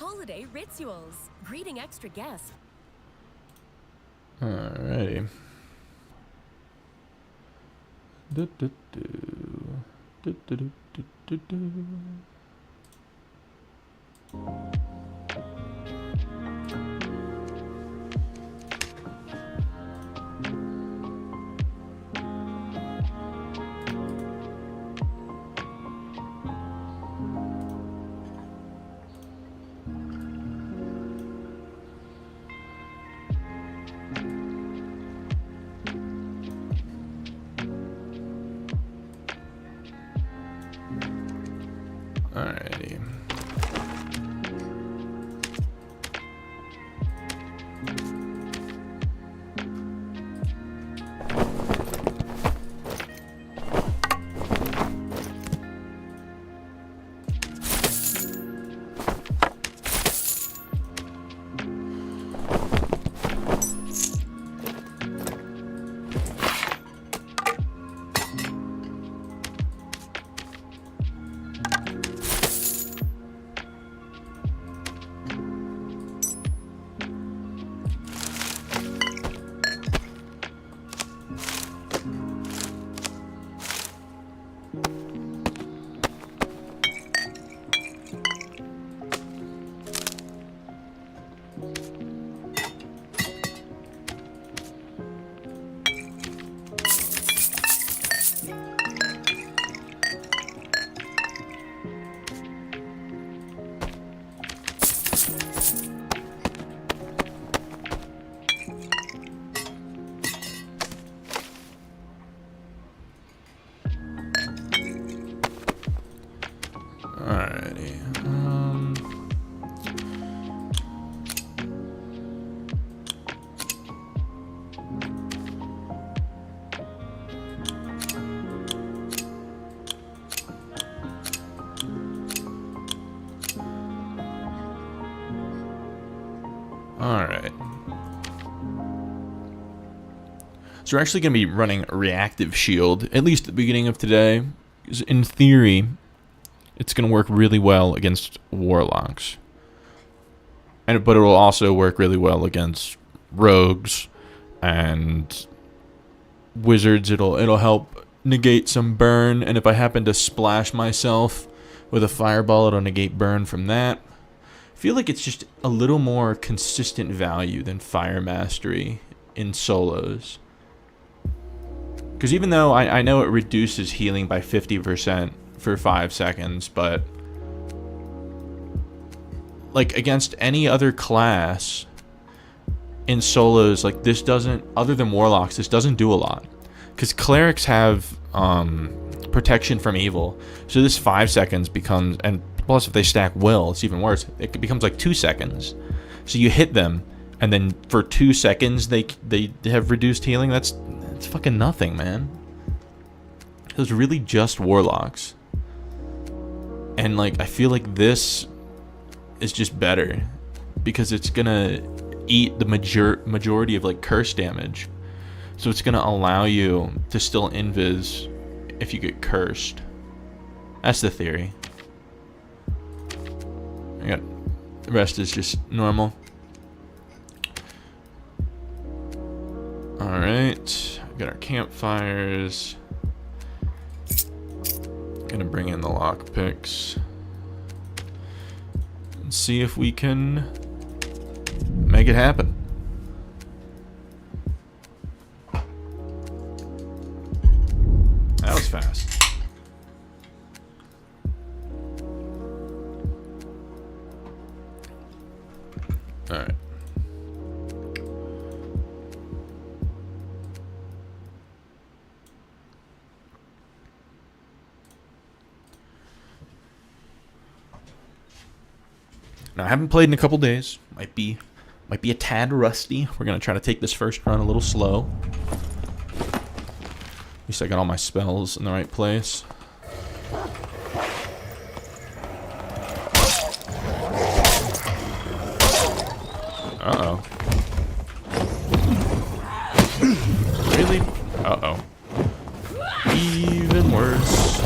Holiday rituals. Greeting extra guests. Alrighty. Alrighty. Alrighty. Alright. So we're actually going to be running a reactive shield, at least at the beginning of today. Because in theory, it's going to work really well against warlocks. But it will also work really well against rogues and wizards. It'll help negate some burn, and if I happen to splash myself with a fireball, it'll negate burn from that. I feel like it's just a little more consistent value than Fire Mastery in solos. Because even though I know it reduces healing by 50% for 5 seconds, but like against any other class in solos, like this doesn't, other than warlocks, this doesn't do a lot. Because clerics have protection from evil, so this 5 seconds becomes, and plus if they stack will, it's even worse. It becomes like 2 seconds. So you hit them, and then for 2 seconds they have reduced healing. That's fucking nothing, man. It was really just warlocks. And like I feel like this is just better because it's gonna eat the majority of like curse damage. So it's gonna allow you to still invis if you get cursed. That's the theory. I got the rest is just normal. Alright. Got our campfires. Gonna bring in the lockpicks and see if we can make it happen. That was fast. All right. Now, I haven't played in a couple days. Might be a tad rusty. We're gonna try to take this first run a little slow. At least I got all my spells in the right place. Uh-oh. Really? Uh-oh. Even worse.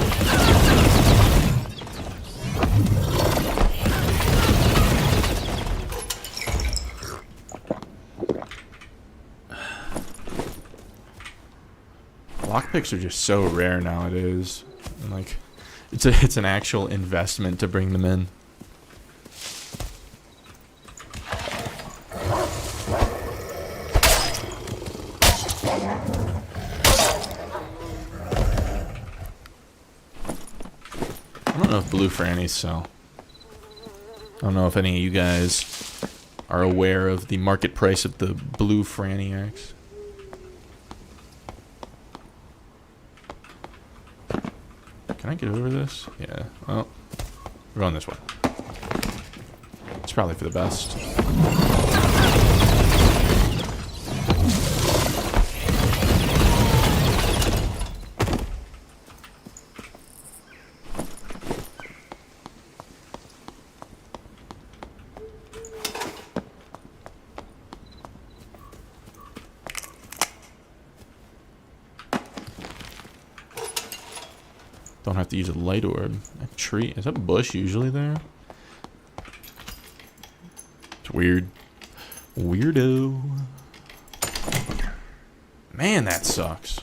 Lockpicks are just so rare nowadays. And like, it's an actual investment to bring them in. I don't know if blue frannies sell. I don't know if any of you guys are aware of the market price of the blue franny axe. Can I get over this? Yeah. Oh, we're going this way. It's probably for the best. Don't have to use a light orb. A tree. Is that bush usually there? It's weird. Weirdo. Man, that sucks.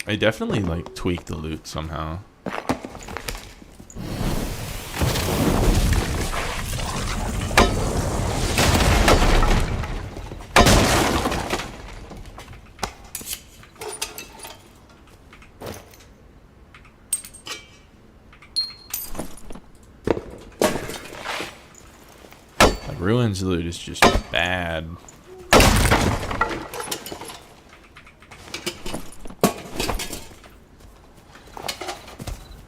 I definitely like tweaked the loot somehow. Ruins loot is just bad. I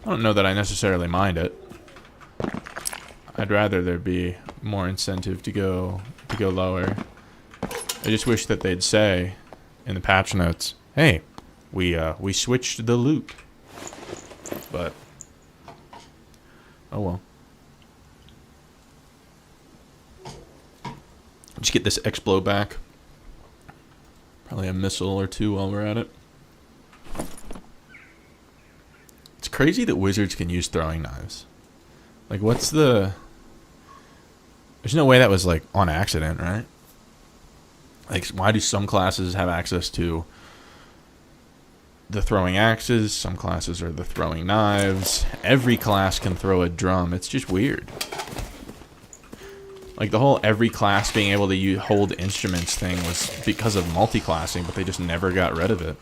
don't know that I necessarily mind it. I'd rather there be more incentive to go lower. I just wish that they'd say in the patch notes, "Hey, we switched the loot." But oh well. Just get this Explo back. Probably a missile or two while we're at it. It's crazy that wizards can use throwing knives. Like, what's the... There's no way that was, like, on accident, right? Like, why do some classes have access to the throwing axes? Some classes are the throwing knives. Every class can throw a drum. It's just weird. Like, the whole every class being able to hold instruments thing was because of multi-classing, but they just never got rid of it.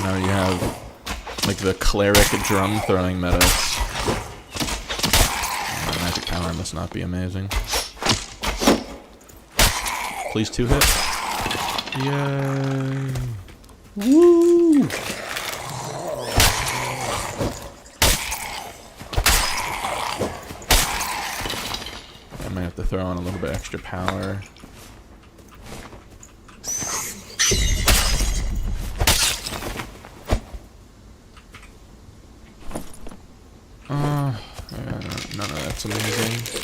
Now you have, like, the cleric drum throwing meta. Magic power must not be amazing. Please 2-hit. Yay. Woo! I might have to throw on a little bit extra power. Yeah, none of that's amazing.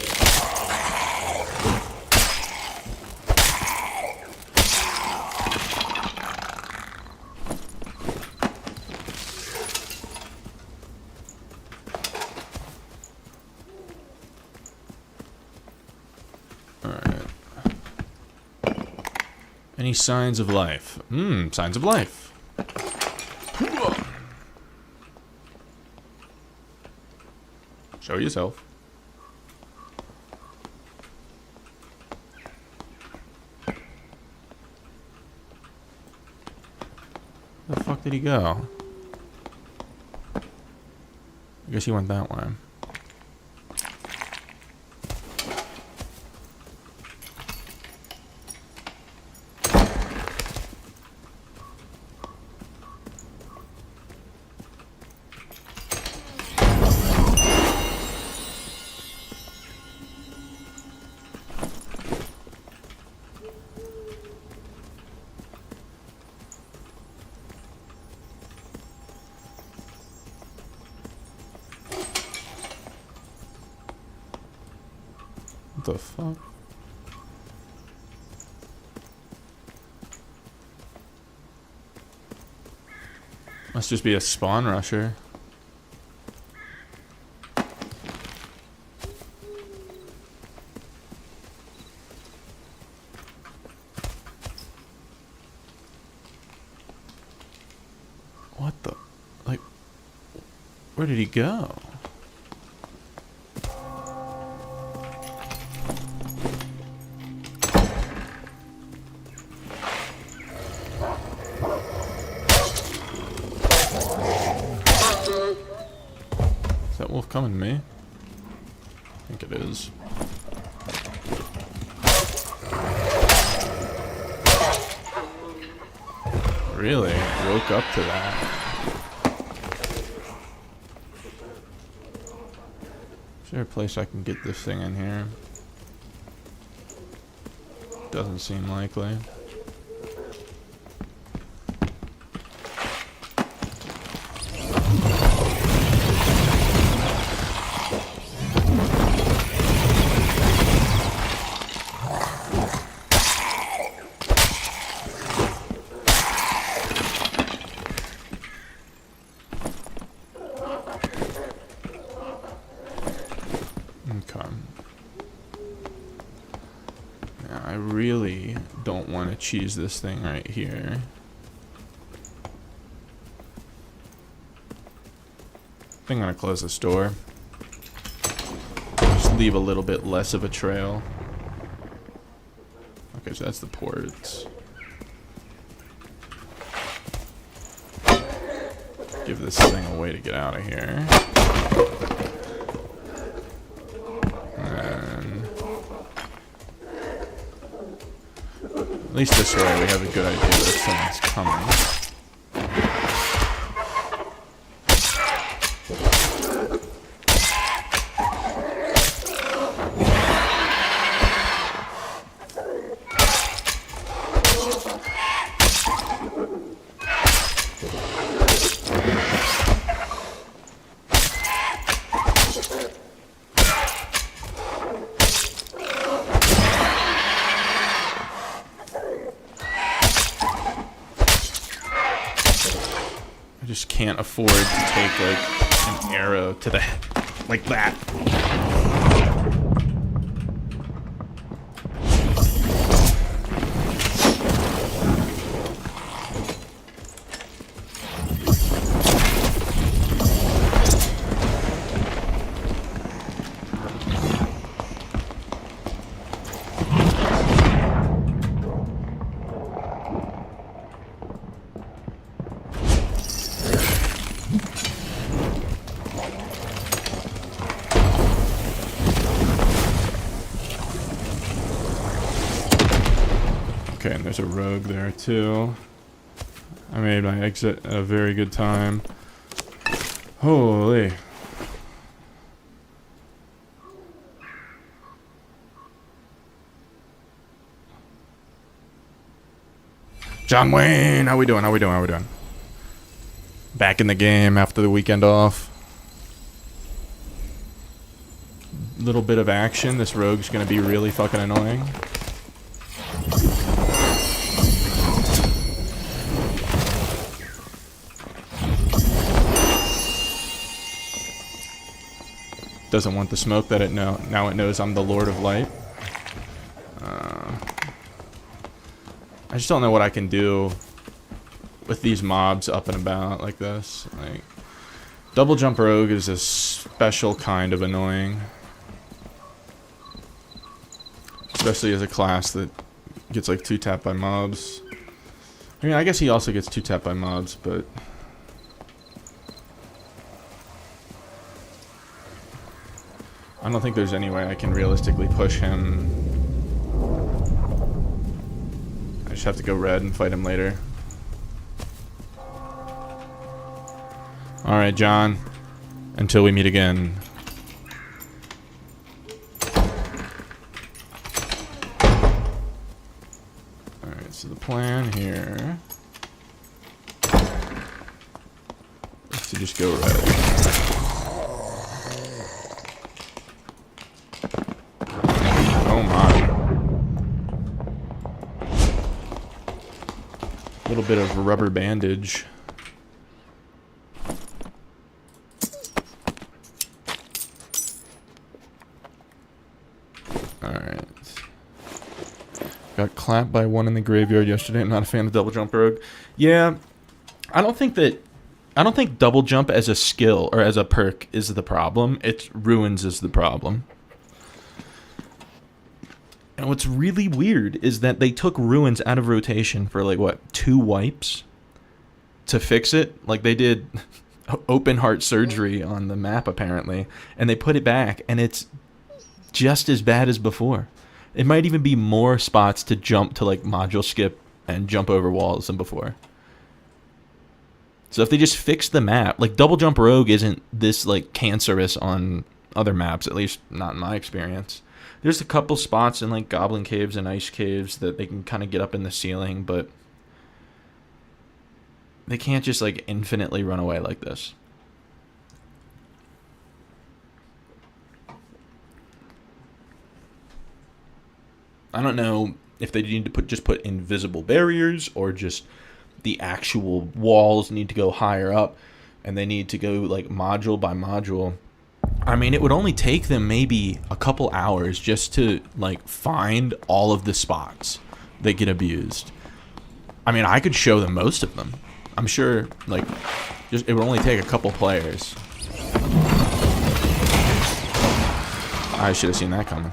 Any signs of life? Signs of life. Show yourself. Where the fuck did he go? I guess he went that way. What the fuck? Must just be a spawn rusher. Where did he go? Is that wolf coming to me? I think it is. Really? Woke up to that. Is there a place I can get this thing in here? Doesn't seem likely. I really don't want to cheese this thing right here. I think I'm gonna close this door. Just leave a little bit less of a trail. Okay, so that's the ports. Give this thing a way to get out of here. At least this way we have a good idea that someone's coming. I just can't afford to take like an arrow to the head like that. Okay, and there's a rogue there too. I made my exit at a very good time. Holy. John Wayne, how we doing? How we doing? How we doing? Back in the game after the weekend off. Little bit of action. This rogue's gonna be really fucking annoying. Doesn't want the smoke that it now it knows I'm the Lord of Light. I just don't know what I can do with these mobs up and about like this. Like, double jump rogue is a special kind of annoying, especially as a class that gets like 2-tapped by mobs. I mean, I guess he also gets 2-tapped by mobs, but I don't think there's any way I can realistically push him. I just have to go red and fight him later. Alright, John. Until we meet again. Alright, so the plan here is to just go red. Oh my. A little bit of rubber bandage. Alright. Got clapped by one in the graveyard yesterday. I'm not a fan of double jump rogue. Yeah, I don't think that I don't think double jump as a skill or as a perk is the problem. It's ruins is the problem. And what's really weird is that they took ruins out of rotation for like what, 2 wipes to fix it. Like they did open heart surgery on the map apparently, and they put it back, and it's just as bad as before. It might even be more spots to jump to like module skip and jump over walls than before. So if they just fix the map, like double jump rogue isn't this like cancerous on other maps, at least not in my experience. There's a couple spots in like goblin caves and ice caves that they can kind of get up in the ceiling, but they can't just like infinitely run away like this. I don't know if they need to just put invisible barriers, or just the actual walls need to go higher up and they need to go like module by module. I mean, it would only take them maybe a couple hours just to like find all of the spots that get abused. I mean, I could show them most of them. I'm sure like it would only take a couple players. I should have seen that coming.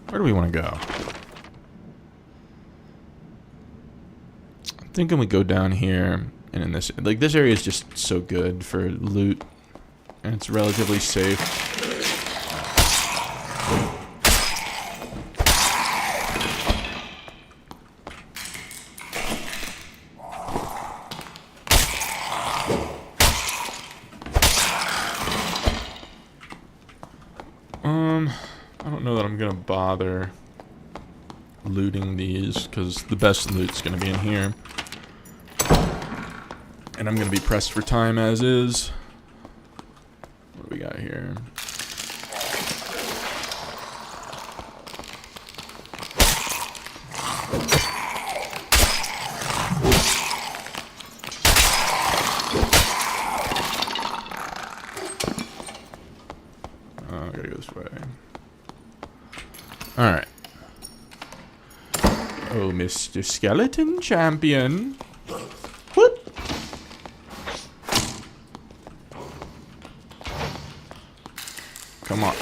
Where do we want to go? I'm thinking we go down here, and in this, like, this area is just so good for loot, and it's relatively safe. I don't know that I'm gonna bother looting these, because the best loot's gonna be in here. And I'm gonna be pressed for time as is. What do we got here? I gotta go this way. Alright. Oh, Mr. Skeleton Champion. Whoop.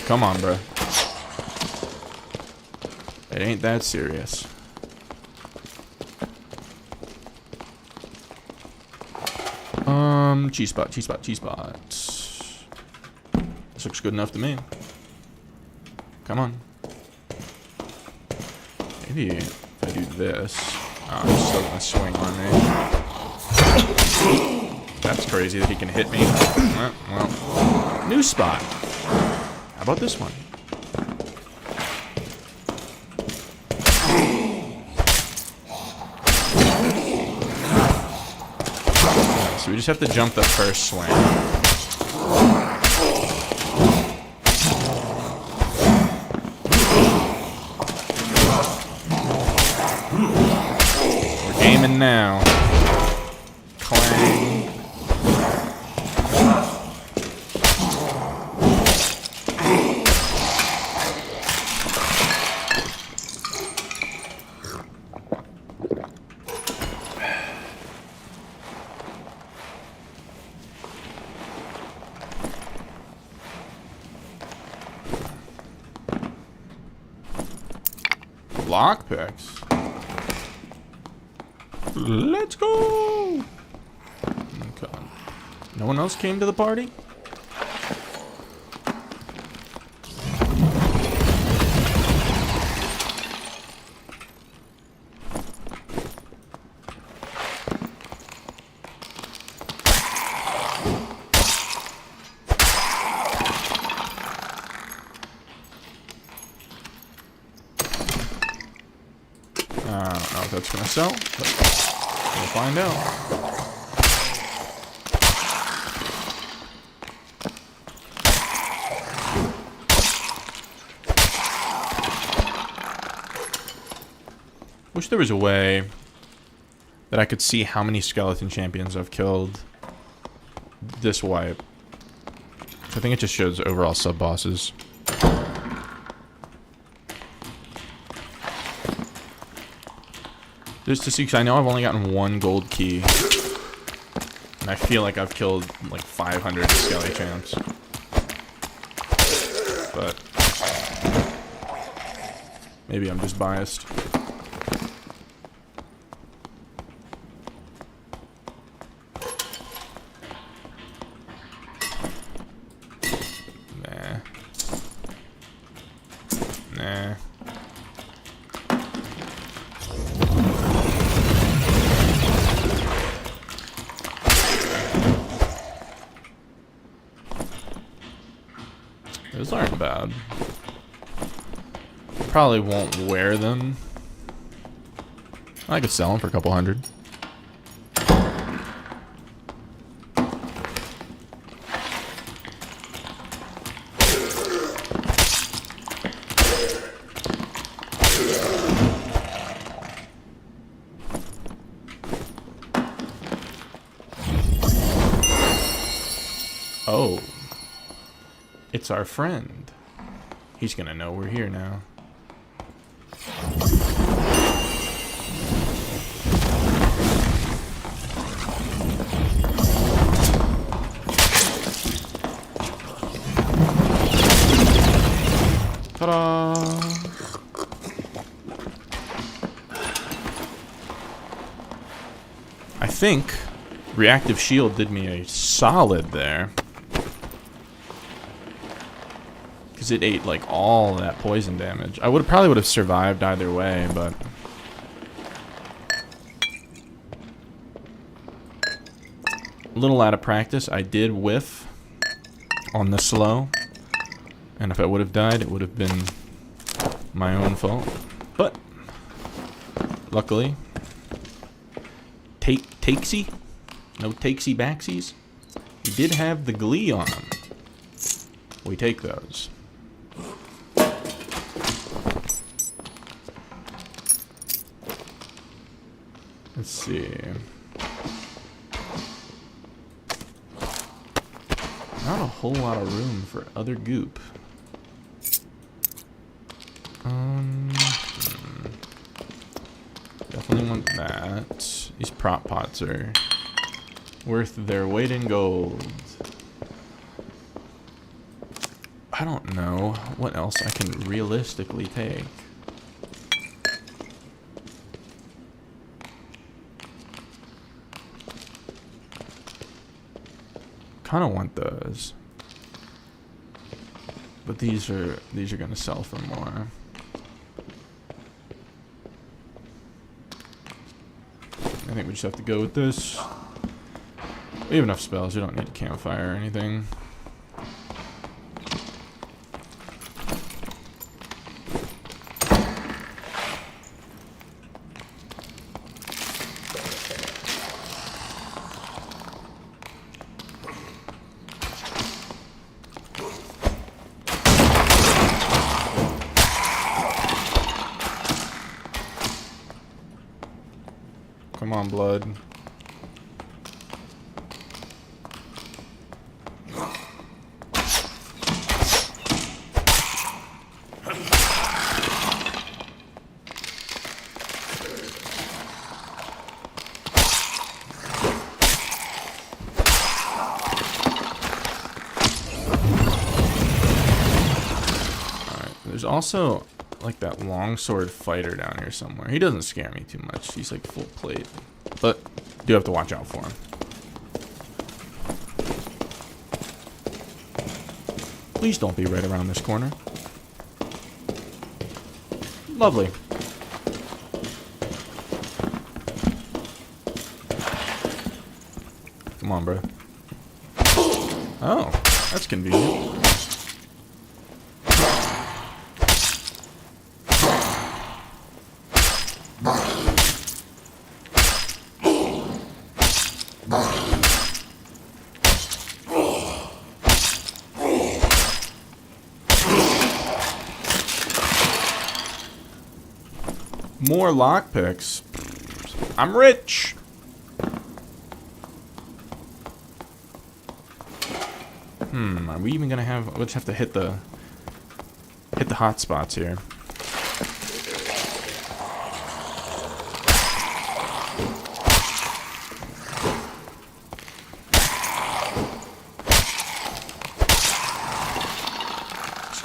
Come on, bro. It ain't that serious. Cheese spot. This looks good enough to me. Come on. Maybe if I do this. Oh, he's still gonna swing on me. That's crazy that he can hit me. Well, new spot. How about this one? So we just have to jump the first swing. We're gaming now. Clang. Lockpicks. Let's go. Okay. No one else came to the party? I don't know if that's gonna sell, but we'll find out. Wish there was a way that I could see how many skeleton champions I've killed this wipe. I think it just shows overall sub bosses. Just to see, because I know I've only gotten one gold key. And I feel like I've killed like 500 Skelly champs. But maybe I'm just biased. Nah. Those aren't bad. Probably won't wear them. I could sell them for a couple hundred. Oh. It's our friend. He's gonna know we're here now. Ta-da! I think reactive shield did me a solid there. Because it ate like all that poison damage. I probably would have survived either way, but a little out of practice. I did whiff on the slow, and if I would have died, it would have been my own fault. But luckily, takesy, no takesy backsies. He did have the glee on him. We take those. Let's see. Not a whole lot of room for other goop. Definitely want that. These prop pots are worth their weight in gold. I don't know what else I can realistically take. Kind of want those, but these are gonna sell for more. I think we just have to go with this. We have enough spells. We don't need a campfire or anything. Come on, blood. Alright, there's also like that longsword fighter down here somewhere. He doesn't scare me too much. He's like full plate, but do have to watch out for him. Please don't be right around this corner. Lovely. Come on, bro. Oh, that's convenient. More lockpicks. I'm rich. Are we even gonna have? We'll just have to hit the hot spots here.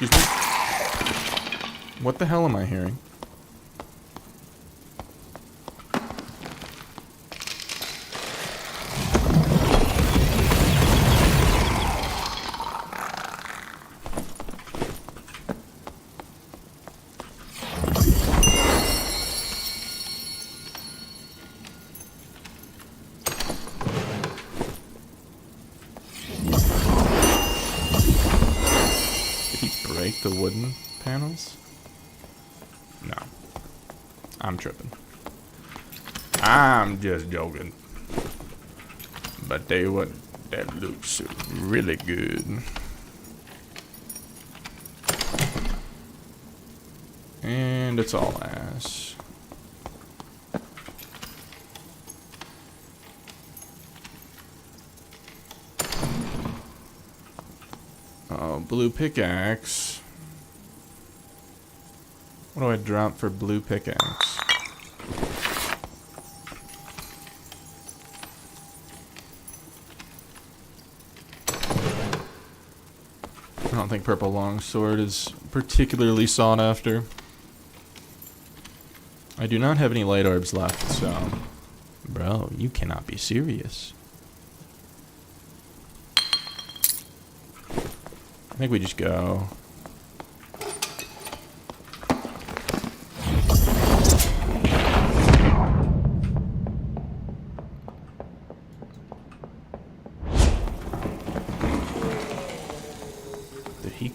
Excuse me? What the hell am I hearing? The wooden panels? No. I'm tripping. I'm just joking. But that looks really good. And it's all ass. Oh, blue pickaxe. What do I drop for blue pickaxe? I don't think purple longsword is particularly sought after. I do not have any light orbs left, so... Bro, you cannot be serious. I think we just go.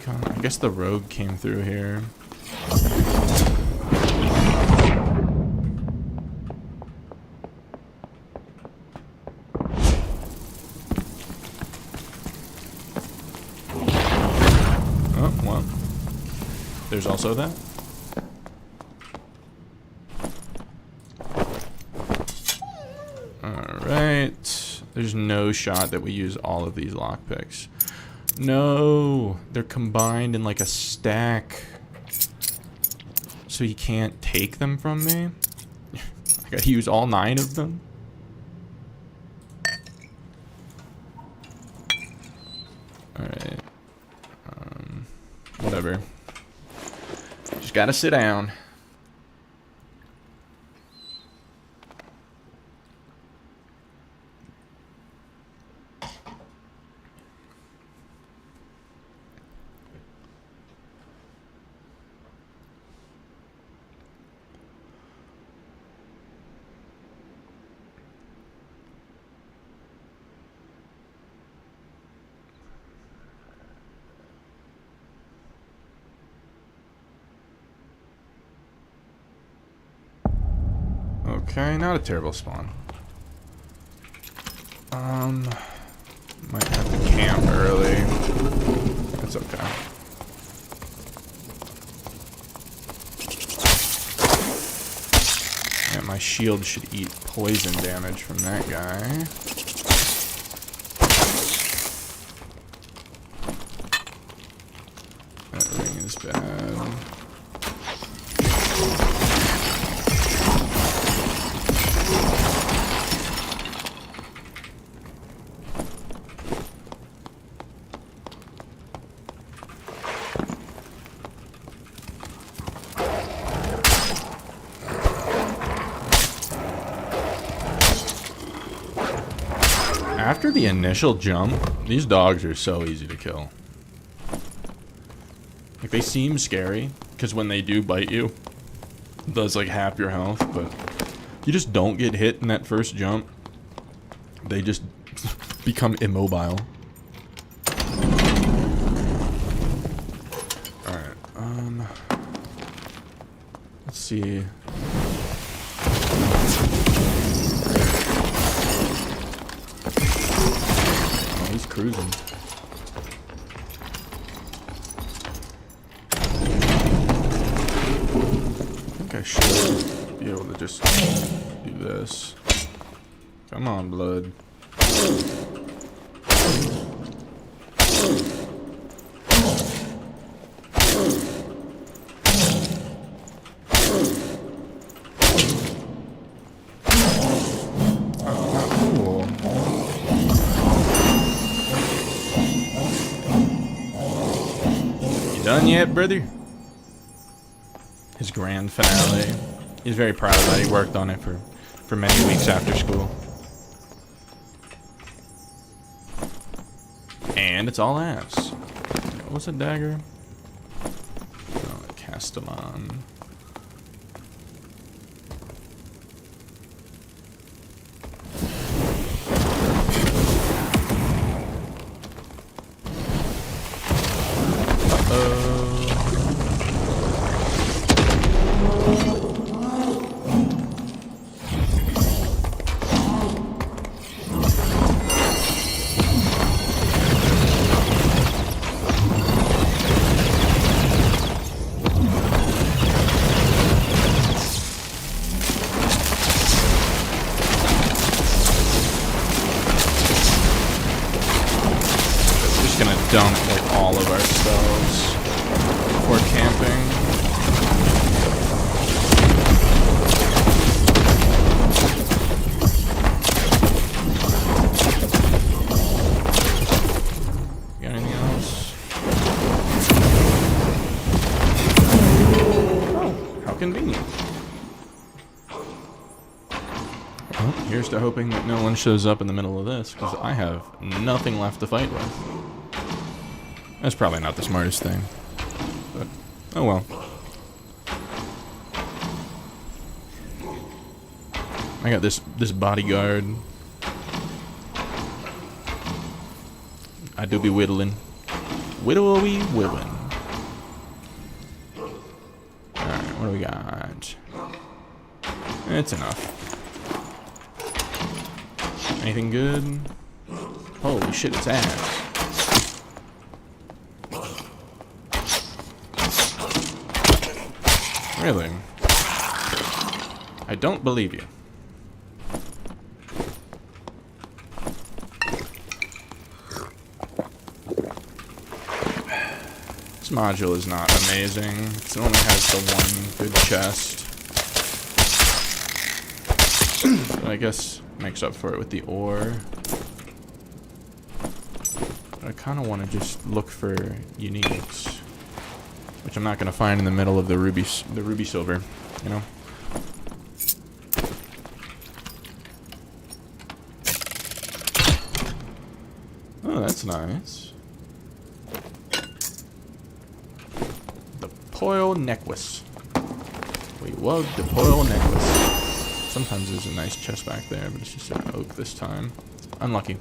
I guess the rogue came through here. Oh, well. There's also that. Alright. There's no shot that we use all of these lockpicks. No, they're combined in like a stack. So he can't take them from me? I gotta use all 9 of them? Alright. Whatever. Just gotta sit down. Okay, not a terrible spawn. Might have to camp early. That's okay. Yeah, my shield should eat poison damage from that guy. That ring is bad. After the initial jump, these dogs are so easy to kill. Like, they seem scary, because when they do bite you, it does like half your health, but you just don't get hit in that first jump. They just become immobile. Alright, let's see. He's cruising. I think I should be able to just do this. Come on, blood. Done yet, brother? His grand finale. He's very proud of that. He worked on it for many weeks after school. And it's all ass. What's a dagger? Oh, Castellan. Dump like all of ourselves before camping. Got anything else? Oh, how convenient. Well, here's to hoping that no one shows up in the middle of this, because I have nothing left to fight with. That's probably not the smartest thing, but oh well. I got this bodyguard. I do be whittling. Whittly whittling. Alright, what do we got? It's enough. Anything good? Holy shit, it's ass. Really? I don't believe you. This module is not amazing. It only has the one good chest. But I guess makes up for it with the ore. But I kind of want to just look for uniques. Which I'm not going to find in the middle of the ruby silver, you know? Oh, that's nice. The Poil Necklace. We love the Poil Necklace. Sometimes there's a nice chest back there, but it's just an oak this time. Unlucky.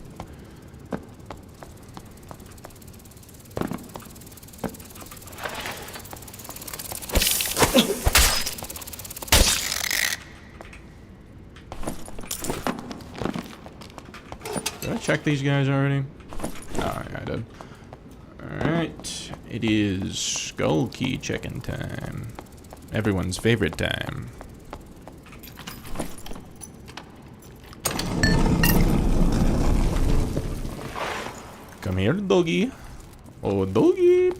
Did I check these guys already? Oh, yeah, I did. Alright. It is skull key checking time. Everyone's favorite time. Come here, doggy. Oh, doggy.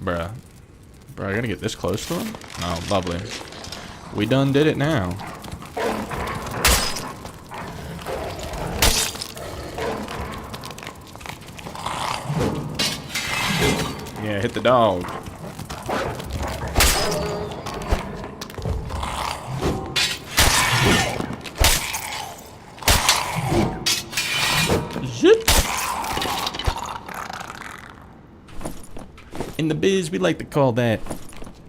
Bruh. Bruh, I gotta get this close to him? Oh, lovely. We done did it now. Yeah, hit the dog. Zip. In the biz, we like to call that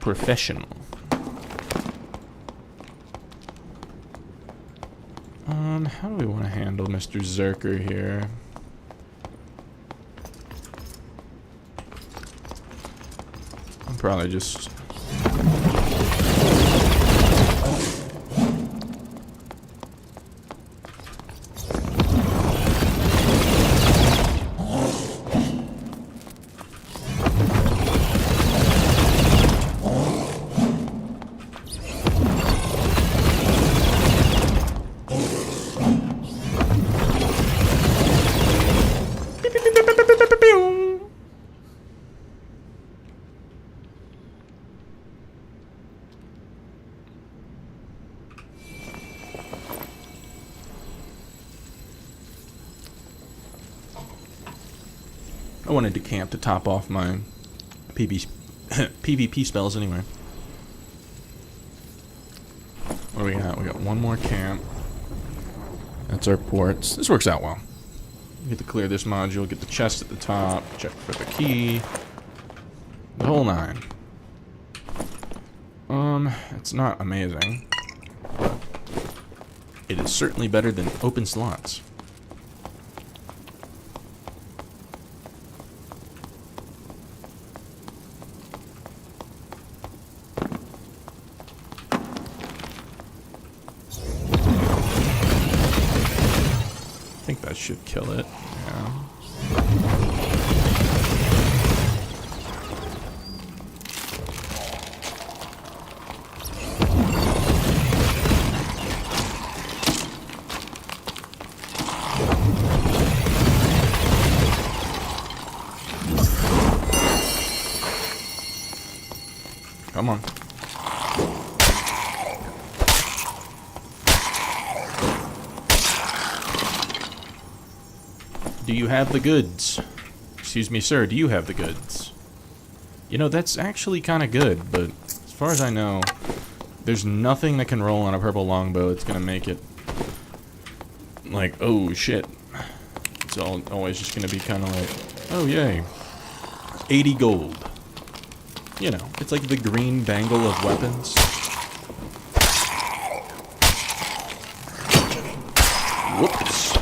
professional. How do we want to handle Mr. Zerker here? I'm probably just... I wanted to camp to top off my PvP PvP spells anyway. What do we got? We got one more camp. That's our ports. This works out well. We get to clear this module, get the chest at the top, check for the key. The whole nine. It's not amazing. But it is certainly better than open slots. I think that should kill it. Yeah. Come on. Do you have the goods? Excuse me, sir, do you have the goods? You know, that's actually kind of good, but as far as I know, there's nothing that can roll on a purple longbow that's going to make it like, oh shit. It's always just going to be kind of like, oh yay, 80 gold. You know, it's like the green bangle of weapons. Whoops.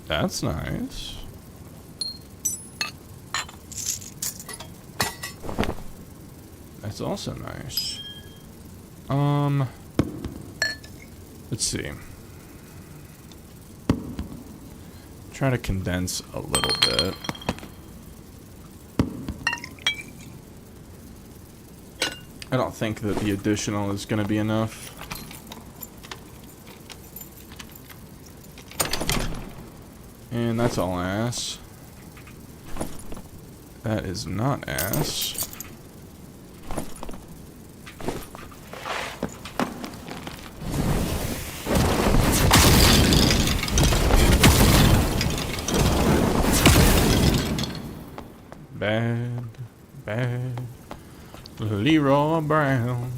That's nice. That's also nice. Let's see. Try to condense a little bit. I don't think that the additional is going to be enough. And that's all ass. That is not ass. Bad, bad Leroy Brown.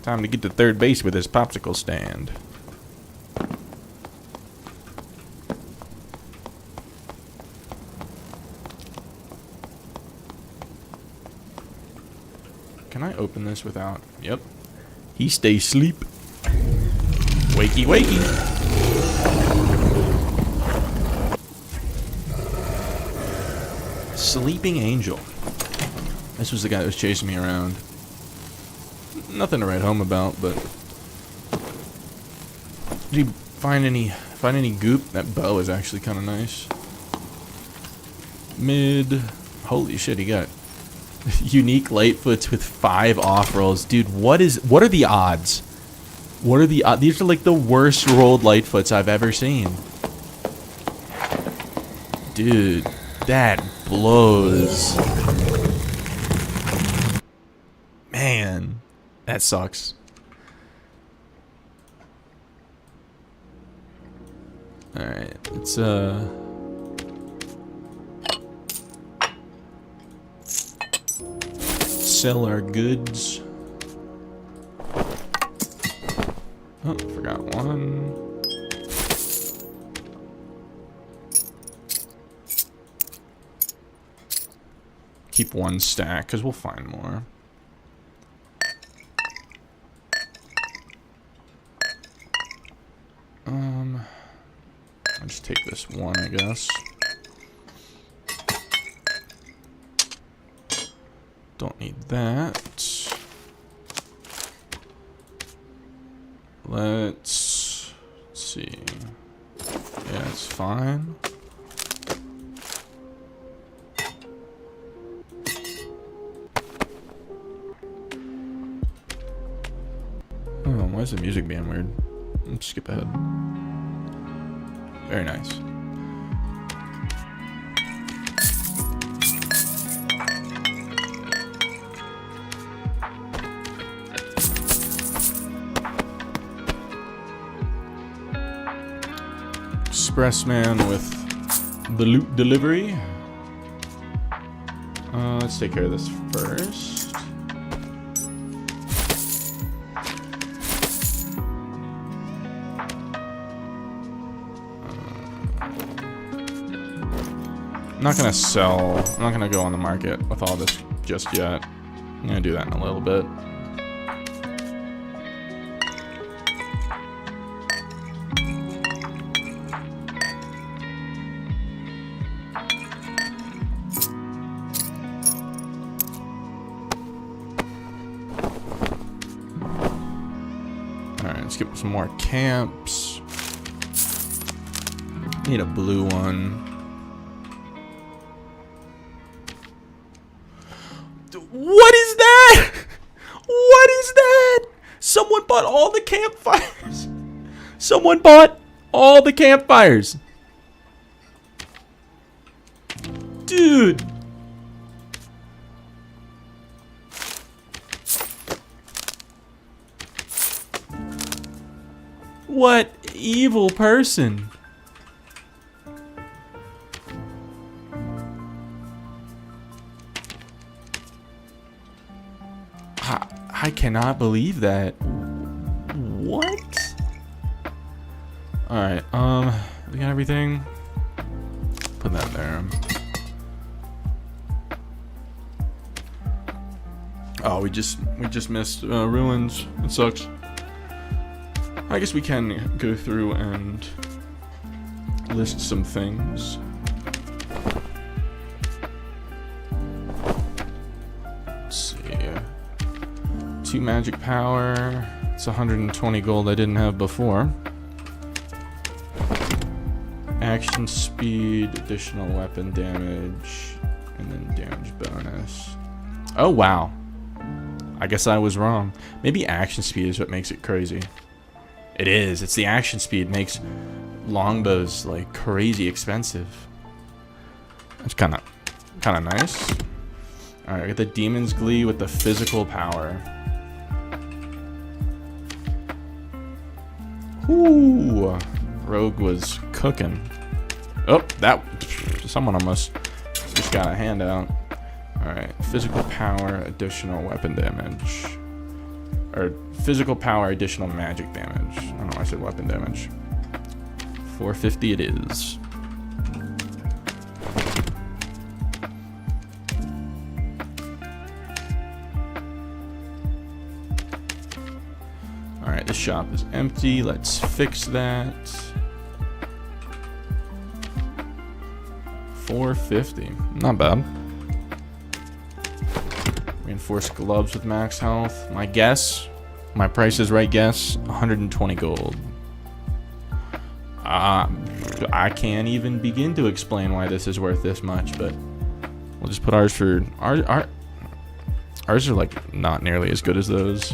Time to get to third base with his popsicle stand. Can I open this without? Yep. He stays asleep. Wakey, wakey. Sleeping Angel. This was the guy that was chasing me around. Nothing to write home about, but did he find any goop? That bow is actually kind of nice. Mid. Holy shit, he got unique Lightfoots with 5 off rolls. Dude, what are the odds? What are the odds? These are like the worst rolled Lightfoots I've ever seen. Dude, that blows. Man, that sucks. Alright, let's sell our goods. Oh, forgot one. Keep one stack, because we'll find more. I'll just take this one, I guess. Don't need that. Let's see. Yeah, it's fine. Oh, why is the music being weird? Let's skip ahead. Very nice. Expressman with the loot delivery. Let's take care of this first. I'm not gonna sell. I'm not gonna go on the market with all this just yet. I'm gonna do that in a little bit. Alright, let's get some more camps. Need a blue one. What is that? What is that? Someone bought all the campfires. Someone bought all the campfires. Dude. What evil person? I cannot believe that. What? Alright, we got everything. Put that there. Oh, we just missed ruins. It sucks. I guess we can go through and list some things. Let's see. 2 magic power. It's 120 gold I didn't have before. Action speed, additional weapon damage, and then damage bonus. Oh, wow. I guess I was wrong. Maybe action speed is what makes it crazy. It is. It's the action speed makes longbows like crazy expensive. It's kind of nice. All right, I got the Demon's Glee with the physical power. Ooh, Rogue was cooking. Oh, that someone almost just got a handout. All right, physical power, additional weapon damage, or physical power, additional magic damage. I don't know why I said weapon damage. 450 it is. All right, the shop is empty. Let's fix that. 450, not bad. Reinforced gloves with max health. My guess, my Price is Right guess, 120 gold. I can't even begin to explain why this is worth this much, but we'll just put ours for ours are like not nearly as good as those.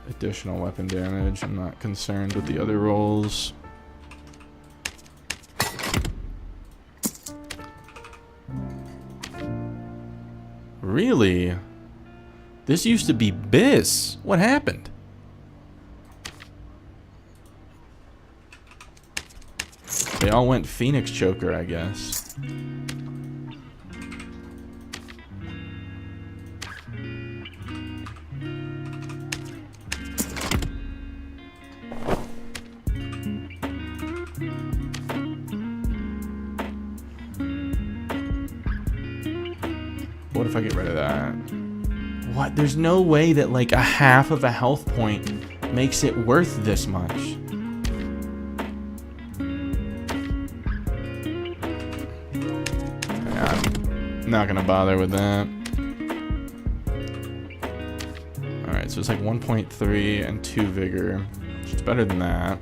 Additional weapon damage. I'm not concerned with the other rolls. Really? This used to be Biss. What happened? They all went Phoenix Choker, I guess. What if I get rid of that? What? There's no way that like a half of a health point makes it worth this much. Yeah, I'm not gonna bother with that. Alright, so it's like 1.3 and 2 vigor. It's better than that.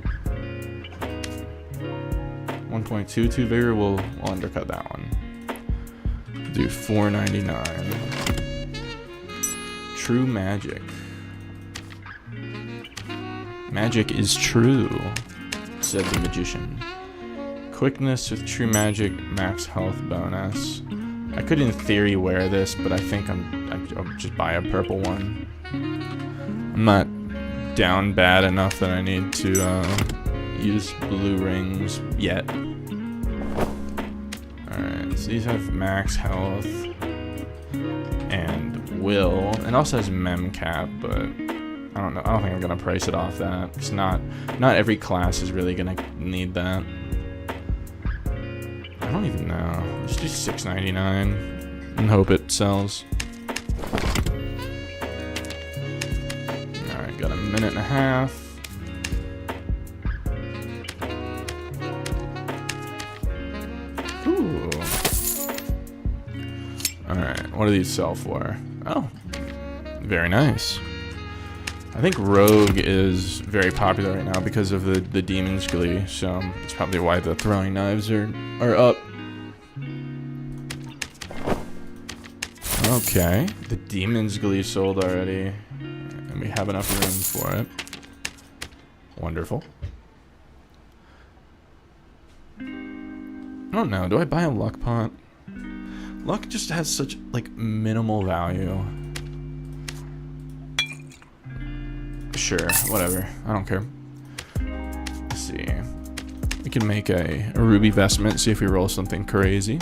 1.2, 2 vigor, we'll undercut that one. Do 499. True magic. Magic is true, said the magician. Quickness with true magic, max health bonus. I could in theory wear this, but I think I'll just buy a purple one. I'm not down bad enough that I need to use blue rings yet. Alright, so these have max health and will. It also has mem cap, but I don't know. I don't think I'm gonna price it off that. It's not every class is really gonna need that. I don't even know. Let's do $6.99 and hope it sells. Alright, got a minute and a half. Ooh. Alright, what do these sell for? Oh, very nice. I think Rogue is very popular right now because of the Demon's Glee, so it's probably why the throwing knives are up. Okay, the Demon's Glee sold already, and we have enough room for it. Wonderful. I don't know, do I buy a luck pot? Luck just has such, like, minimal value. Sure, whatever. I don't care. Let's see. We can make a ruby vestment, see if we roll something crazy.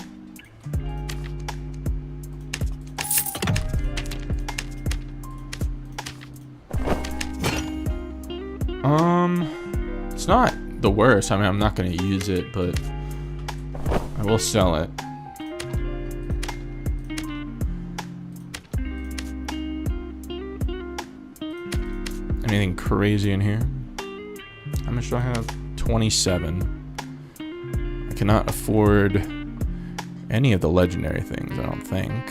It's not the worst. I mean, I'm not going to use it, but I will sell it. Anything crazy in here? How much do I have? 27. I cannot afford any of the legendary things, I don't think.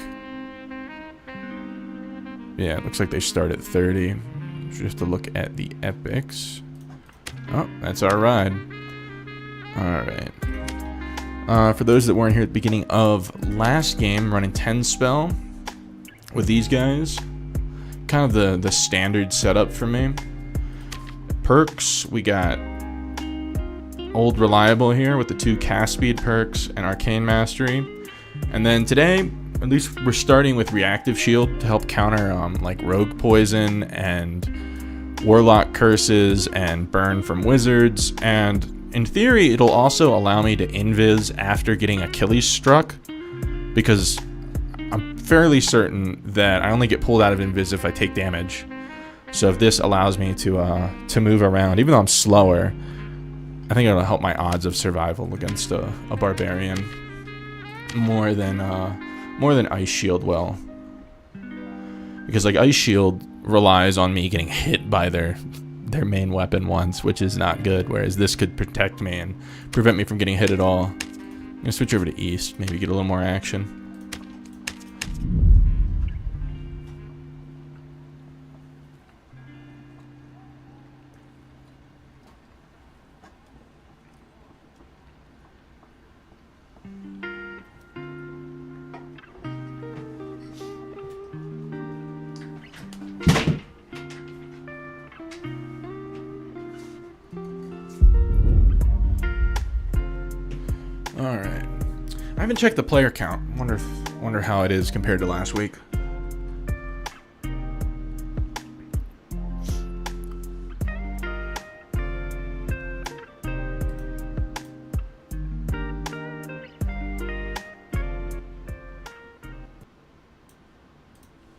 Yeah, it looks like they start at 30. So just to look at the epics. Oh, that's our ride. Alright. For those that weren't here at the beginning of last game, running 10 spell with these guys. Kind of the standard setup for me. Perks, we got Old Reliable here with the 2 cast speed perks and Arcane Mastery. And then today, at least we're starting with Reactive Shield to help counter like Rogue Poison and Warlock Curses and Burn from Wizards. And in theory, it'll also allow me to invis after getting Achilles struck, because I'm fairly certain that I only get pulled out of invis if I take damage. So if this allows me to move around, even though I'm slower, I think it'll help my odds of survival against a barbarian more than Ice Shield will. Because like Ice Shield relies on me getting hit by their main weapon once, which is not good, whereas this could protect me and prevent me from getting hit at all. I'm gonna switch over to East, maybe get a little more action. Alright. I haven't checked the player count. Wonder how it is compared to last week.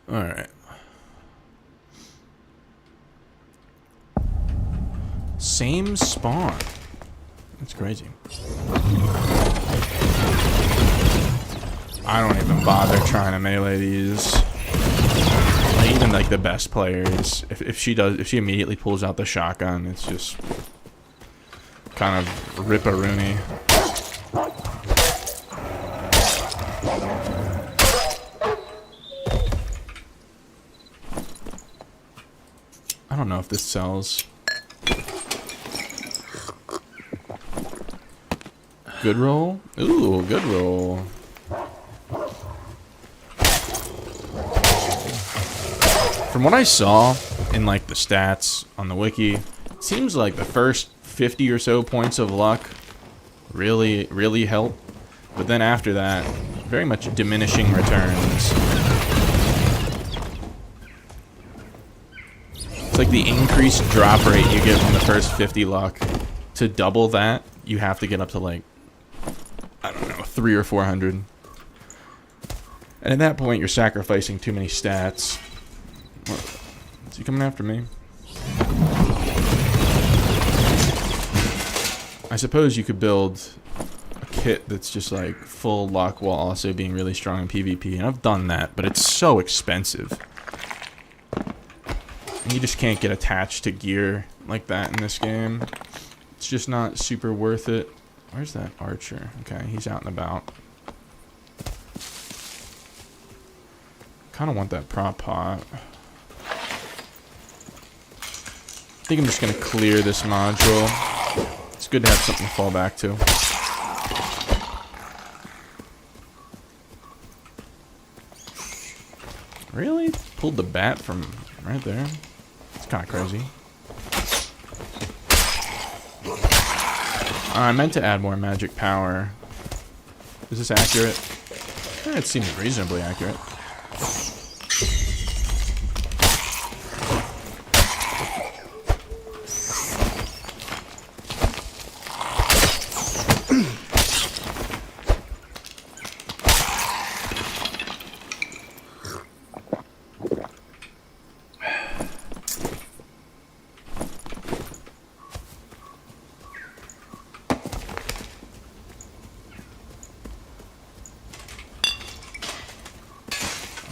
Alright. Same spawn. That's crazy. I don't even bother trying to melee these. Like, even like the best players, if she immediately pulls out the shotgun, it's just kind of rip-a-rooney. I don't know if this sells. Good roll? Ooh, good roll. From what I saw in like the stats on the wiki, it seems like the first 50 or so points of luck really help. But then after that, very much diminishing returns. It's like the increased drop rate you get on the first 50 luck. To double that, you have to get up to like, I don't know, 300 or 400. And at that point, you're sacrificing too many stats. What? Is he coming after me? I suppose you could build a kit that's just like full luck while also being really strong in PvP. And I've done that, but it's so expensive. And you just can't get attached to gear like that in this game. It's just not super worth it. Where's that archer? Okay, he's out and about. Kind of want that prop pot. I think I'm just going to clear this module. It's good to have something to fall back to. Really? Pulled the bat from right there? It's kind of crazy. I meant to add more magic power. Is this accurate? It seems reasonably accurate.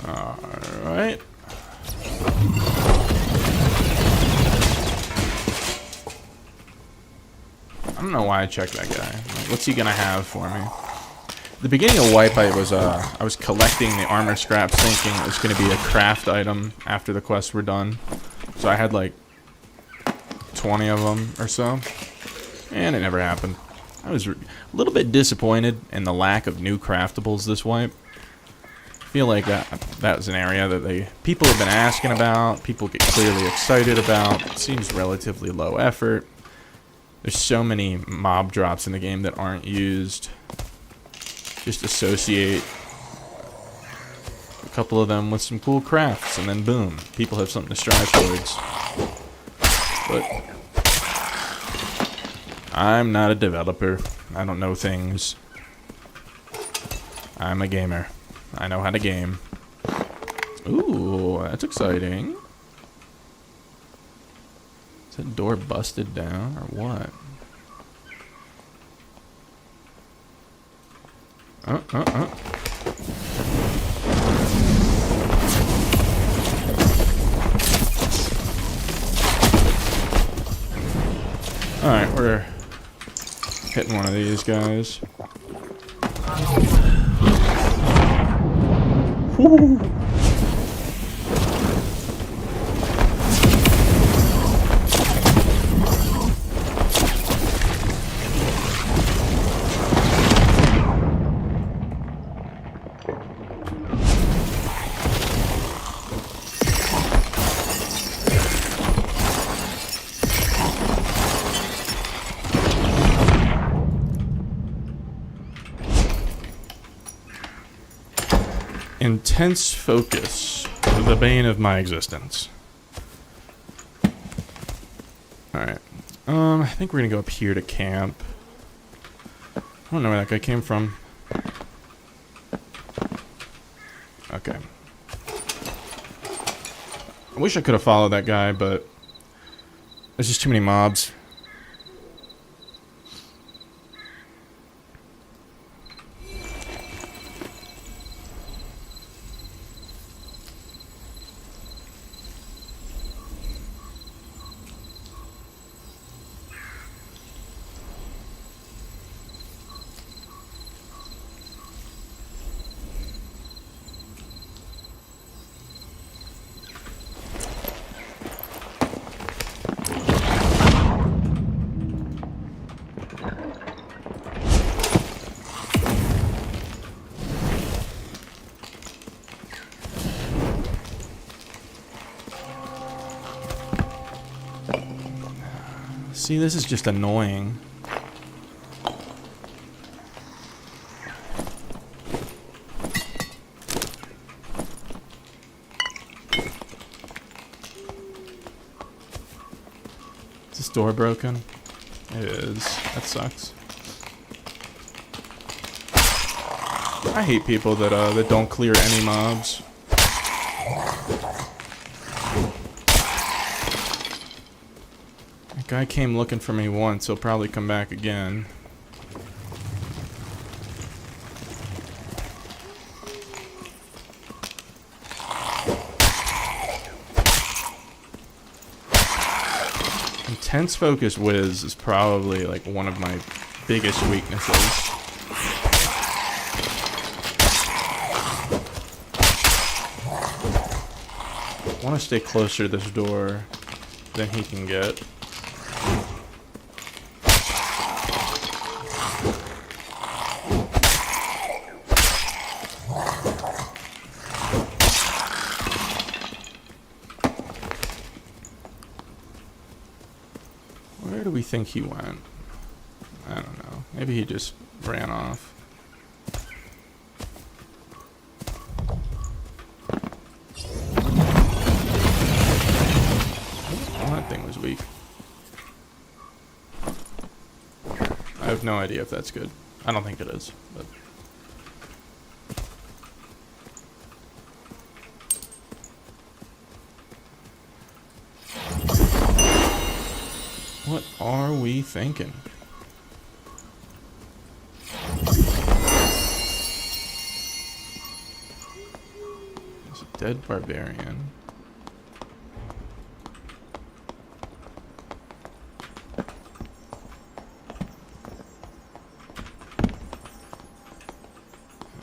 Alright. I don't know why I checked that guy. Like, what's he gonna have for me? The beginning of Wipe, I was collecting the armor scraps thinking it was gonna be a craft item after the quests were done. So I had like 20 of them or so. And it never happened. I was a little bit disappointed in the lack of new craftables this wipe. I feel like that was an area that people have been asking about, people get clearly excited about. It seems relatively low effort. There's so many mob drops in the game that aren't used. Just associate a couple of them with some cool crafts, and then boom, people have something to strive towards. But I'm not a developer. I don't know things. I'm a gamer. I know how to game. Ooh, that's exciting. Is that door busted down or what? Alright, we're hitting one of these guys. Woo. Intense focus, the bane of my existence. Alright. I think we're gonna go up here to camp. I don't know where that guy came from. Okay. I wish I could have followed that guy, but there's just too many mobs. See, this is just annoying. door broken? It is. That sucks. I hate people that don't clear any mobs. That guy came looking for me once. He'll probably come back again. Intense focus whiz is probably like one of my biggest weaknesses. I want to stay closer to this door than he can get. Where do we think he went? I don't know. Maybe he just ran off. Oh, that thing was weak. I have no idea if that's good. I don't think it is, but... What are we thinking? There's a dead barbarian.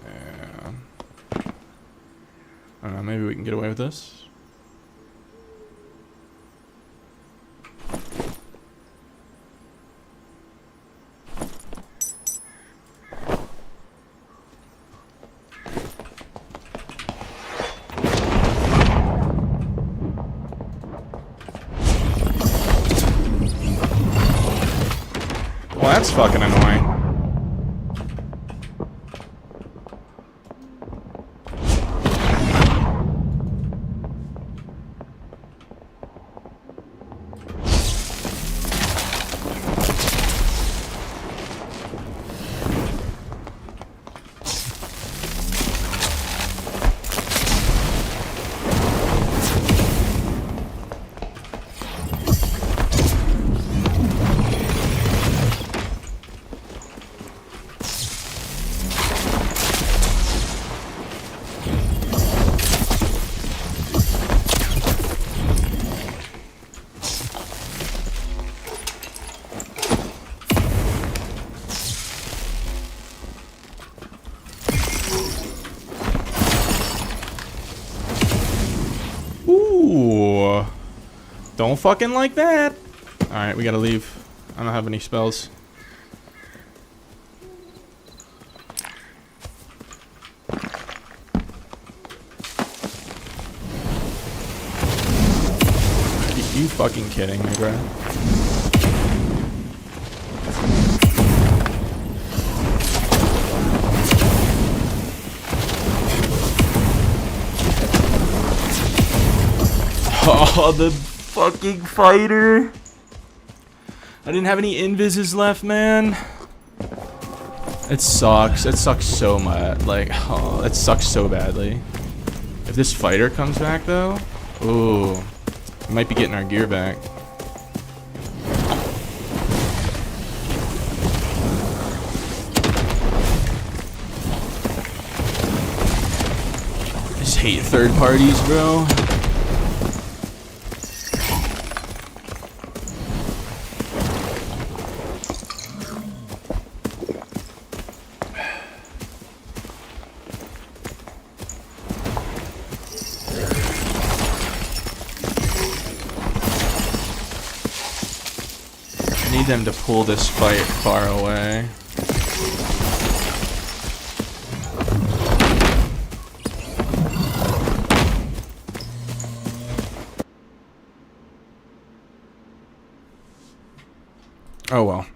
Yeah. I don't know, maybe we can get away with this. Well, that's fucking annoying. Ooh. Don't fucking like that. Alright, we gotta leave. I don't have any spells. Are you fucking kidding me, bro? Oh, the fucking fighter. I didn't have any invises left, man. It sucks. It sucks so much. Like, oh, it sucks so badly. If this fighter comes back, though, ooh, we might be getting our gear back. I just hate third parties, bro. Need them to pull this fight far away. Oh well.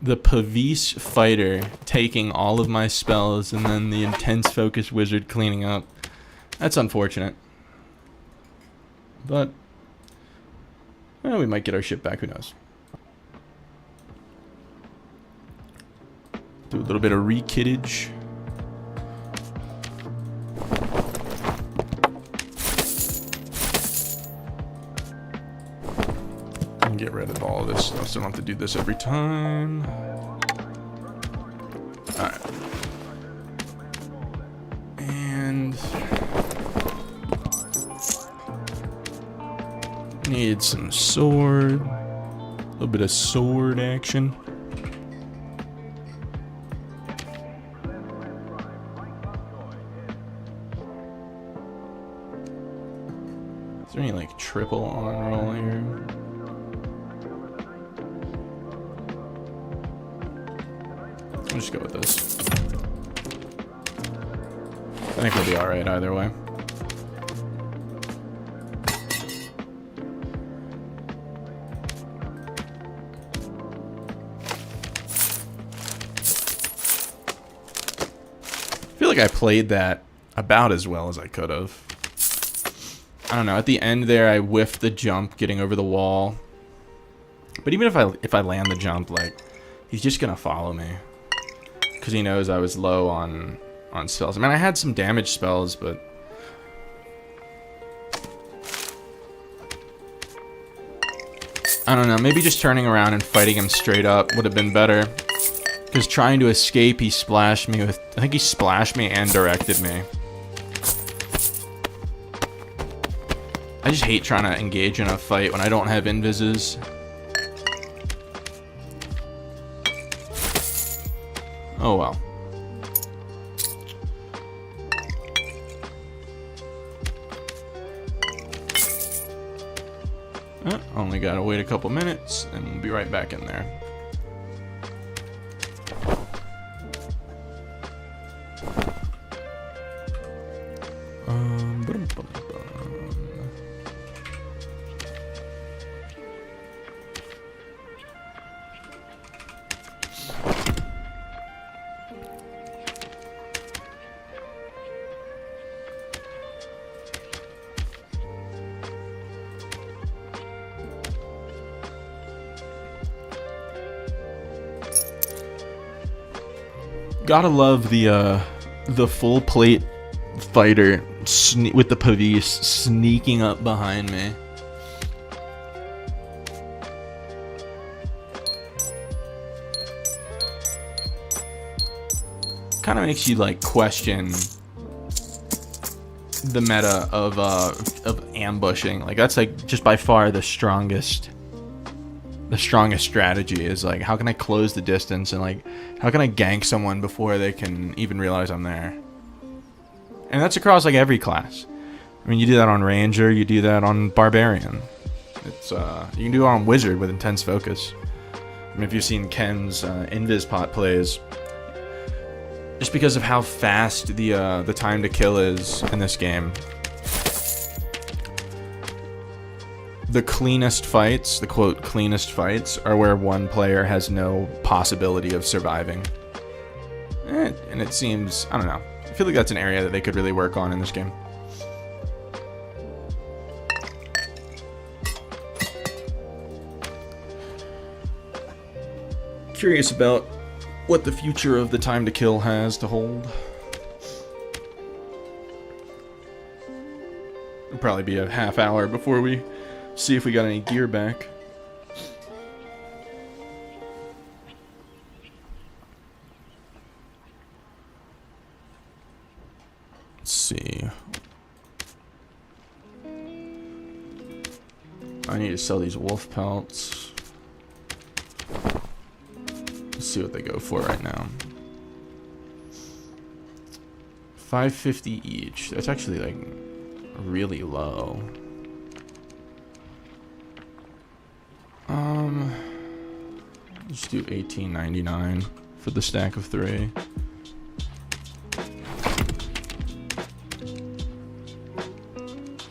The Pavis fighter taking all of my spells and then the intense focus wizard cleaning up. That's unfortunate. But well, we might get our ship back. Who knows? Do a little bit of re-kittage. And get rid of all of this stuff so I don't have to do this every time. Alright. And need some sword. A little bit of sword action. Is there any like triple on roll here? I'll just go with this. I think we'll be alright either way. I feel like I played that about as well as I could have. I don't know. At the end there, I whiffed the jump getting over the wall. But even if I land the jump, like, he's just gonna follow me because he knows I was low on spells. I mean, I had some damage spells, but I don't know. Maybe just turning around and fighting him straight up would have been better. Because trying to escape, he splashed me with... I think he splashed me and directed me. I just hate trying to engage in a fight when I don't have invises. Oh well. Only gotta wait a couple minutes and we'll be right back in there. Gotta love the full plate fighter with the Pavis sneaking up behind me. Kind of makes you like question the meta of ambushing. Like that's like just by far the strongest strategy is like, how can I close the distance and like how can I gank someone before they can even realize I'm there? And that's across like every class. I mean, you do that on Ranger, you do that on Barbarian. It's you can do it on Wizard with Intense Focus. I mean, if you've seen Ken's Invis pot plays, just because of how fast the time to kill is in this game. The cleanest fights, the quote cleanest fights, are where one player has no possibility of surviving. And it seems, I don't know, I feel like that's an area that they could really work on in this game. Curious about what the future of the time to kill has to hold. It'll probably be a half hour before we see if we got any gear back. Let's see. I need to sell these wolf pelts. Let's see what they go for right now. 550 each. That's actually like really low. Let's do $18.99 for the stack of 3.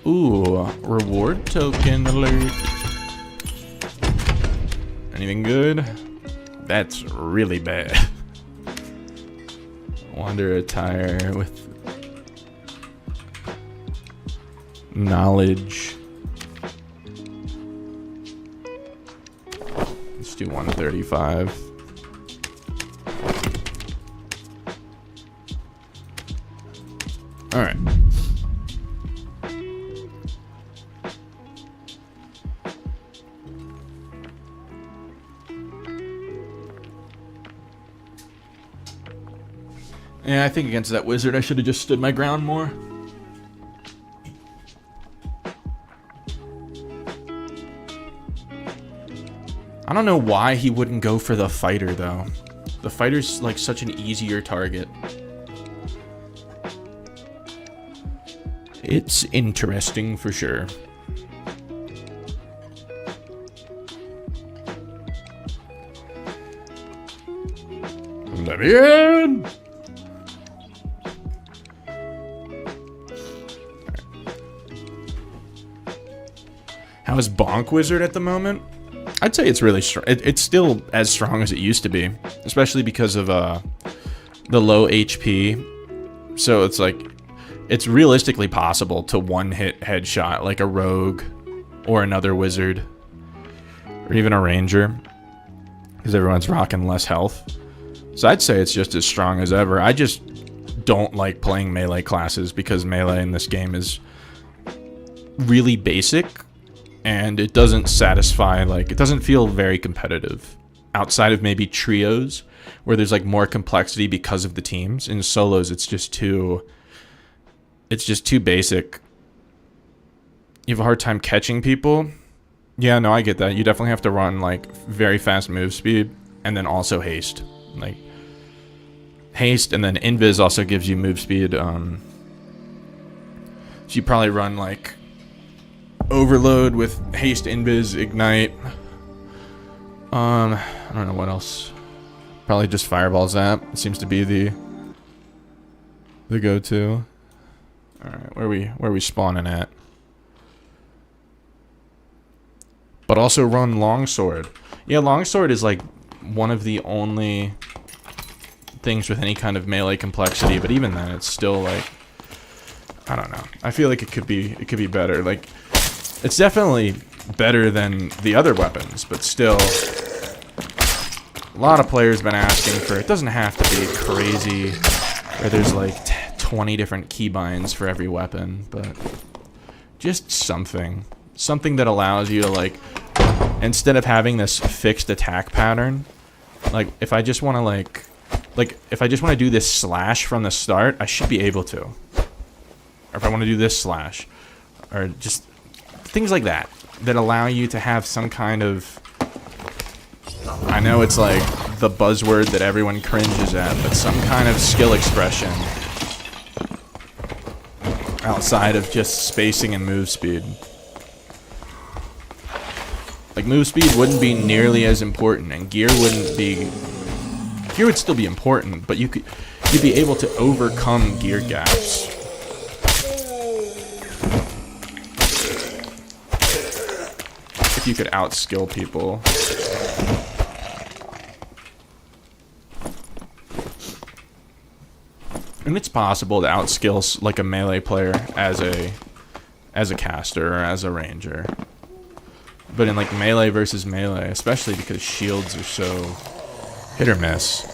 Ooh, reward token alert. Anything good? That's really bad. Wander attire with knowledge. do 135. All right. Yeah, I think against that wizard, I should have just stood my ground more. I don't know why he wouldn't go for the fighter, though. The fighter's, like, such an easier target. It's interesting for sure. Let me in! How is Bonk Wizard at the moment? I'd say it's really strong. It's still as strong as it used to be, especially because of the low HP. So it's like, it's realistically possible to one-hit headshot like a rogue or another wizard or even a ranger because everyone's rocking less health. So I'd say it's just as strong as ever. I just don't like playing melee classes because melee in this game is really basic. And it doesn't satisfy, like, it doesn't feel very competitive. Outside of maybe trios, where there's, like, more complexity because of the teams. In solos, it's just too basic. You have a hard time catching people. Yeah, no, I get that. You definitely have to run, like, very fast move speed, and then also haste. Like, haste, and then invis also gives you move speed. So you probably run, like, overload with haste, invis, ignite. I don't know what else. Probably just fireball zap. It seems to be the go-to. All right, where are we spawning at? But also run longsword. Yeah, longsword is like one of the only things with any kind of melee complexity. But even then, it's still like, I don't know. I feel like it could be better. Like, it's definitely better than the other weapons, but still, a lot of players been asking for it. Doesn't have to be crazy, where there's like 20 different keybinds for every weapon, but just something that allows you to, like, instead of having this fixed attack pattern, like if I just want to if I just want to do this slash from the start, I should be able to. Or if I want to do this slash, or just things like that allow you to have some kind of, I know it's like the buzzword that everyone cringes at, but some kind of skill expression outside of just spacing and move speed. Like, move speed wouldn't be nearly as important, and gear would still be important, but you'd be able to overcome gear gaps. If you could outskill people. And it's possible to outskill like a melee player as a caster or as a ranger. But in like melee versus melee, especially because shields are so hit or miss,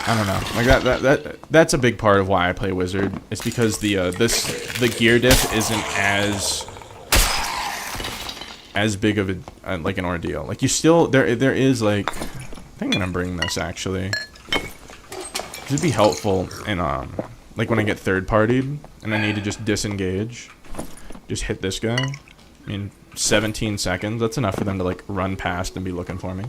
I don't know. Like that's a big part of why I play wizard. It's because the gear diff isn't as big of a like an ordeal. Like, you still there is like, I think I'm gonna bring this actually. It'd be helpful in like when I get third partied and I need to just disengage, just hit this guy. I mean, 17 seconds. That's enough for them to like run past and be looking for me.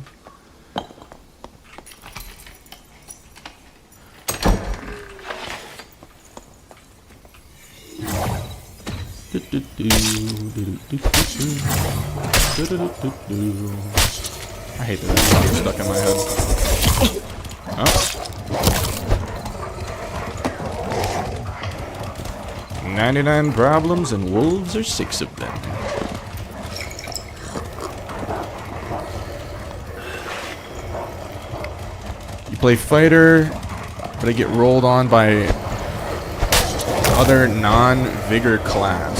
I hate that song stuck in my head. Oh. 99 problems and wolves are 6 of them. You play fighter, but I get rolled on by other non-vigor class.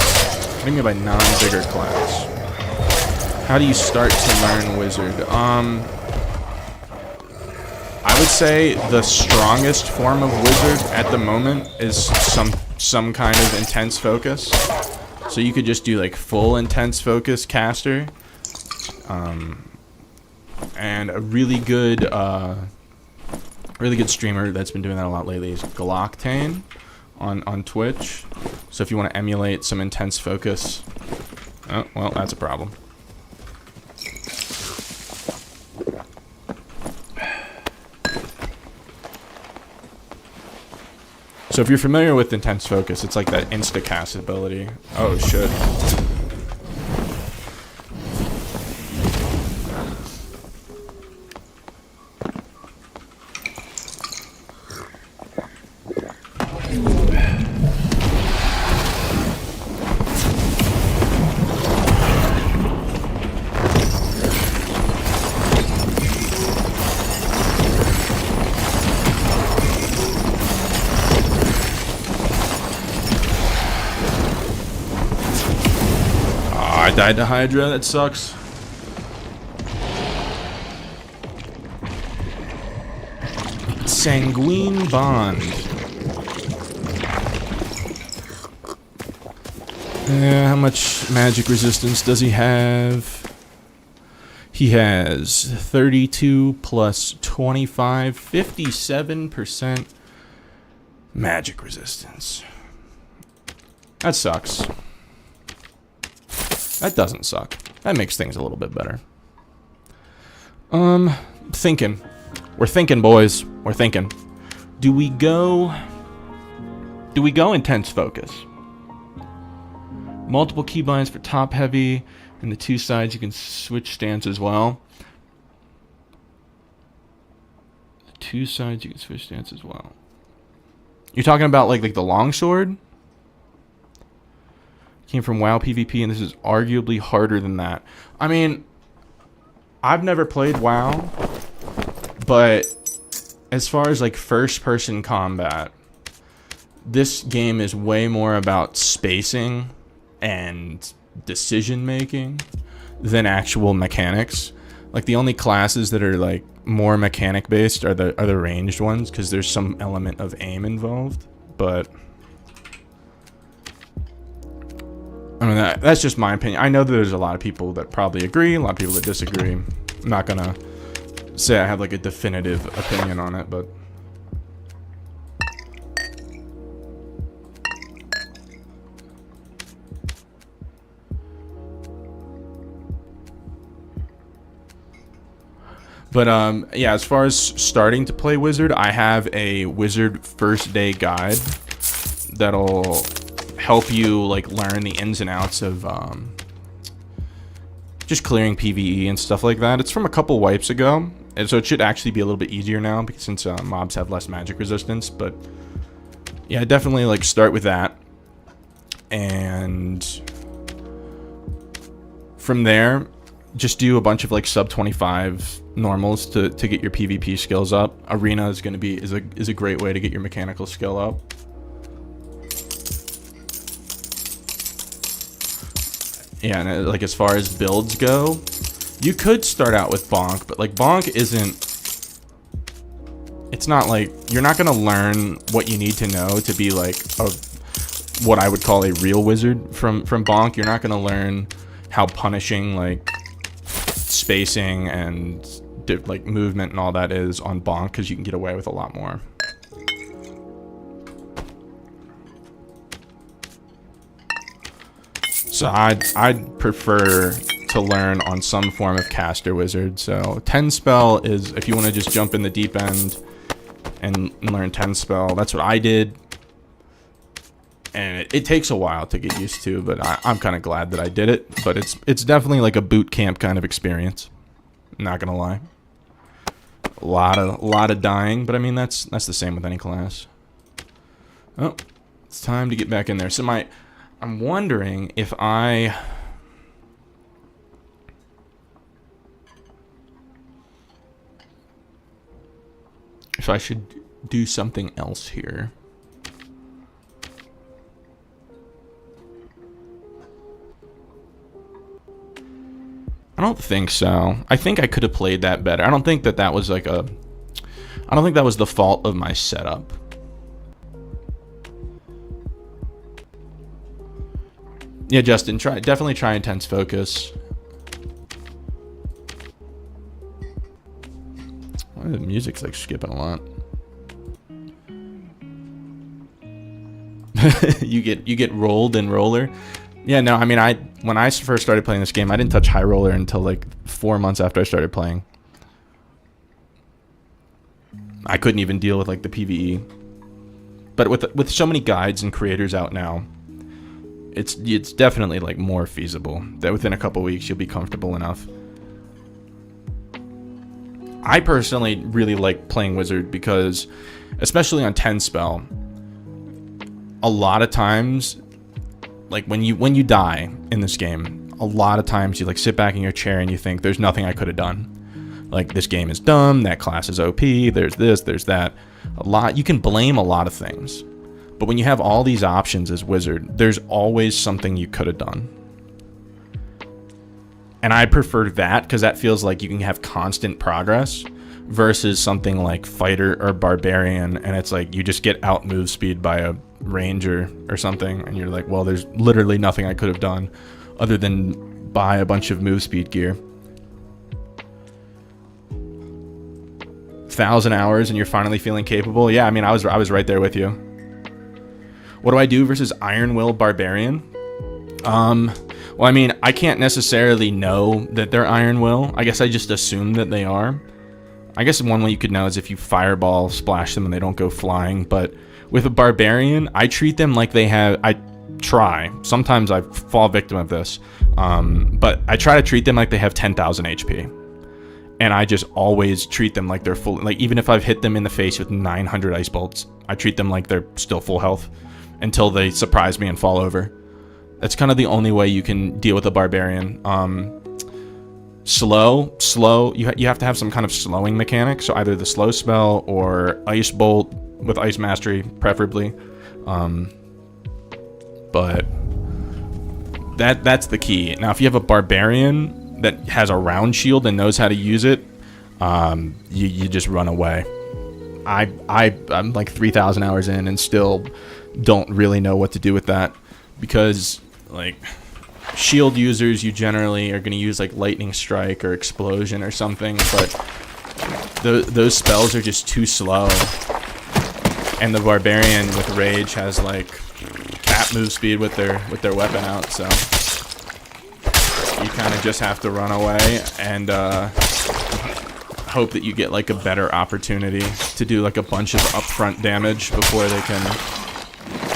What do you mean by non-vigor class? How do you start to learn wizard? I would say the strongest form of wizard at the moment is some kind of intense focus. So you could just do like full intense focus caster. And a really good streamer that's been doing that a lot lately is Galoctane on Twitch. So if you want to emulate some intense focus, oh, well, that's a problem. So if you're familiar with intense focus, it's like that insta-cast ability. Oh shit. I died to Hydra, that sucks. Sanguine Bond. How much magic resistance does he have? He has 32 plus 25, 57% magic resistance. That sucks. That doesn't suck. That makes things a little bit better. Thinking. We're thinking, boys. We're thinking. Do we go intense focus? Multiple keybinds for top heavy, and the two sides you can switch stance as well. The two sides you can switch stance as well. You're talking about like the longsword? Came from WoW PvP, and this is arguably harder than that. I mean, I've never played WoW, but as far as like first-person combat, this game is way more about spacing and decision-making than actual mechanics. Like the only classes that are like more mechanic-based are the ranged ones, because there's some element of aim involved, but I mean, that's just my opinion. I know that there's a lot of people that probably agree, a lot of people that disagree. I'm not gonna say I have like a definitive opinion on it, but yeah, as far as starting to play Wizard, I have a Wizard first day guide that'll help you like learn the ins and outs of just clearing PvE and stuff like that. It's from a couple wipes ago, and so it should actually be a little bit easier now because since mobs have less magic resistance. But yeah, definitely like start with that, and from there just do a bunch of like sub 25 normals to get your PvP skills up. Arena is going to be is a great way to get your mechanical skill up. Yeah, and like as far as builds go, you could start out with Bonk, but like Bonk isn't, it's not like, you're not gonna learn what you need to know to be like what I would call a real wizard from Bonk. You're not gonna learn how punishing like spacing and like movement and all that is on Bonk, because you can get away with a lot more. So I'd prefer to learn on some form of caster wizard. So 10 spell is if you want to just jump in the deep end and learn 10 spell. That's what I did, and it takes a while to get used to, but I'm kind of glad that I did it. But it's definitely like a boot camp kind of experience. Not gonna lie, a lot of dying, but I mean that's the same with any class. Oh, it's time to get back in there. So I'm wondering if I should do something else here. I don't think so. I think I could have played that better. I don't think that was like a... I don't think that was the fault of my setup. Yeah, Justin, definitely try intense focus. The music's like skipping a lot. you get rolled in roller. Yeah, no, I mean, when I first started playing this game, I didn't touch high roller until like 4 months after I started playing. I couldn't even deal with like the PvE. But with so many guides and creators out now, it's definitely like more feasible that within a couple weeks you'll be comfortable enough. I personally really like playing Wizard because, especially on 10 spell, a lot of times, like when you die in this game, a lot of times you like sit back in your chair and you think there's nothing I could have done. Like, this game is dumb, that class is OP, there's this, there's that. You can blame a lot of things. But when you have all these options as Wizard, there's always something you could have done. And I prefer that because that feels like you can have constant progress versus something like Fighter or Barbarian, and it's like you just get out move speed by a Ranger or something, and you're like, well, there's literally nothing I could have done other than buy a bunch of move speed gear. 1,000 hours and you're finally feeling capable. Yeah, I mean, I was right there with you. What do I do versus Iron Will Barbarian? Well, I mean, I can't necessarily know that they're Iron Will. I guess I just assume that they are. I guess one way you could know is if you fireball splash them and they don't go flying. But with a Barbarian, I treat them like they have... I try. Sometimes I fall victim of this. But I try to treat them like they have 10,000 HP. And I just always treat them like they're full. Like, even if I've hit them in the face with 900 ice bolts, I treat them like they're still full health until they surprise me and fall over. That's kind of the only way you can deal with a Barbarian. Slow. You have to have some kind of slowing mechanic. So either the slow spell or Ice Bolt with Ice Mastery, preferably. But that's the key. Now, if you have a Barbarian that has a round shield and knows how to use it, you just run away. I'm like 3,000 hours in and still don't really know what to do with that, because like shield users, you generally are going to use like Lightning Strike or Explosion or something, but those spells are just too slow. And the Barbarian with Rage has like cap move speed with their weapon out, so you kind of just have to run away and hope that you get like a better opportunity to do like a bunch of upfront damage before they can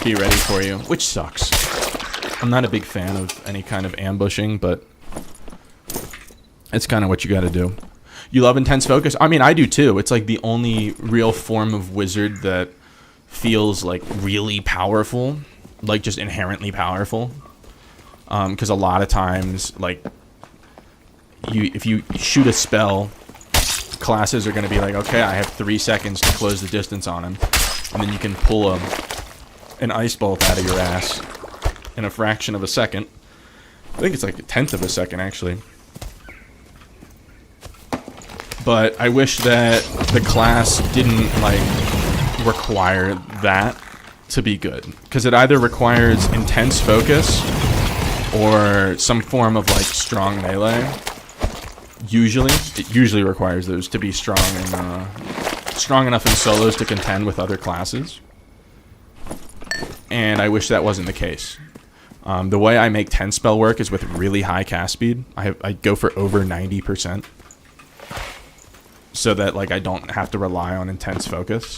be ready for you, which sucks. I'm not a big fan of any kind of ambushing, but it's kind of what you got to do. You love intense focus? I mean, I do too. It's like the only real form of Wizard that feels like really powerful, like just inherently powerful. Because a lot of times, like, if you shoot a spell, classes are going to be like, okay, I have 3 seconds to close the distance on him, and then you can pull an ice bolt out of your ass in a fraction of a second. I think it's like 1/10 of a second, actually. But I wish that the class didn't like require that to be good, because it either requires intense focus or some form of like strong melee. It usually requires those to be strong and strong enough in solos to contend with other classes. And I wish that wasn't the case. The way I make 10 spell work is with really high cast speed. I go for over 90%, so that like I don't have to rely on intense focus.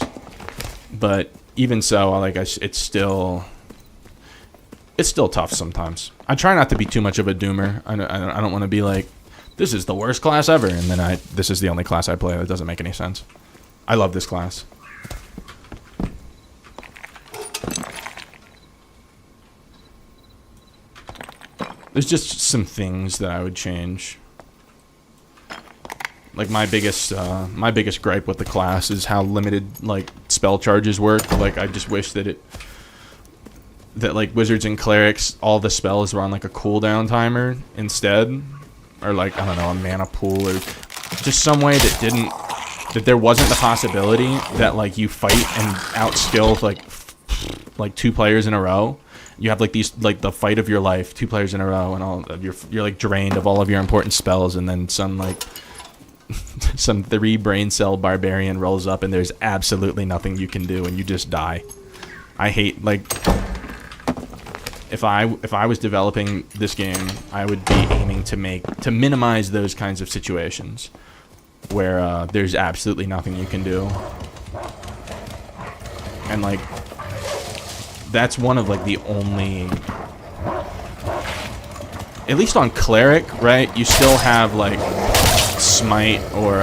But even so, like it's still tough sometimes. I try not to be too much of a doomer. I don't want to be like, this is the worst class ever, and then this is the only class I play. That doesn't make any sense. I love this class. There's just some things that I would change. Like my biggest gripe with the class is how limited like spell charges work. Like I just wish that like Wizards and Clerics, all the spells were on like a cooldown timer instead. or like, I don't know, a mana pool, or just some way that there wasn't the possibility that like you fight and outskill like 2 players in a row. You have like the fight of your life, 2 players in a row, and all of you're like drained of all of your important spells, and then some 3 brain cell barbarian rolls up and there's absolutely nothing you can do and you just die. I hate, like, if I was developing this game, I would be aiming to minimize those kinds of situations where there's absolutely nothing you can do. And like, that's one of like the only, at least on cleric, right? You still have like smite or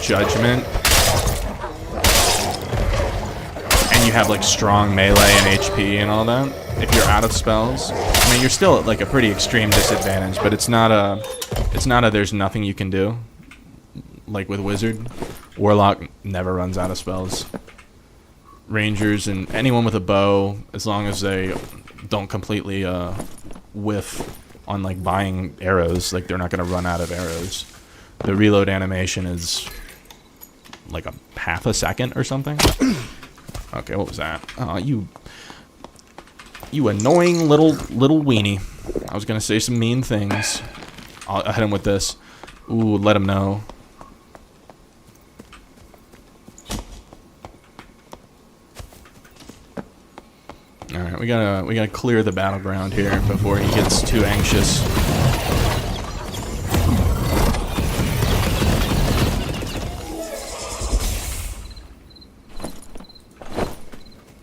judgment, and you have like strong melee and HP and all that. If you're out of spells, I mean, you're still at like a pretty extreme disadvantage, but it's not a there's nothing you can do. Like with Wizard, Warlock never runs out of spells. Rangers and anyone with a bow, as long as they don't completely whiff on like buying arrows, like they're not gonna run out of arrows. The reload animation is like a half a second or something. Okay, what was that? Oh, you annoying little weenie. I was gonna say some mean things. I'll hit him with this. Ooh, let him know. Alright, we gotta clear the battleground here before he gets too anxious.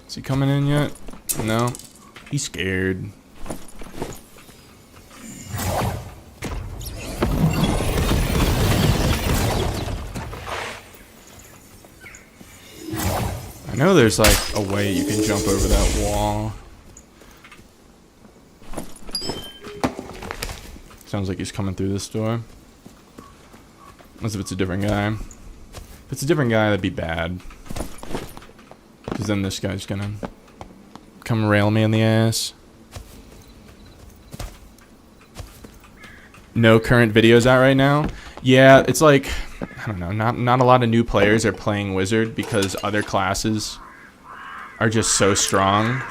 Is he coming in yet? No. He's scared. I know there's like a way you can jump over that wall. Sounds like he's coming through this door. As if it's a different guy. If it's a different guy, that'd be bad. Because then this guy's gonna come rail me in the ass. No current videos out right now. Yeah, it's like, I don't know, not a lot of new players are playing Wizard because other classes are just so strong.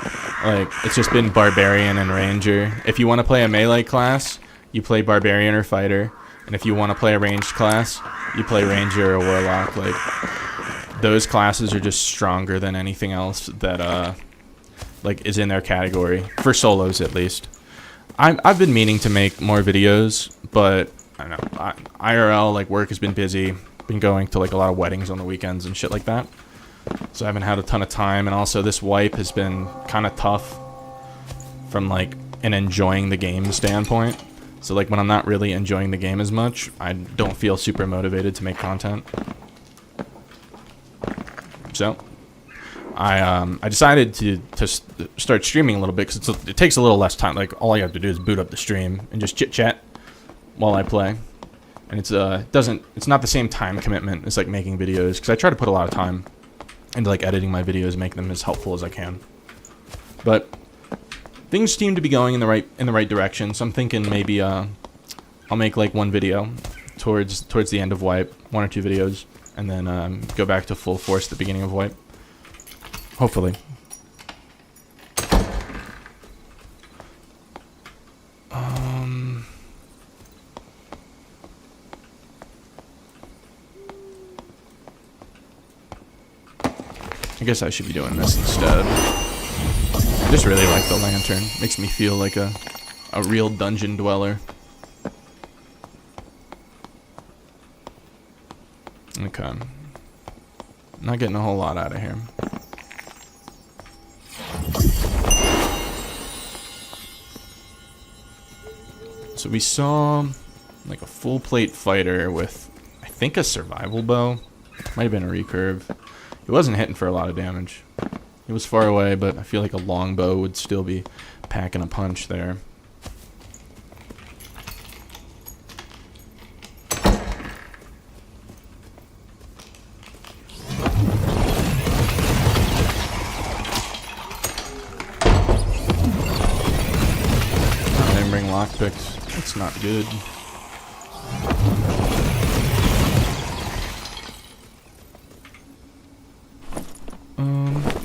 Like, it's just been Barbarian and Ranger. If you want to play a melee class, you play Barbarian or Fighter. And if you want to play a ranged class, you play Ranger or Warlock. Like, those classes are just stronger than anything else that, like, is in their category. For solos, at least. I've been meaning to make more videos, but I don't know. IRL, like, work has been busy. Been going to like a lot of weddings on the weekends and shit like that. So I haven't had a ton of time, and also this wipe has been kind of tough from like an enjoying the game standpoint. So like when I'm not really enjoying the game as much, I don't feel super motivated to make content. So I decided to start streaming a little bit because it takes a little less time. Like all I have to do is boot up the stream and just chit chat while I play. And it's not the same time commitment as like making videos, because I try to put a lot of time into like editing my videos, make them as helpful as I can. But things seem to be going in the right direction. So I'm thinking maybe I'll make like one video towards the end of wipe, 1 or 2 videos, and then go back to full force at the beginning of wipe. Hopefully. I guess I should be doing this instead. I just really like the lantern. Makes me feel like a real dungeon dweller. Okay. Not getting a whole lot out of here. So we saw like a full plate fighter with, I think, a survival bow. Might have been a recurve. He wasn't hitting for a lot of damage. He was far away, but I feel like a longbow would still be packing a punch there. I didn't bring lockpicks. That's not good.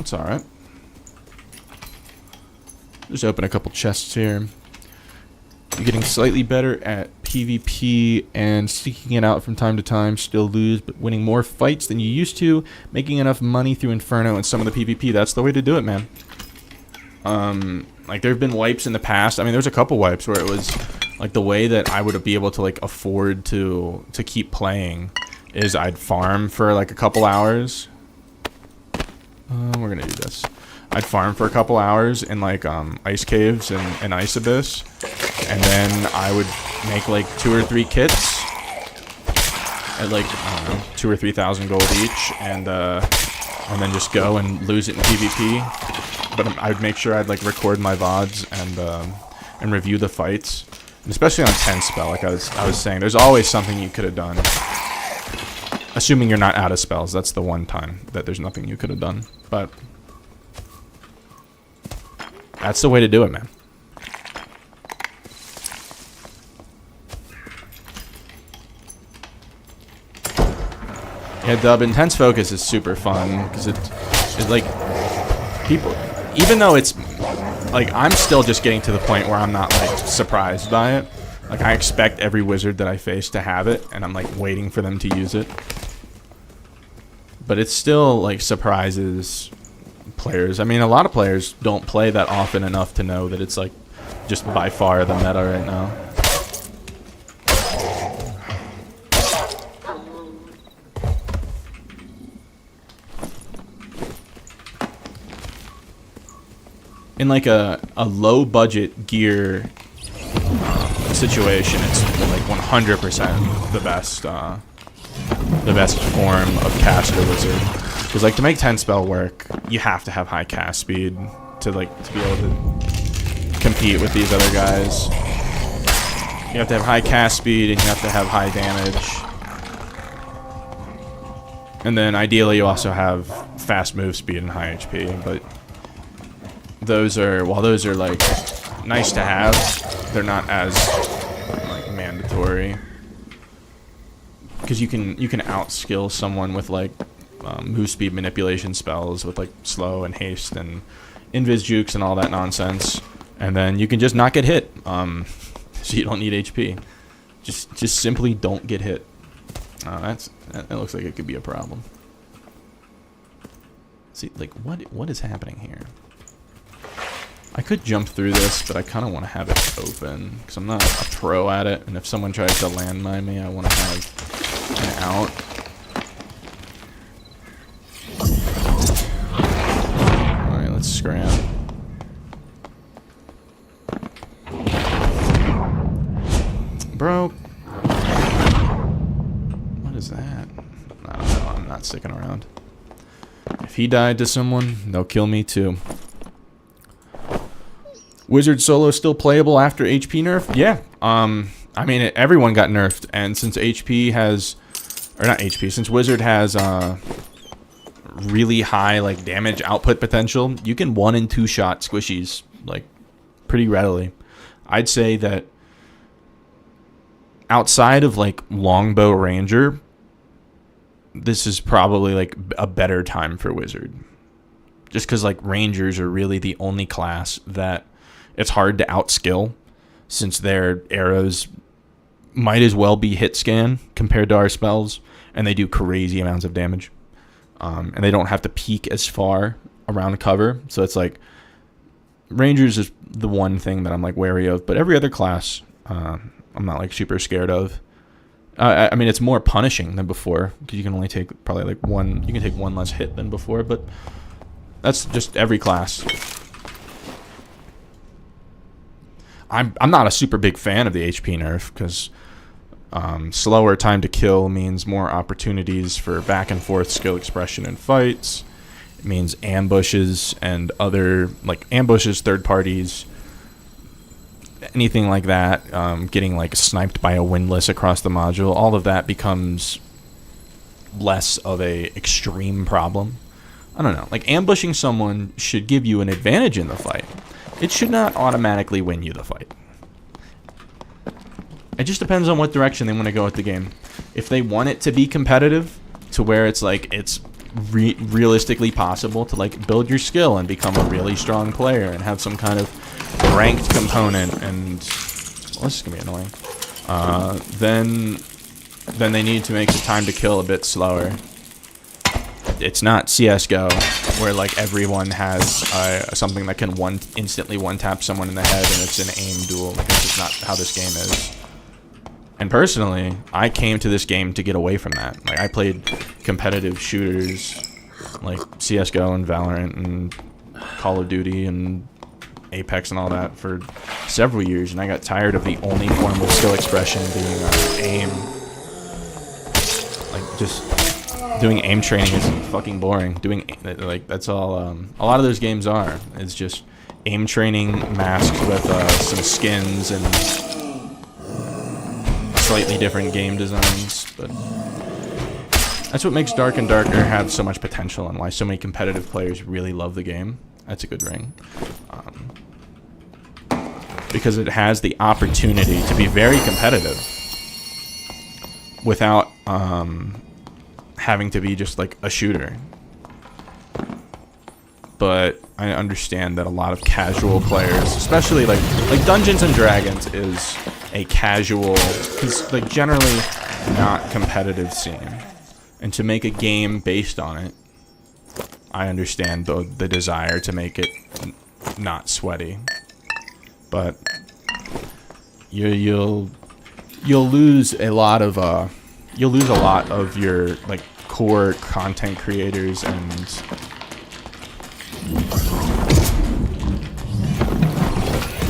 It's alright. Just open a couple chests here. You're getting slightly better at PvP and seeking it out from time to time. Still lose, but winning more fights than you used to. Making enough money through Inferno and some of the PvP. That's the way to do it, man. Like, there have been wipes in the past. I mean, there's a couple wipes where it was, like, the way that I would be able to, like, afford to keep playing is I'd farm for, like, a couple hours. We're gonna do this. I'd farm for a couple hours in, like, ice caves and ice abyss. And then I would make, like, 2 or 3 kits at, like, I don't know, 2,000 or 3,000 gold each. And then just go and lose it in PvP. But I would make sure I'd, like, record my VODs and review the fights. And especially on 10 spell, like I was saying, there's always something you could have done. Assuming you're not out of spells, that's the one time that there's nothing you could have done. But that's the way to do it, man. Yeah, Dub, Intense Focus is super fun because it like people, even though it's like I'm still just getting to the point where I'm not like surprised by it. Like I expect every wizard that I face to have it, and I'm like waiting for them to use it. But it still like surprises players. I mean, a lot of players don't play that often enough to know that it's like just by far the meta right now. In like a low budget gear situation, it's like 100% the best form of caster wizard. Because like to make 10 spell work, you have to have high cast speed to be able to compete with these other guys. You have to have high cast speed and you have to have high damage. And then ideally you also have fast move speed and high HP, but while those are like nice to have, they're not as like mandatory. Because you can outskill someone with like move speed manipulation spells with like slow and haste and invis jukes and all that nonsense, and then you can just not get hit. So you don't need HP. Just simply don't get hit. That looks like it could be a problem. See, like what is happening here? I could jump through this, but I kind of want to have it open because I'm not a pro at it, and if someone tries to landmine me, I want to have an out. Alright, let's scram. Bro. What is that? I don't know, I'm not sticking around. If he died to someone, they'll kill me too. Wizard solo still playable after HP nerf? Yeah. I mean, everyone got nerfed, and since HP has, or not HP, since Wizard has really high like damage output potential, you can 1 and 2 shot squishies like pretty readily. I'd say that outside of like Longbow Ranger, this is probably like a better time for Wizard. Just because like Rangers are really the only class that it's hard to outskill, since their arrows might as well be hit scan compared to our spells, and they do crazy amounts of damage. And they don't have to peek as far around cover, so it's like Rangers is the one thing that I'm like wary of, but every other class I'm not like super scared of. I mean, it's more punishing than before because you can only take probably like you can take 1 less hit than before, but that's just every class. I'm not a super big fan of the HP nerf because slower time to kill means more opportunities for back and forth skill expression in fights. It means ambushes and other like ambushes, third parties, anything like that. Getting like sniped by a windlass across the module, all of that becomes less of a extreme problem. I don't know. Like ambushing someone should give you an advantage in the fight. It should not automatically win you the fight. It just depends on what direction they want to go with the game. If they want it to be competitive, to where it's like it's realistically possible to like build your skill and become a really strong player and have some kind of ranked component, and well, this is gonna be annoying. Then they need to make the time to kill a bit slower. It's not CS:GO where like everyone has something that can instantly one tap someone in the head and it's an aim duel. Like, that's just not how this game is. And personally, I came to this game to get away from that. Like, I played competitive shooters like CS:GO and Valorant and Call of Duty and Apex and all that for several years, and I got tired of the only form of skill expression being aim. Like, just doing aim training is fucking boring. Like, that's all a lot of those games are. It's just aim training masked with some skins and slightly different game designs, but that's what makes Dark and Darker have so much potential and why so many competitive players really love the game. That's a good ring. Because it has the opportunity to be very competitive without having to be just like a shooter. But I understand that a lot of casual players, especially like Dungeons and Dragons is a casual, like generally not competitive scene. And to make a game based on it, I understand the desire to make it not sweaty. But you'll lose a lot of your like core content creators and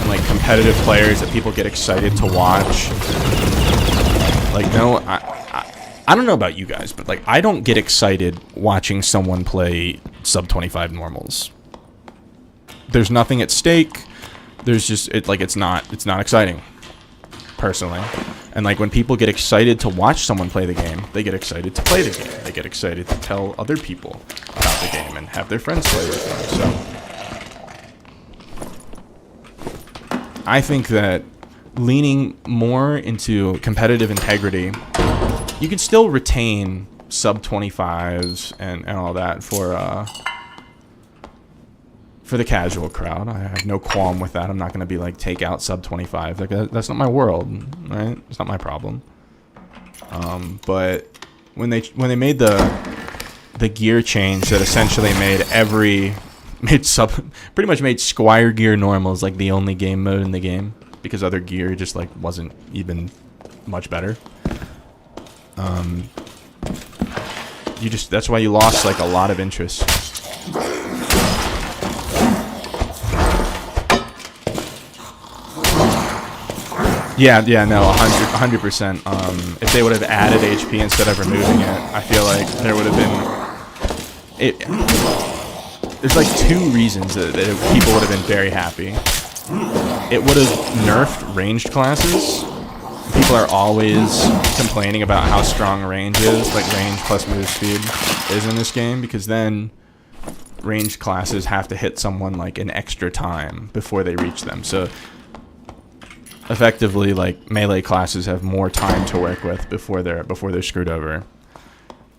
like competitive players that people get excited to watch. Like, no, I don't know about you guys, but like I don't get excited watching someone play sub 25 normals. There's nothing at stake. There's just it's not exciting, personally. And like when people get excited to watch someone play the game, they get excited to play the game. They get excited to tell other people about the game and have their friends play with them. So I think that leaning more into competitive integrity, you can still retain sub 25s and all that for the casual crowd. I have no qualm with that. I'm not going to be like take out sub 25. Like, that's not my world, right? It's not my problem. But when they made the gear change that essentially pretty much made Squire gear normals like the only game mode in the game, because other gear just like wasn't even much better. That's why you lost like a lot of interest. Yeah, no, 100%. If they would have added HP instead of removing it, I feel like there would have been... There's like two reasons that people would have been very happy. It would have nerfed ranged classes. People are always complaining about how strong range is, like range plus move speed is in this game, because then ranged classes have to hit someone like an extra time before they reach them. So effectively, like melee classes have more time to work with before they're screwed over.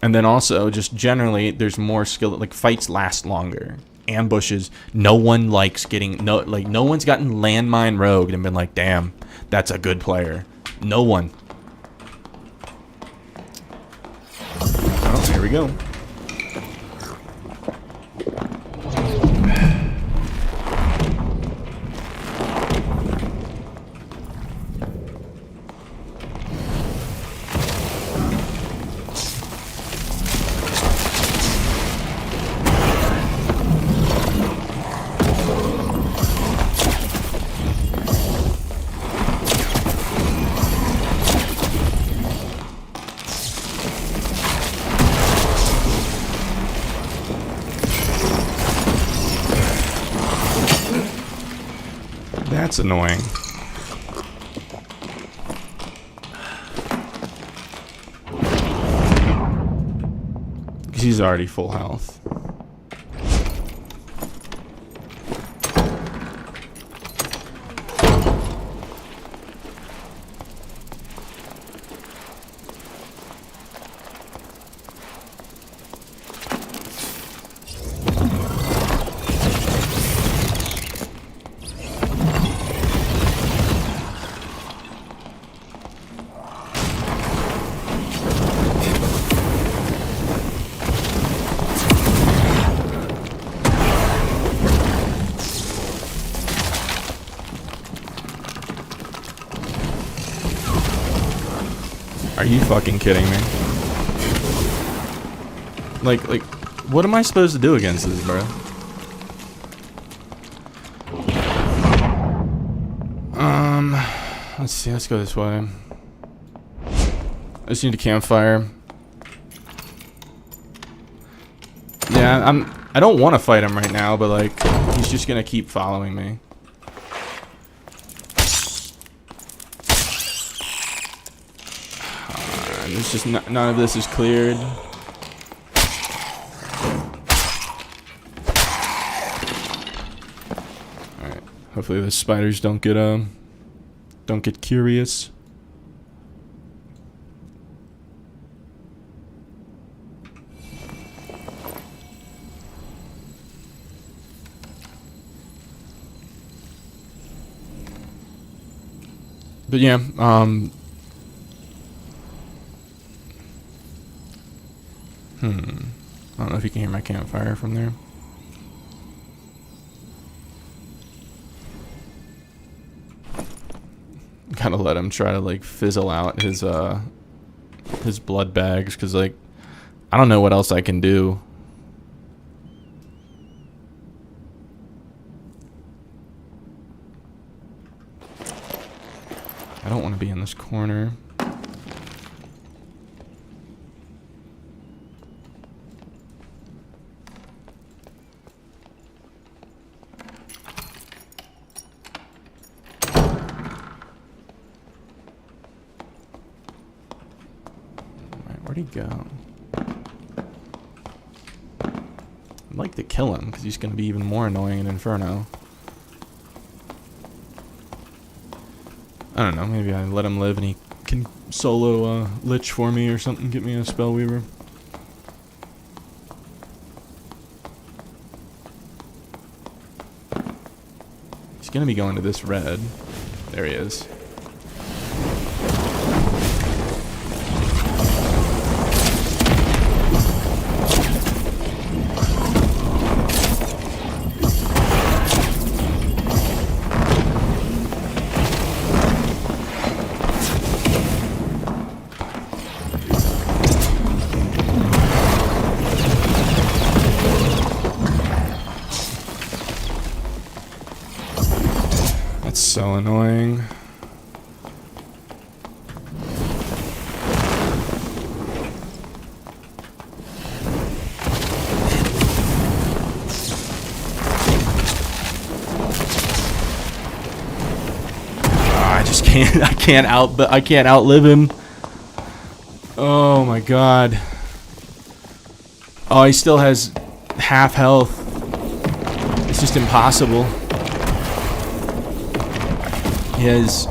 And then also, just generally, there's more skill. Like fights last longer. Ambushes. No one likes getting no one's gotten landmine rogued and been like, damn, that's a good player. No one. Oh, here we go. That's annoying. Because he's already full health. Are you fucking kidding me? Like, what am I supposed to do against this, bro? Let's see, let's go this way. I just need a campfire. Yeah, I don't want to fight him right now, but like, he's just gonna keep following me. There's just none of this is cleared. Alright, hopefully the spiders don't get curious. But yeah, I don't know if you can hear my campfire from there. Gotta let him try to like fizzle out his blood bags, because like I don't know what else I can do. I don't want to be in this corner. Where'd he go? I'd like to kill him, because he's going to be even more annoying in Inferno. I don't know, maybe I let him live and he can solo Lich for me or something, get me a Spellweaver. He's going to be going to this red. There he is. So annoying. I just can't. I can't outlive him. Oh my god. Oh, he still has half health. It's just impossible. He has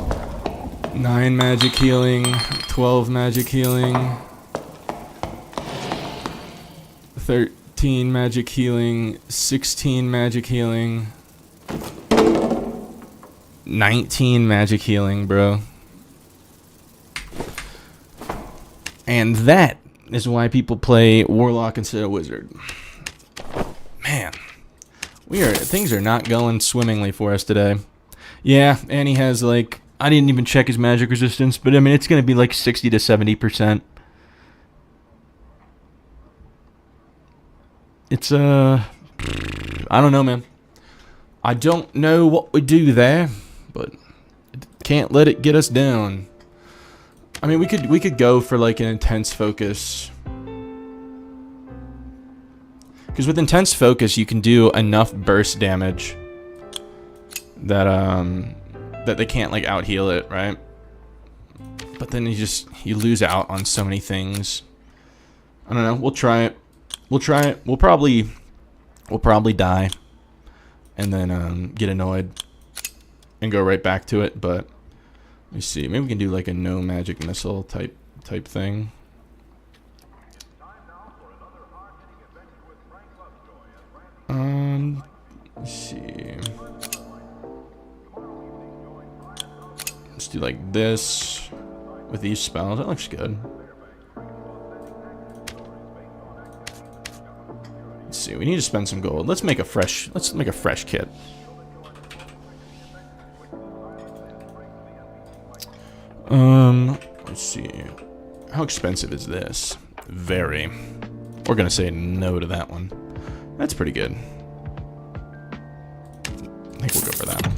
9 magic healing, 12 magic healing, 13 magic healing, 16 magic healing, 19 magic healing, bro. And that is why people play Warlock instead of Wizard. Man, things are not going swimmingly for us today. Yeah, and he has like, I didn't even check his magic resistance, but I mean, it's going to be like 60 to 70%. It's, I don't know, man. I don't know what we do there, but can't let it get us down. I mean, we could go for like an intense focus. Because with intense focus, you can do enough burst damage that they can't like out heal it, right? But then you lose out on so many things. I don't know. We'll try it. We'll probably die, and then get annoyed and go right back to it. But let me see. Maybe we can do like a no magic missile type thing. Let's see. Let's do like this with these spells. That looks good. Let's see. We need to spend some gold. Let's make a fresh kit. Let's see. How expensive is this? Very. We're gonna say no to that one. That's pretty good. I think we'll go for that.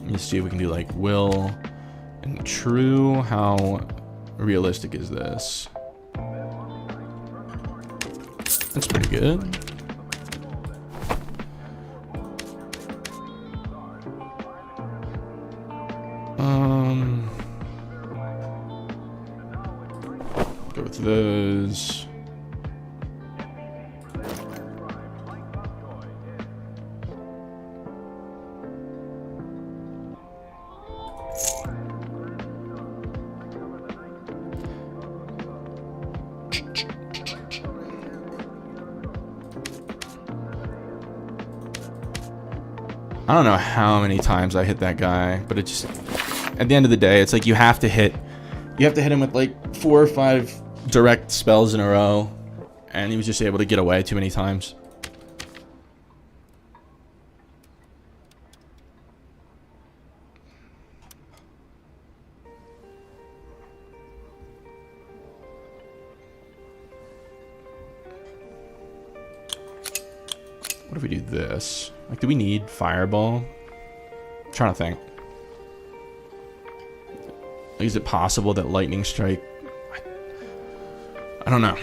Let me see if we can do like will and true. How realistic is this? That's pretty good. Go with those. I don't know how many times I hit that guy, but it just, at the end of the day, it's like you have to hit him with like 4 or 5 direct spells in a row, and he was just able to get away too many times. What if we do this? Like, do we need fireball? I'm trying to think. Like, is it possible that lightning strike? I don't know.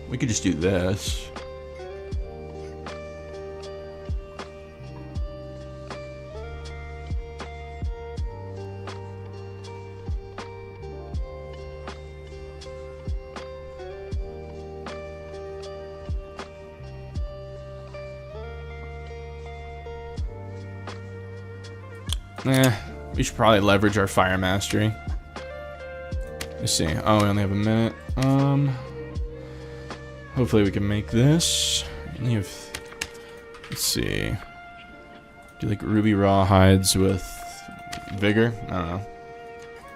We could just do this. We should probably leverage our fire mastery. Let's see. Oh, we only have a minute. Hopefully we can make this. We only have, let's see. Do like ruby rawhides with vigor? I don't know.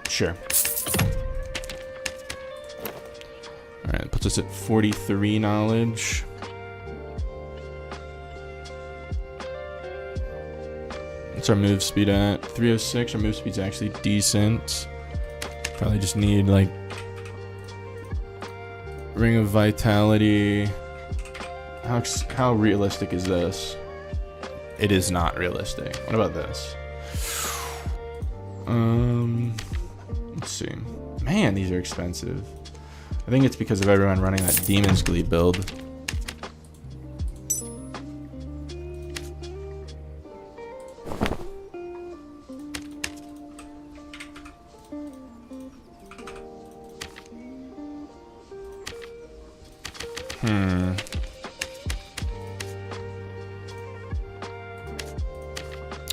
Sure. Alright, it puts us at 43 knowledge. What's our move speed at? 306. Our move speed's actually decent. Probably just need like Ring of Vitality. How realistic is this? It is not realistic. What about this? Let's see. Man, these are expensive. I think it's because of everyone running that Demon's Glee build.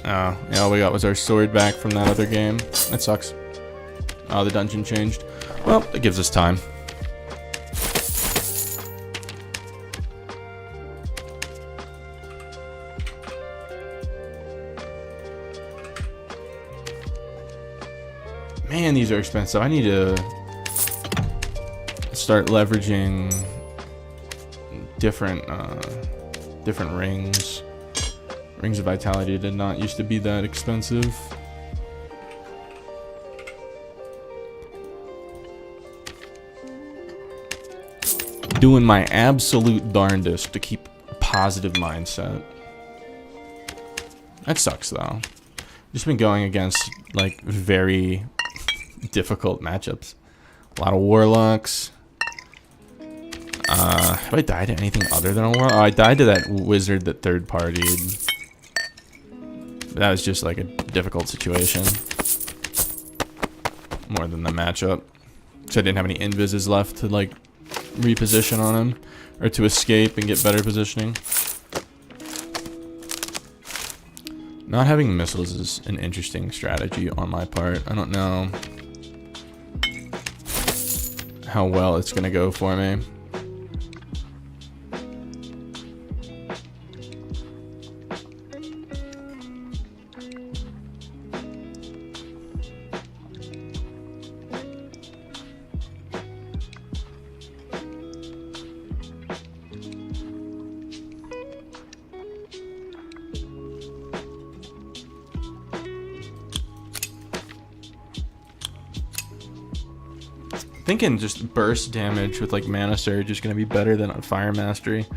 Oh, yeah, all we got was our sword back from that other game. That sucks. Oh, the dungeon changed. Well, it gives us time. Man, these are expensive. I need to start leveraging different rings. Rings of Vitality did not used to be that expensive. Doing my absolute darndest to keep a positive mindset. That sucks though. Just been going against like very difficult matchups. A lot of warlocks. Have I died to anything other than a warlock? Oh, I died to that wizard that third partied. That was just like a difficult situation. More than the matchup. So I didn't have any invises left to like reposition on him. Or to escape and get better positioning. Not having missiles is an interesting strategy on my part. I don't know how well it's gonna go for me. Thinking just burst damage with like Mana Surge is gonna be better than on Fire Mastery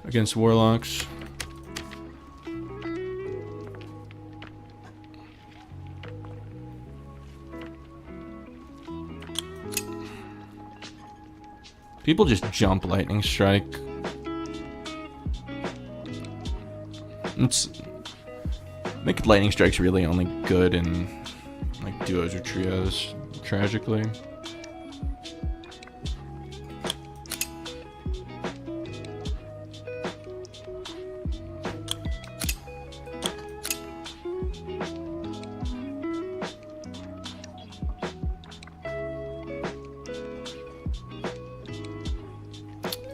against Warlocks. People just jump Lightning Strike. I think Lightning Strike's really only good in like duos or trios, tragically.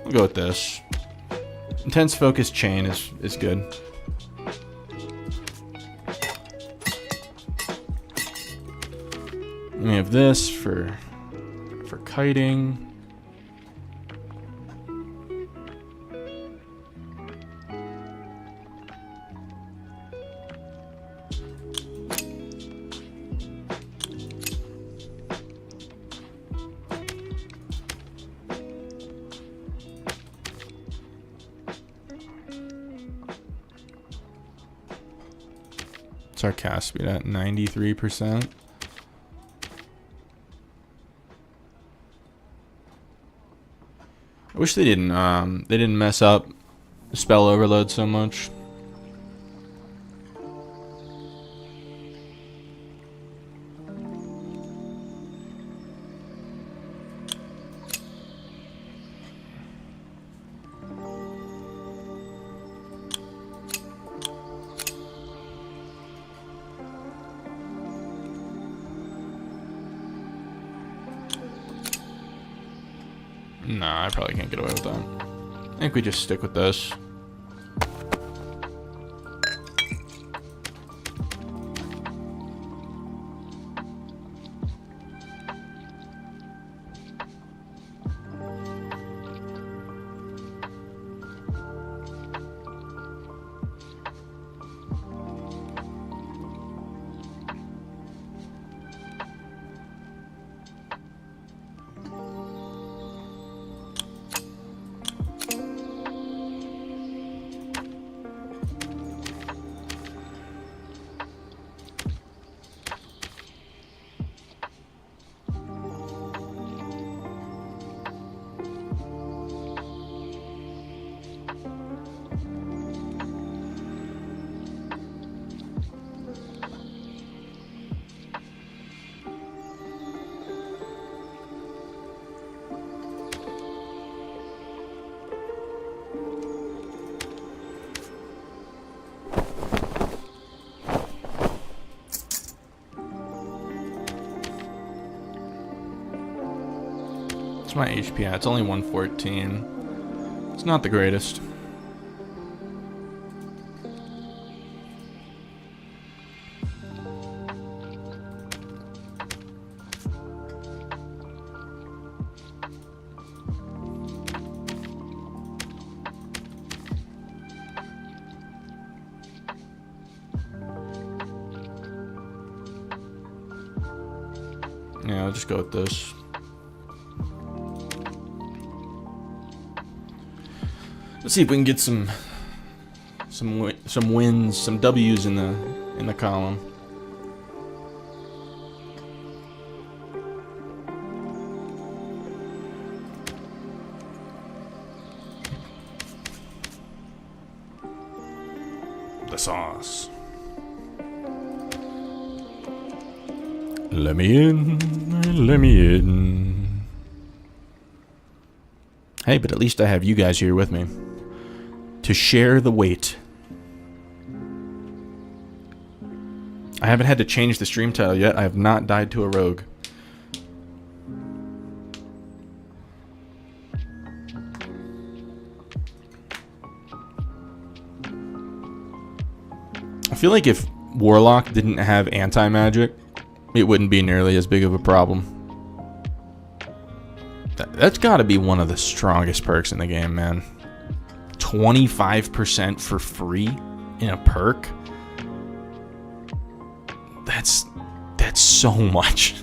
I'll go with this. Intense Focus Chain is good. We have this for kiting. What's our cast speed at? 93%. I wish they didn't mess up spell overload so much. Nah, I probably can't get away with that. I think we just stick with this. What's my HP at? It's only 114. It's not the greatest. Yeah, I'll just go with this. Let's see if we can get some wins, some W's in the column. The sauce. Let me in, let me in. Hey, but at least I have you guys here with me to share the weight. I haven't had to change the stream title yet. I have not died to a rogue. I feel like if Warlock didn't have anti-magic, it wouldn't be nearly as big of a problem. That's got to be one of the strongest perks in the game, man. 25% for free in a perk. That's so much.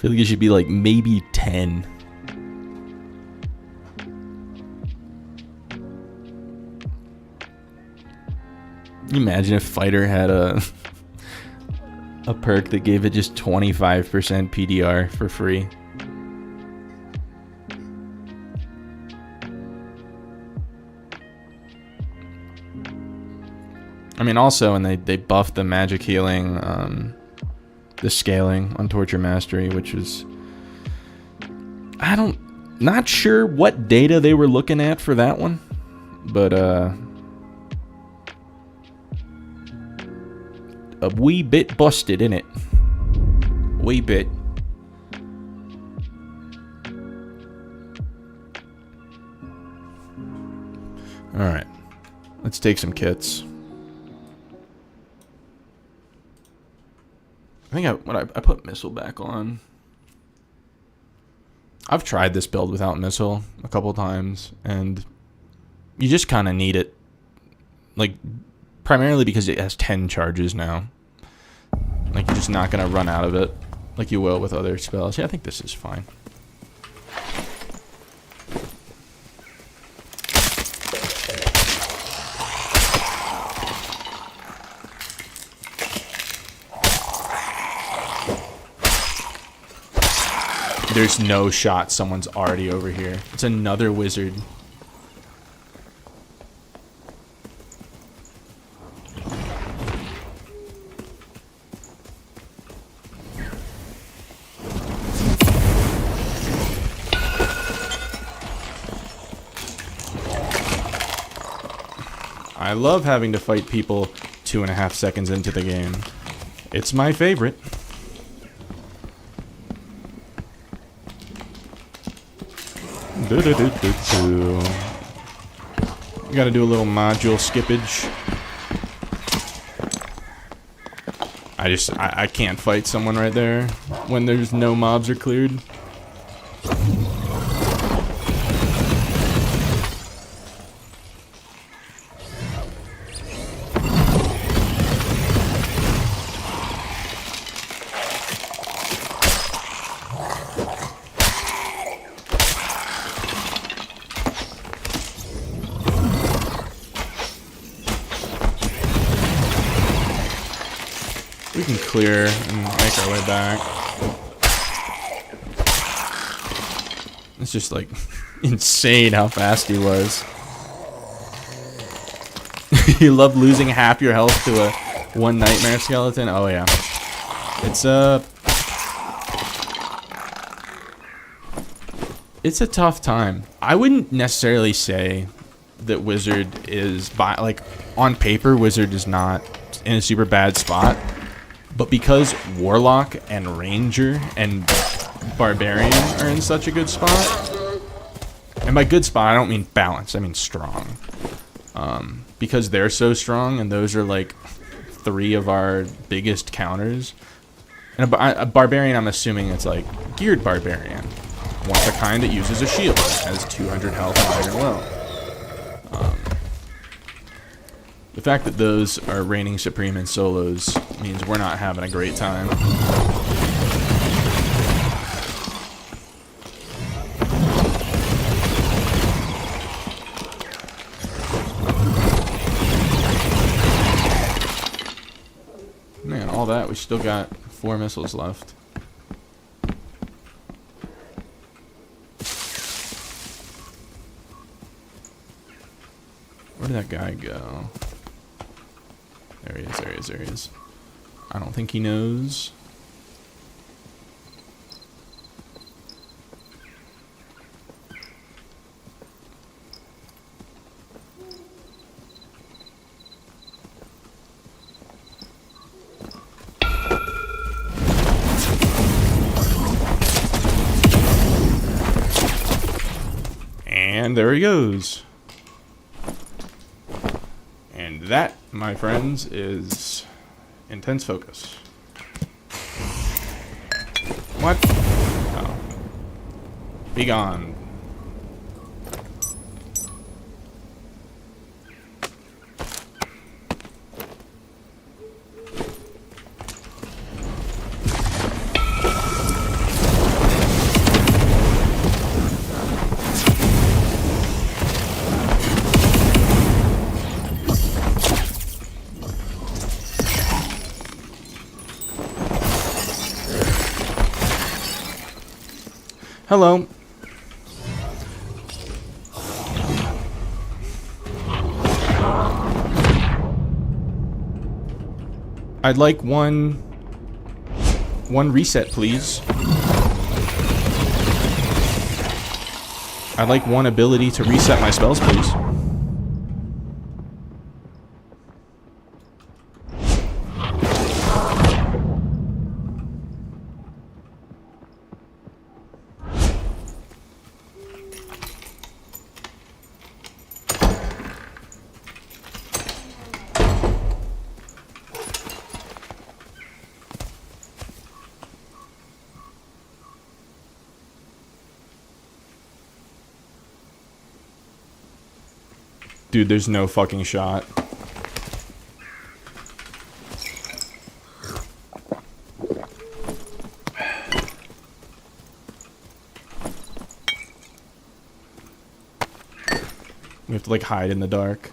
feel like it should be like maybe 10. Can you imagine if Fighter had a perk that gave it just 25% PDR for free? I mean, also, and they buffed the magic healing, the scaling on Torture Mastery, which was... Not sure what data they were looking at for that one, but, a wee bit busted, innit? Wee bit. Alright. Let's take some kits. I think I put Missile back on. I've tried this build without Missile a couple times, and you just kind of need it. Like, primarily because it has 10 charges now. Like, you're just not going to run out of it like you will with other spells. Yeah, I think this is fine. There's no shot someone's already over here. It's another wizard. I love having to fight people 2.5 seconds into the game. It's my favorite. You gotta do a little module skippage. I can't fight someone right there when there's no mobs are cleared. We can clear and make our way back. It's just like insane how fast he was. You love losing half your health to a one nightmare skeleton? Oh yeah. It's a tough time. I wouldn't necessarily say that Wizard is on paper Wizard is not in a super bad spot. But because Warlock and Ranger and Barbarian are in such a good spot, and by good spot I don't mean balanced, I mean strong. Because they're so strong, and those are like 3 of our biggest counters. And a Barbarian, I'm assuming it's like geared Barbarian, one of the kind that uses a shield, has 200 health and iron will. The fact that those are reigning supreme in solos means we're not having a great time. Man, all that, we still got 4 missiles left. Where did that guy go? There he is, there he is, there he is. I don't think he knows. And there he goes. And that, my friends, is intense focus. What? Oh. Be gone. Hello. I'd like one reset, please. I'd like one ability to reset my spells, please. Dude, there's no fucking shot. We have to like hide in the dark.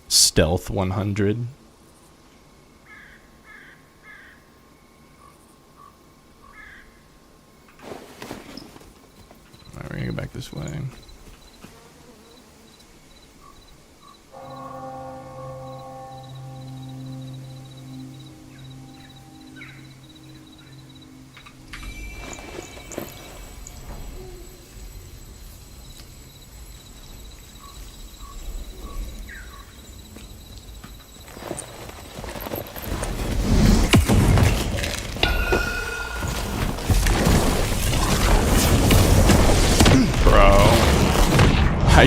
Stealth 100. Alright, we're gonna go back this way.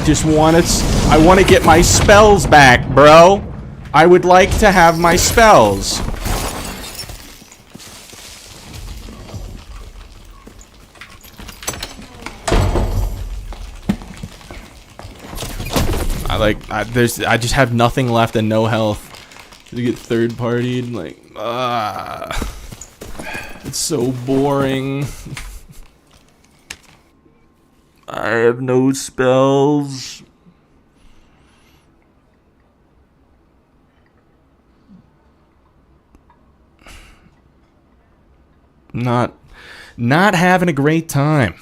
I want to get my spells back, bro. I would like to have my spells. I just have nothing left and no health. To get third partied, like, it's so boring. I have no spells. Not having a great time.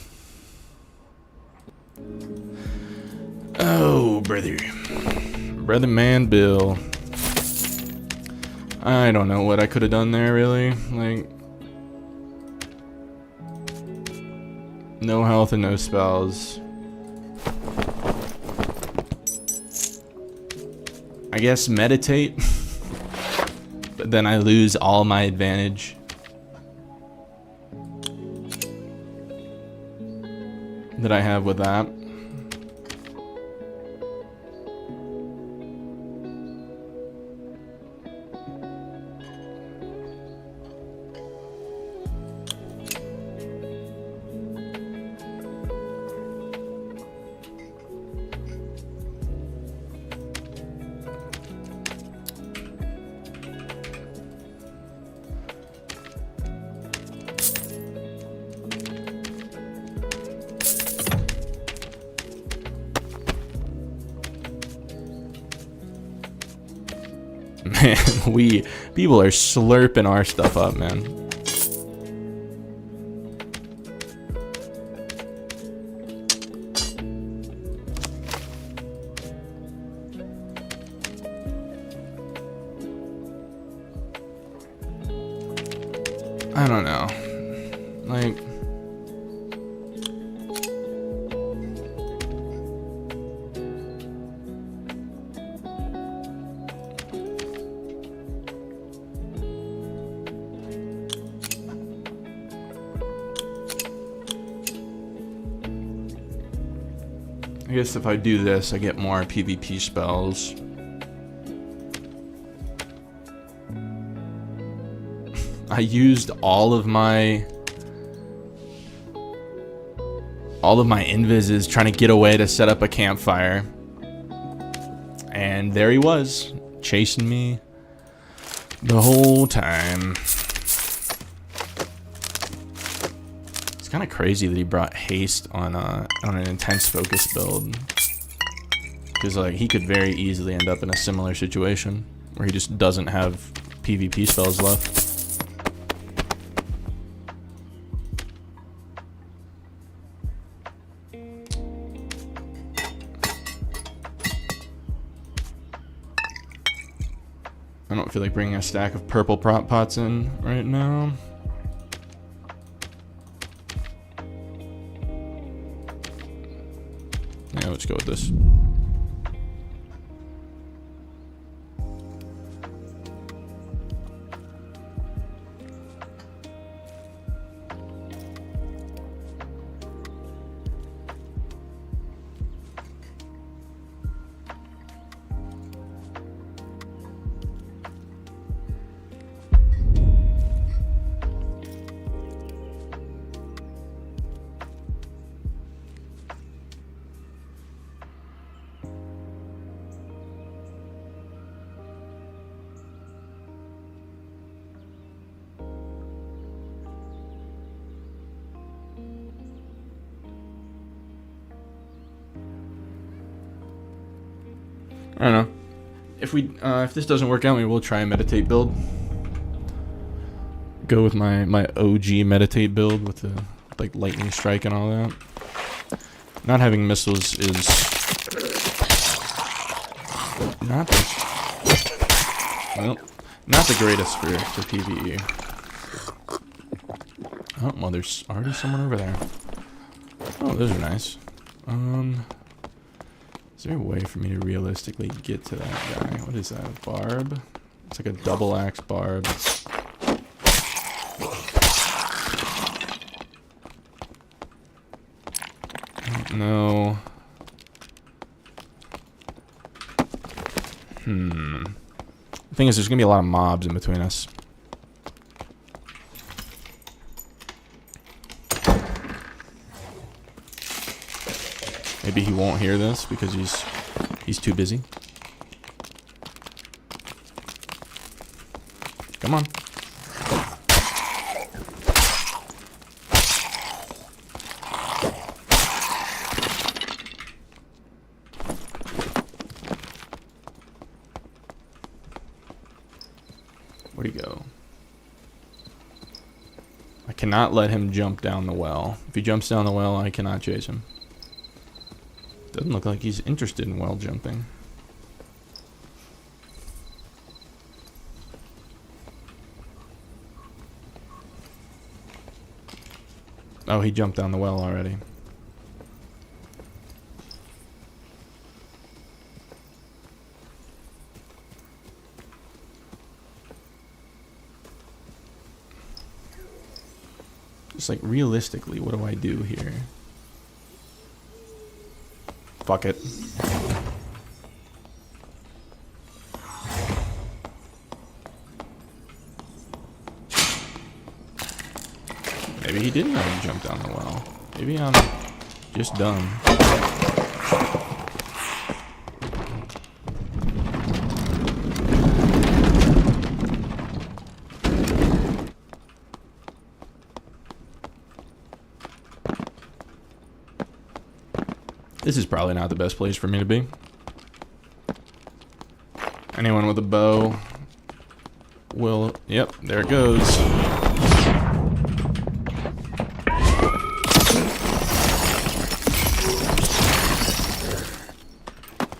Oh, brother man Bill. I don't know what I could have done there, really. Like, no health and no spells. I guess meditate. But then I lose all my advantage. That I have with that. Man, people are slurping our stuff up, man. I don't know. Like, I guess if I do this, I get more PvP spells. I used all of my invises trying to get away to set up a campfire. And there he was, chasing me the whole time. kind of crazy that he brought haste on an intense focus build. Because like he could very easily end up in a similar situation where he just doesn't have PvP spells left. I don't feel like bringing a stack of purple prop pots in right now. Yeah, let's go with this. I don't know. If this doesn't work out, maybe we'll try a meditate build. Go with my OG meditate build with the like lightning strike and all that. Not having missiles is not the greatest for PvE. Oh well, there's already someone over there. Oh, those are nice. Is there a way for me to realistically get to that guy? What is that, a barb? It's like a double axe barb. No. The thing is, there's gonna be a lot of mobs in between us. Maybe he won't hear this because he's too busy. Come on. Where'd he go? I cannot let him jump down the well. If he jumps down the well, I cannot chase him. Doesn't look like he's interested in well jumping. Oh, he jumped down the well already. Just like realistically, what do I do here? Fuck it. Maybe he didn't have to jump down the well. Maybe I'm just dumb. This is probably not the best place for me to be. Anyone with a bow will... Yep, there it goes.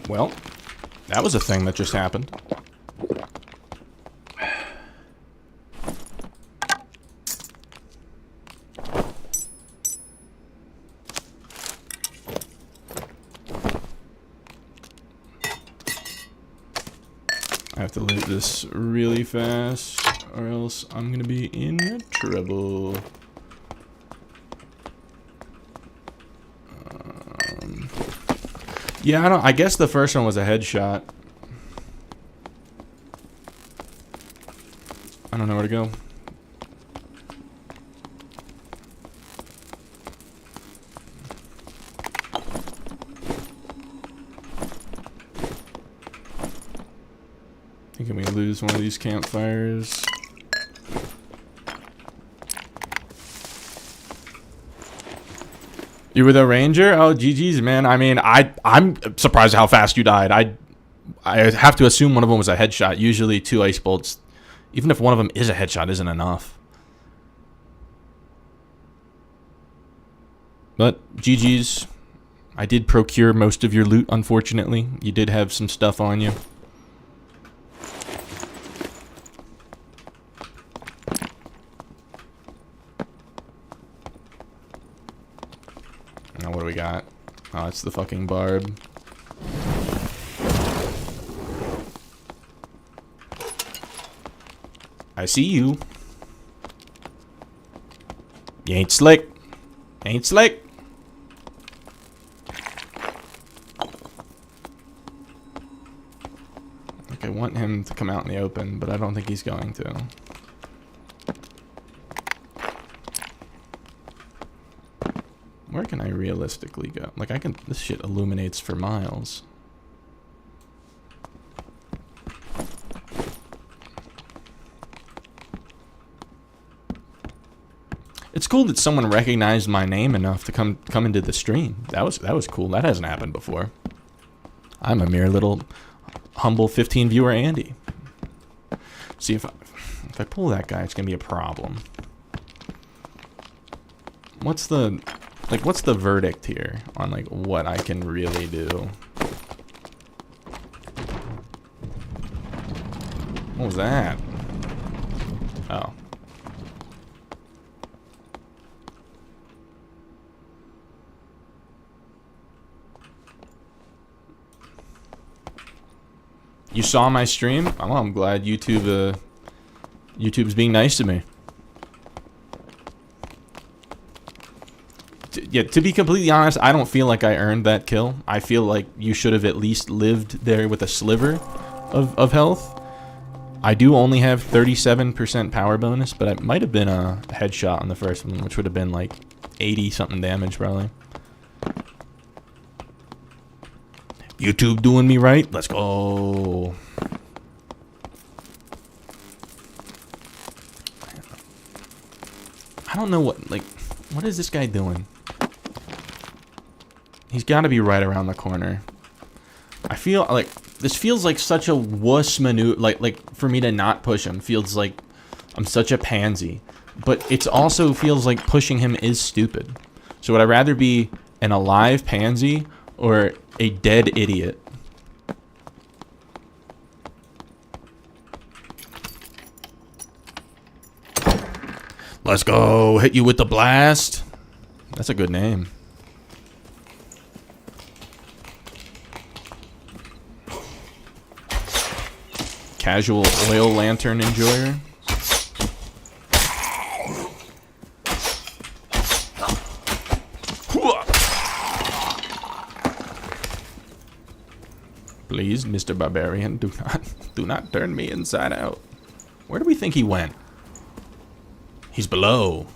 Well, that was a thing that just happened. I have to loot this really fast, or else I'm gonna be in trouble. Yeah, I guess the first one was a headshot. I don't know where to go. Can we lose one of these campfires? You were the ranger? Oh, GG's, man. I mean, I'm surprised how fast you died. I have to assume one of them was a headshot. Usually 2 ice bolts, even if one of them is a headshot, isn't enough. But GG's. I did procure most of your loot, unfortunately. You did have some stuff on you. Now what do we got? Oh, it's the fucking barb. I see you. You ain't slick. Ain't slick. I want him to come out in the open, but I don't think he's going to. Where can I realistically go? Like, I can... This shit illuminates for miles. It's cool that someone recognized my name enough to come into the stream. That was cool. That hasn't happened before. I'm a mere little humble 15 viewer Andy. See, if I pull that guy, it's gonna be a problem. What's the verdict here on like what I can really do? What was that? Oh. You saw my stream? Oh, I'm glad YouTube's being nice to me. Yeah, to be completely honest, I don't feel like I earned that kill. I feel like you should have at least lived there with a sliver of health. I do only have 37% power bonus, but it might have been a headshot on the first one, which would have been like 80-something damage probably. YouTube doing me right. Let's go. I don't know what is this guy doing? He's got to be right around the corner. I feel like this feels like such a wuss maneuver. Like for me to not push him feels like I'm such a pansy. But it also feels like pushing him is stupid. So would I rather be an alive pansy or a dead idiot? Let's go. Hit you with the blast. That's a good name. Casual oil lantern enjoyer. Please, Mr. Barbarian, do not turn me inside out. Where do we think he went? He's below.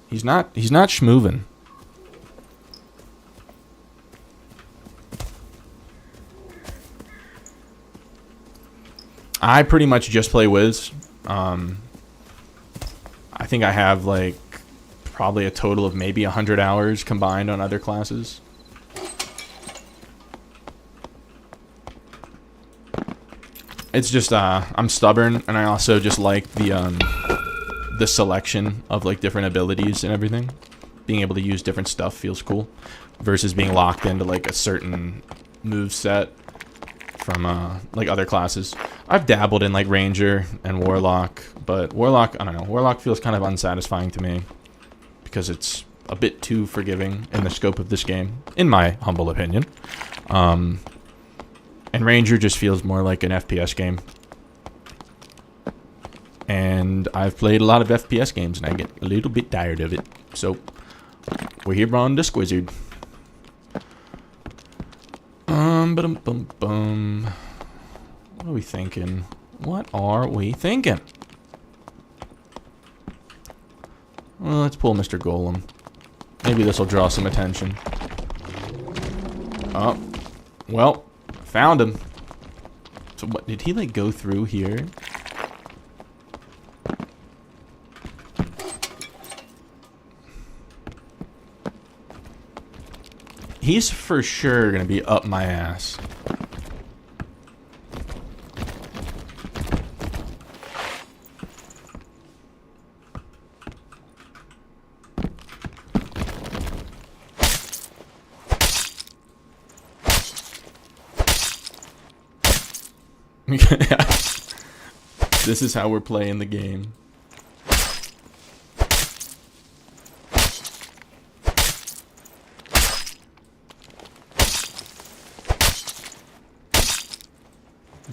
He's not schmoovin'. I pretty much just play Wiz. I think I have like probably a total of maybe 100 hours combined on other classes. It's just I'm stubborn, and I also just like the selection of like different abilities and everything. Being able to use different stuff feels cool versus being locked into like a certain move set from like other classes. I've dabbled in like Ranger and Warlock, but Warlock, I don't know, Warlock feels kind of unsatisfying to me because it's a bit too forgiving in the scope of this game, in my humble opinion. And Ranger just feels more like an FPS game. And I've played a lot of FPS games, and I get a little bit tired of it. So, we're here on the Squizzard. Ba-dum-bum-bum. What are we thinking? What are we thinking? Well, let's pull Mr. Golem. Maybe this will draw some attention. Oh. Well, found him. So what, did he like go through here? He's for sure gonna be up my ass. This is how we're playing the game.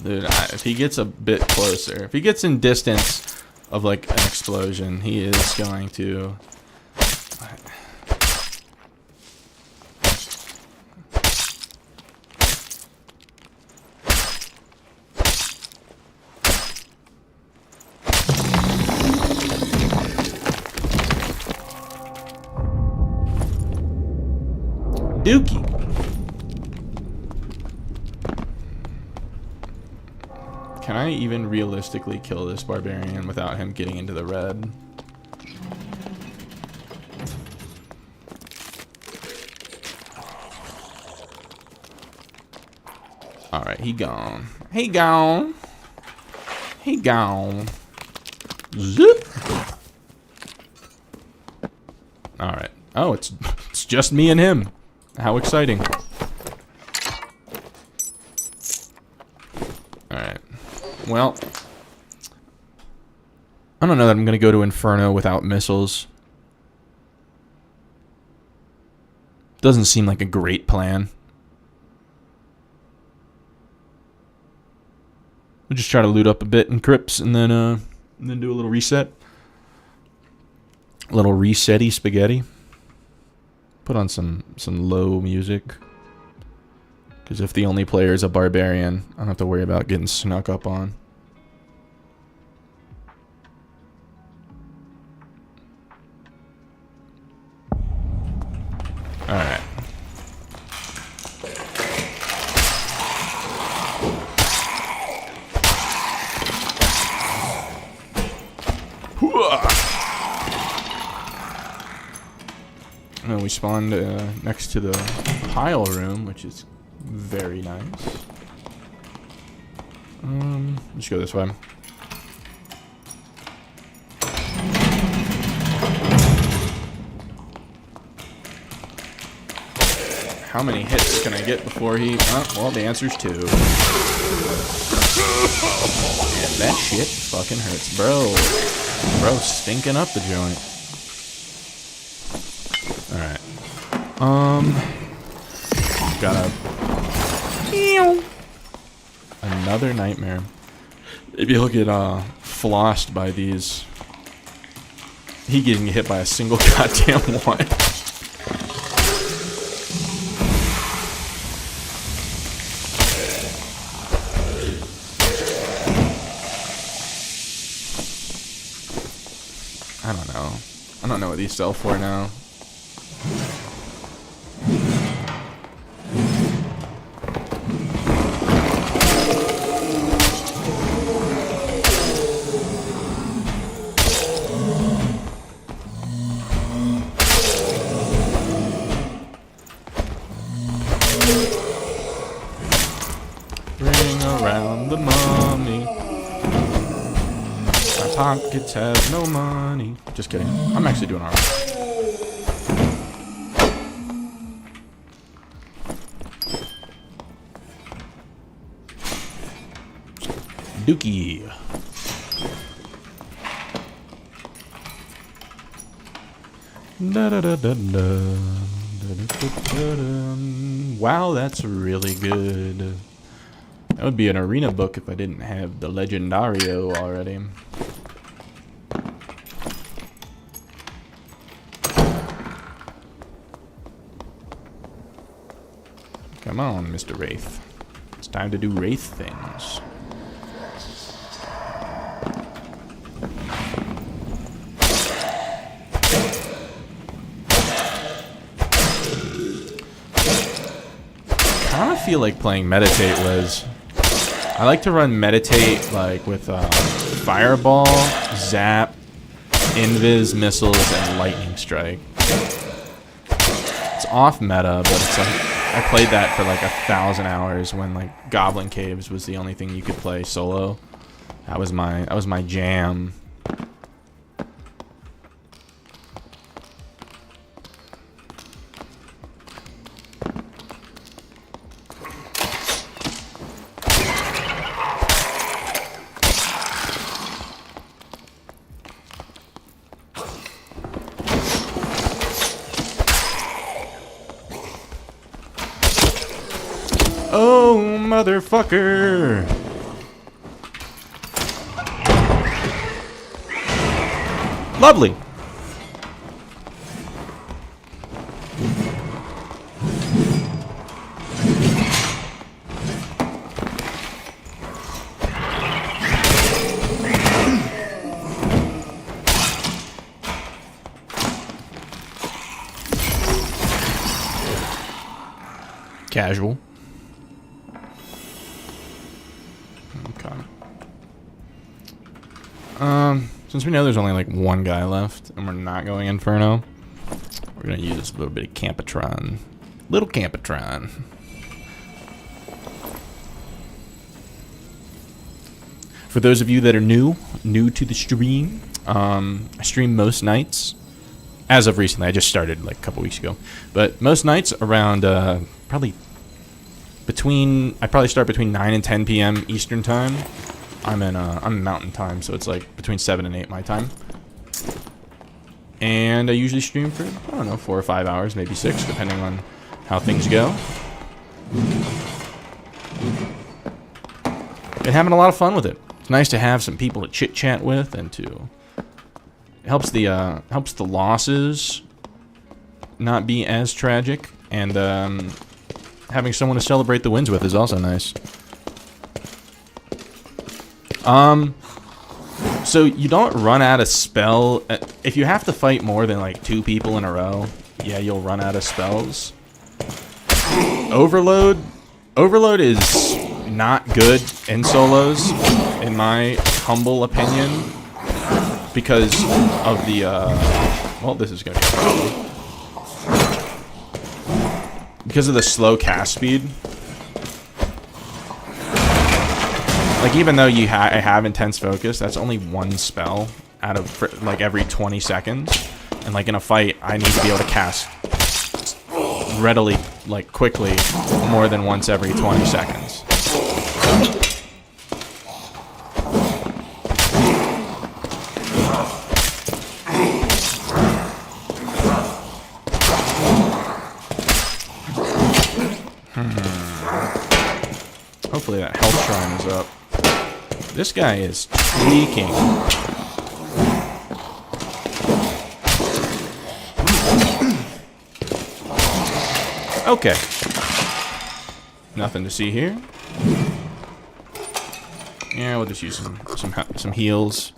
Dude, if he gets a bit closer, if he gets in distance of like an explosion, he is going to... Dookie. Can I even realistically kill this barbarian without him getting into the red? Alright, he gone. He gone. He gone. Zip. Alright. Oh, it's just me and him. How exciting. Alright. Well, I don't know that I'm going to go to Inferno without missiles. Doesn't seem like a great plan. We'll just try to loot up a bit in crypts and then do a little reset. A little reset-y spaghetti. Put on some low music. Because if the only player is a barbarian, I don't have to worry about getting snuck up on. Alright. And then we spawned next to the pile room, which is very nice. Let's go this way. How many hits can I get before he... Oh, well, the answer's 2. Yeah, that shit fucking hurts, bro. Bro, stinking up the joint. Alright. Got another nightmare. Maybe he'll get flossed by these. He getting hit by a single goddamn one. I don't know. I don't know what these sell for now. Bring around the money. My pockets have no money. Just kidding. I'm actually doing alright. Dookie. Da da da da da. Wow, that's really good. That would be an arena book if I didn't have the Legendario already. Come on, Mr. Wraith. It's time to do Wraith things. I feel like playing Meditate, Liz. I like to run meditate like with fireball, zap, invis, missiles, and lightning strike. It's off meta, but it's like I played that for like 1,000 hours when like Goblin Caves was the only thing you could play solo. That was my jam. Oh, motherfucker! Lovely! Casual. Since we know there's only like one guy left and we're not going Inferno, we're gonna use a little bit of Campatron. Little Campatron. For those of you that are new to the stream, I stream most nights. As of recently, I just started like a couple weeks ago. But most nights around I probably start between 9 and 10 p.m. Eastern time. I'm in Mountain Time, so it's like between 7 and 8 my time. And I usually stream for, I don't know, 4 or 5 hours, maybe 6, depending on how things go. Been having a lot of fun with it. It's nice to have some people to chit-chat with, and to... It helps the losses not be as tragic, and having someone to celebrate the wins with is also nice. So you don't run out of spell. If you have to fight more than like 2 people in a row, yeah, you'll run out of spells. Overload is not good in solos, in my humble opinion, because of the, well, this is gonna be a problem. Because of the slow cast speed. Like, even though I have intense focus, that's only 1 spell out of like every 20 seconds. And like in a fight, I need to be able to cast readily, like quickly, more than once every 20 seconds. Hopefully that health shrine is up. This guy is tweaking. Okay. Nothing to see here. Yeah, we'll just use some heals.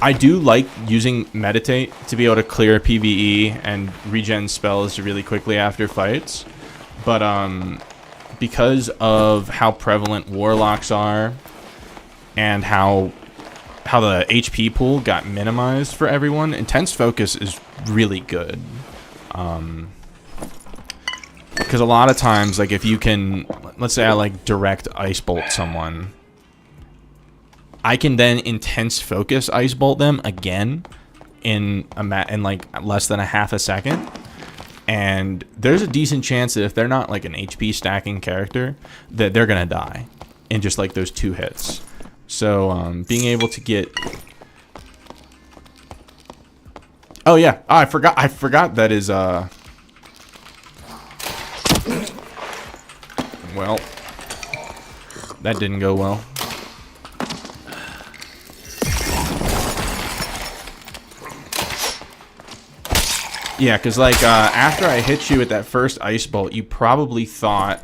I do like using Meditate to be able to clear PvE and regen spells really quickly after fights. But because of how prevalent Warlocks are, and how the HP pool got minimized for everyone, Intense Focus is really good. Because a lot of times, like, if you can, let's say I like direct Ice Bolt someone, I can then Intense Focus Ice Bolt them again in like less than a half a second. And there's a decent chance that if they're not like an HP stacking character, that they're gonna die in just like those 2 hits. So being able to get, oh yeah, oh, I forgot that is well, that didn't go well. Yeah, because like after I hit you with that first Ice Bolt, you probably thought,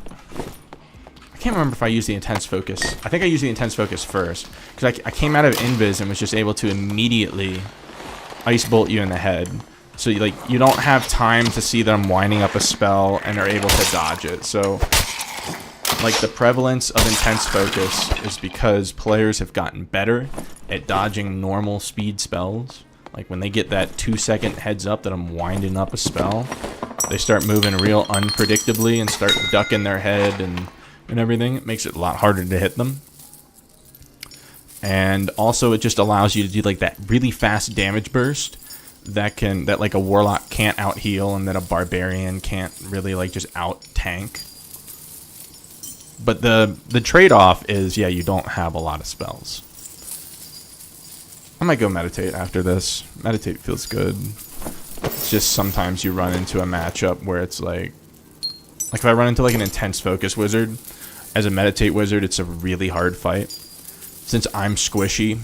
I can't remember if I used the Intense Focus. I think I used the Intense Focus first, because I came out of Invis and was just able to immediately Ice Bolt you in the head. So you don't have time to see that I'm winding up a spell and are able to dodge it. So like the prevalence of intense focus is because players have gotten better at dodging normal speed spells. Like when they get that 2-second heads up that I'm winding up a spell, they start moving real unpredictably and start ducking their head and everything. It makes it a lot harder to hit them. And also it just allows you to do like that really fast damage burst that like a warlock can't out heal and that a barbarian can't really like just out tank. But the trade-off is, yeah, you don't have a lot of spells. I might go meditate after this. Meditate feels good. It's just sometimes you run into a matchup where it's like if I run into like an intense focus wizard, as a meditate wizard, it's a really hard fight. Since I'm squishy,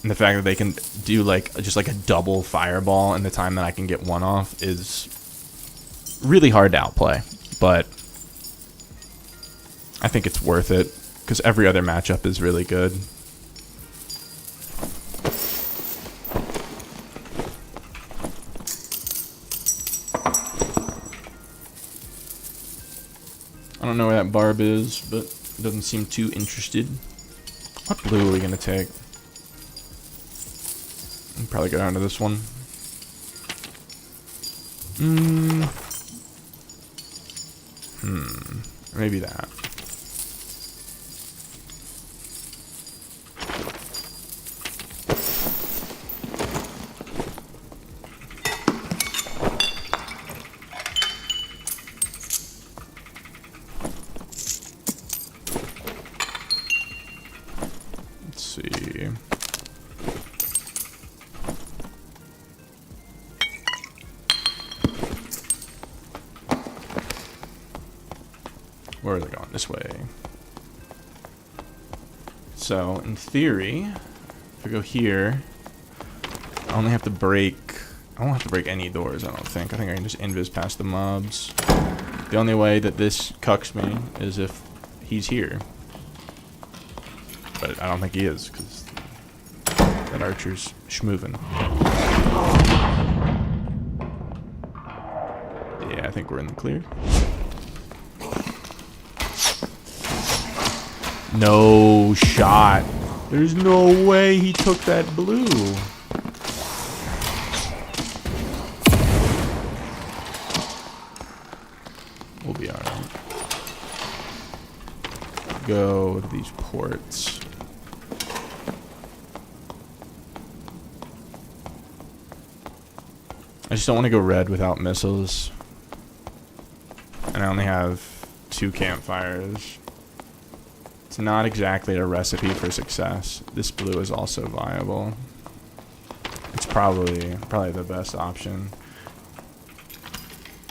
and the fact that they can do like just like a double fireball in the time that I can get one off is really hard to outplay. But I think it's worth it because every other matchup is really good. I don't know where that barb is, but it doesn't seem too interested. What blue are we gonna take? I'll probably go down to this one. Maybe that. Let's see. Where are they going? This way. So, in theory, if I go here, I only have to break... I won't have to break any doors, I don't think. I think I can just invis past the mobs. The only way that this cucks me is if he's here. But I don't think he is, because that archer's schmoovin'. Yeah, I think we're in the clear. No shot. There's no way he took that blue. We'll be alright. Go to these ports. I just don't want to go red without missiles. And I only have 2 campfires. It's not exactly a recipe for success. This blue is also viable. It's probably the best option.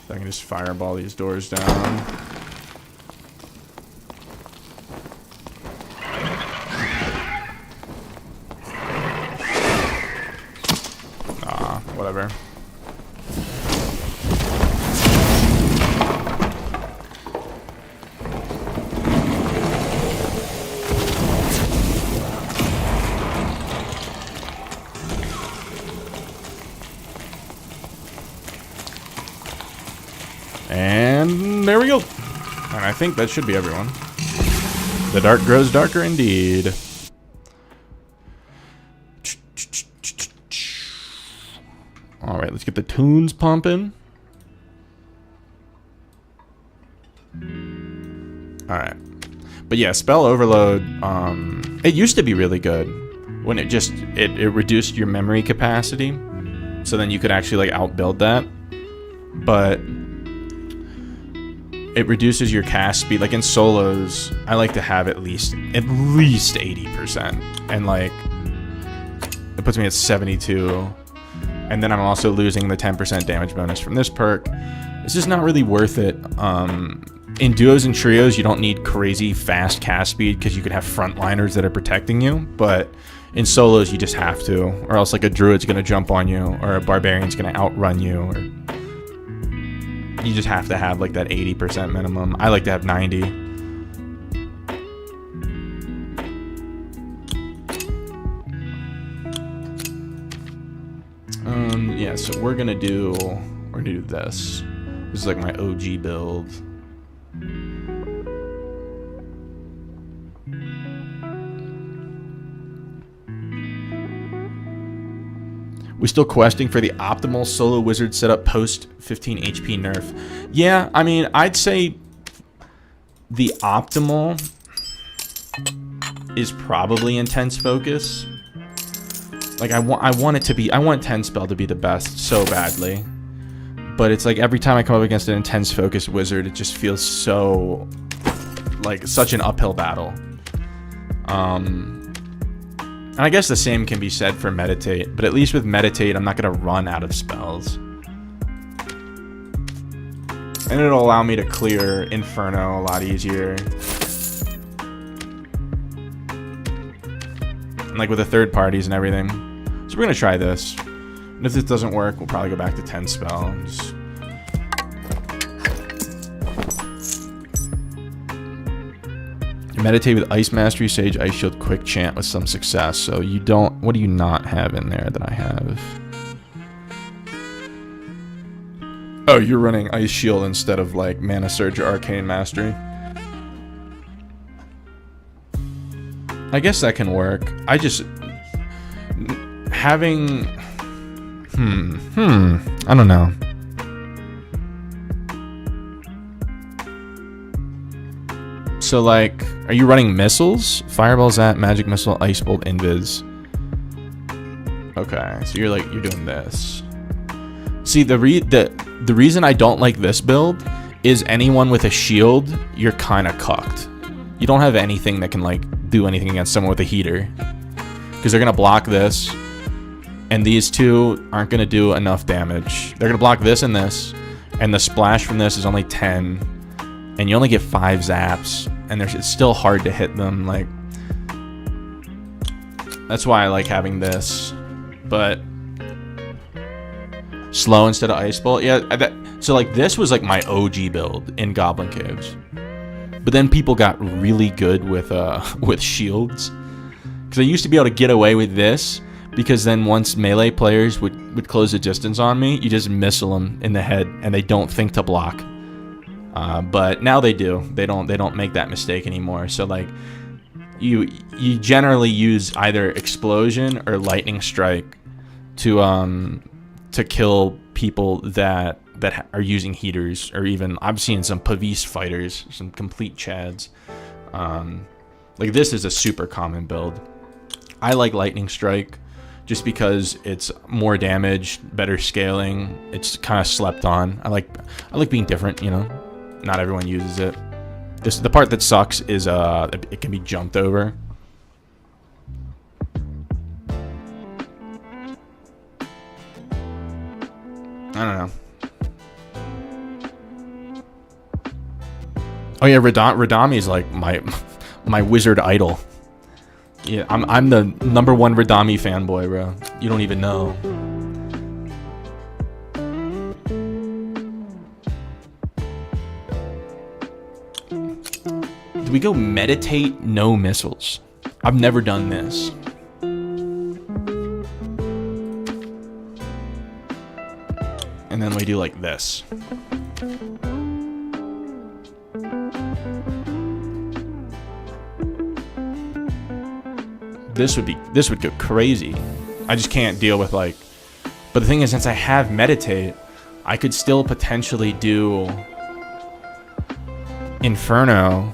So I can just fireball these doors down. Whatever. And there we go. And I think that should be everyone. The dark grows darker indeed. Alright, let's get the tunes pumping. Alright. But yeah, spell overload, it used to be really good. When it just, it reduced your memory capacity. So then you could actually like outbuild that. But it reduces your cast speed. Like in solos, I like to have at least 80%. And like, it puts me at 72. And then I'm also losing the 10% damage bonus from this perk. It's just not really worth it. In duos and trios, you don't need crazy fast cast speed because you can have frontliners that are protecting you. But in solos, you just have to. Or else like a druid's going to jump on you. Or a barbarian's going to outrun you. Or you just have to have like that 80% minimum. I like to have 90. Yeah, so we're gonna do this. This is like my OG build. We still questing for the optimal solo wizard setup post 15 HP nerf. Yeah, I mean, I'd say the optimal is probably intense focus. Like I want it to be, I want 10 spell to be the best so badly. But it's like every time I come up against an intense focus wizard, it just feels so like such an uphill battle. And I guess the same can be said for meditate, but at least with meditate, I'm not gonna run out of spells. And it'll allow me to clear Inferno a lot easier. And like with the third parties and everything. So we're gonna try this. And if this doesn't work, we'll probably go back to 10 spell. Just... Meditate with Ice Mastery, Sage, Ice Shield, Quick Chant with some success. So you don't... What do you not have in there that I have? Oh, you're running Ice Shield instead of like Mana Surge or Arcane Mastery. I guess that can work. I just... Having... I don't know. So like, are you running missiles? Fireball, Zap, Magic Missile, Ice Bolt, Invis. Okay, so you're doing this. See, the reason I don't like this build is anyone with a shield, you're kind of cucked. You don't have anything that can like do anything against someone with a heater, because they're gonna block this, and these two aren't gonna do enough damage. They're gonna block this, and the splash from this is only 10. And you only get 5 zaps, and it's still hard to hit them. Like, that's why I like having this. But slow instead of Ice Bolt, yeah. So like this was like my OG build in Goblin Caves, but then people got really good with shields, because I used to be able to get away with this, because then once melee players would close the distance on me, you just missile them in the head, and they don't think to block. But now they do. They don't make that mistake anymore. So like, you generally use either Explosion or Lightning Strike to kill people that are using heaters, or even I've seen some Pavise fighters, some complete chads. Like this is a super common build. I like Lightning Strike just because it's more damage, better scaling. It's kind of slept on. I like being different, you know. Not everyone uses it. The part that sucks is it can be jumped over. I don't know. Oh yeah, Radami's like my wizard idol. Yeah, I'm the #1 Radami fanboy, bro. You don't even know. Do we go meditate, no missiles? I've never done this. And then we do like this. This would go crazy. I just can't deal with like, but the thing is, since I have meditate, I could still potentially do Inferno.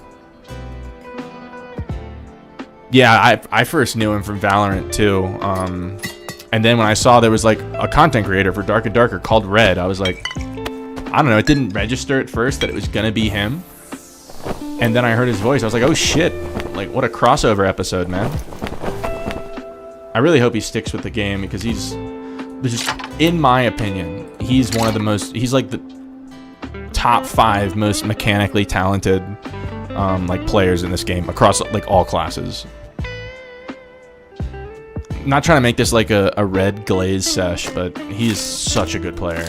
Yeah, I first knew him from Valorant too. And then when I saw there was like a content creator for Dark and Darker called Red, I was like, I don't know, it didn't register at first that it was gonna be him. And then I heard his voice, I was like, oh shit, like what a crossover episode, man. I really hope he sticks with the game, because he's just, in my opinion, he's one of the most, he's like the top 5 most mechanically talented like players in this game across like all classes. Not trying to make this like a red glaze sesh, but he's such a good player.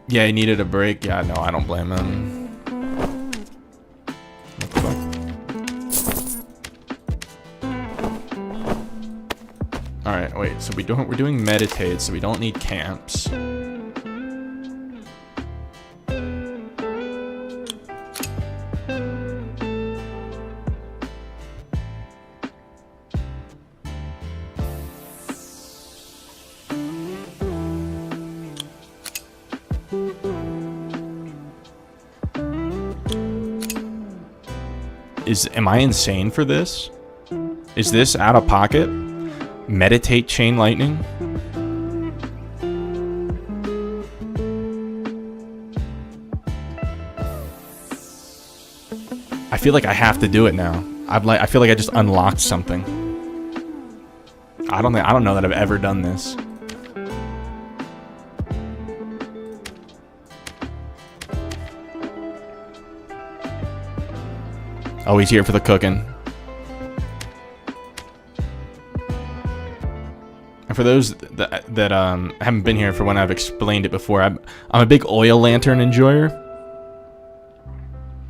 Yeah, he needed a break. Yeah, no, I don't blame him. All right, wait. So we're doing meditate, so we don't need camps. Am I insane for this? Is this out of pocket? Meditate chain lightning? I feel like I have to do it now. I feel like I just unlocked something. I don't know that I've ever done this. Oh, he's here for the cooking. And for those that haven't been here for when I've explained it before, I'm a big oil lantern enjoyer.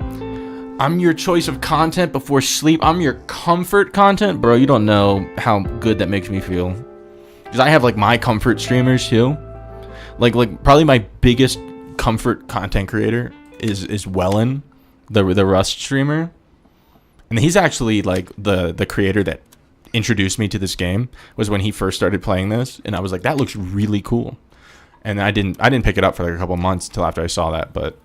I'm your choice of content before sleep. I'm your comfort content. Bro, you don't know how good that makes me feel. Because I have, like, my comfort streamers, too. Like probably my biggest comfort content creator is Wellen, the Rust streamer. And he's actually, like, the creator that introduced me to this game, was when he first started playing this. And I was like, that looks really cool. And I didn't pick it up for, like, a couple months until after I saw that, but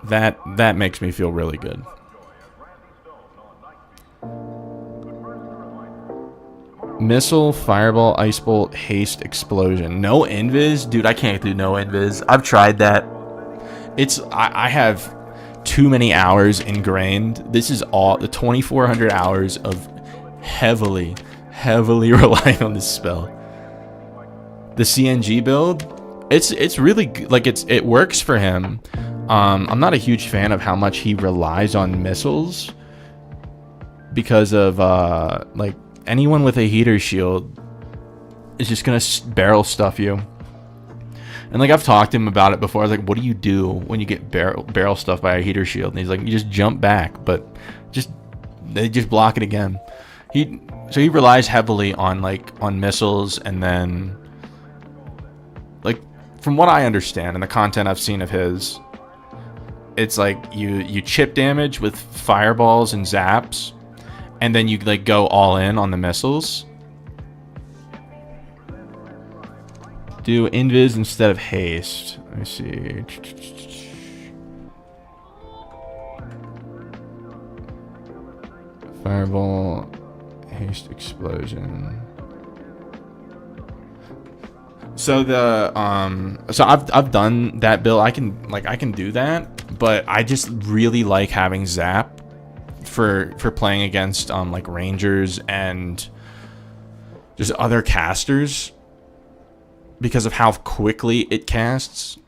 that makes me feel really good. Missile, fireball, ice bolt, haste, explosion. No invis? Dude, I can't do no invis. I've tried that. I have too many hours ingrained. This is all the 2,400 hours of heavily relying on this spell. The CNG build, it's really good. Like, it works for him. I'm not a huge fan of how much he relies on missiles, because of like, anyone with a heater shield is just gonna barrel stuff you. And, like, I've talked to him about it before. I was like, what do you do when you get barrel stuff by a heater shield? And he's like, you just jump back, but they just block it again. So he relies heavily on, like, on missiles, and then, like, from what I understand and the content I've seen of his, it's like you chip damage with fireballs and zaps, and then you, like, go all in on the missiles. Do invis instead of haste. Let me see. Fireball, haste, explosion. So I've done that build. I can do that, but I just really like having zap for playing against like rangers and just other casters, because of how quickly it casts.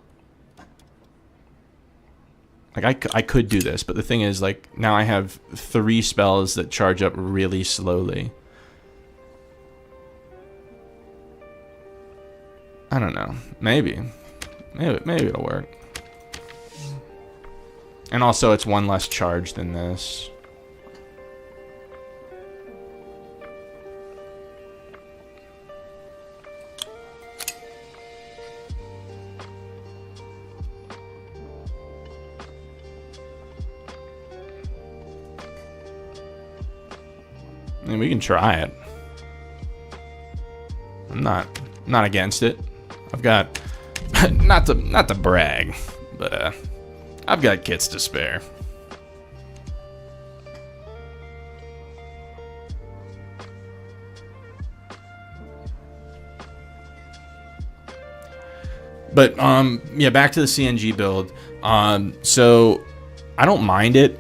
Like, I could do this, but the thing is, like, now I have 3 spells that charge up really slowly. I don't know. Maybe it'll work. And also, it's 1 less charge than this. I mean, we can try it. I'm not against it. I've got not to brag, but I've got kits to spare. But yeah, back to the CNG build. So I don't mind it.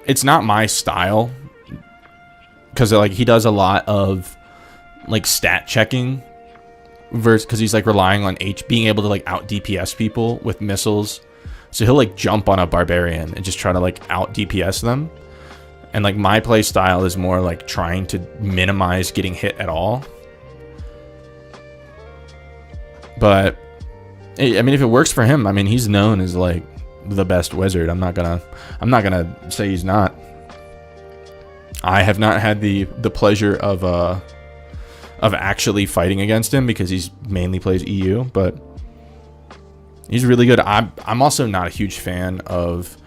It's not my style, because, like, he does a lot of, like, stat checking, because he's, like, relying on being able to, like, out DPS people with missiles. So he'll, like, jump on a barbarian and just try to, like, out DPS them. And, like, my play style is more, like, trying to minimize getting hit at all. But I mean, if it works for him, I mean, he's known as, like, the best wizard. I'm not gonna say he's not. I have not had the pleasure of actually fighting against him because he's mainly plays EU, but he's really good. I'm also not a huge fan of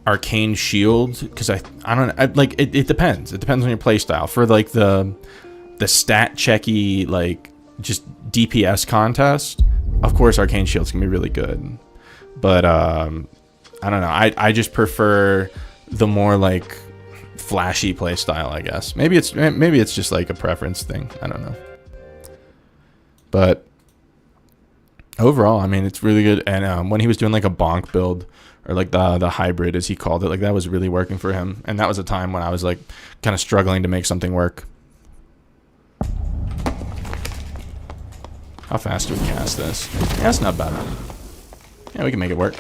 Arcane Shield because I don't like it depends. It depends on your playstyle. For like the stat checky like just DPS contest, of course Arcane Shield's can be really good. But I don't know. I just prefer the more like flashy play style, I guess. Maybe it's just like a preference thing. I don't know. But overall, I mean, it's really good. And when he was doing like a bonk build or like the hybrid as he called it, like that was really working for him. And that was a time when I was like kind of struggling to make something work. How fast do we cast this? Yeah, that's not bad. Yeah, we can make it work.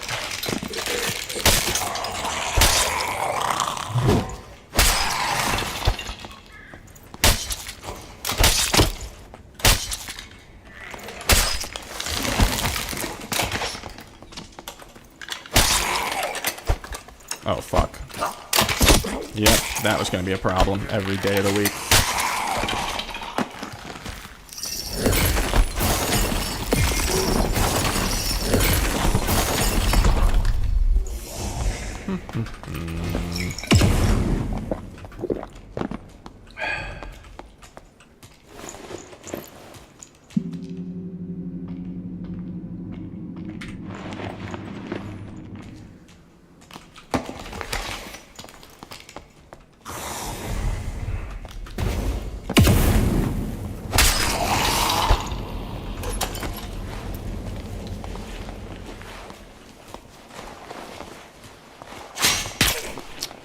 Oh, fuck. Yep, that was going to be a problem every day of the week.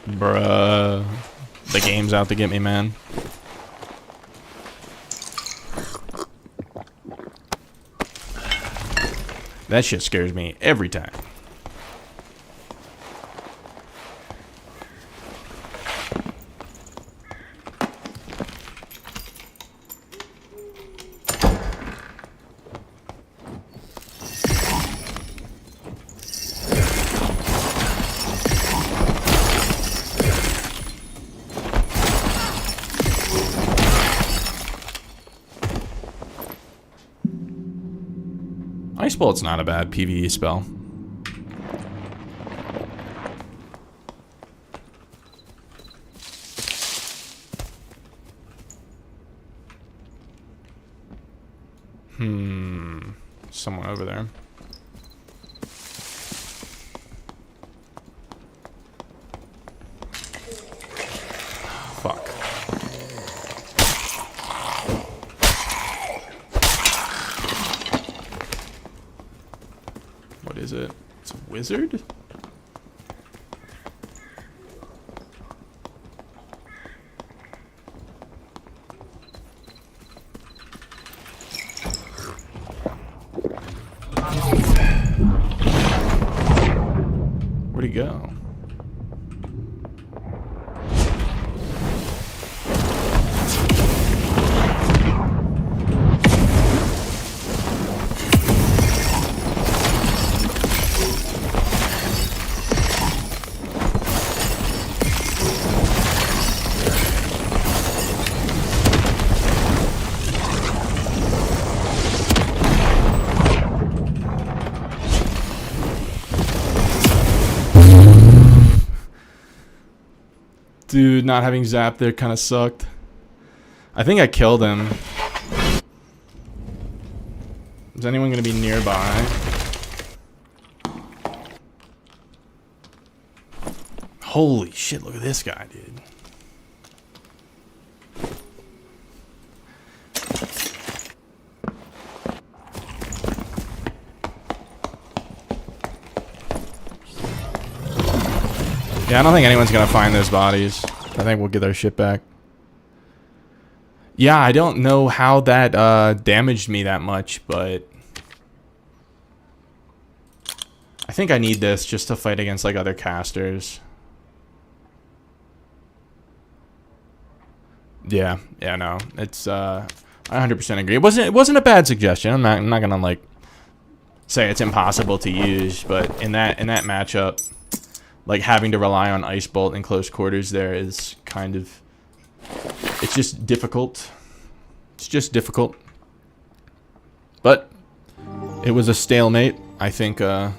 Bruh. The game's out to get me, man. That shit scares me every time. Ice Bolt's not a bad PvE spell. Someone over there. Fuck. What is it? It's a wizard? Where'd he go? Dude, not having Zap there kind of sucked. I think I killed him. Is anyone going to be nearby? Holy shit, look at this guy, dude. Yeah, I don't think anyone's gonna find those bodies. I think we'll get our shit back. Yeah, I don't know how that damaged me that much, but I think I need this just to fight against like other casters. Yeah, no, it's I 100% agree. It wasn't a bad suggestion. I'm not gonna like say it's impossible to use, but in that matchup, like having to rely on Ice Bolt in close quarters there is kind of, it's just difficult. It's just difficult. But it was a stalemate. I think I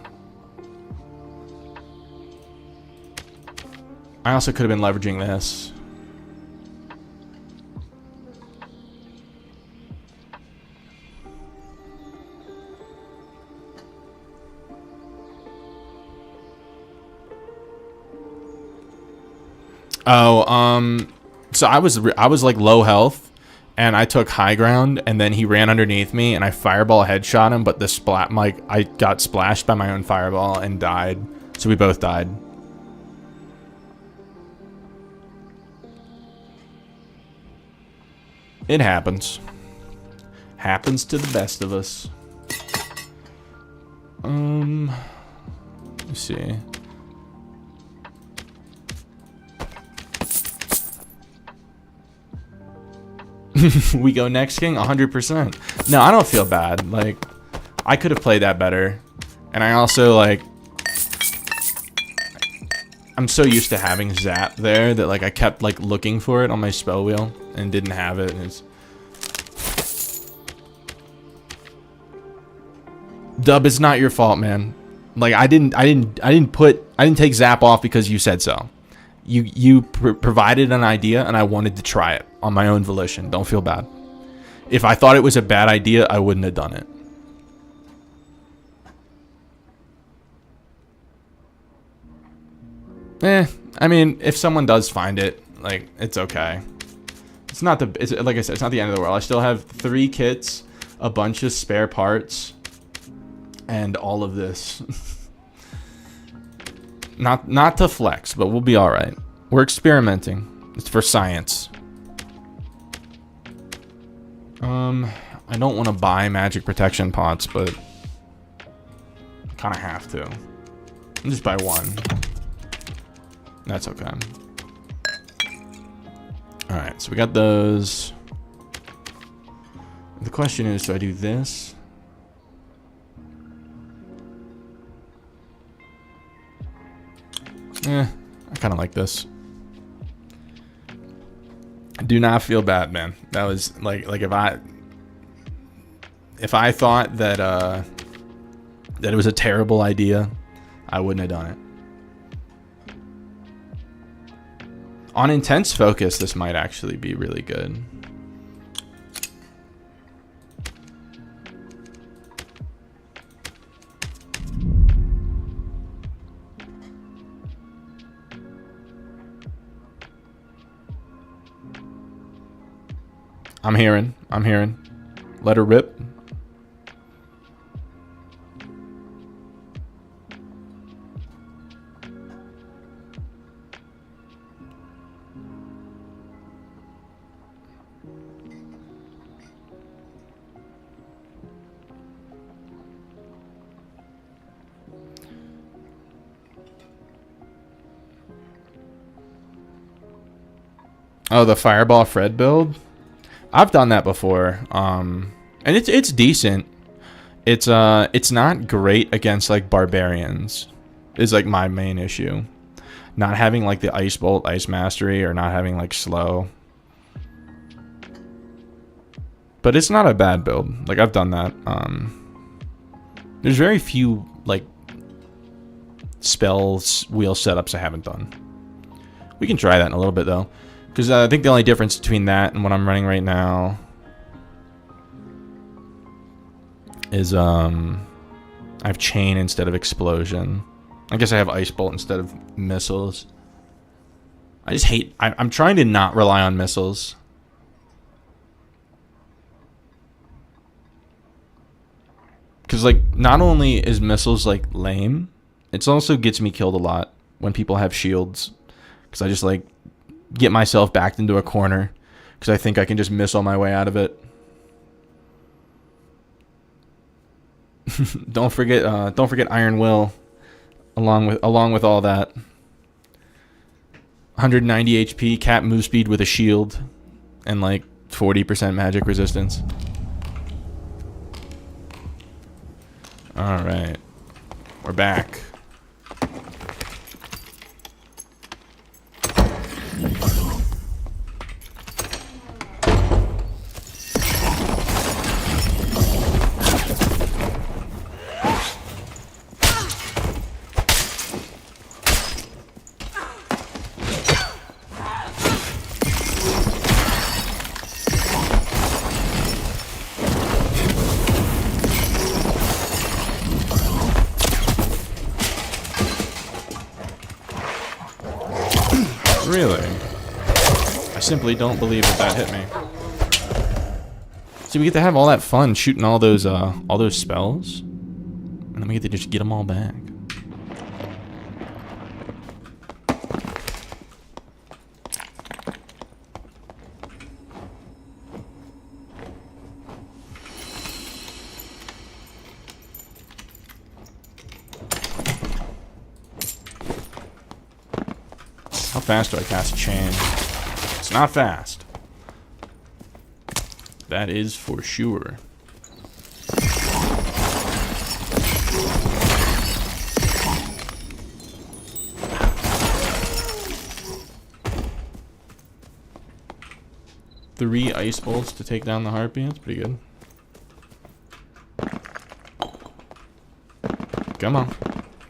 also could have been leveraging this. Oh, so I was like low health, and I took high ground, and then he ran underneath me, and I fireball headshot him, but I got splashed by my own fireball and died. So we both died. It happens. Happens to the best of us. Let's see. We go next king 100%. No, I don't feel bad. Like, I could have played that better. And I also, like, I'm so used to having zap there that, like, I kept, like, looking for it on my spell wheel and didn't have it. And it's... Dub, it's not your fault, man. Like, I didn't take zap off because you said so. You provided an idea, and I wanted to try it on my own volition. Don't feel bad. If I thought it was a bad idea, I wouldn't have done it. I mean, if someone does find it, like, it's okay. It's not the, it's, like I said, it's not the end of the world. I still have 3 kits, a bunch of spare parts, and all of this. Not to flex, but we'll be all right. We're experimenting. It's for science. I don't want to buy magic protection pots, but I kind of have to. I'll just buy 1. That's okay. All right, so we got those. The question is, do I do this? I kind of like this. Do not feel bad, man. That was like if I thought that that it was a terrible idea, I wouldn't have done it. On intense focus, this might actually be really good. I'm hearing. Let her rip. Oh, the Fireball Fred build? I've done that before, and it's decent. It's not great against like barbarians. Is like my main issue. Not having like the Ice Bolt, Ice Mastery, or not having like slow. But it's not a bad build. Like I've done that. There's very few like spells wheel setups I haven't done. We can try that in a little bit though. Because I think the only difference between that and what I'm running right now is I have chain instead of explosion. I guess I have ice bolt instead of missiles. I just hate... I'm trying to not rely on missiles. Because, like, not only is missiles, like, lame, it also gets me killed a lot when people have shields. Because I just, like... get myself backed into a corner because I think I can just missile my way out of it. Don't forget Iron Will along with all that. 190 HP, cap move speed with a shield, and like 40% magic resistance. All right, we're back. simply don't believe that that hit me. See, we get to have all that fun shooting all those spells, and then we get to just get them all back. How fast do I cast chain? It's not fast. That is for sure. Three ice bolts to take down the harpy. That's pretty good. Come on.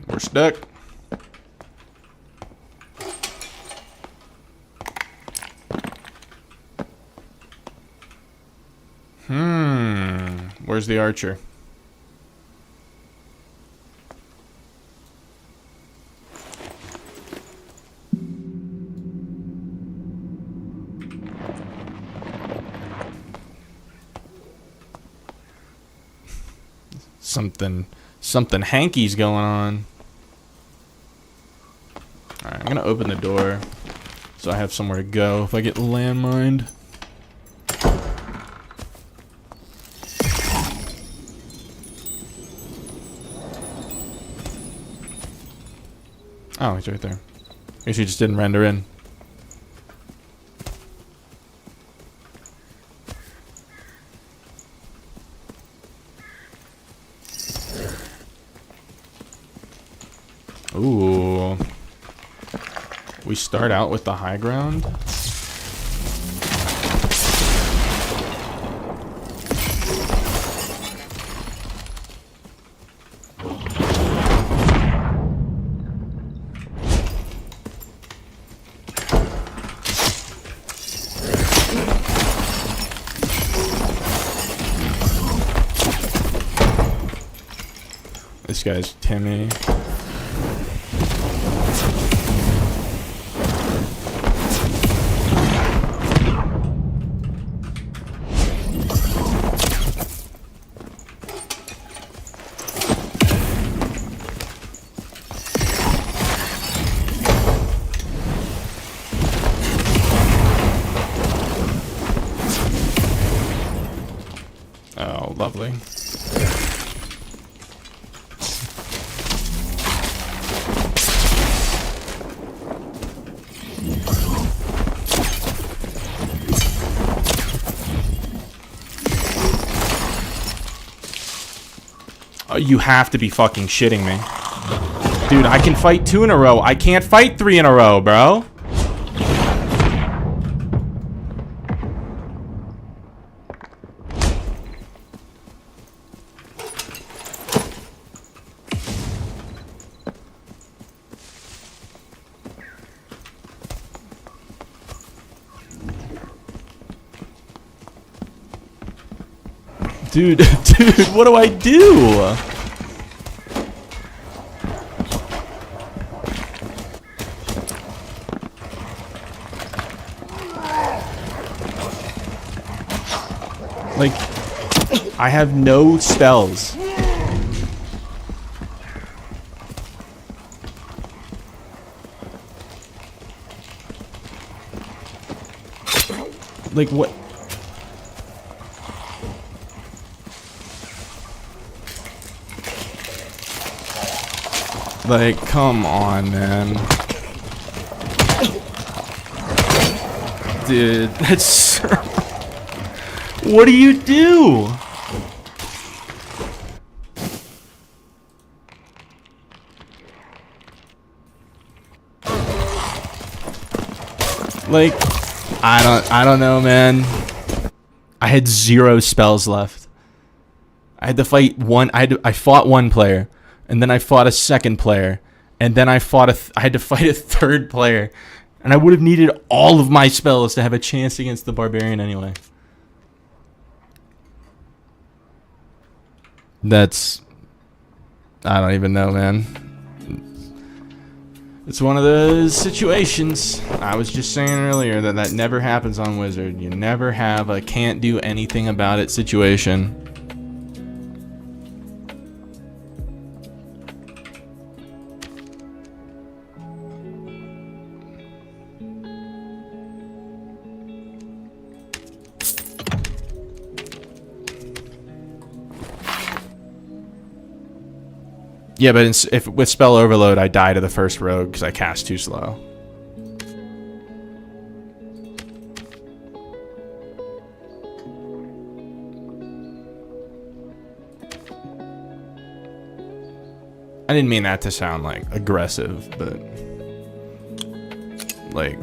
We're stuck. Where's the archer? Something hanky's going on. Alright, I'm gonna open the door so I have somewhere to go if I get landmined. Oh, he's right there. I guess he just didn't render in. Ooh. We start out with the high ground. This guy's Timmy. Oh, lovely. Oh, you have to be fucking shitting me. Dude, I can fight 2 in a row. I can't fight 3 in a row, bro. Dude, what do I do? Like, I have no spells. Like, what? Like, come on, man. Dude, that's... What do you do? Like, I don't know, man. I had 0 spells left. I had to fight one. I fought one player. And then I fought a second player, and then I had to fight a third player, and I would have needed all of my spells to have a chance against the barbarian anyway. That's... I don't even know, man. It's one of those situations. I was just saying earlier that never happens on Wizard. You never have a can't do anything about it situation. Yeah, but if with spell overload, I die to the first rogue because I cast too slow. I didn't mean that to sound like aggressive, but like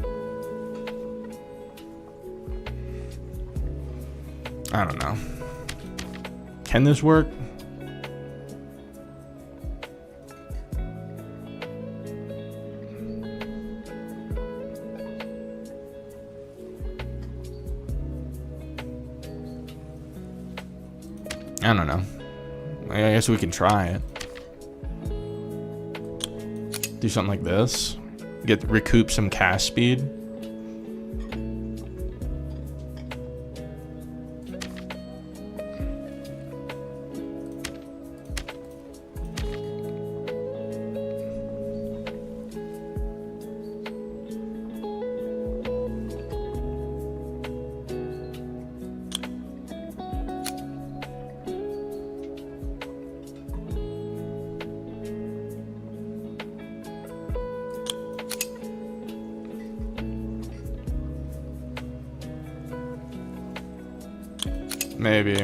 I don't know. Can this work? I don't know. I guess we can try it. Do something like this. Recoup some cast speed. Maybe.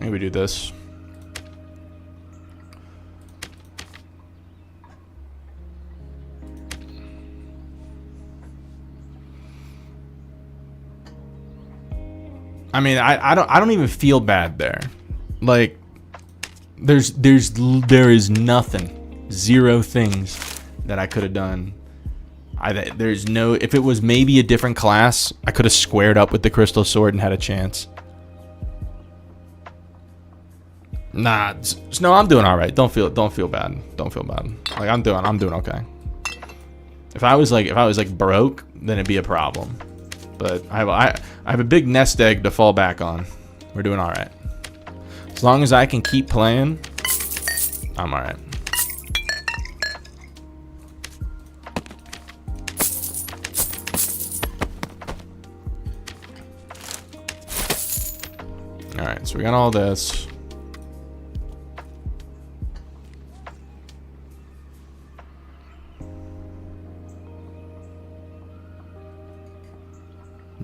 Maybe we do this. I mean, I don't even feel bad there. Like, there is nothing, zero things that I could have done. There's no. If it was maybe a different class, I could have squared up with the crystal sword and had a chance. Nah, no, I'm doing all right. Don't feel bad. Don't feel bad. Like I'm doing okay. If I was like broke, then it'd be a problem. But I have a big nest egg to fall back on. We're doing all right. As long as I can keep playing, I'm all right. All right, so we got all this.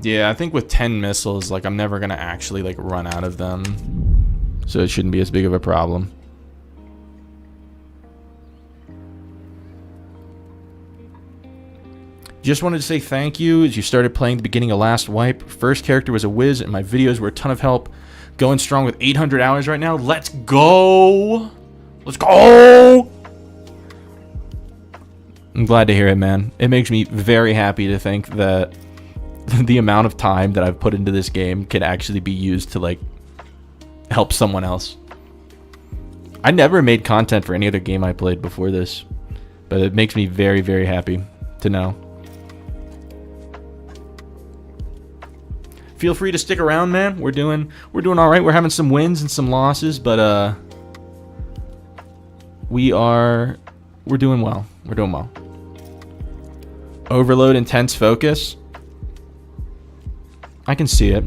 Yeah, I think with 10 missiles, like, I'm never gonna actually, like, run out of them. So it shouldn't be as big of a problem. Just wanted to say thank you as you started playing the beginning of Last Wipe. First character was a whiz, and my videos were a ton of help. Going strong with 800 hours right now. Let's go! Let's go! I'm glad to hear it, man. It makes me very happy to think that the amount of time that I've put into this game can actually be used to, like, help someone else. I never made content for any other game I played before this, but it makes me very, very happy to know. Feel free to stick around, man. We're doing all right. We're having some wins and some losses, but we're doing well. We're doing well. Overload intense focus. I can see it.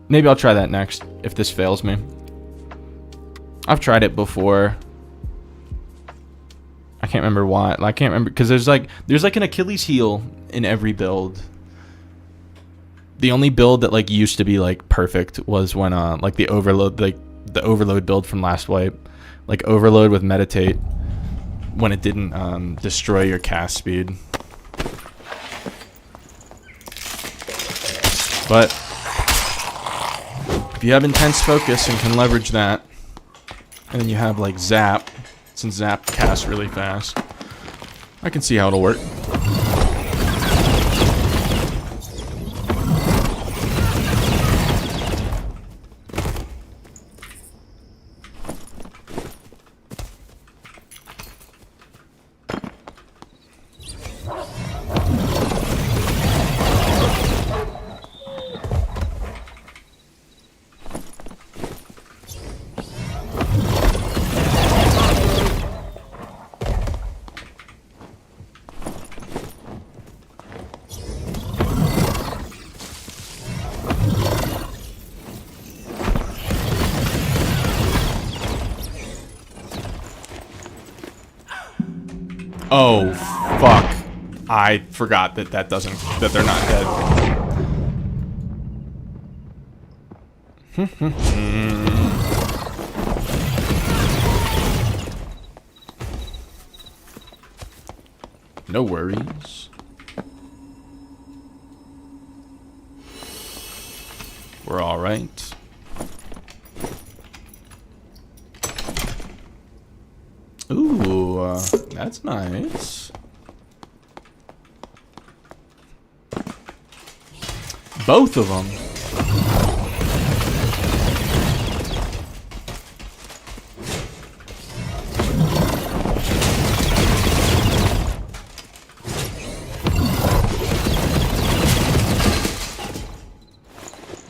Maybe I'll try that next if this fails me. I've tried it before. I can't remember why. I can't remember because there's like an Achilles heel in every build. The only build that like used to be like perfect was when like the overload build from Last Wipe, like overload with meditate. When it didn't destroy your cast speed. But if you have intense focus and can leverage that, and then you have like Zap, since Zap casts really fast, I can see how it'll work. Oh, fuck. I forgot that that they're not dead. No worries. We're all right. Ooh, that's nice. Both of them.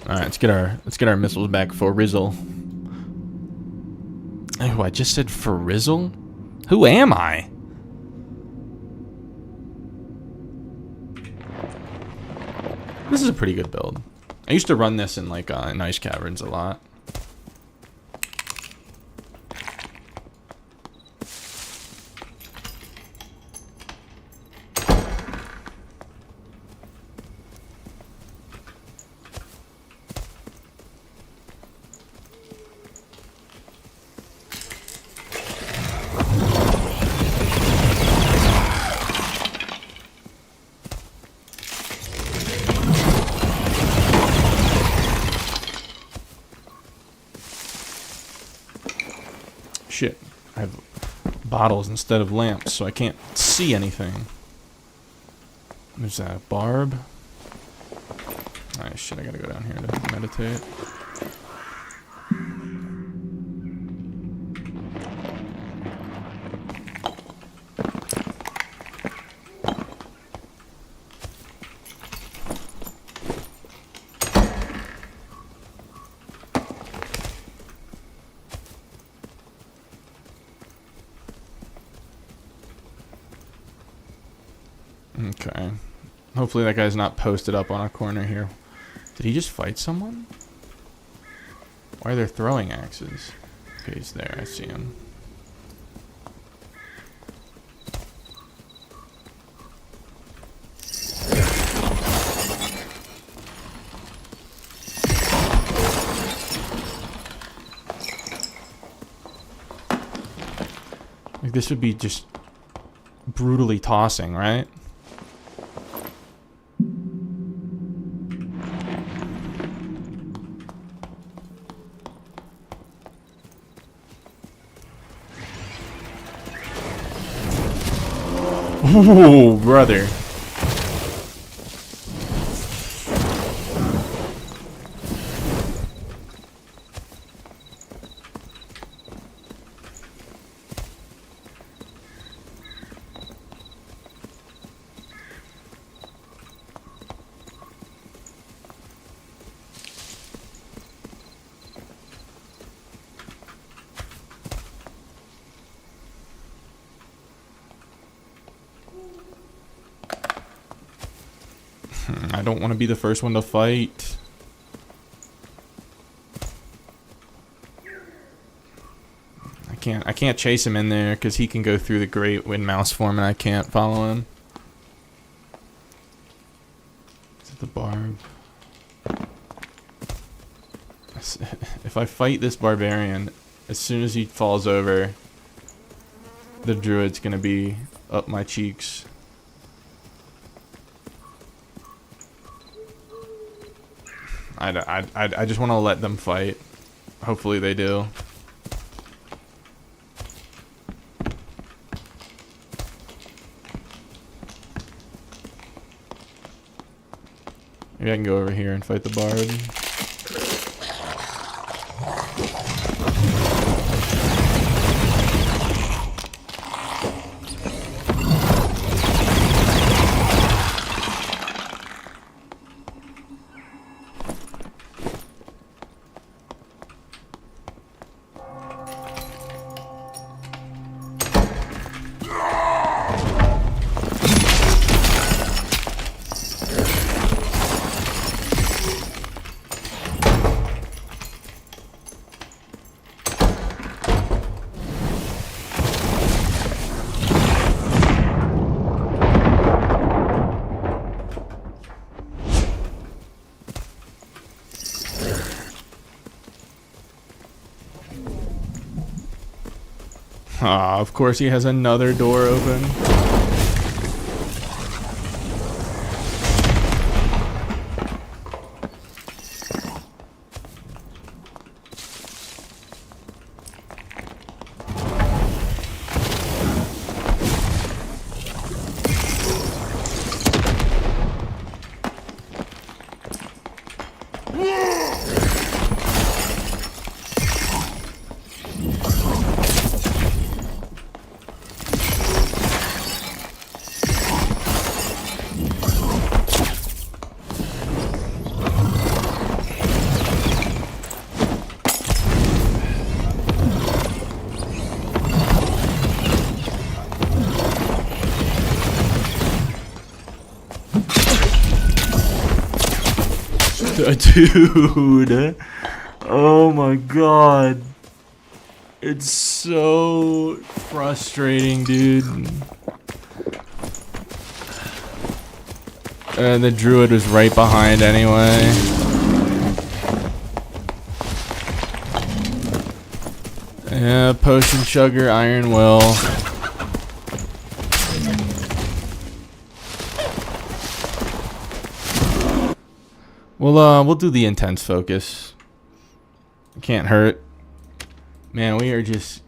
All right, let's get our missiles back for Rizzle. Oh, I just said for Rizzle? Who am I? This is a pretty good build. I used to run this in like in ice caverns a lot. Shit, I have bottles instead of lamps, so I can't see anything. There's a barb. Alright, shit, I gotta go down here to meditate. Okay. Hopefully that guy's not posted up on a corner here. Did he just fight someone? Why are they throwing axes? Okay, he's there. I see him. Like, this would be just brutally tossing, right? Ooh, brother. I don't want to be the first one to fight. I can't chase him in there because he can go through the great wind mouse form and I can't follow him. Is it the barb? If I fight this barbarian, as soon as he falls over, the druid's gonna be up my cheeks. I just want to let them fight. Hopefully they do. Maybe I can go over here and fight the bard. Ah, of course he has another door open. Dude, oh my god, it's so frustrating, dude. And the druid was right behind anyway. Yeah, potion chugger, iron will. We'll do the intense focus. Can't hurt. Man, we are just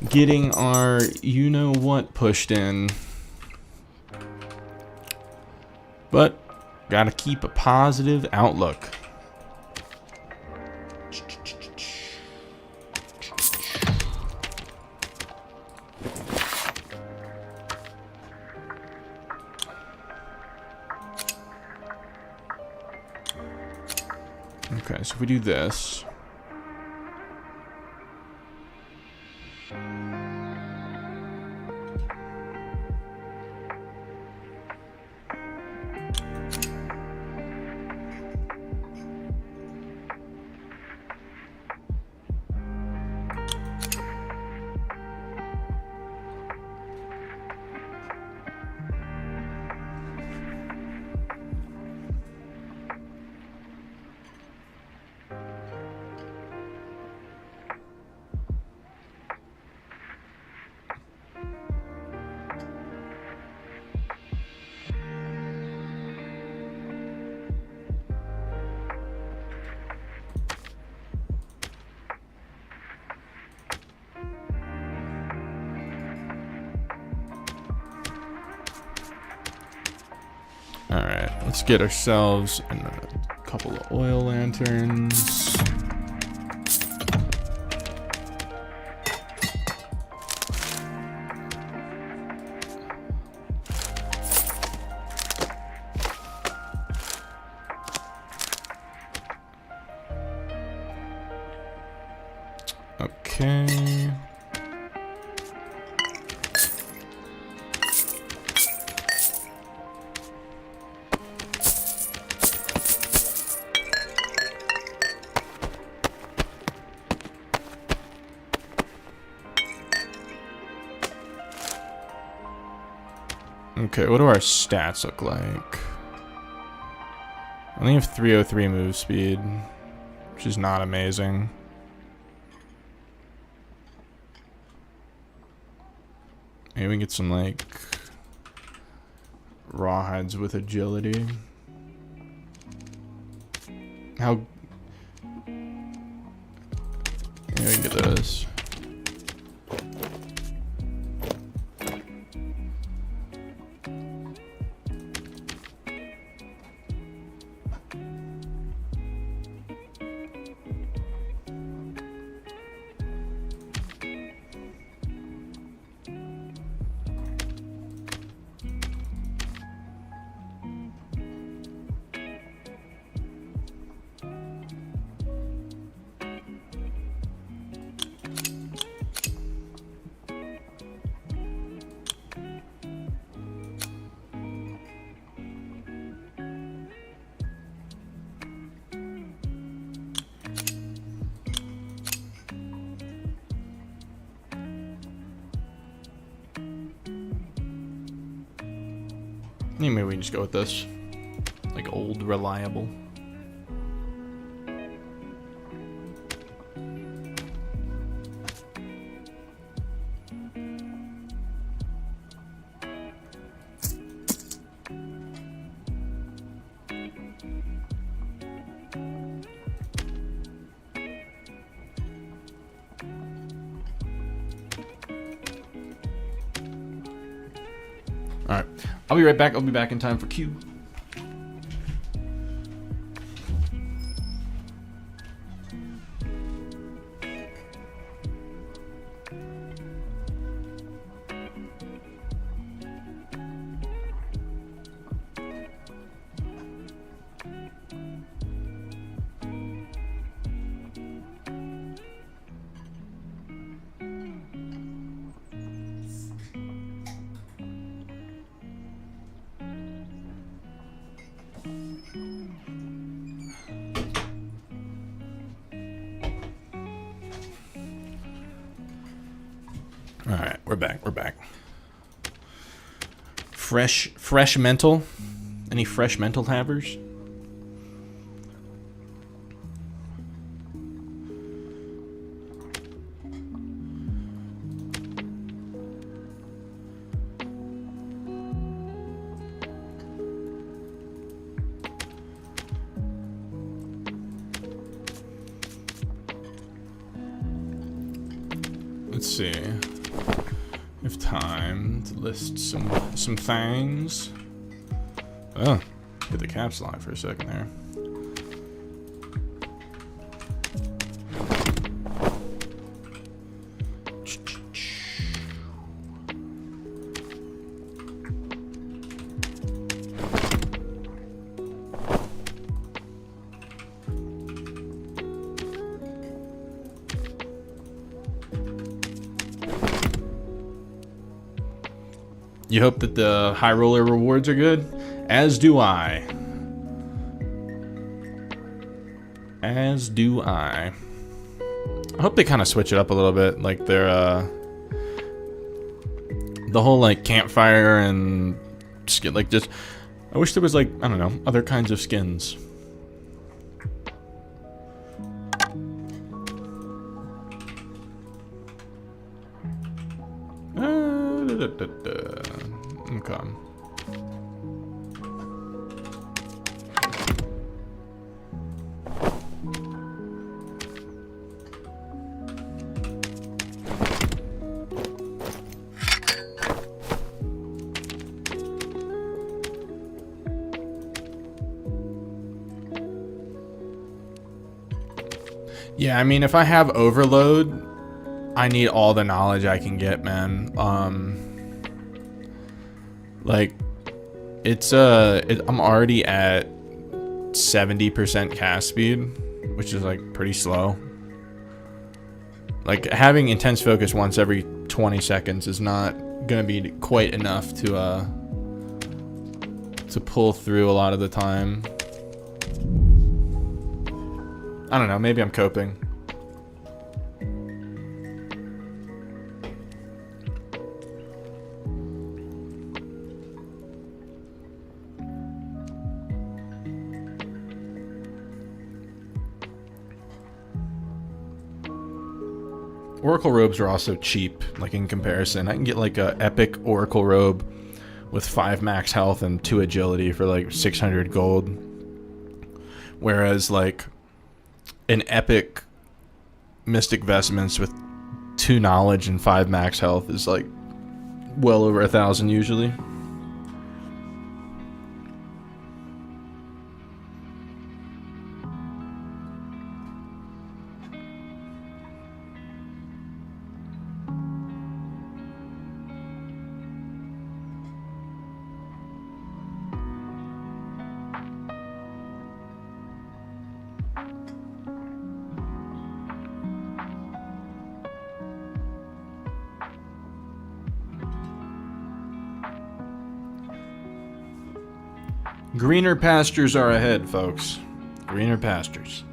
getting our you-know-what pushed in. But, gotta keep a positive outlook. Okay, so if we do this. Alright, let's get ourselves a couple of oil lanterns. Okay. Okay, what do our stats look like? I only have 303 move speed, which is not amazing. Maybe we can get some, like, rawhides with agility. how... Yeah, we can get this. Maybe we can just go with this. Like old, reliable. Alright, I'll be right back. I'll be back in time for Q. Alright, we're back. We're back. Fresh mental? Any fresh mental havers? Let's see. If time to list some things. Oh, hit the caps lock for a second there. You hope that the high roller rewards are good? As do I. As do I. I hope they kind of switch it up a little bit. Like their, the whole like campfire and skin, like just, I wish there was like, I don't know, other kinds of skins. Okay. Yeah, I mean, if I have overload, I need all the knowledge I can get, man. Like, it's I'm already at 70% cast speed, which is like pretty slow. Like having intense focus once every 20 seconds is not gonna be quite enough to pull through a lot of the time. I don't know, maybe I'm coping. Oracle robes are also cheap, like in comparison. I can get like a epic Oracle robe with 5 max health and 2 agility for like 600 gold. Whereas like an epic Mystic Vestments with 2 knowledge and 5 max health is like well over 1,000 usually. Greener pastures are ahead, folks. Greener pastures.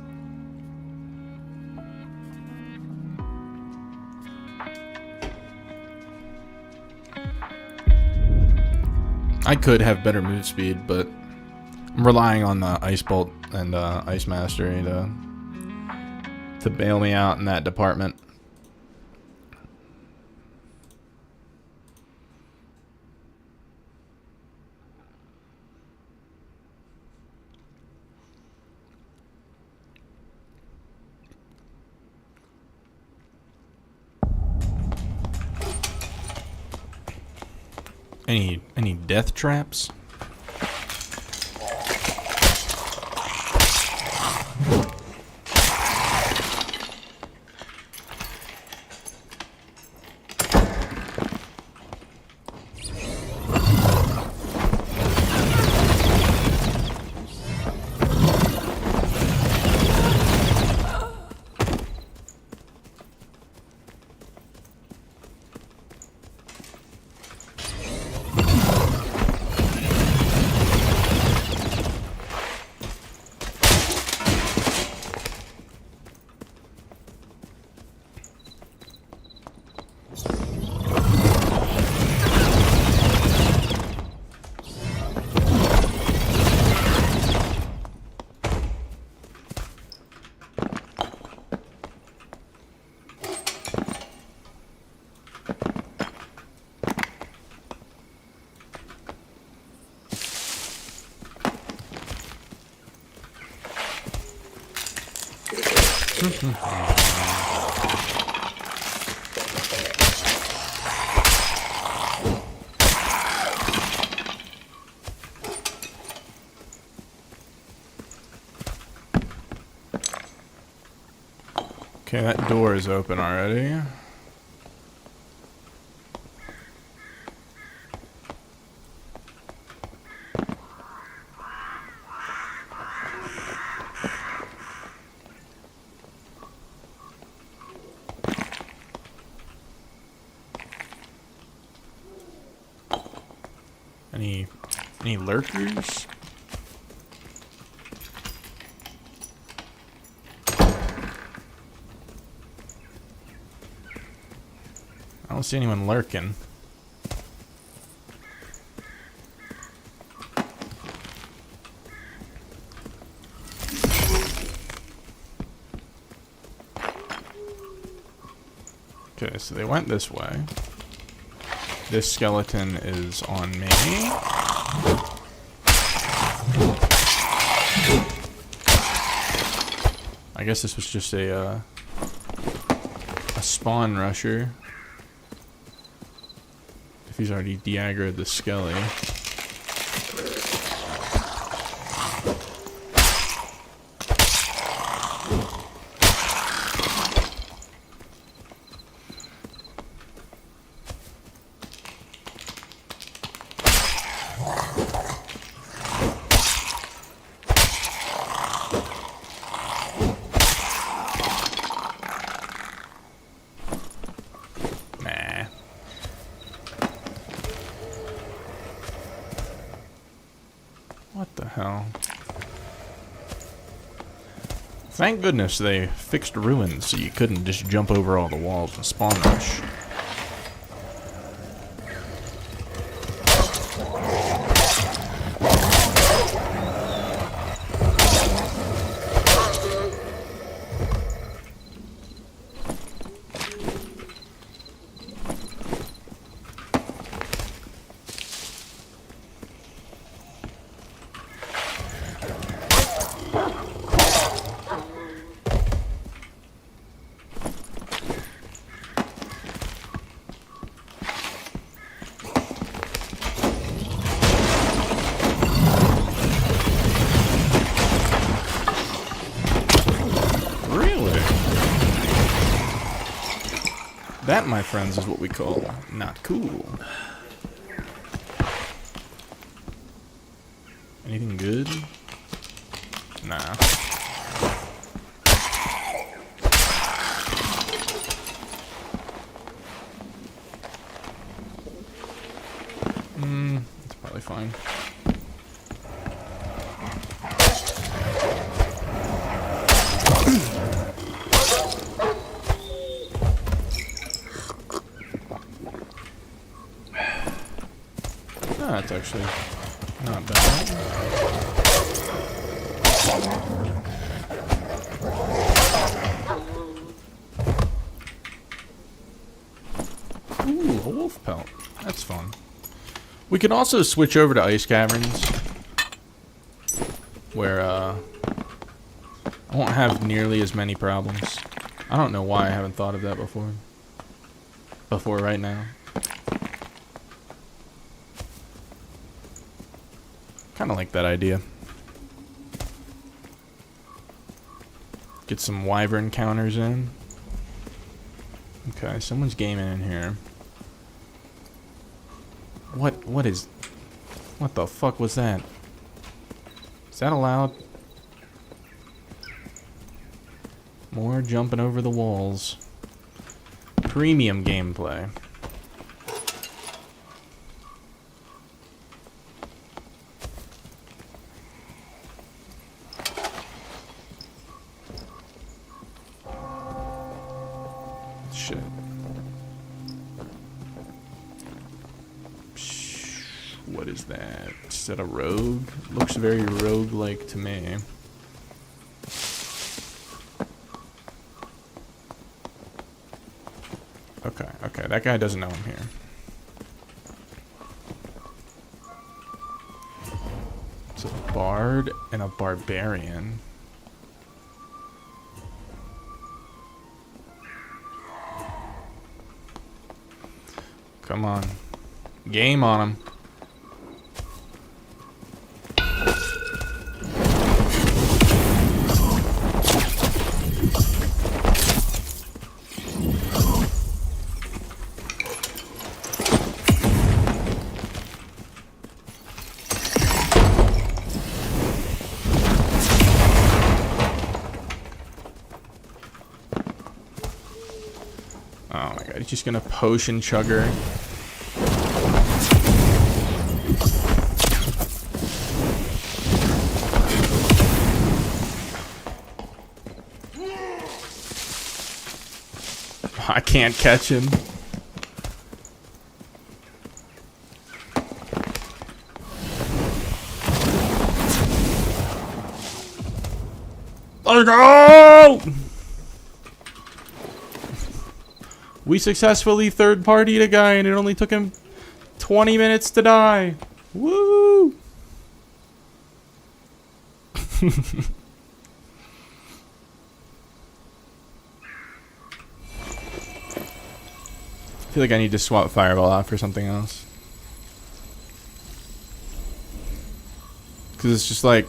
I could have better move speed, but I'm relying on the Ice Bolt and Ice Mastery to bail me out in that department. Any death traps? Okay, that door is open already. Any lurkers? I don't see anyone lurking. Okay, so they went this way. This skeleton is on me. I guess this was just a spawn rusher. If he's already de-aggroed the skelly. What the hell? Thank goodness they fixed ruins so you couldn't just jump over all the walls and spawn rush. That, my friends, is what we call not cool. Anything good? Nah. It's probably fine. That's actually not bad. Ooh, a wolf pelt. That's fun. We can also switch over to ice caverns, where I won't have nearly as many problems. I don't know why I haven't thought of that before. Right now. Kind of like that idea. Get some wyvern counters in. Okay, someone's gaming in here. What the fuck was that? Is that allowed? More jumping over the walls. Premium gameplay. Shit. What is that? Is that a rogue? Looks very rogue-like to me. Okay, that guy doesn't know I'm here. It's a bard and a barbarian. Come on. Game on him. Oh my god, he's just gonna potion chugger. I can't catch him. Let's go! We successfully third-partied a guy, and it only took him 20 minutes to die. Woo! I feel like I need to swap Fireball out for something else. Because it's just like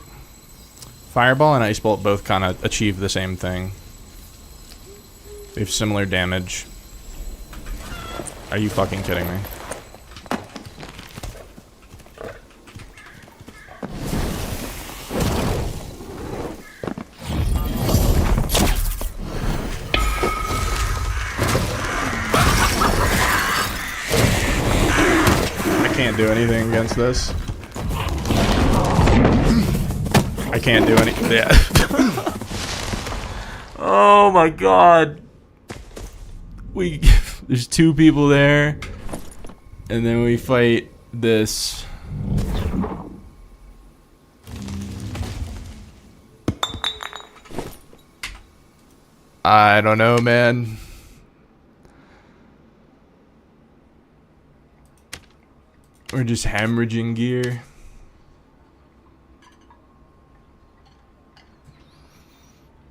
Fireball and Ice Bolt both kind of achieve the same thing. They have similar damage. Are you fucking kidding me? I can't do anything against this. I can't do anything. Yeah. Oh my god. There's two people there, and then we fight this. I don't know, man. We're just hemorrhaging gear.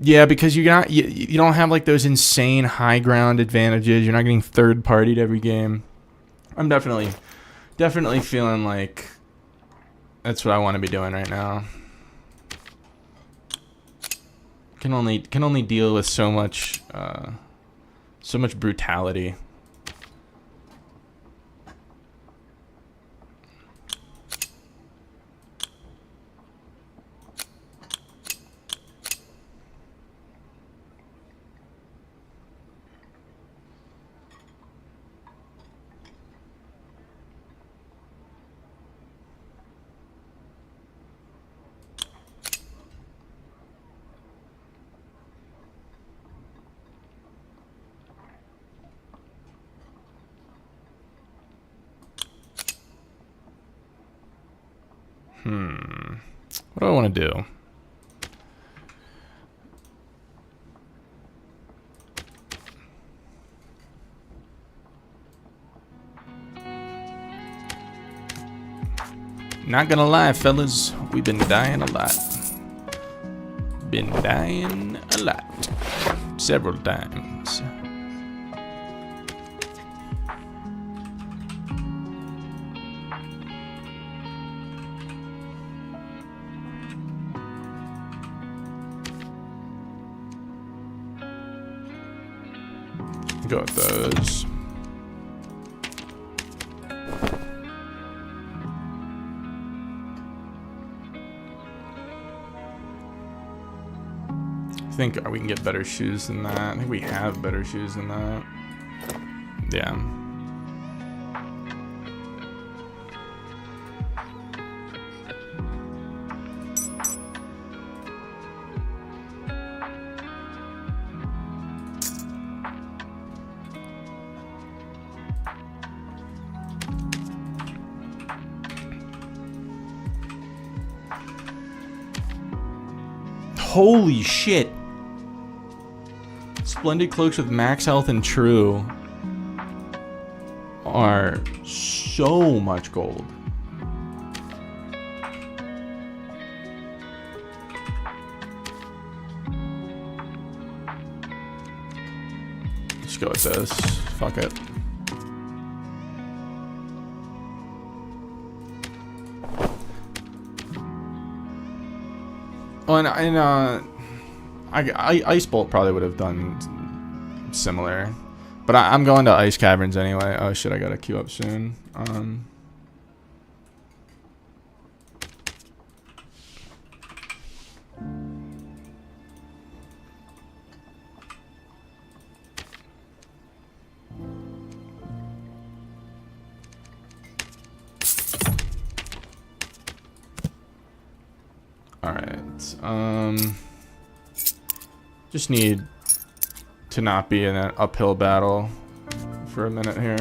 Yeah, because you don't have like those insane high ground advantages. You're not getting third partied every game. I'm definitely feeling like that's what I want to be doing right now. Can only deal with so much brutality What do I want to do? Not gonna lie, fellas, we've been dying a lot. Been dying a lot. Several times. Go with those. I think we can get better shoes than that. I think we have better shoes than that. Yeah. Holy shit. Splendid cloaks with max health and true are so much gold. Let's go with this. Fuck it. Oh, and Ice Bolt probably would have done similar, but I'm going to Ice Caverns anyway. Oh shit, I gotta queue up soon. Just need to not be in an uphill battle for a minute here.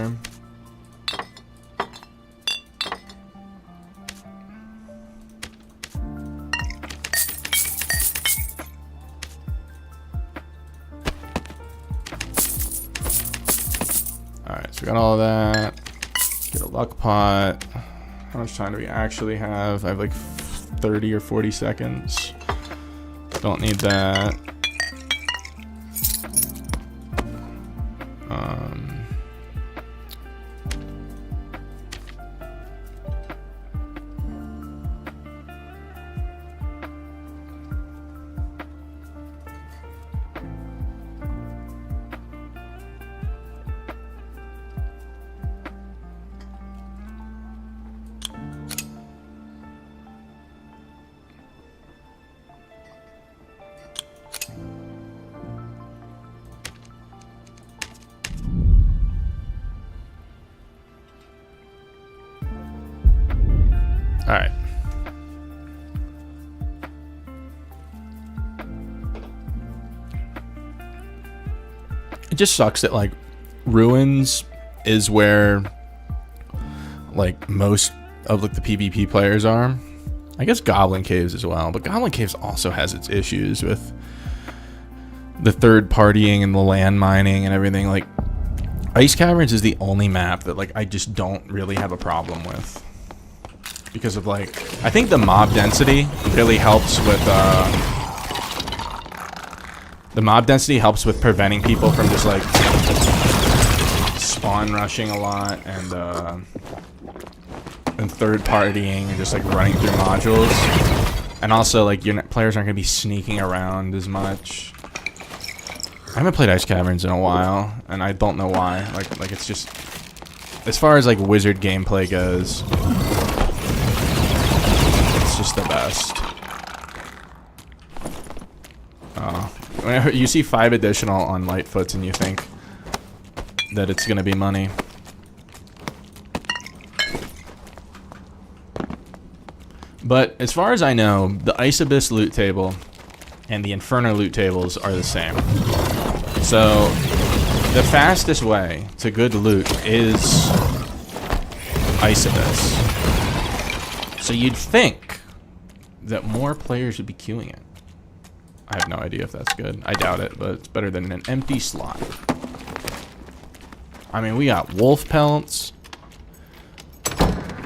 Alright, so we got all of that. Get a luck pot. How much time do we actually have? I have like 30 or 40 seconds. Don't need that. Alright. It just sucks that, like, Ruins is where, like, most of, like, the PvP players are. I guess Goblin Caves as well, but Goblin Caves also has its issues with the third partying and the land mining and everything. Like, Ice Caverns is the only map that, like, I just don't really have a problem with. Because of, like, I think the mob density really helps with, the mob density helps with preventing people from just, like, spawn rushing a lot and third partying and just, like, running through modules. And also, like, your players aren't going to be sneaking around as much. I haven't played Ice Caverns in a while, and I don't know why. Like it's just, as far as, like, wizard gameplay goes, just the best. Whenever you see 5 additional on Lightfoots and you think that it's gonna be money. But as far as I know, the Ice Abyss loot table and the Inferno loot tables are the same. So the fastest way to good loot is Ice Abyss. So you'd think that more players would be queuing it. I have no idea if that's good. I doubt it, but it's better than an empty slot. I mean, we got wolf pelts.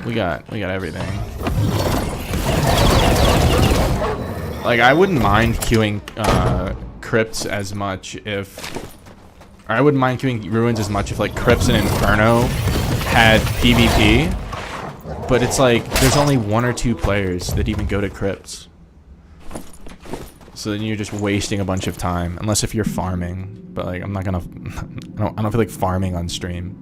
We got everything. Like, I wouldn't mind queuing crypts as much if... I wouldn't mind queuing ruins as much if, like, crypts and Inferno had PvP. But it's like, there's only 1 or 2 players that even go to crypts. So then you're just wasting a bunch of time. Unless if you're farming. But, like, I'm not gonna... I don't feel like farming on stream.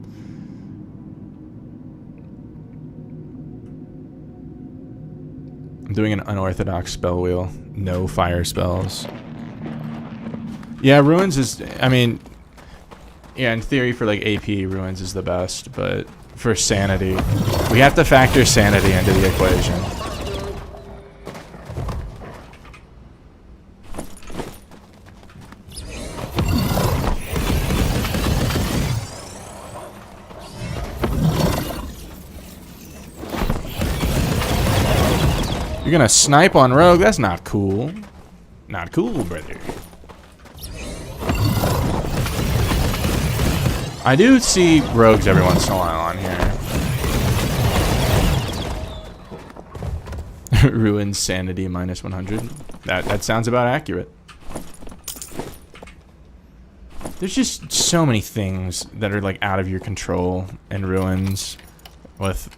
I'm doing an unorthodox spell wheel. No fire spells. Yeah, Ruins is... I mean... Yeah, in theory for, like, AP, Ruins is the best. But for Sanity... We have to factor Sanity into the equation. You're gonna snipe on Rogue? That's not cool. Not cool, brother. I do see Rogues every once in a while on here. Ruin Sanity minus 100. That sounds about accurate. There's just so many things that are like out of your control in Ruins with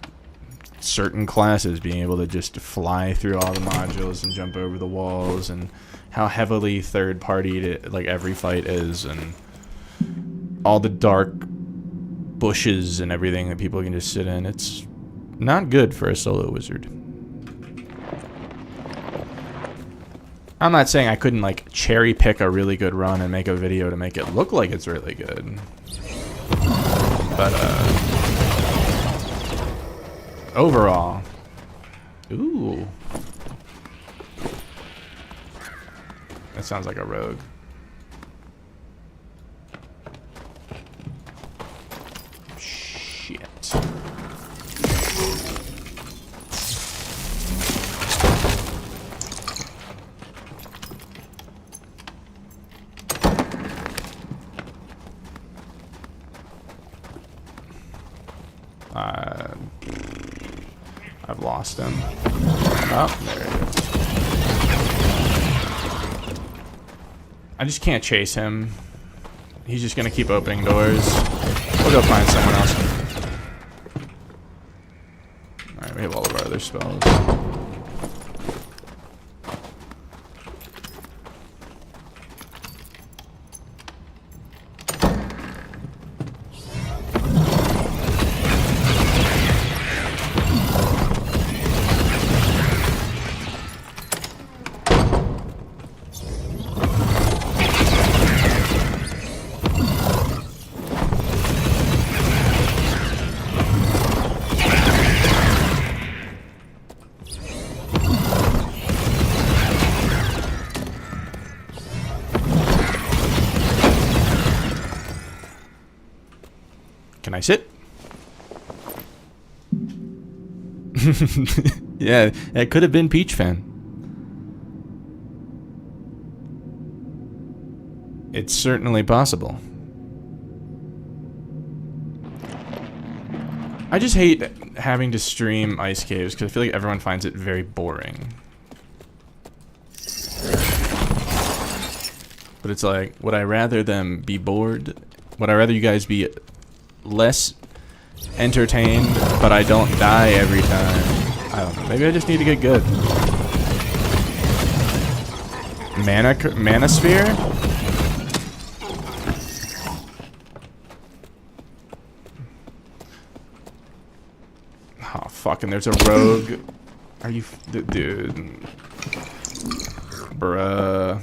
certain classes being able to just fly through all the modules and jump over the walls, and how heavily third-party like every fight is, and all the dark bushes and everything that people can just sit in. It's not good for a solo wizard. I'm not saying I couldn't like cherry pick a really good run and make a video to make it look like it's really good, but overall, ooh, that sounds like a rogue. Shit. I've lost him. Oh, there he is. I just can't chase him. He's just gonna keep opening doors. We'll go find someone else. Alright, we have all of our other spells. Can I sit? Yeah, it could have been Peach Fan. It's certainly possible. I just hate having to stream Ice Caves because I feel like everyone finds it very boring. But it's like, would I rather them be bored? Would I rather you guys be less entertained, but I don't die every time? I don't know. Maybe I just need to get good. Mana Sphere? Oh, fucking, there's a rogue. Are you... Dude. Bruh.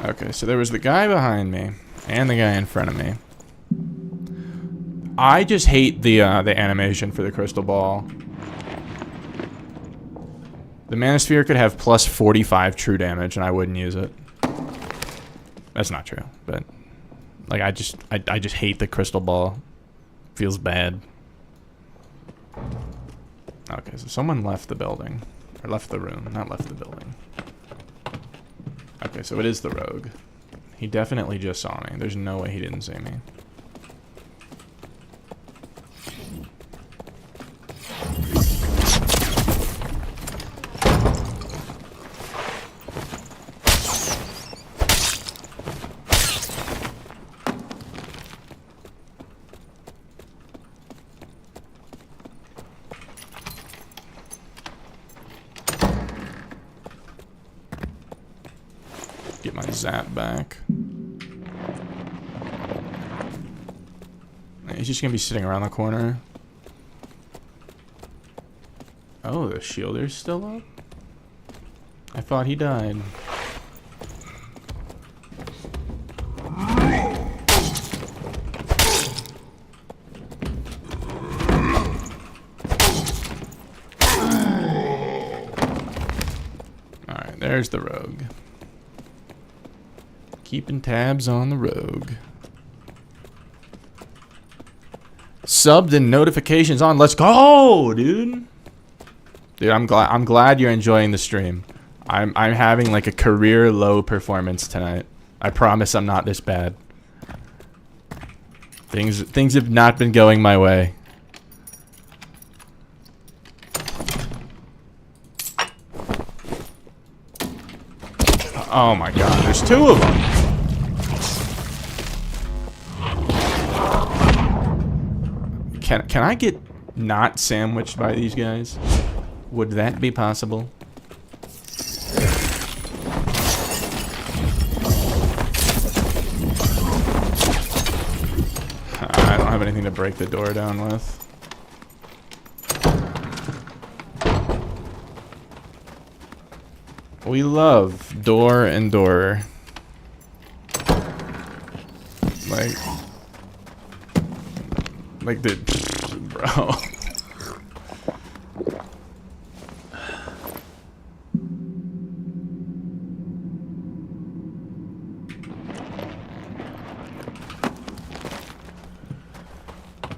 Okay, so there was the guy behind me and the guy in front of me. I just hate the animation for the crystal ball. The Manosphere could have plus 45 true damage, and I wouldn't use it. That's not true, but like I just hate the crystal ball. Feels bad. Okay, so someone left the building, or left the room, not left the building. Okay, so it is the rogue. He definitely just saw me. There's no way he didn't see me. Get my zap back. He's just gonna be sitting around the corner. Oh, the shielder's still up? I thought he died. Alright, there's the rogue. Keeping tabs on the rogue. Subbed and notifications on. Let's go, dude. Dude, I'm glad you're enjoying the stream. I'm having like a career low performance tonight. I promise I'm not this bad. Things have not been going my way. Oh my god, there's two of them. Can I get not sandwiched by these guys? Would that be possible? I don't have anything to break the door down with. We love door and door. Like the bro.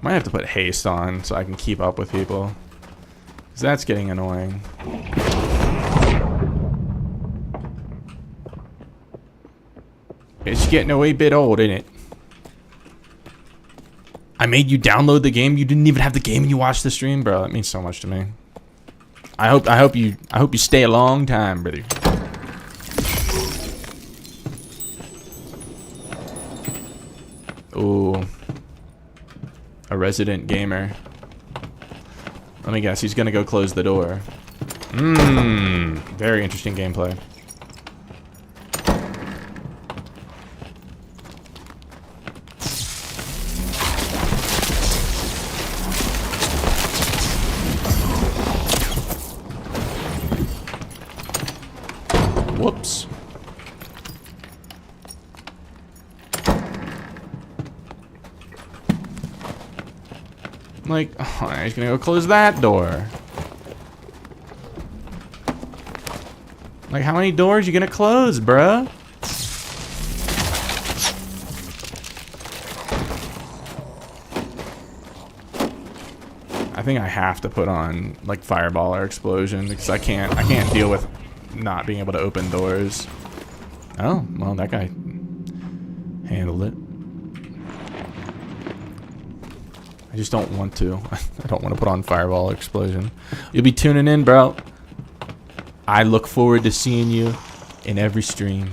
Might have to put haste on so I can keep up with people, 'cause that's getting annoying. It's getting a wee bit old, isn't it? I made you download the game. You didn't even have the game and you watched the stream, bro. That means so much to me. I hope you stay a long time, brother. Ooh. A resident gamer. Let me guess, he's gonna go close the door. Very interesting gameplay. Whoops. Like, oh, he's gonna go close that door. Like, how many doors you gonna close, bruh? I think I have to put on like fireball or explosion because I can't deal with not being able to open doors. Oh, well, that guy handled it. I just don't want to. I don't want to put on fireball or explosion. You'll be tuning in, bro. I look forward to seeing you in every stream.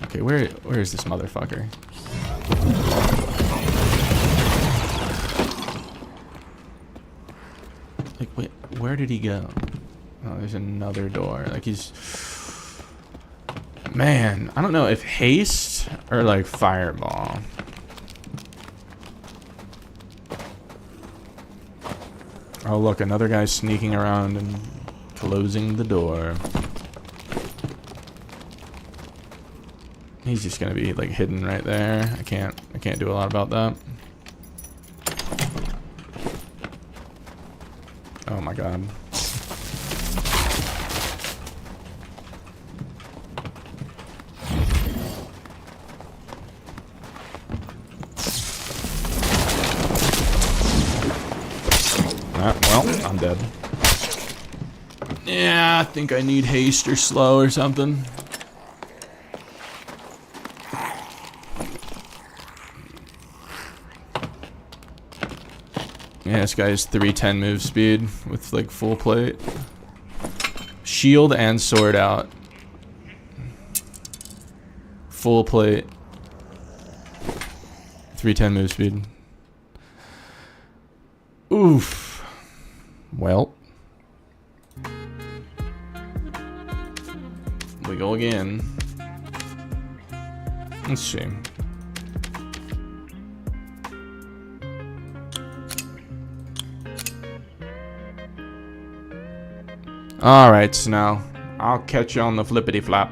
Okay, where is this motherfucker? Like, wait, where did he go? Oh, there's another door. Like, he's... Man, I don't know if haste or, like, fireball. Oh, look, another guy's sneaking around and closing the door. He's just gonna be, like, hidden right there. I can't do a lot about that. Oh my god. Well, I'm dead. Yeah, I think I need haste or slow or something. Yeah, this guy has 310 move speed with like full plate. Shield and sword out. Full plate. 310 move speed. Oof. Well. We go again. Let's see. Alright, so now I'll catch you on the flippity flop.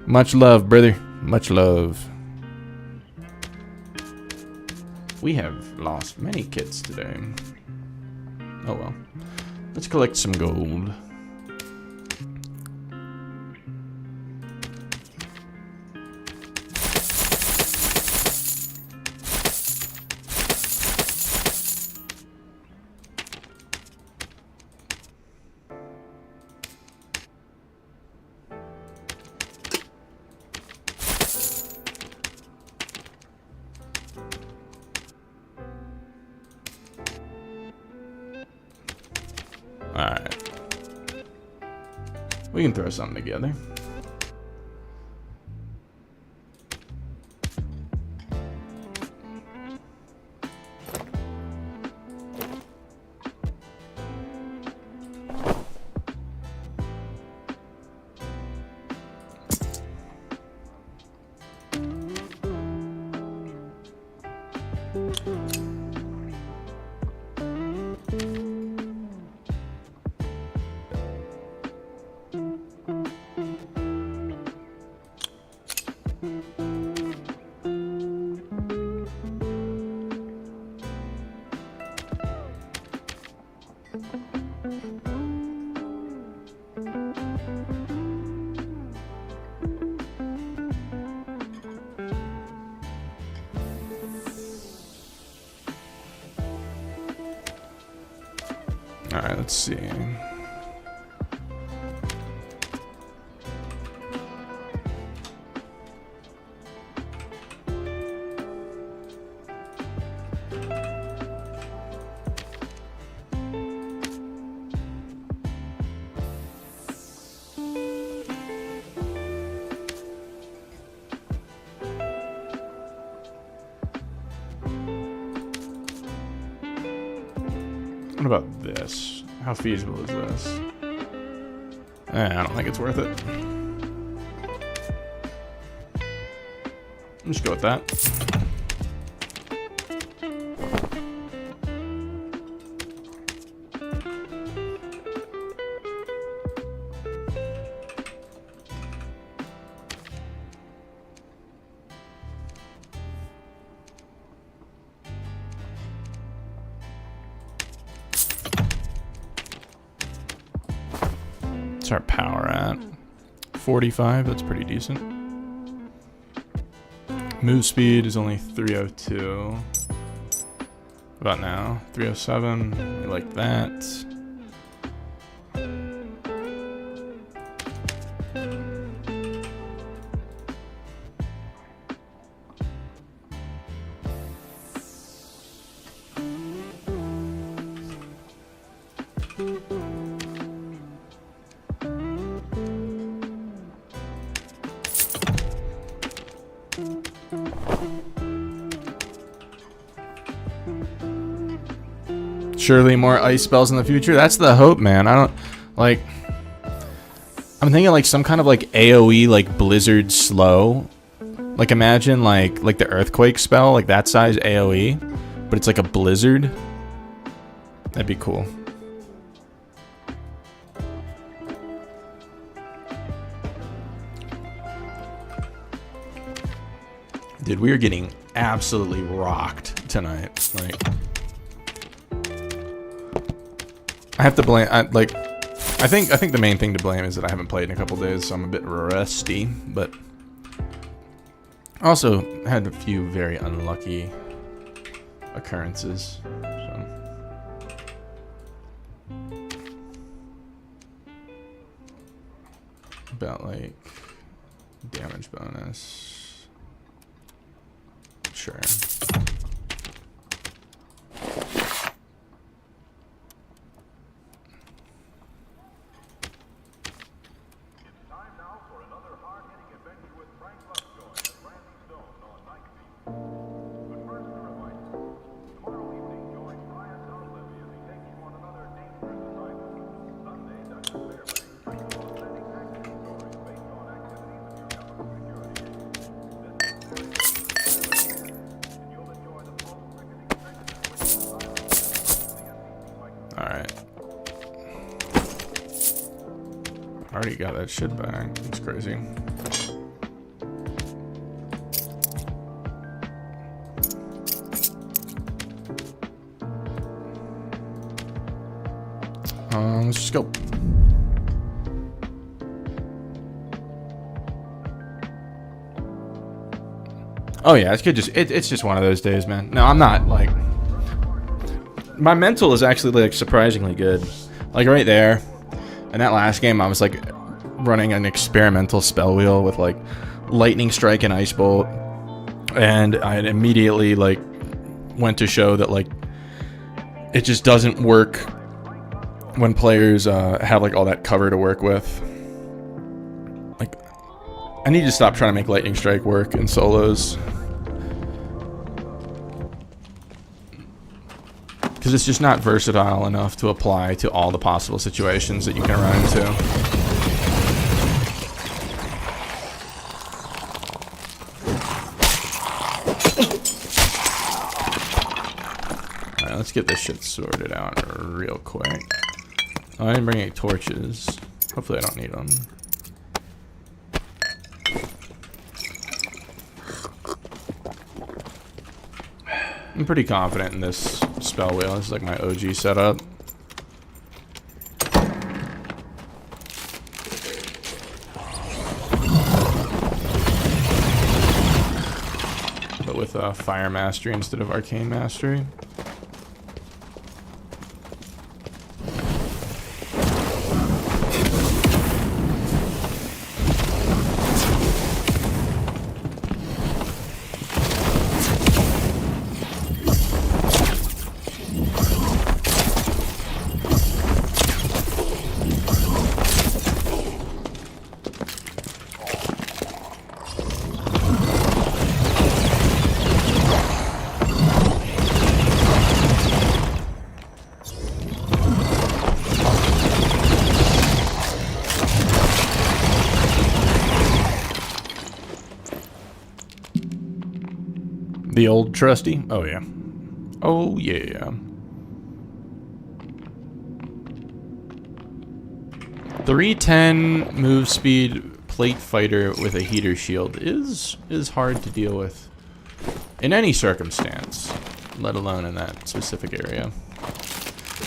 Much love, brother. Much love. We have lost many kits today. Oh well. Let's collect some gold. Alright. We can throw something together. Alright, let's see. What about this? How feasible is this? I don't think it's worth it. Let's go with that. What's our power at? 45, that's pretty decent. Move speed is only 302. About now, 307, we like that. Surely more ice spells in the future. That's the hope, man. I don't like. I'm thinking like some kind of like AOE like blizzard slow. Like imagine like the earthquake spell, like that size AOE, but it's like a blizzard. That'd be cool. Dude, we are getting absolutely rocked tonight. Like I have to blame. I think the main thing to blame is that I haven't played in a couple days, so I'm a bit rusty. But also had a few very unlucky occurrences. So. About like damage bonus. Sure. Alright. Already got that shit back. It's crazy. Let's just go. Oh yeah, it's good. It's just one of those days, man. No, I'm not like. My mental is actually like surprisingly good. Like right there, in that last game, I was like running an experimental spell wheel with like lightning strike and ice bolt, and I immediately like went to show that like it just doesn't work when players have like all that cover to work with. Like I need to stop trying to make lightning strike work in solos. Because it's just not versatile enough to apply to all the possible situations that you can run into. Alright, let's get this shit sorted out real quick. Oh, I didn't bring any torches. Hopefully I don't need them. I'm pretty confident in this spell wheel. This is like my OG setup. But with Fire Mastery instead of Arcane Mastery. The old trusty? Oh yeah. Oh yeah. .310 move speed plate fighter with a heater shield is hard to deal with in any circumstance, let alone in that specific area.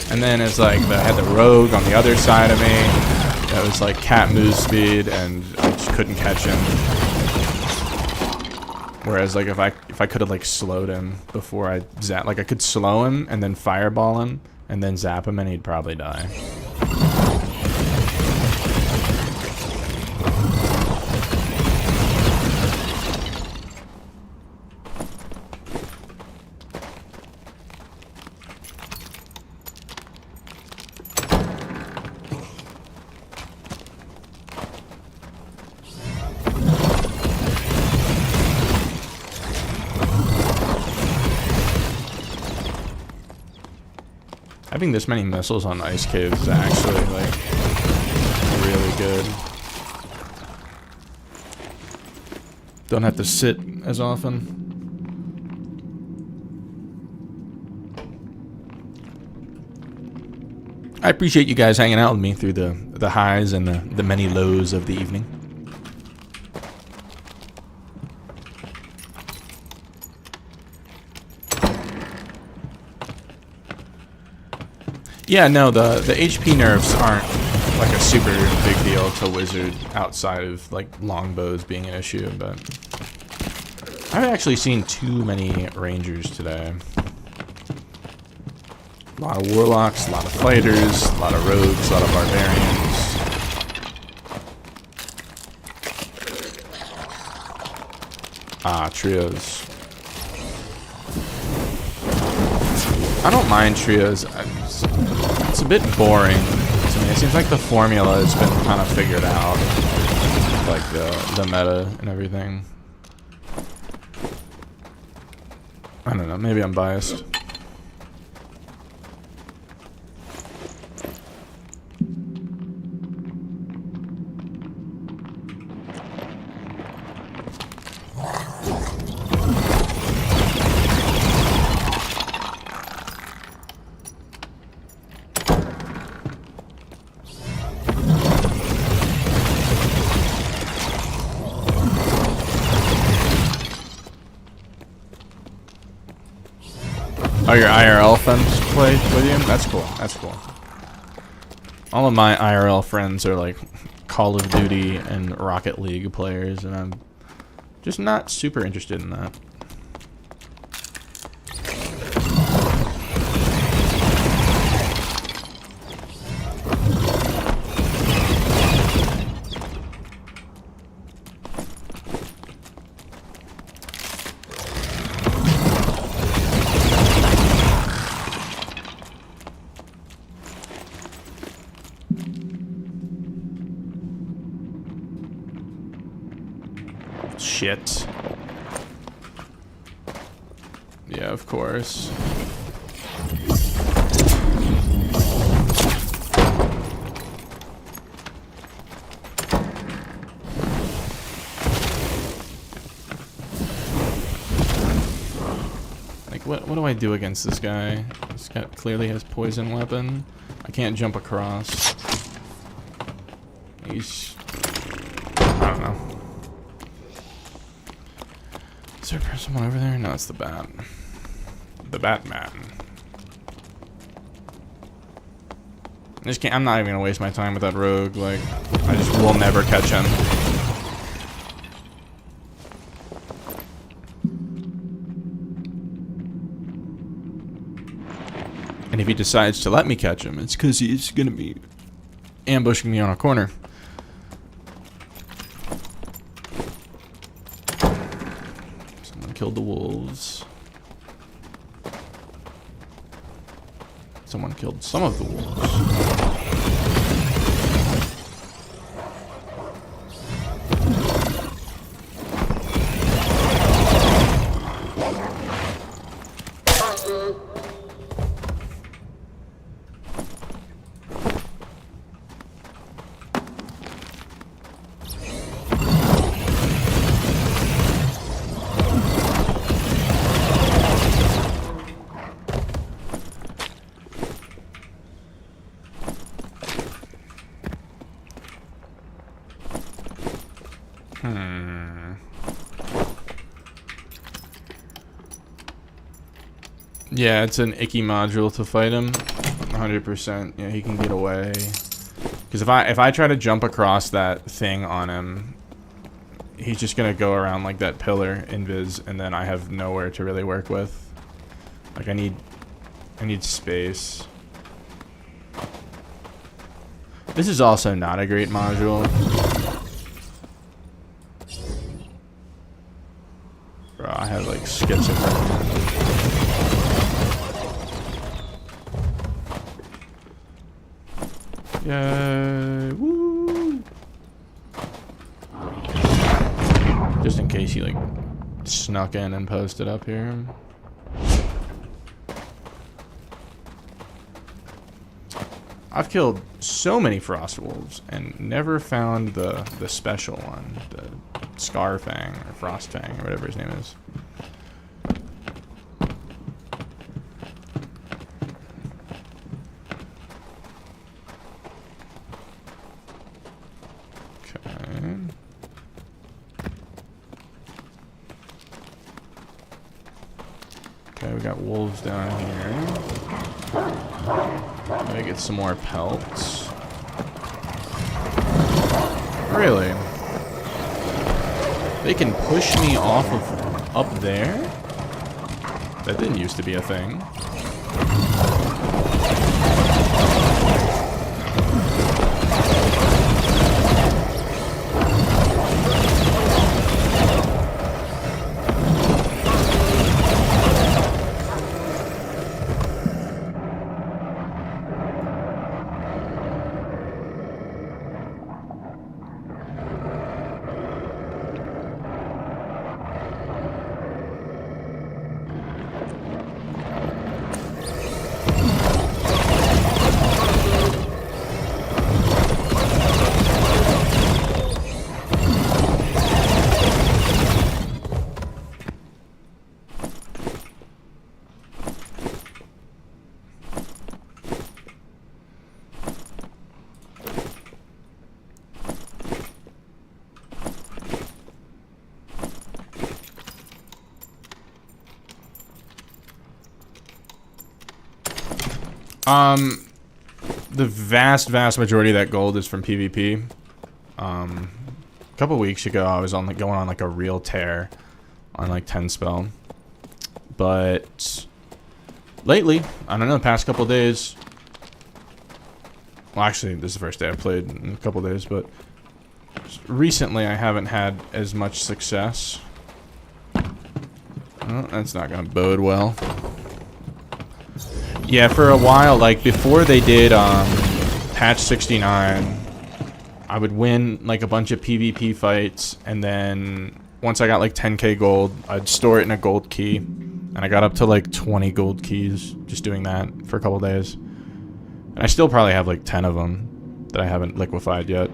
And then it's like I had the rogue on the other side of me. That was like cat move speed, and I just couldn't catch him. Whereas like if I could have like slowed him before I zap, like I could slow him and then fireball him and then zap him and he'd probably die. Having this many missiles on ice caves is actually like really good. Don't have to sit as often. I appreciate you guys hanging out with me through the highs and the many lows of the evening. Yeah, no, the HP nerfs aren't like a super big deal to Wizard outside of like longbows being an issue, but I haven't actually seen too many Rangers today. A lot of Warlocks, a lot of Fighters, a lot of Rogues, a lot of Barbarians. Ah, trios. I don't mind trios. It's a bit boring to me. It seems like the formula has been kind of figured out, like the meta and everything. I don't know. Maybe I'm biased. Oh, your IRL friends play with you? That's cool. That's cool. All of my IRL friends are like Call of Duty and Rocket League players, and I'm just not super interested in that. Shit. Yeah, of course. Like, what do I do against this guy? This guy clearly has poison weapon. I can't jump across. He's... I don't know. Is there someone over there? No, it's the bat. The Batman. I'm not even gonna waste my time with that rogue. Like, I just will never catch him. And if he decides to let me catch him, it's because he's gonna be ambushing me on a corner. Killed the wolves. Someone killed some of the wolves. Yeah, it's an icky module to fight him. 100%. Yeah, he can get away. Because if I try to jump across that thing on him, he's just gonna go around like that pillar invis, and then I have nowhere to really work with. Like I need space. This is also not a great module. Bro, I have like schizophrenia. Yay! Woo! Just in case he like snuck in and posted up here. I've killed so many frost wolves and never found the special one, the Scarfang or Frostfang or whatever his name is. Okay, we got wolves down here. Let me get some more pelts. Really? They can push me off of up there? That didn't used to be a thing. The vast majority of that gold is from PvP. A couple weeks ago, I was on going on like a real tear on like 10 spell. But lately, I don't know, the past couple days. Well, actually, this is the first day I played in a couple days, but recently I haven't had as much success. Well, that's not gonna bode well. Yeah, for a while, like before they did patch 69, I would win like a bunch of PvP fights, and then once I got like 10k gold, I'd store it in a gold key, and I got up to like 20 gold keys just doing that for a couple days. And I still probably have like 10 of them that I haven't liquefied yet.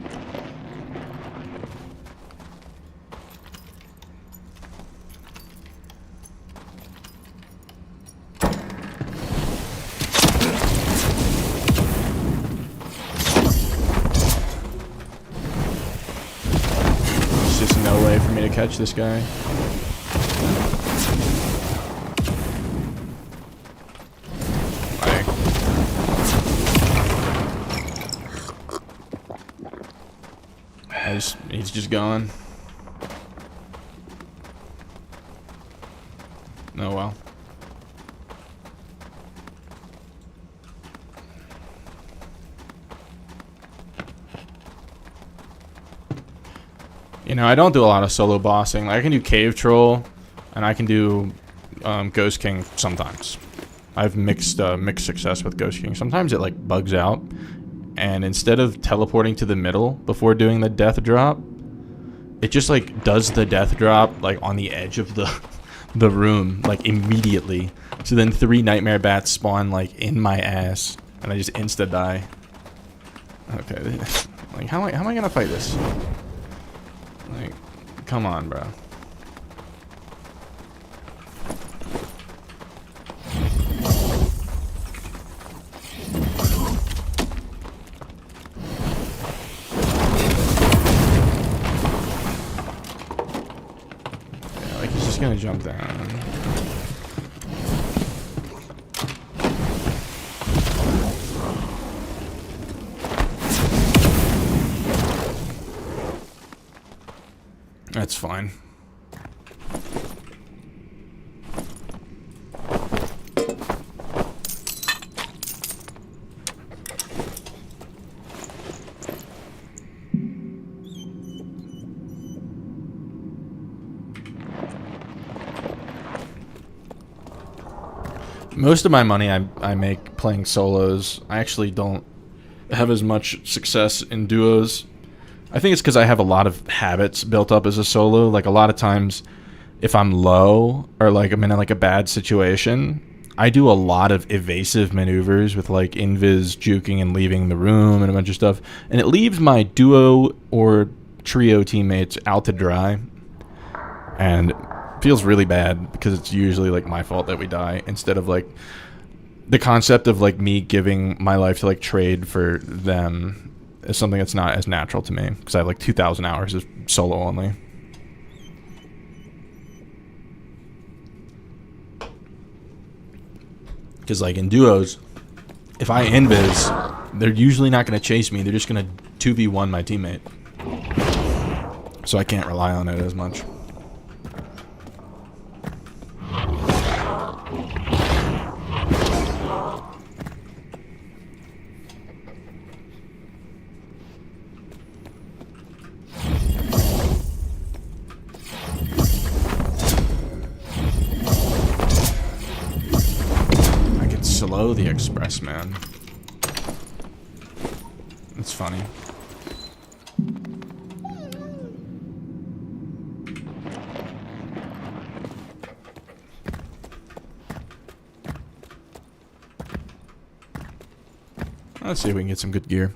Catch this guy. He's just gone. Oh well. You know, I don't do a lot of solo bossing. Like, I can do Cave Troll, and I can do Ghost King sometimes. I've mixed success with Ghost King. Sometimes it, like, bugs out, and instead of teleporting to the middle before doing the death drop, it just, like, does the death drop, like, on the edge of the room, like, immediately. So then 3 Nightmare Bats spawn, like, in my ass, and I just insta-die. Okay, like, how am I gonna fight this? Like, come on, bro. Yeah, like he's just gonna jump down. That's fine. Most of my money I make playing solos. I actually don't have as much success in duos. I think it's because I have a lot of habits built up as a solo. Like, a lot of times, if I'm low or like I'm in like a bad situation, I do a lot of evasive maneuvers with like invis, juking, and leaving the room and a bunch of stuff. And it leaves my duo or trio teammates out to dry. And it feels really bad because it's usually like my fault that we die, instead of like the concept of like me giving my life to like trade for them is something that's not as natural to me, because I have like 2,000 hours of solo only. Because like in duos, if I invis, they're usually not going to chase me. They're just going to 2v1 my teammate. So I can't rely on it as much. Slow the express, man. It's funny. Let's see if we can get some good gear.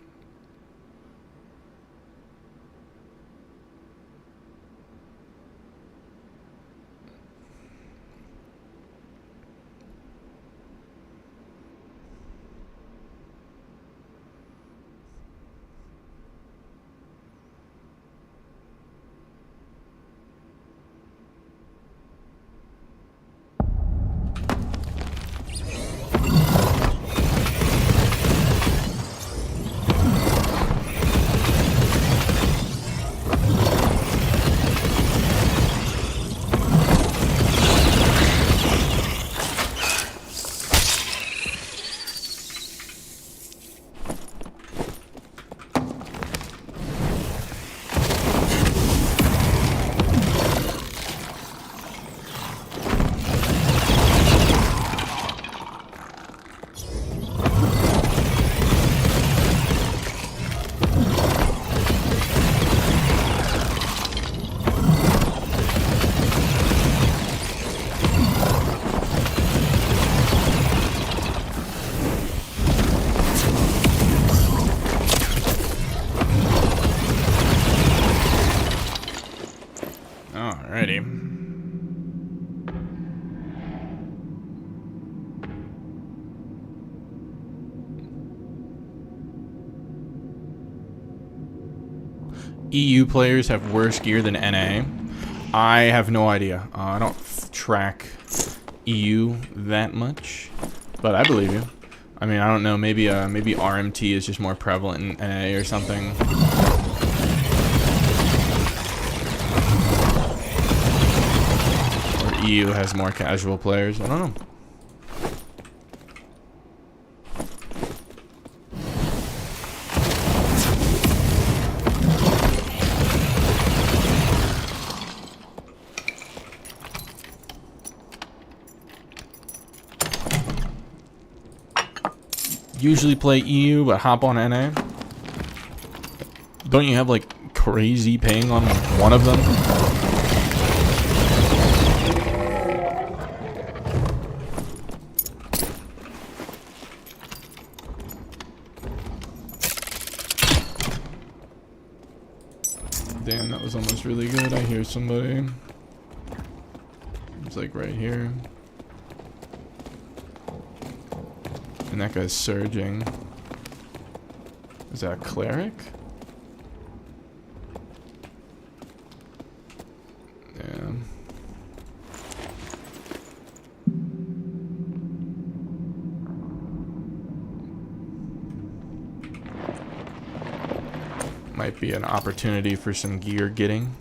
Alrighty. EU players have worse gear than NA. I have no idea. I don't track EU that much, but I believe you. I mean, I don't know. Maybe RMT is just more prevalent in NA or something. Or EU has more casual players. I don't know. Usually play EU, but hop on NA. Don't you have like crazy ping on one of them? Damn, that was almost really good. I hear somebody. It's like right here. And that guy's surging. Is that a cleric? Yeah. Might be an opportunity for some gear getting.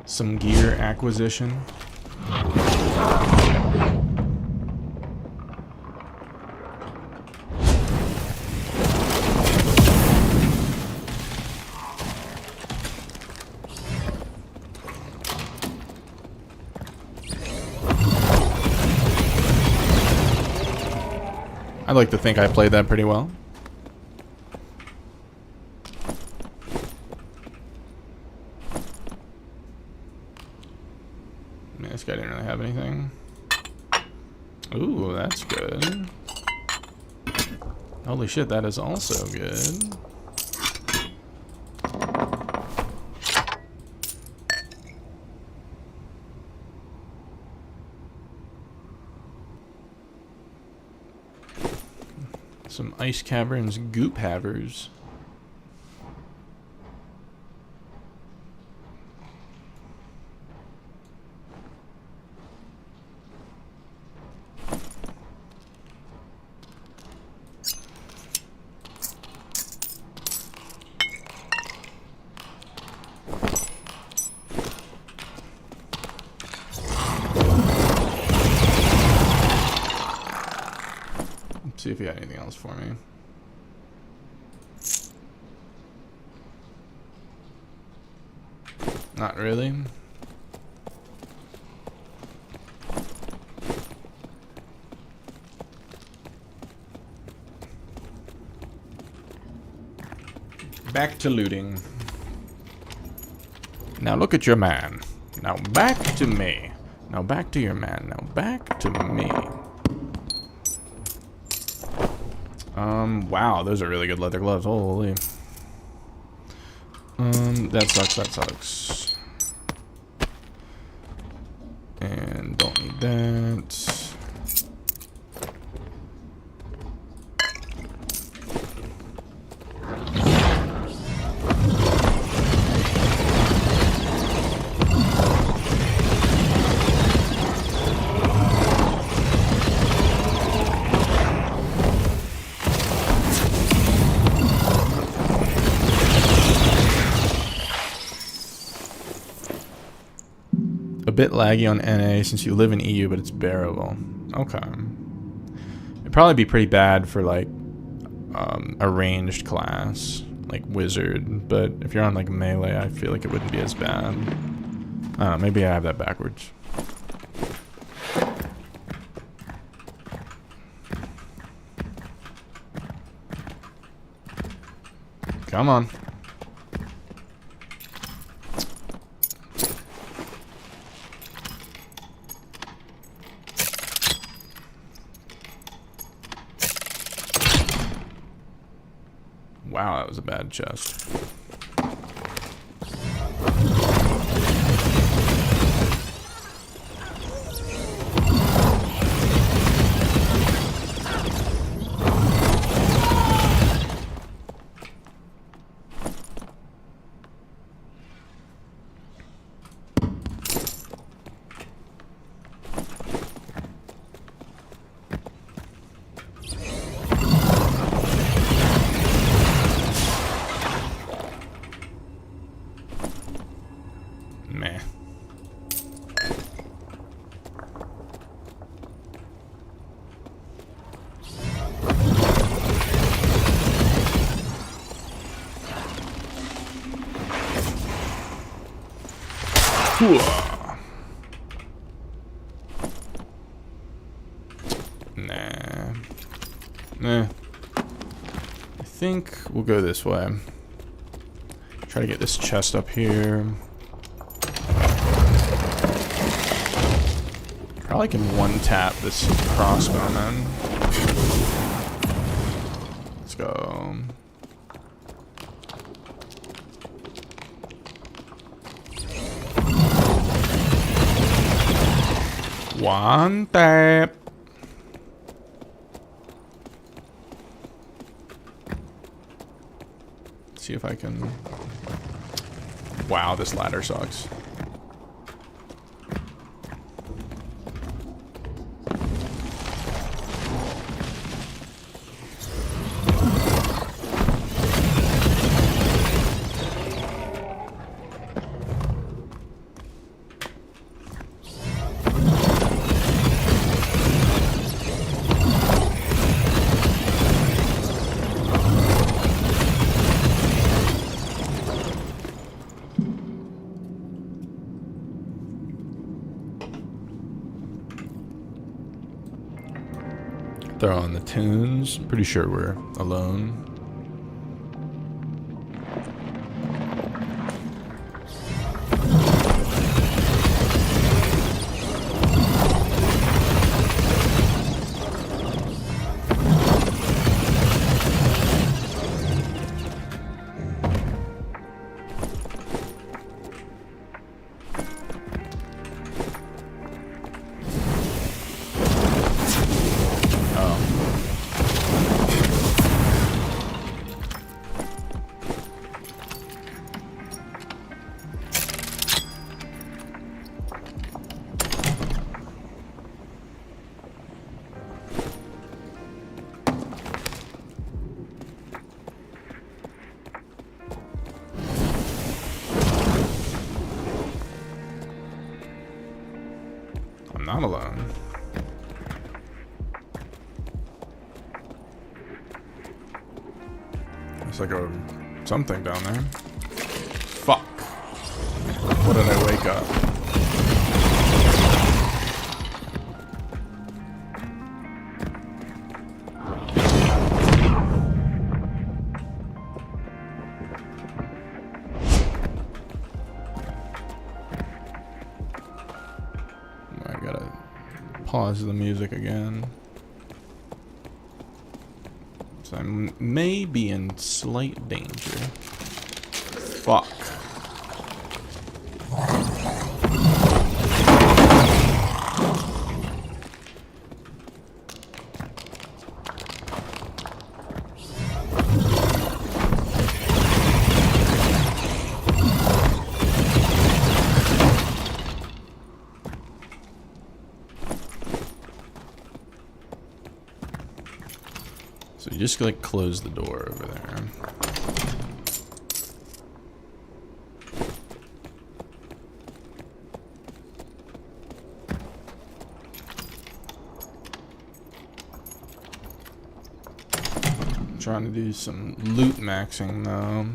Some gear acquisition. I'd like to think I played that pretty well. This guy didn't really have anything. Ooh, that's good. Holy shit, that is also good. Some ice caverns goop havers. See if you got anything else for me. Not really. Back to looting. Now look at your man. Now back to me. Now back to your man. Now back to me. Wow, those are really good leather gloves. Holy. That sucks, that sucks. And don't need that. A bit laggy on NA since you live in EU, but it's bearable. Okay. It'd probably be pretty bad for like a ranged class, like wizard. But if you're on like melee, I feel like it wouldn't be as bad. I don't know, maybe I have that backwards. Come on. Wow, that was a bad chest. Meh. Nah. Nah. I think we'll go this way. Try to get this chest up here. Probably can one-tap this crossbowman. Let's go. One tap. See if I can... Wow, this ladder sucks. Throw on the tunes. Pretty sure we're alone. not alone. It's like a something down there. Fuck. What did I wake up? I gotta pause the music again. So I may be in slight danger. Fuck. So you just like close the door over there. I'm trying to do some loot maxing though.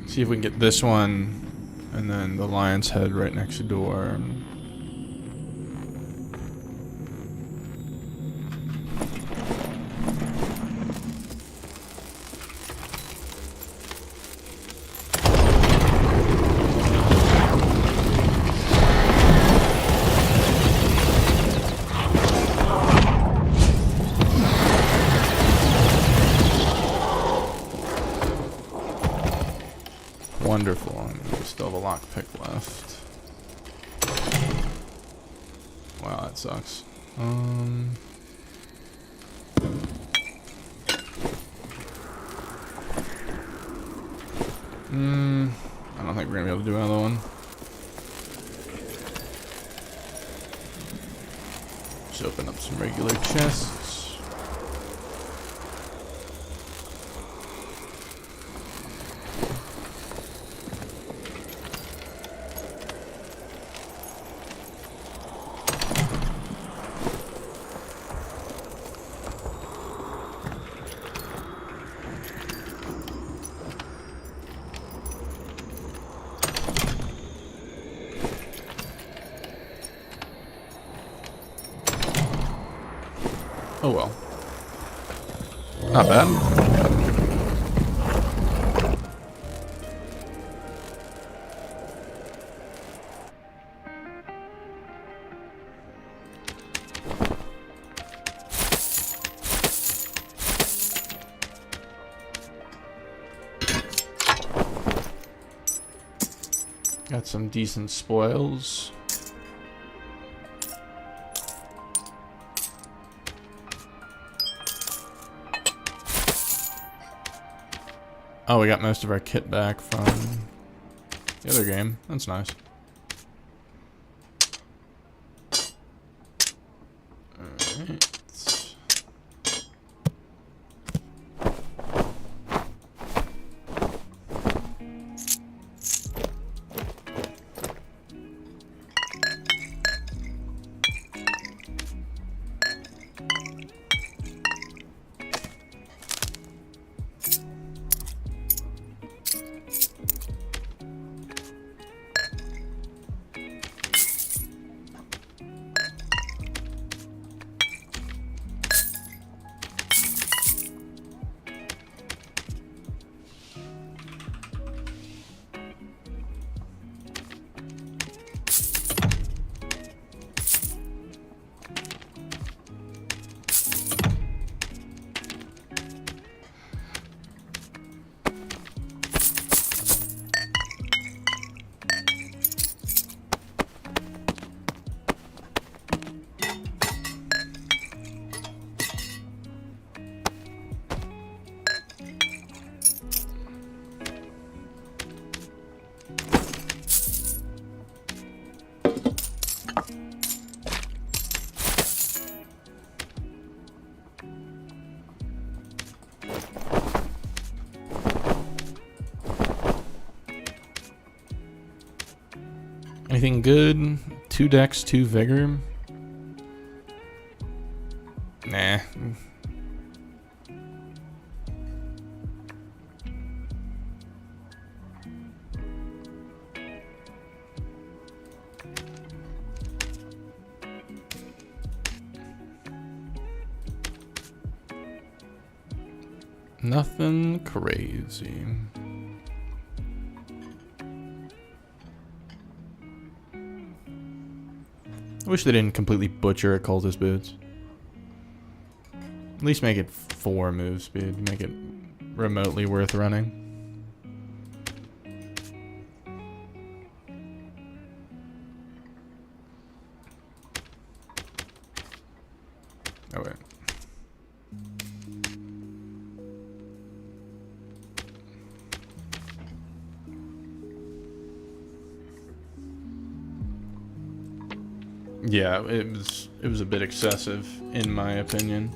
See if we can get this one, and then the lion's head right next door. Wonderful. We still have a lockpick left. Wow, that sucks. I don't think we're gonna be able to do another one. Just open up some regular chests. Oh well. Not bad. Got some decent spoils. Oh, we got most of our kit back from the other game. That's nice. Alright. Anything good? 2 dex, 2 vigor. Nah. Nothing crazy. I wish they didn't completely butcher Occultist Boots. At least make it 4 move speed. Make it remotely worth running. Oh wait. Yeah, it was a bit excessive in my opinion.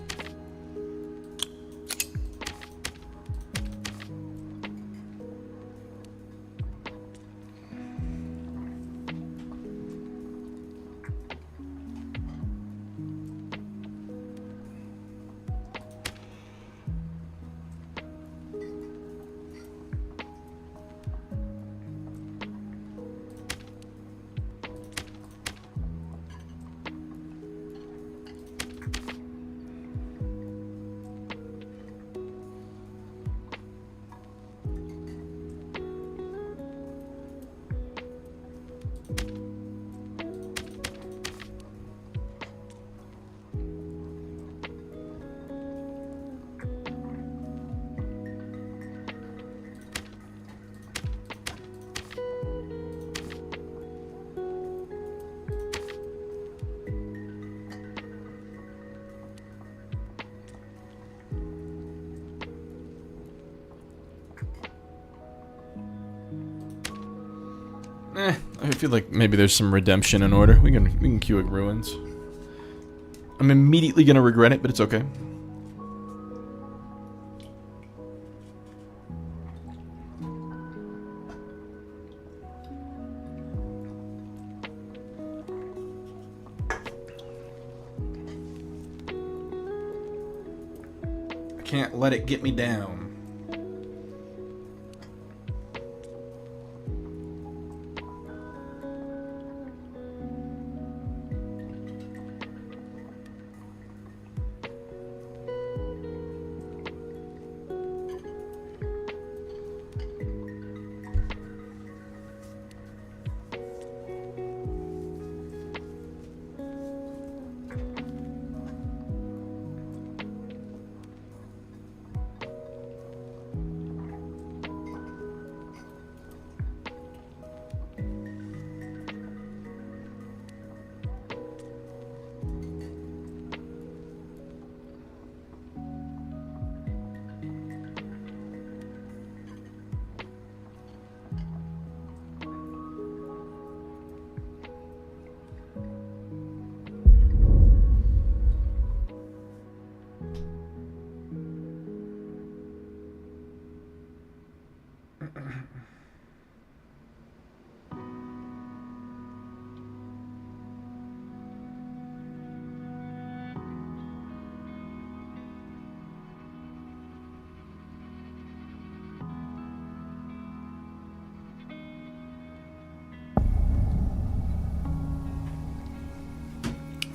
I feel like maybe there's some redemption in order. We can queue at Ruins. I'm immediately gonna regret it, but it's okay. I can't let it get me down.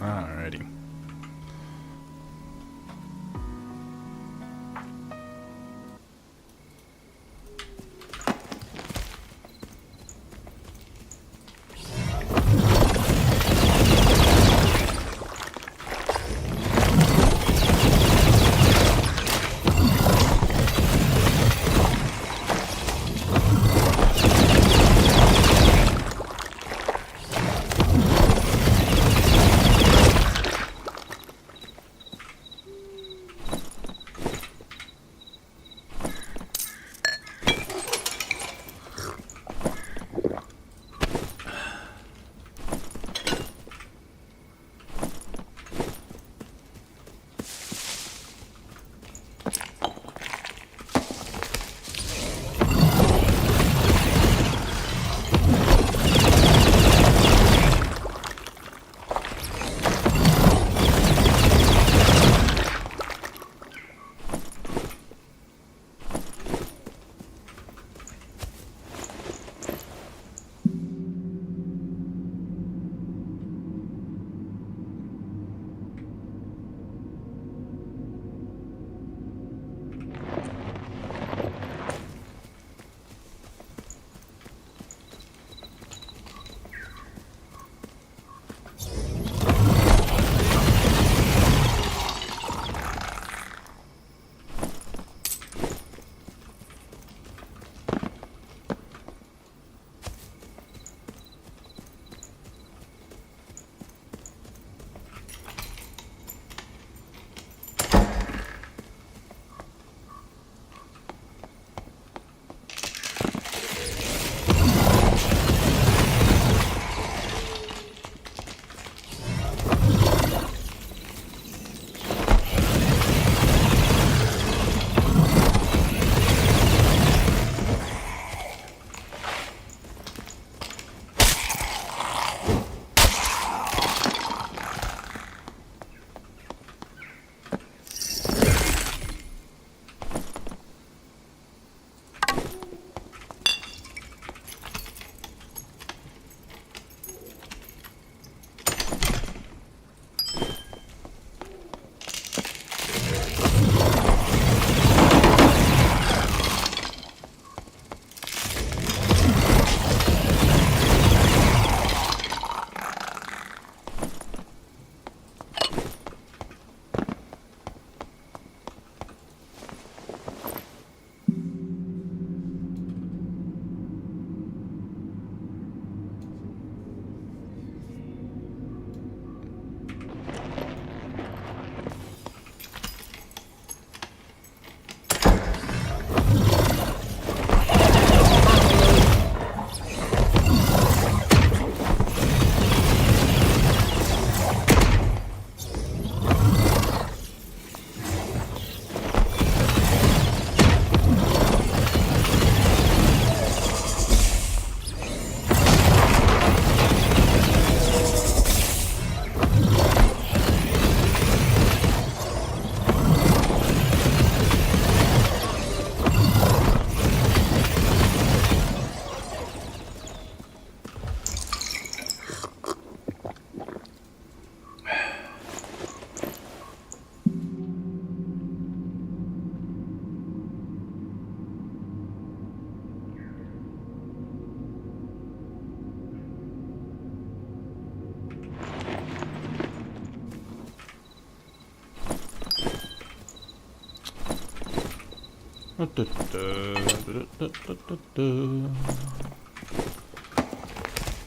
Alrighty.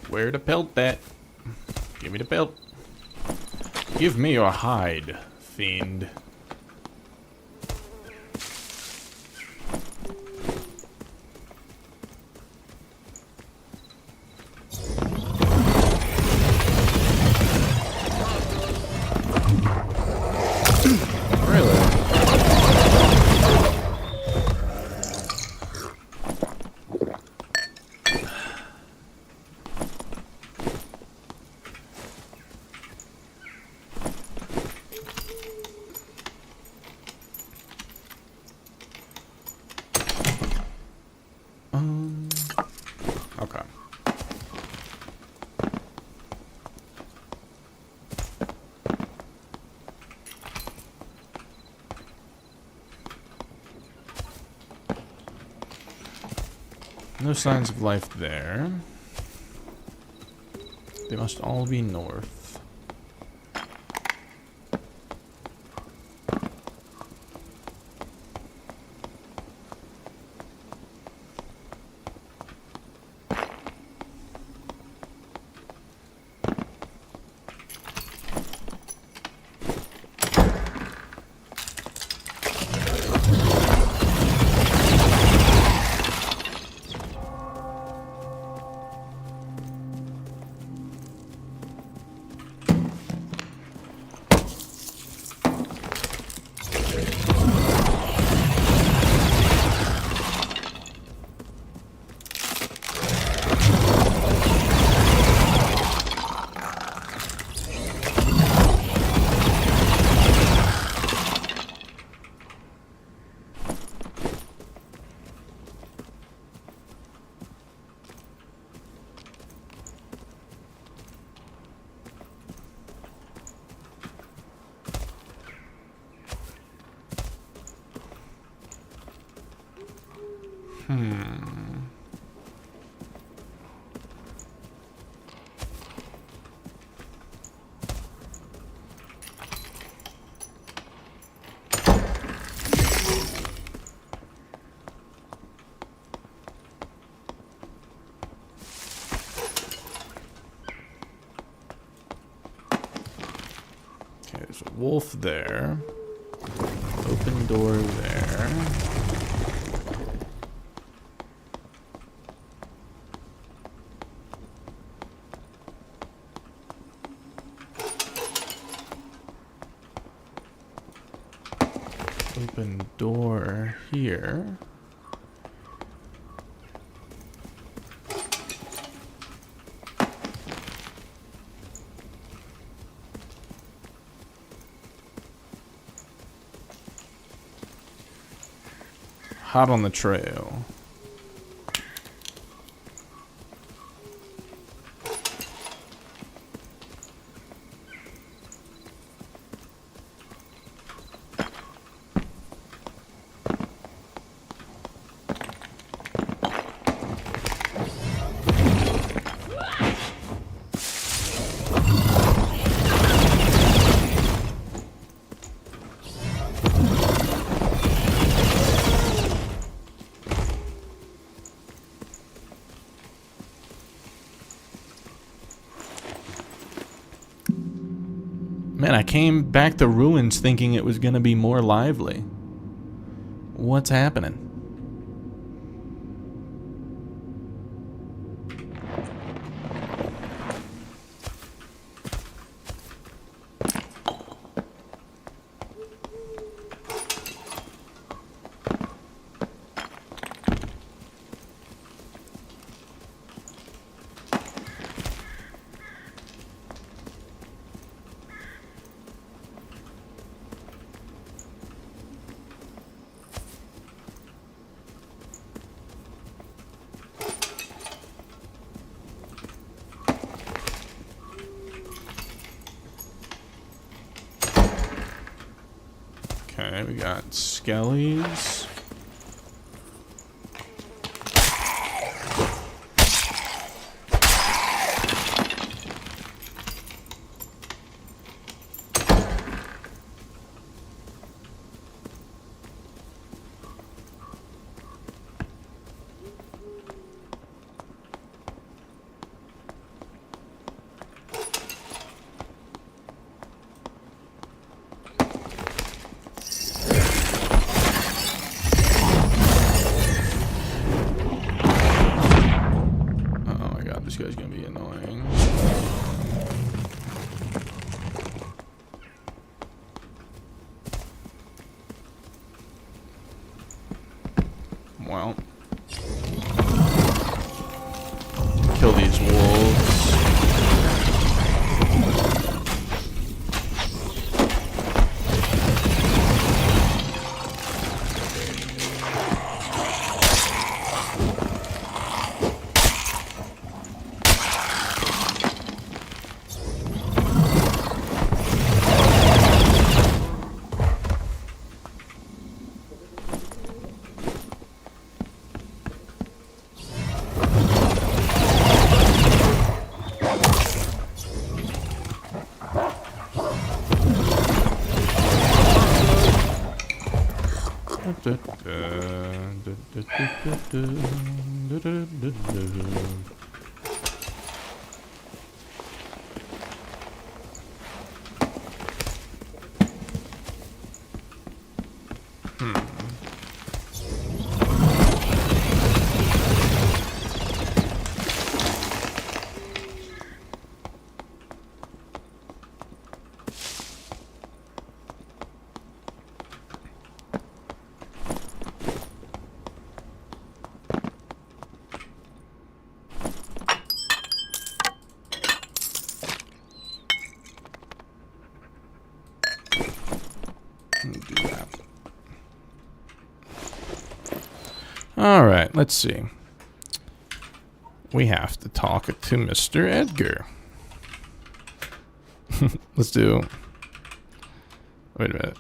Where to pelt that? Give me the pelt. Give me your hide, fiend. Okay. No signs of life there. They must all be north. Okay, there's a wolf there. Open door there. Open door here. Hot on the trail. Man, I came back to ruins thinking it was gonna be more lively. What's happening? Okay, we got skellies. this guy's gonna be annoying. Well, kill these wolves. Do that. All right, let's see. We have to talk to Mr. Edgar. Let's do. Wait a minute.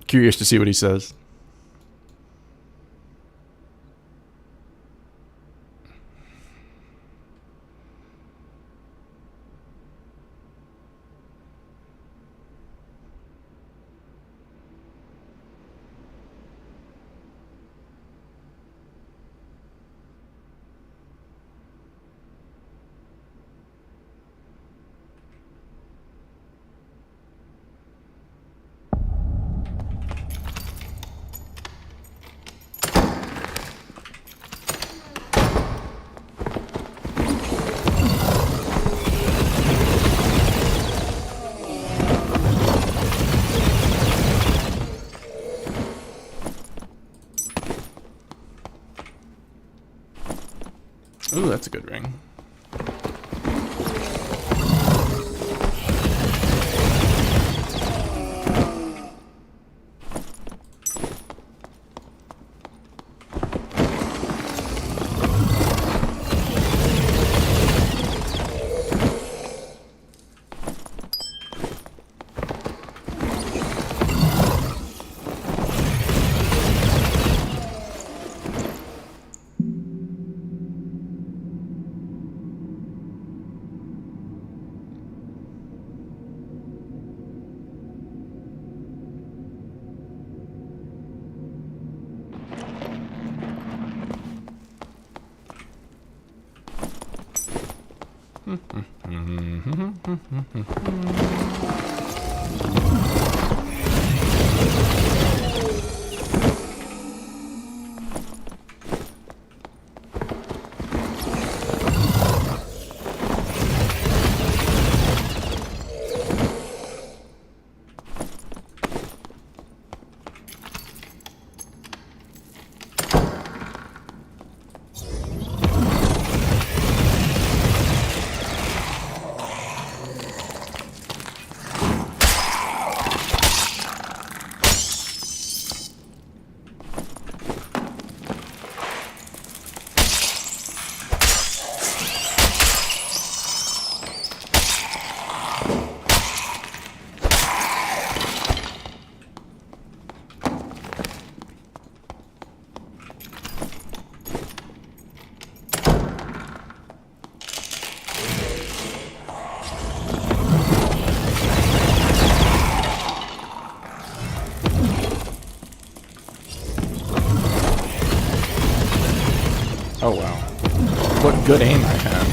Curious to see what he says. Ooh, that's a good ring. Oh wow. What good aim I have.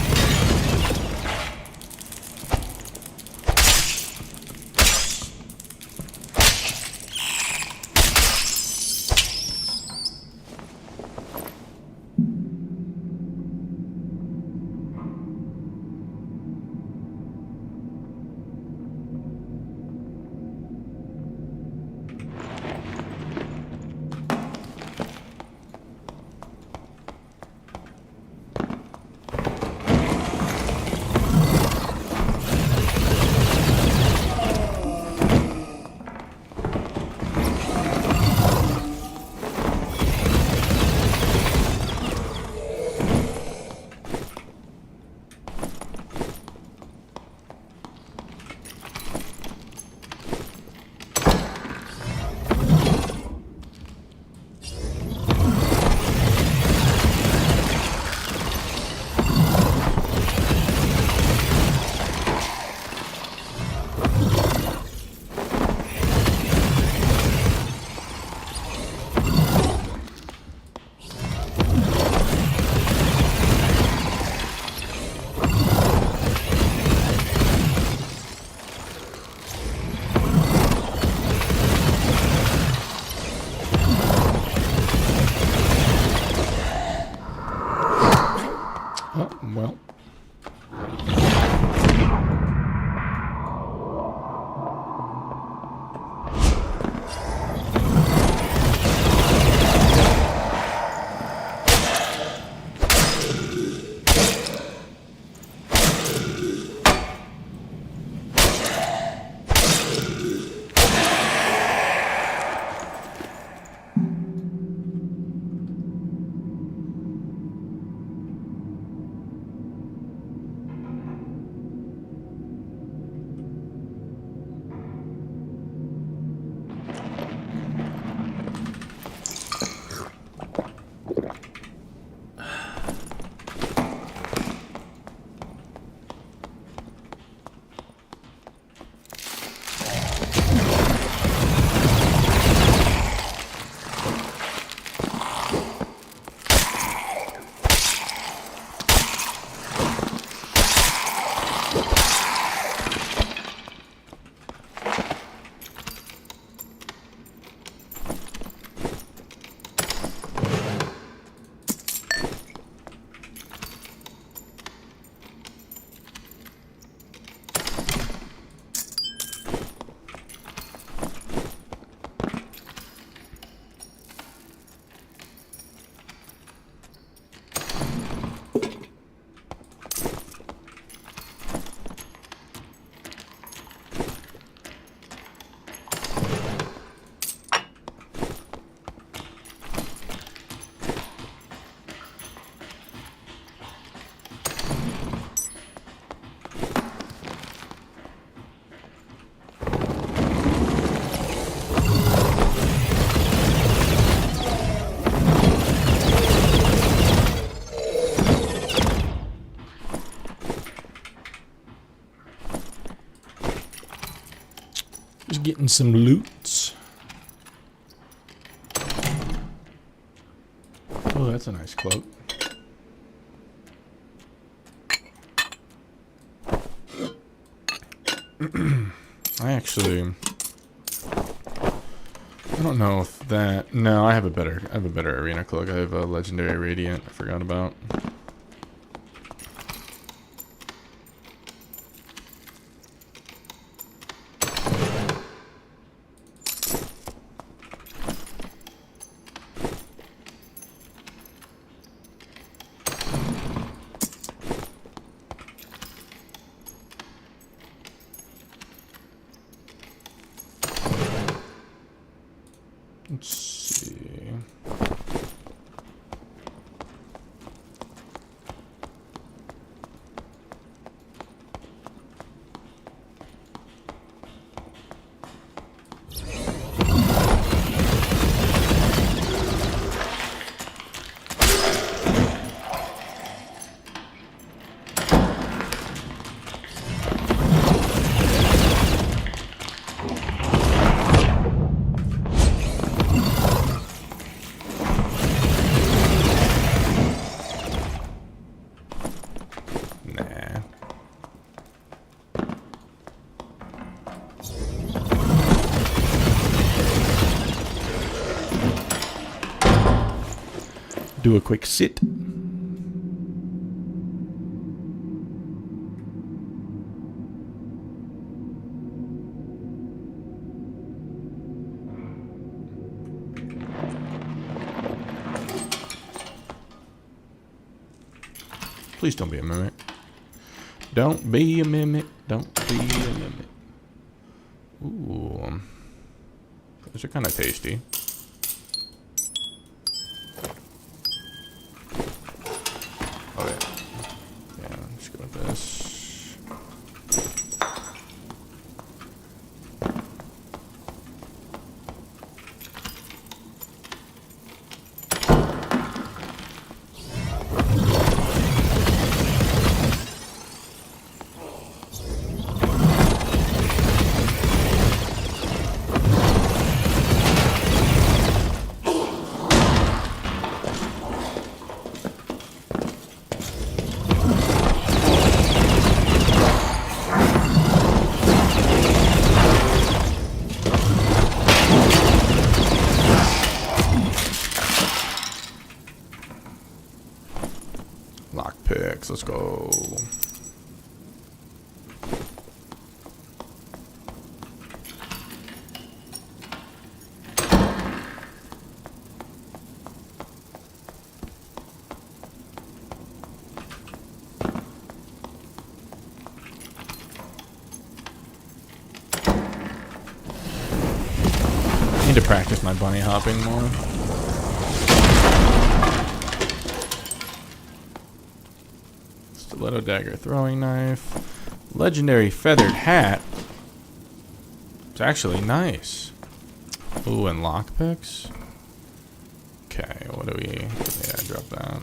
Well. Just getting some loots. Oh, that's a nice cloak. I don't know if that. No, I have a better arena cloak. I have a legendary radiant. I forgot about. Let's see. Do a quick sit. Please don't be a mimic. Don't be a mimic. Don't be a mimic. Ooh. Those are kind of tasty. lockpicks. Let's go. I need to practice my bunny hopping more. Stiletto dagger throwing knife. Legendary feathered hat. It's actually nice. Ooh, and lockpicks. Okay, what do we... Yeah, drop that.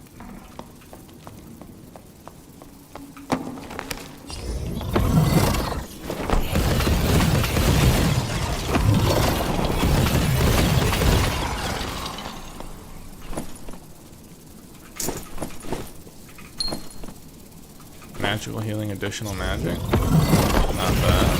Magical healing, additional magic. Not bad.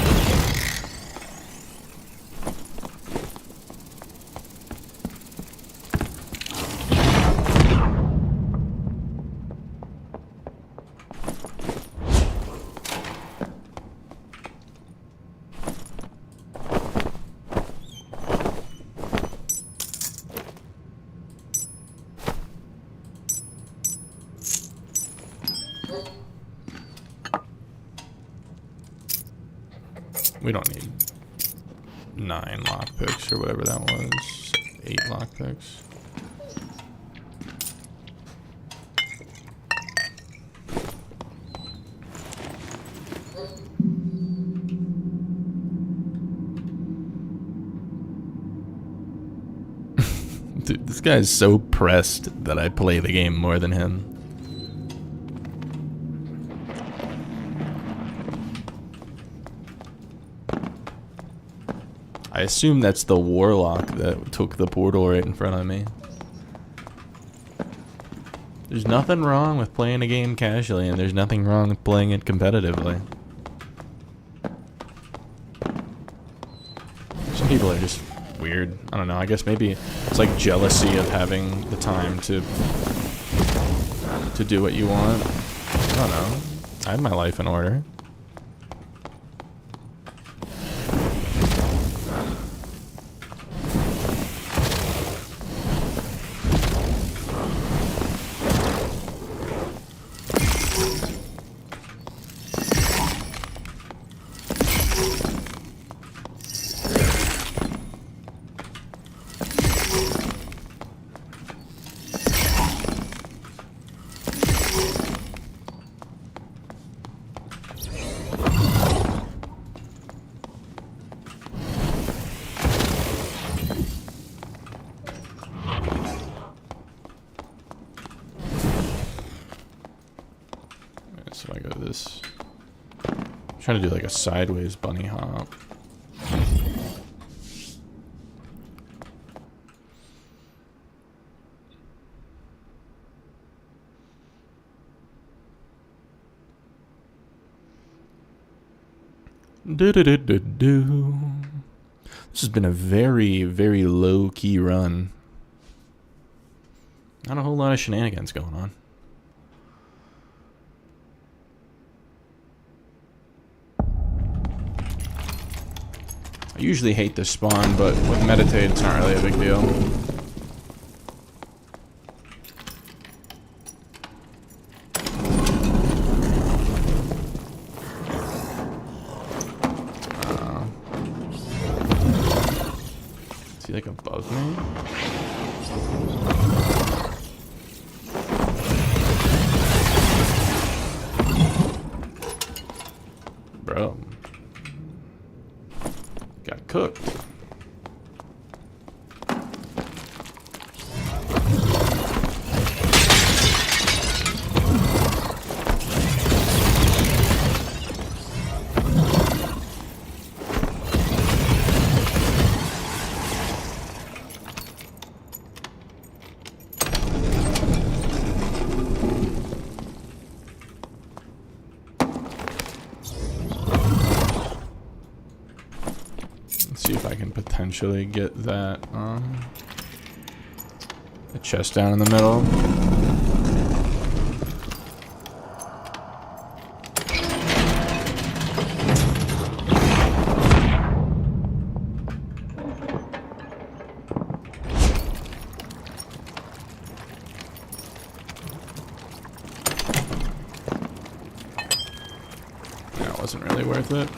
We don't need 9 lockpicks or whatever that was. 8 lockpicks. Dude, this guy is so pressed that I play the game more than him. I assume that's the warlock that took the portal right in front of me. There's nothing wrong with playing a game casually, and there's nothing wrong with playing it competitively. Some people are just weird. I don't know, I guess maybe it's like jealousy of having the time to do what you want. I don't know. I have my life in order. So I go this. I'm trying to do like a sideways bunny hop. Do. This has been a very, very low-key run. Not a whole lot of shenanigans going on. I usually hate this spawn, but with meditate, it's not really a big deal. Is he like above me? Bro. Got cooked. See if I can potentially get that the chest down in the middle. wasn't really worth it.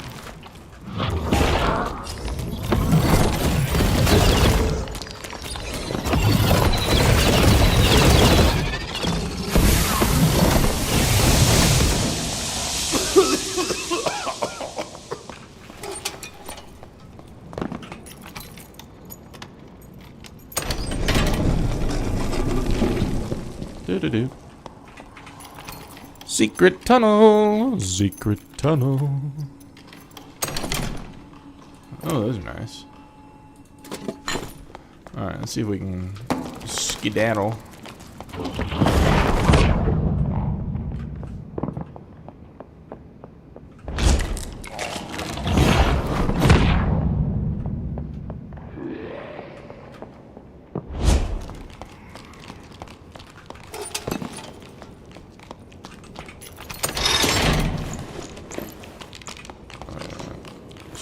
Do-do-do. Secret tunnel. Secret tunnel. Oh, those are nice. Alright, let's see if we can skedaddle.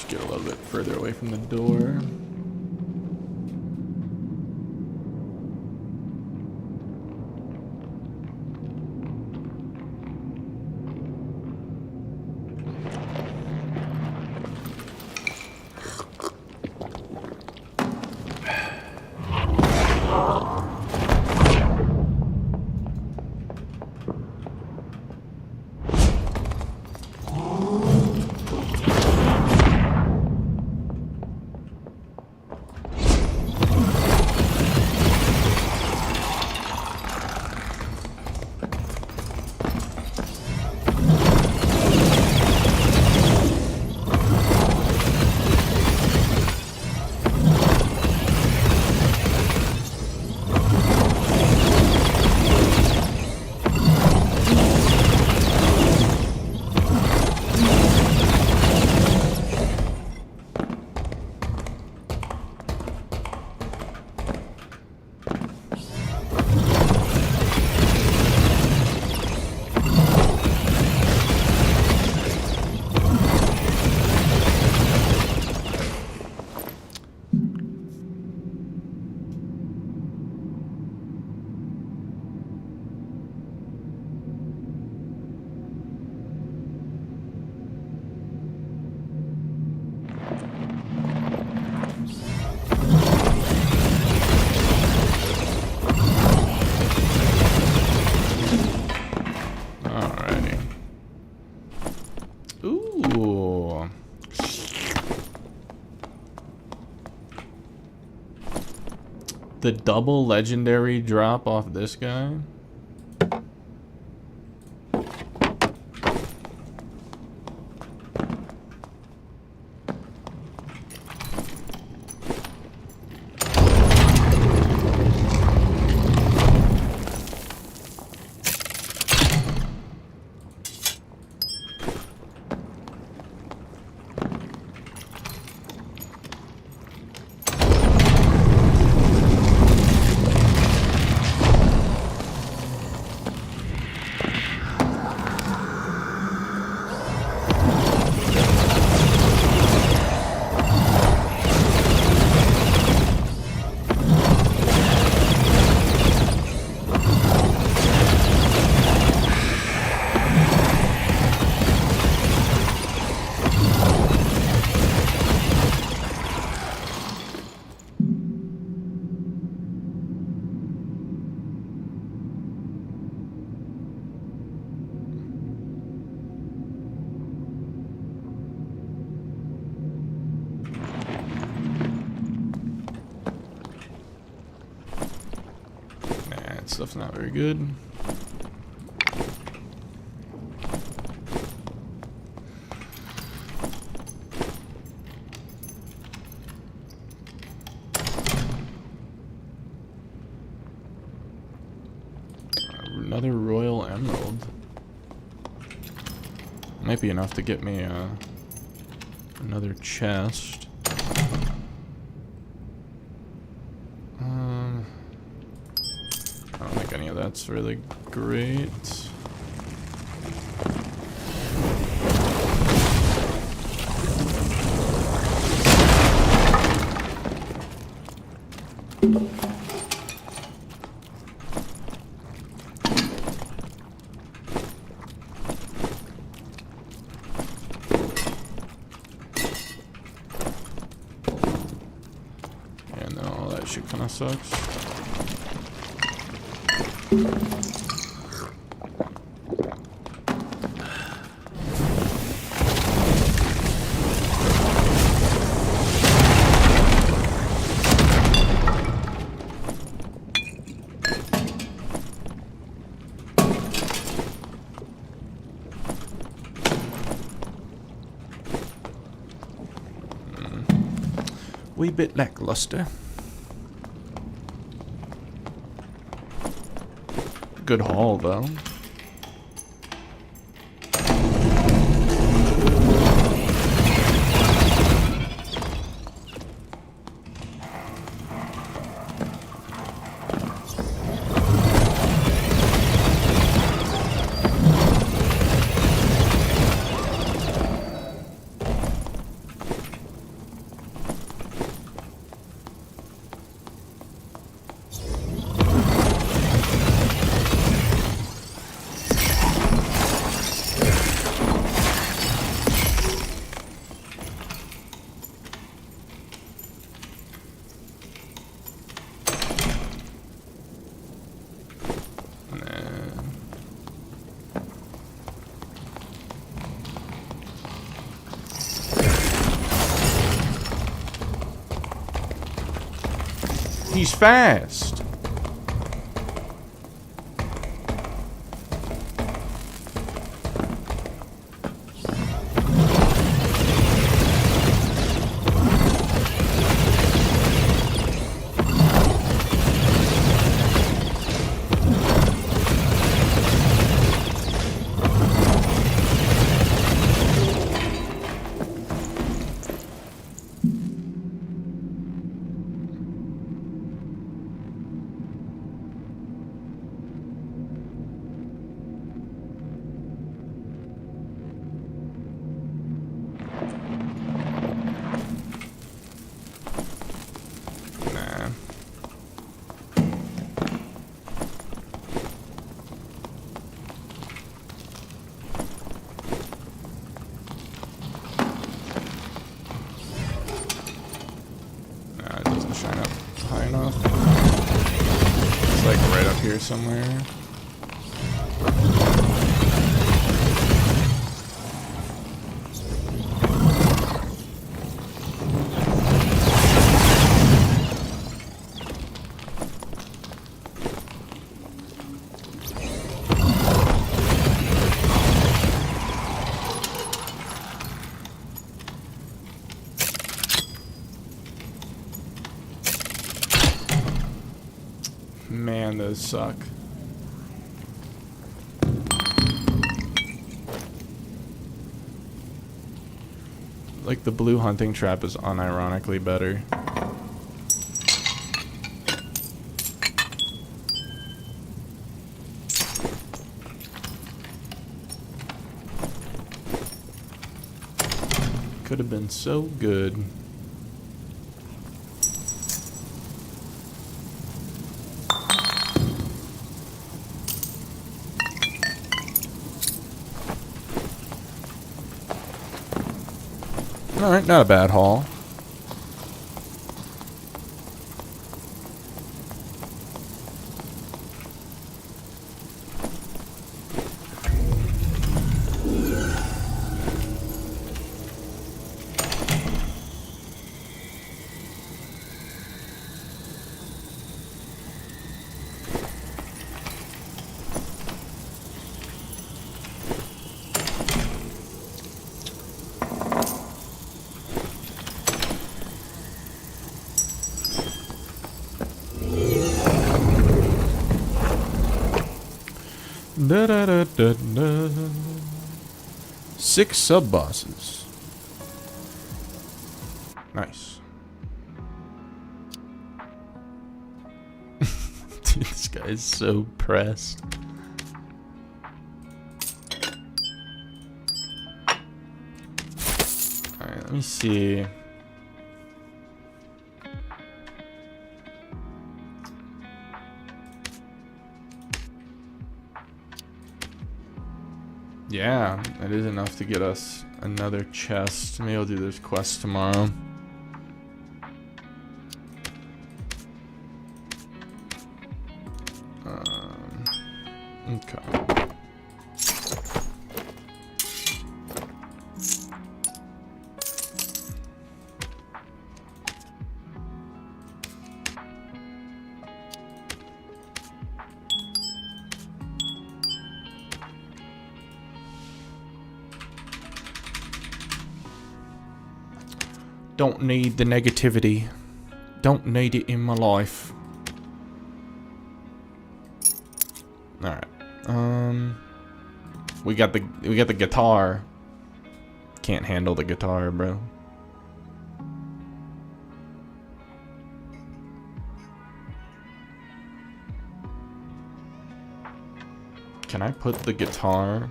Get a little bit further away from the door. Ooh. The double legendary drop off this guy. Stuff's not very good. Another royal emerald. Might be enough to get me another chest. I don't think any of that's really great. that shit kind of sucks. Wee bit lackluster. Good haul though. He's fast. Shine up high enough. It's like right up here somewhere. Man, those suck. Like, the blue hunting trap is unironically better. Could have been so good. Alright, not a bad haul. Da, da, da, da, da. 6 sub-bosses. Nice. Dude, this guy is so pressed. Alright, let me see. Yeah, that is enough to get us another chest. Maybe I'll do this quest tomorrow. Okay. Don't need the negativity. Don't need it in my life. Alright. We got the guitar. Can't handle the guitar, bro. Can I put the guitar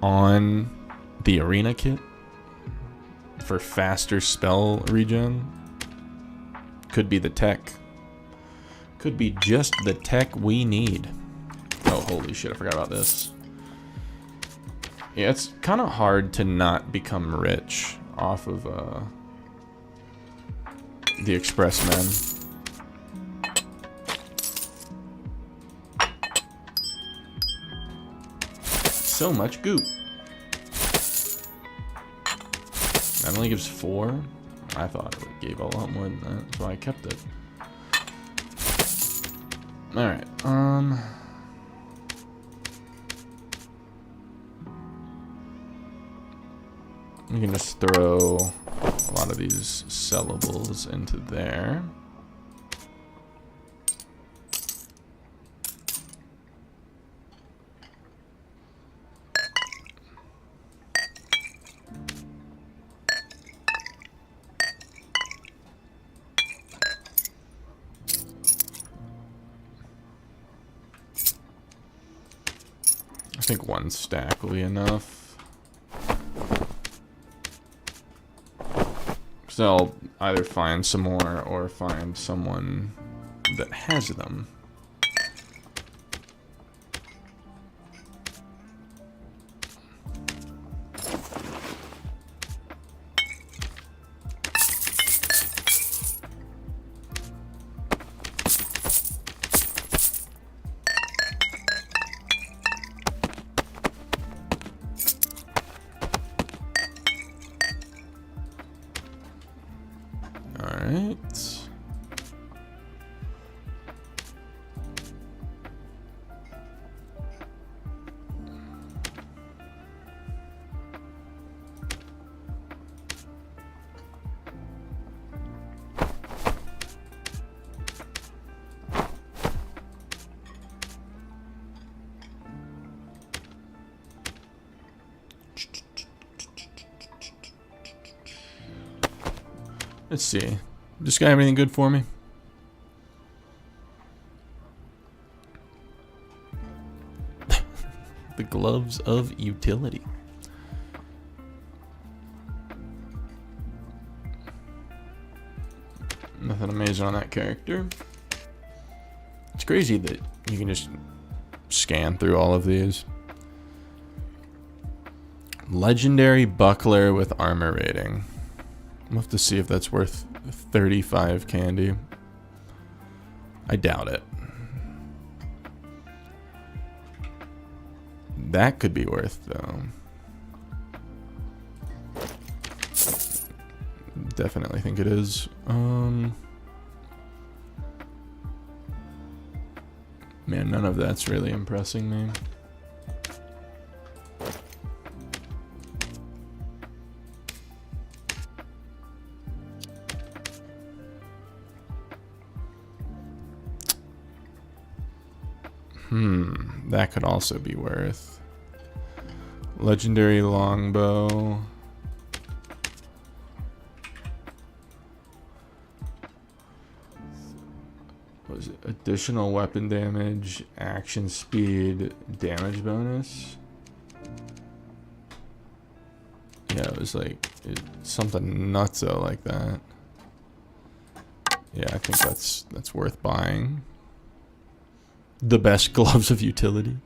on the arena kit for faster spell regen? Could be the tech. Could be just the tech we need. Oh, holy shit, I forgot about this. Yeah, it's kind of hard to not become rich off of the Expressmen. So much goop. That only gives 4. I thought it gave a lot more than that. That's why I kept it. Alright, we can just throw a lot of these sellables into there. I think 1 stack will be enough. So I'll either find some more or find someone that has them. Alright. Let's see. This guy have anything good for me? The gloves of utility. Nothing amazing on that character. It's crazy that you can just scan through all of these. Legendary buckler with armor rating. We'll have to see if that's worth 35 candy. I doubt it. That could be worth, though. Definitely think it is. Man, none of that's really impressing me. That could also be worth. Legendary longbow. What was it? Additional weapon damage, action speed, damage bonus. Yeah, it was like something nutso like that. Yeah, I think that's worth buying. The best gloves of utility.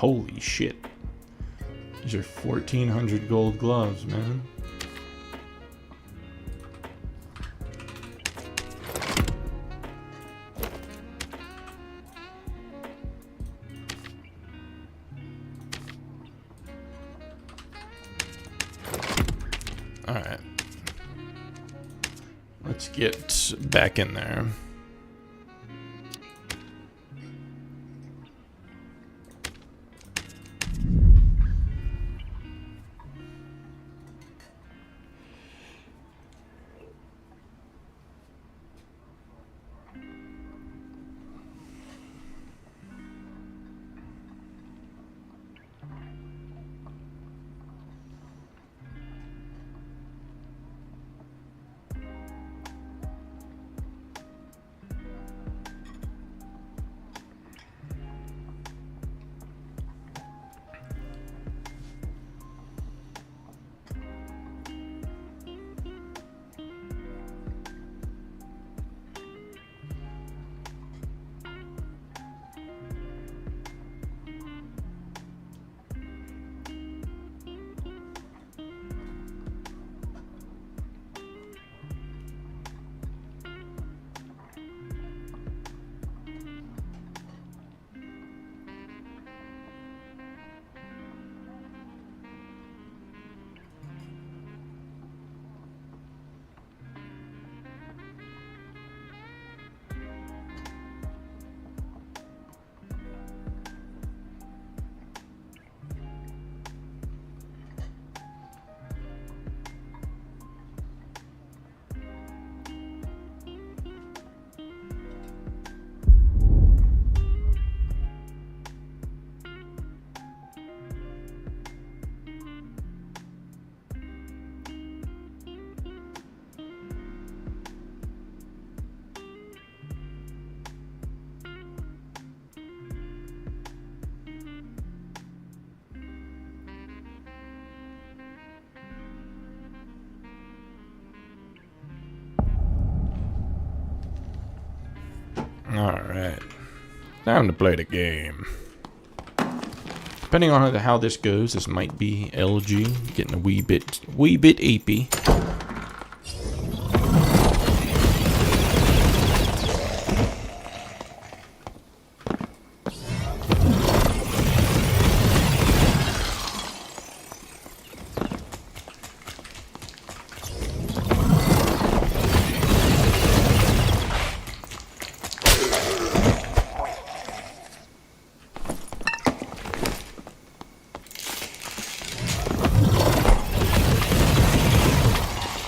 Holy shit. These are 1,400 gold gloves, man. Alright. Let's get back in there. Alright. Time to play the game. Depending on how this goes, this might be LG. Getting a wee bit apey.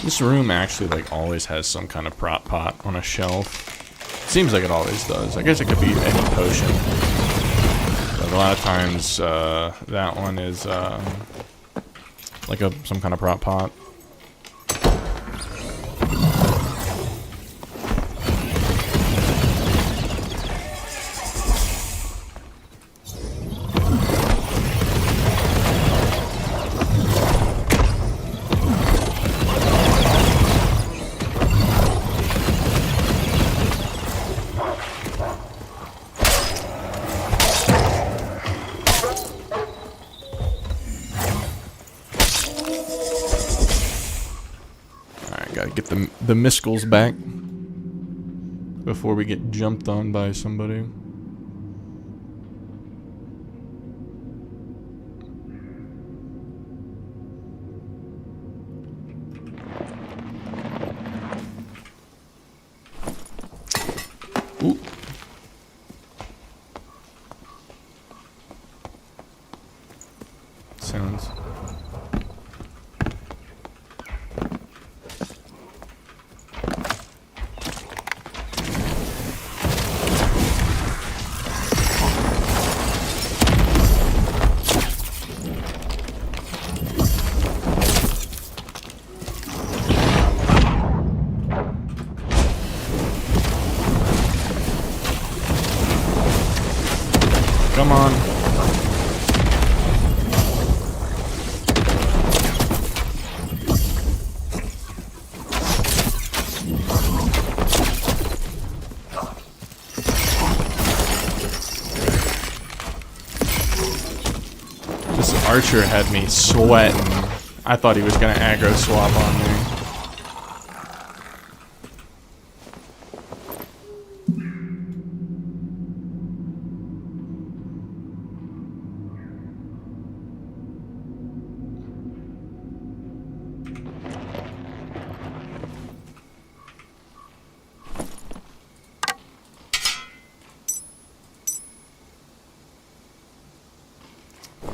This room actually like always has some kind of prop pot on a shelf. Seems like it always does. I guess it could be any potion. But a lot of times that one is like some kind of prop pot. Gotta get the Miskels back before we get jumped on by somebody. Ooh. Sounds. Come on. archer had me sweating. I thought he was gonna aggro swap on me.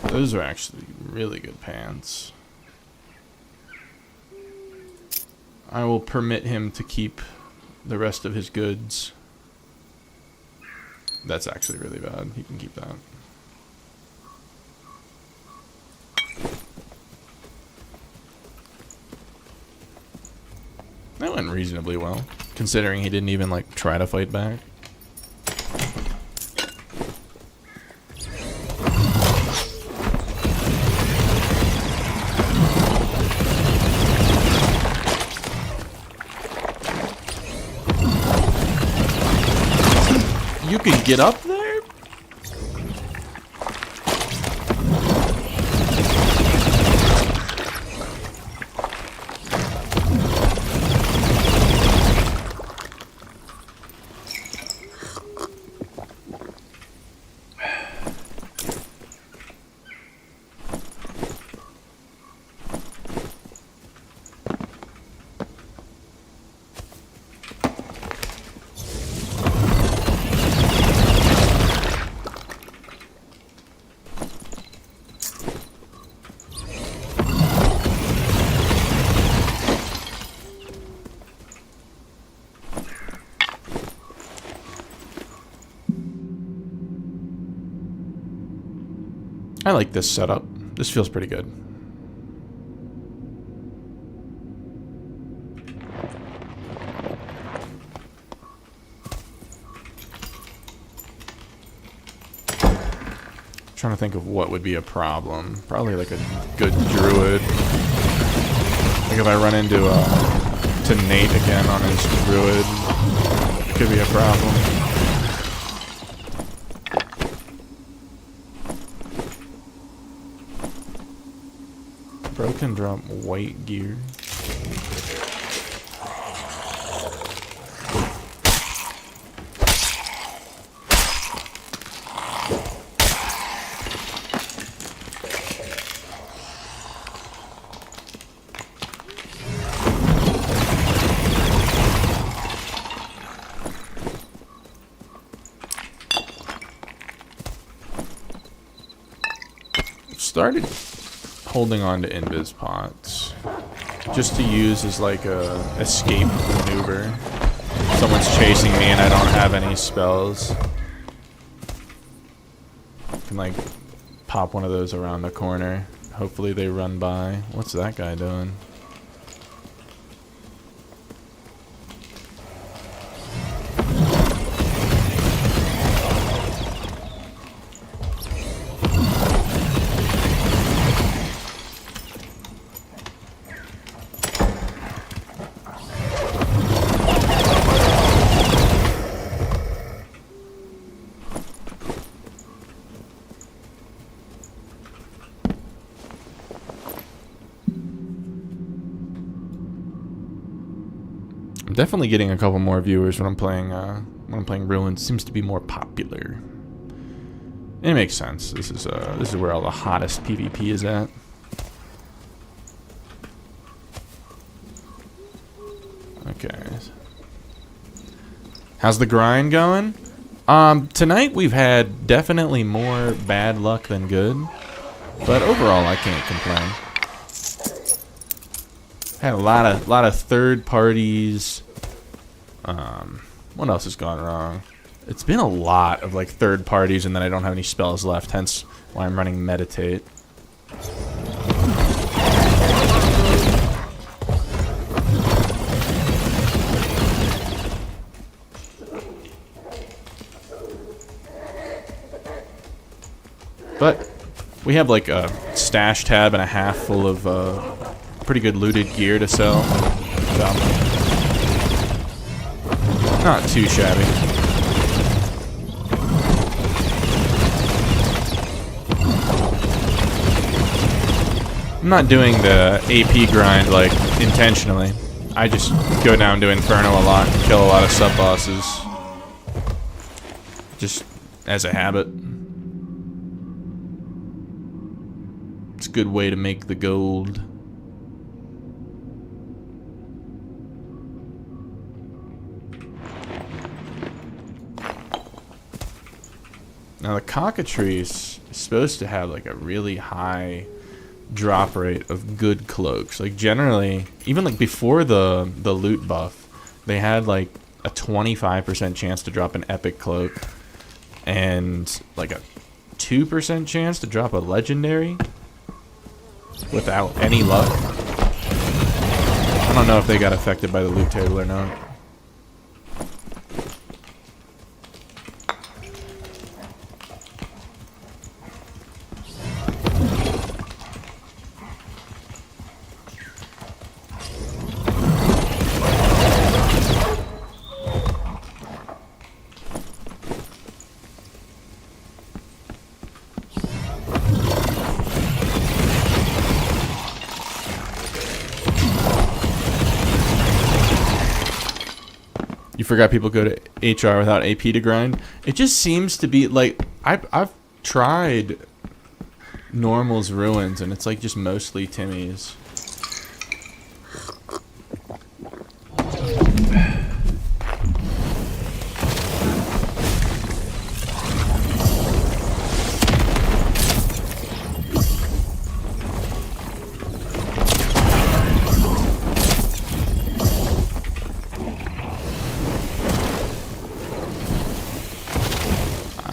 Those are actually really good pants. I will permit him to keep the rest of his goods. That's actually really bad. He can keep that. That went reasonably well, considering he didn't even, like, try to fight back. You can get up there? I like this setup. This feels pretty good. Trying to think of what would be a problem. Probably like a good druid. Like if I run into to Nate again on his druid, it could be a problem. Bro can drop white gear. Started holding on to invis pots just to use as like a escape maneuver. Someone's chasing me and I don't have any spells. I can like pop one of those around the corner. Hopefully they run by. What's that guy doing? I'm definitely getting a couple more viewers when I'm playing Ruins. It seems to be more popular. It makes sense. This is where all the hottest PvP is at. Okay. How's the grind going? Tonight we've had definitely more bad luck than good, but overall I can't complain. Had a lot of third parties. What else has gone wrong? It's been a lot of like third parties, and then I don't have any spells left. Hence why I'm running meditate. But we have like a stash tab and a half full of pretty good looted gear to sell. So, not too shabby. I'm not doing the AP grind, like, intentionally. I just go down to Inferno a lot and kill a lot of sub-bosses. Just as a habit. It's a good way to make the gold. Now the cockatrice is supposed to have like a really high drop rate of good cloaks. Like generally, even like before the loot buff, they had like a 25% chance to drop an epic cloak and like a 2% chance to drop a legendary without any luck. I don't know if they got affected by the loot table or not. You forgot people go to HR without AP to grind. It just seems to be like I've tried Normal's ruins and it's like just mostly Timmy's.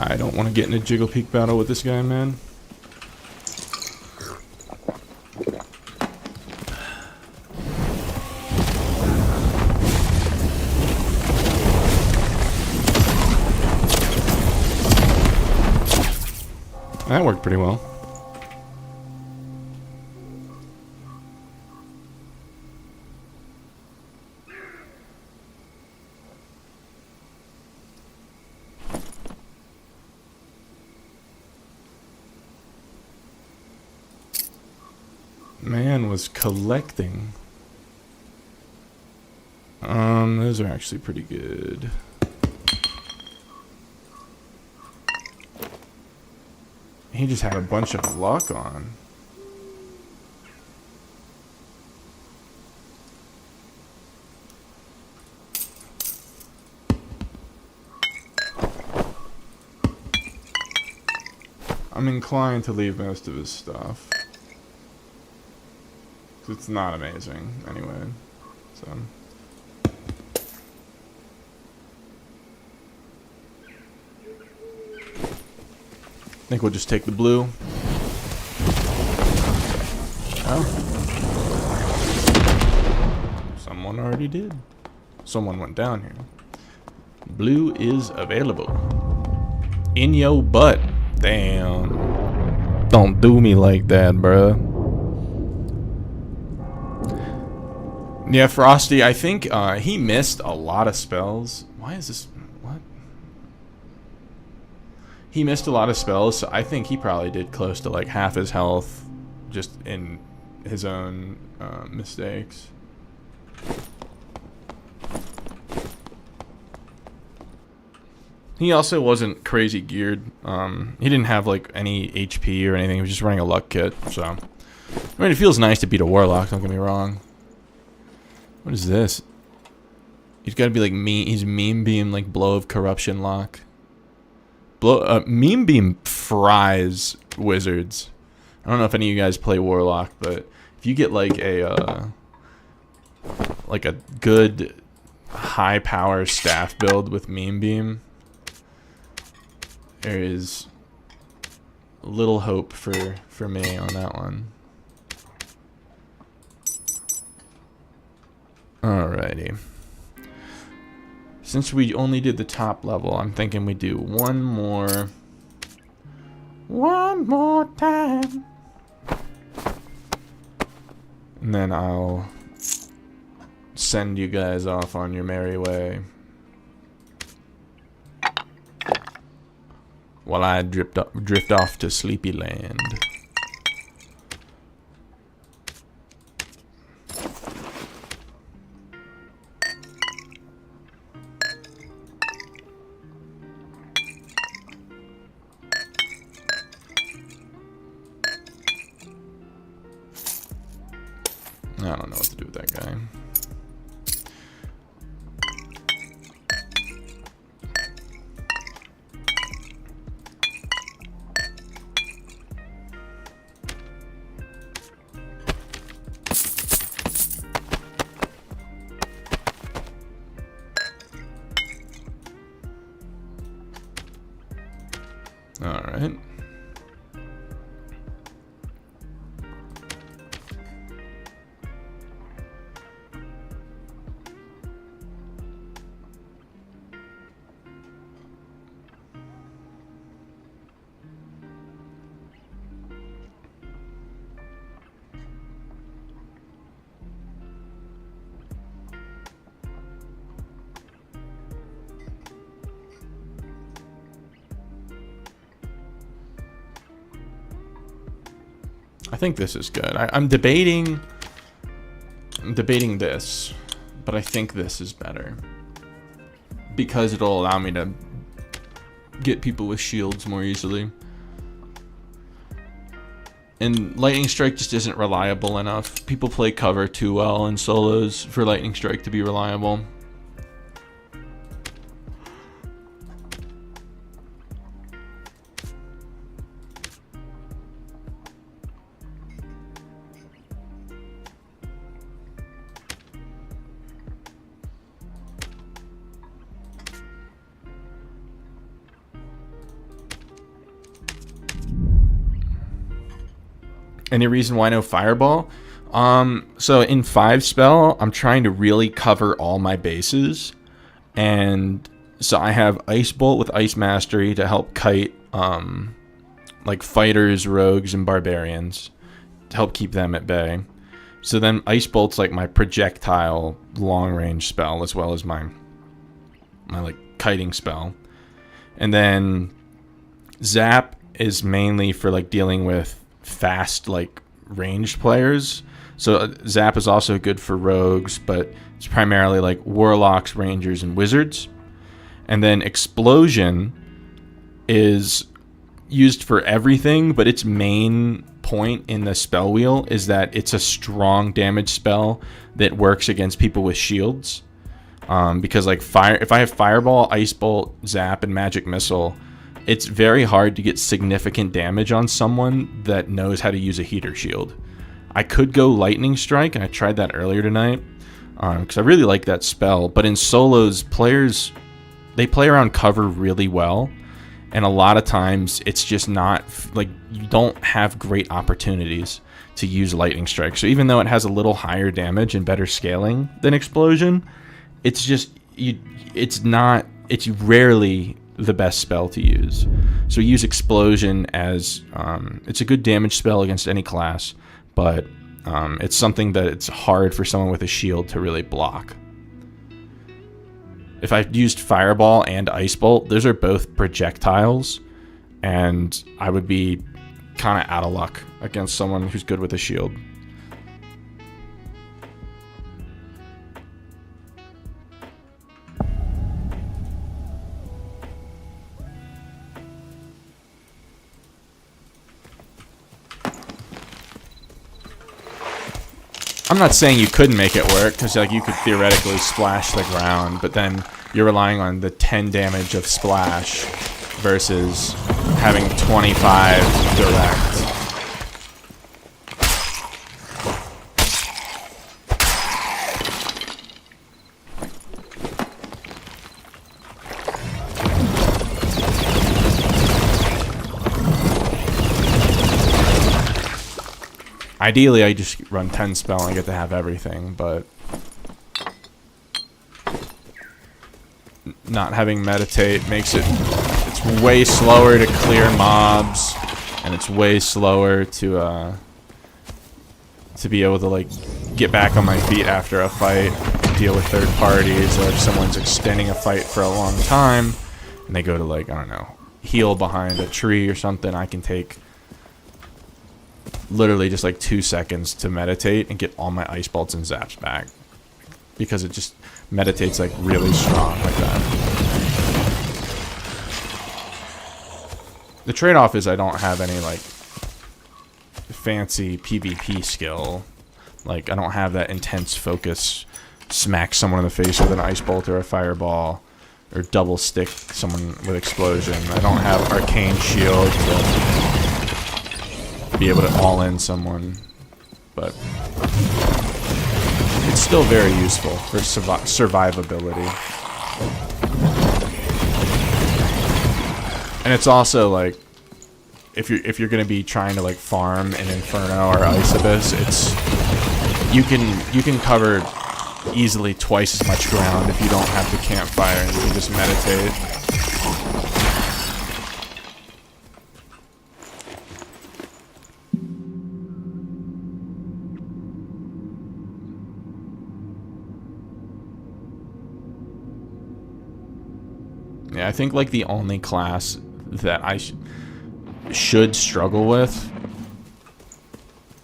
I don't want to get in a Jiggle Peak battle with this guy, man. That worked pretty well. Man was collecting. Those are actually pretty good. He just had a bunch of luck on. I'm inclined to leave most of his stuff. It's not amazing, anyway. So I think we'll just take the blue. Oh. Someone already did. Someone went down here. Blue is available. In your butt. Damn. Don't do me like that, bruh. Yeah, Frosty, I think he missed a lot of spells. Why is this... What? He missed a lot of spells, so I think he probably did close to like half his health just in his own mistakes. He also wasn't crazy geared. He didn't have like any HP or anything. He was just running a luck kit, so... I mean, it feels nice to beat a warlock, don't get me wrong. What is this? He's got to be like he's meme beam like blow of corruption lock. Meme beam fries wizards. I don't know if any of you guys play warlock, but if you get like a good high power staff build with meme beam, there is little hope for me on that one. Alrighty. Since we only did the top level, I'm thinking we do one more time. And then I'll send you guys off on your merry way. While I drift off to Sleepy Land. All right. I think this is good. I'm debating this, but I think this is better because it'll allow me to get people with shields more easily. And Lightning Strike just isn't reliable enough. People play cover too well in solos for Lightning Strike to be reliable. Any reason why no Fireball? So in 5 spell, I'm trying to really cover all my bases. And so I have Ice Bolt with Ice Mastery to help kite like fighters, rogues, and barbarians to help keep them at bay. So then Ice Bolt's like my projectile long range spell as well as my like kiting spell. And then Zap is mainly for like dealing with fast like ranged players. So Zap is also good for rogues, but it's primarily like warlocks, rangers, and wizards. And then Explosion is used for everything, but its main point in the spell wheel is that it's a strong damage spell that works against people with shields. Because like if I have Fireball, Ice Bolt, Zap, and Magic Missile, it's very hard to get significant damage on someone that knows how to use a heater shield. I could go Lightning Strike, and I tried that earlier tonight because I really like that spell. But in solos, players, they play around cover really well, and a lot of times it's just not like you don't have great opportunities to use Lightning Strike. So even though it has a little higher damage and better scaling than Explosion, it's just it's rarely the best spell to use. So use Explosion as it's a good damage spell against any class, but it's something that it's hard for someone with a shield to really block. If I used Fireball and Ice Bolt, those are both projectiles, and I would be kind of out of luck against someone who's good with a shield. I'm not saying you couldn't make it work, because like you could theoretically splash the ground, but then you're relying on the 10 damage of splash versus having 25 direct. Ideally, I just run 10 spell and I get to have everything, but not having meditate makes it's way slower to clear mobs, and it's way slower to be able to like get back on my feet after a fight, deal with third parties, or if someone's extending a fight for a long time and they go to like, I don't know, heal behind a tree or something, I can take literally just like 2 seconds to meditate and get all my Ice Bolts and Zaps back, because it just meditates like really strong like that. The trade-off is I don't have any like fancy PvP skill. Like I don't have that intense focus, smack someone in the face with an Ice Bolt or a Fireball, or double stick someone with Explosion. I don't have Arcane Shield to be able to all-in someone, but it's still very useful for survivability. And it's also like if you're gonna be trying to like farm an Inferno or Ice Abyss, you can cover easily twice as much ground if you don't have the campfire and you can just meditate. Yeah, I think like the only class that I should struggle with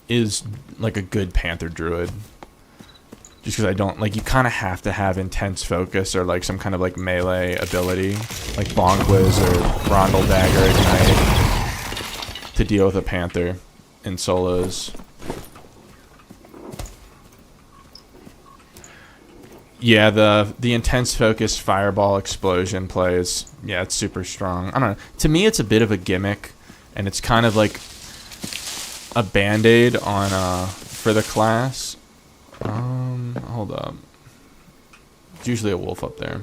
is like a good Panther Druid. Just because I don't, like, you kind of have to have intense focus or like some kind of like melee ability, like Bonk Whiz or Rondel Dagger Ignite, to deal with a Panther in solos. Yeah, the intense focus Fireball Explosion play is, yeah, it's super strong. I don't know. To me, it's a bit of a gimmick, and it's kind of like a band-aid on for the class. Hold up. It's usually a wolf up there.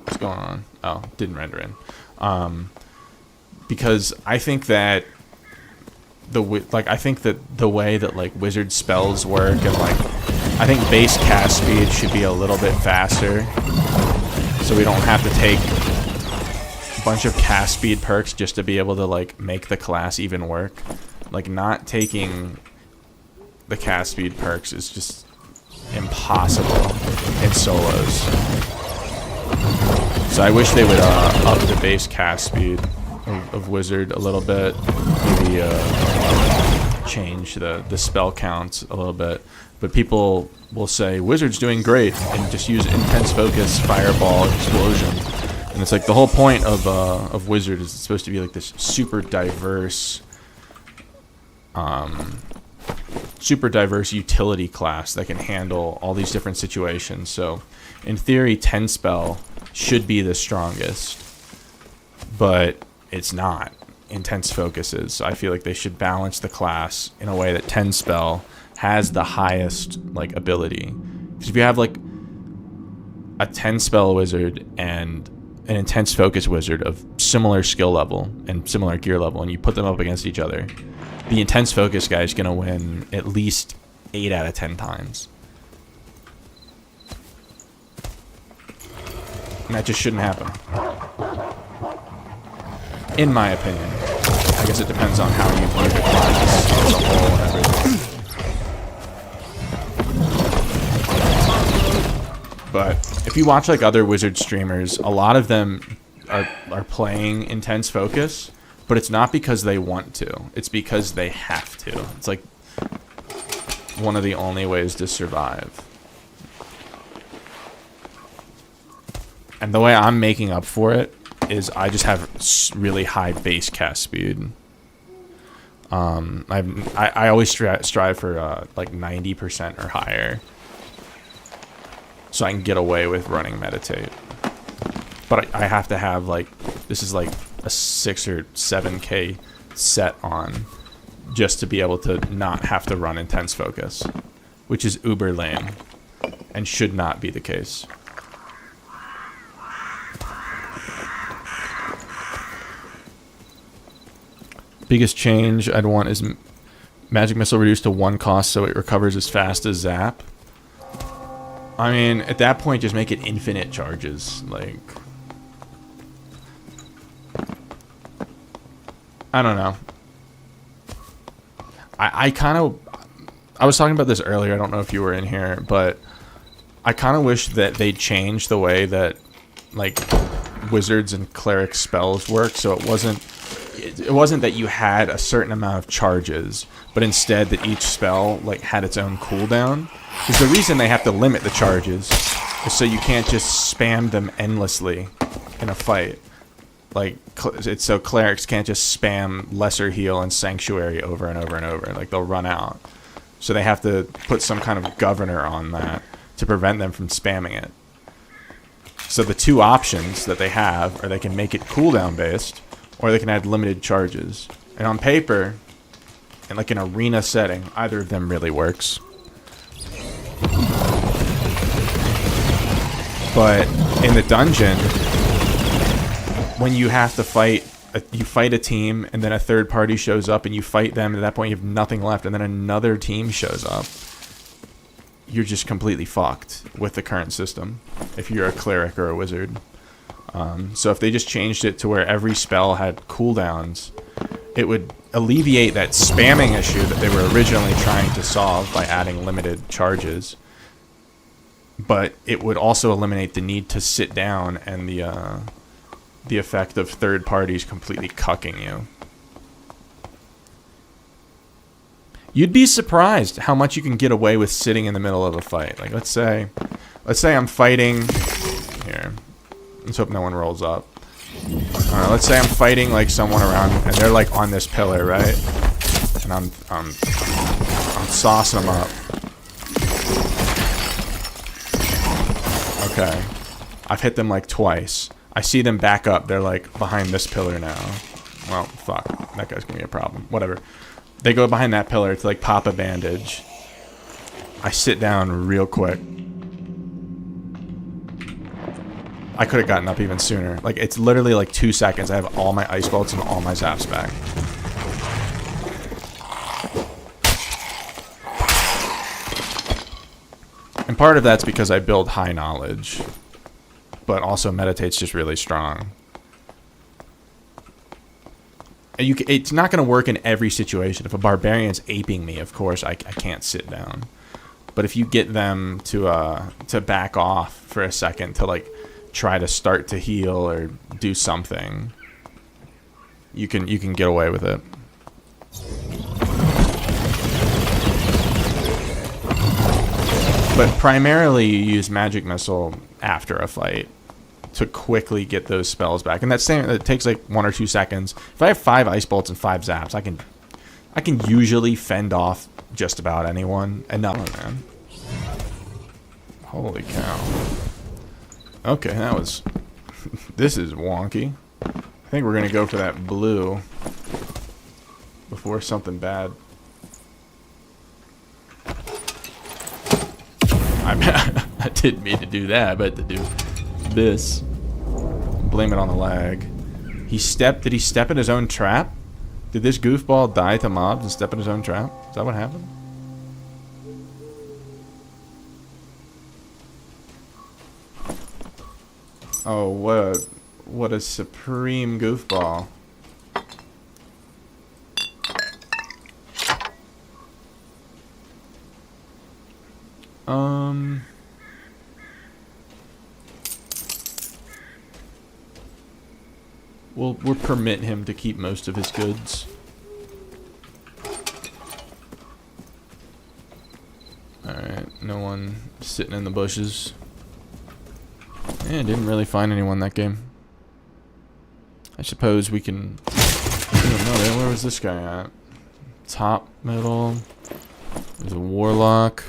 What's going on? Oh, didn't render in. Because I think that the way that like wizard spells work, and like I think base cast speed should be a little bit faster, so we don't have to take a bunch of cast speed perks just to be able to like make the class even work. Like, not taking the cast speed perks is just impossible in solos. So I wish they would up the base cast speed of wizard a little bit. Maybe change the spell counts a little bit. But people will say wizard's doing great and just use intense focus, fireball, explosion. And it's like the whole point of wizard is it's supposed to be like this super diverse utility class that can handle all these different situations. So in theory, 10 spell should be the strongest, but it's not. Intense focuses. So I feel like they should balance the class in a way that 10 spell has the highest like ability. Because if you have like a 10 spell wizard and an intense focus wizard of similar skill level and similar gear level, and you put them up against each other, the intense focus guy is going to win at least 8 out of 10 times. And that just shouldn't happen. In my opinion. I guess it depends on how you view the class as a whole and everything. But if you watch like other wizard streamers, a lot of them are playing intense focus, but it's not because they want to. It's because they have to. It's like one of the only ways to survive. And the way I'm making up for it is I just have really high base cast speed. I always strive for like 90% or higher, so I can get away with running meditate. But I have to have like, this is like a 6 or 7k set on just to be able to not have to run intense focus, which is uber lame and should not be the case. Biggest change I'd want is magic missile reduced to 1 cost so it recovers as fast as zap. I mean, at that point, just make it infinite charges. Like, I don't know. I was talking about this earlier. I don't know if you were in here, but I kind of wish that they changed the way that like wizards and cleric spells work, so it wasn't that you had a certain amount of charges, but instead that each spell like had its own cooldown. Because the reason they have to limit the charges is so you can't just spam them endlessly in a fight. Like, it's so clerics can't just spam lesser heal and sanctuary over and over and over. Like, they'll run out. So they have to put some kind of governor on that to prevent them from spamming it. So the two options that they have are they can make it cooldown based, or they can add limited charges. And on paper, in like an arena setting, either of them really works. But in the dungeon, when you have to fight you fight a team, and then a third party shows up, and you fight them. And at that point, you have nothing left, and then another team shows up. You're just completely fucked with the current system if you're a cleric or a wizard. So if they just changed it to where every spell had cooldowns, it would alleviate that spamming issue that they were originally trying to solve by adding limited charges. But it would also eliminate the need to sit down and the effect of third parties completely cucking you. You'd be surprised how much you can get away with sitting in the middle of a fight. Like, let's say I'm fighting here. Let's hope no one rolls up. Let's say I'm fighting like someone around, and they're like on this pillar, right? And I'm saucing them up. Okay, I've hit them like twice. I see them back up. They're like behind this pillar now. Well, fuck, that guy's gonna be a problem. Whatever. They go behind that pillar to like pop a bandage. I sit down real quick. I could have gotten up even sooner. Like, it's literally like 2 seconds. I have all my ice bolts and all my zaps back. And part of that's because I build high knowledge. But also meditate's just really strong. It's not going to work in every situation. If a barbarian's aping me, of course, I can't sit down. But if you get them to back off for a second, to like try to start to heal or do something, you can get away with it. But primarily you use magic missile after a fight to quickly get those spells back, and it takes like 1 or 2 seconds. If I have 5 ice bolts and 5 zaps, I can usually fend off just about anyone. And no, man, holy cow. Okay, that was this is wonky. I think we're gonna go for that blue before something bad. I didn't mean to do that, but to do this. Blame it on the lag. Did he step in his own trap? Did this goofball die to mobs and step in his own trap? Is that what happened? Oh, what a supreme goofball. We'll permit him to keep most of his goods. Alright, no one sitting in the bushes. Yeah, didn't really find anyone that game. I suppose we can... I don't know, where was this guy at? Top, middle. There's a warlock.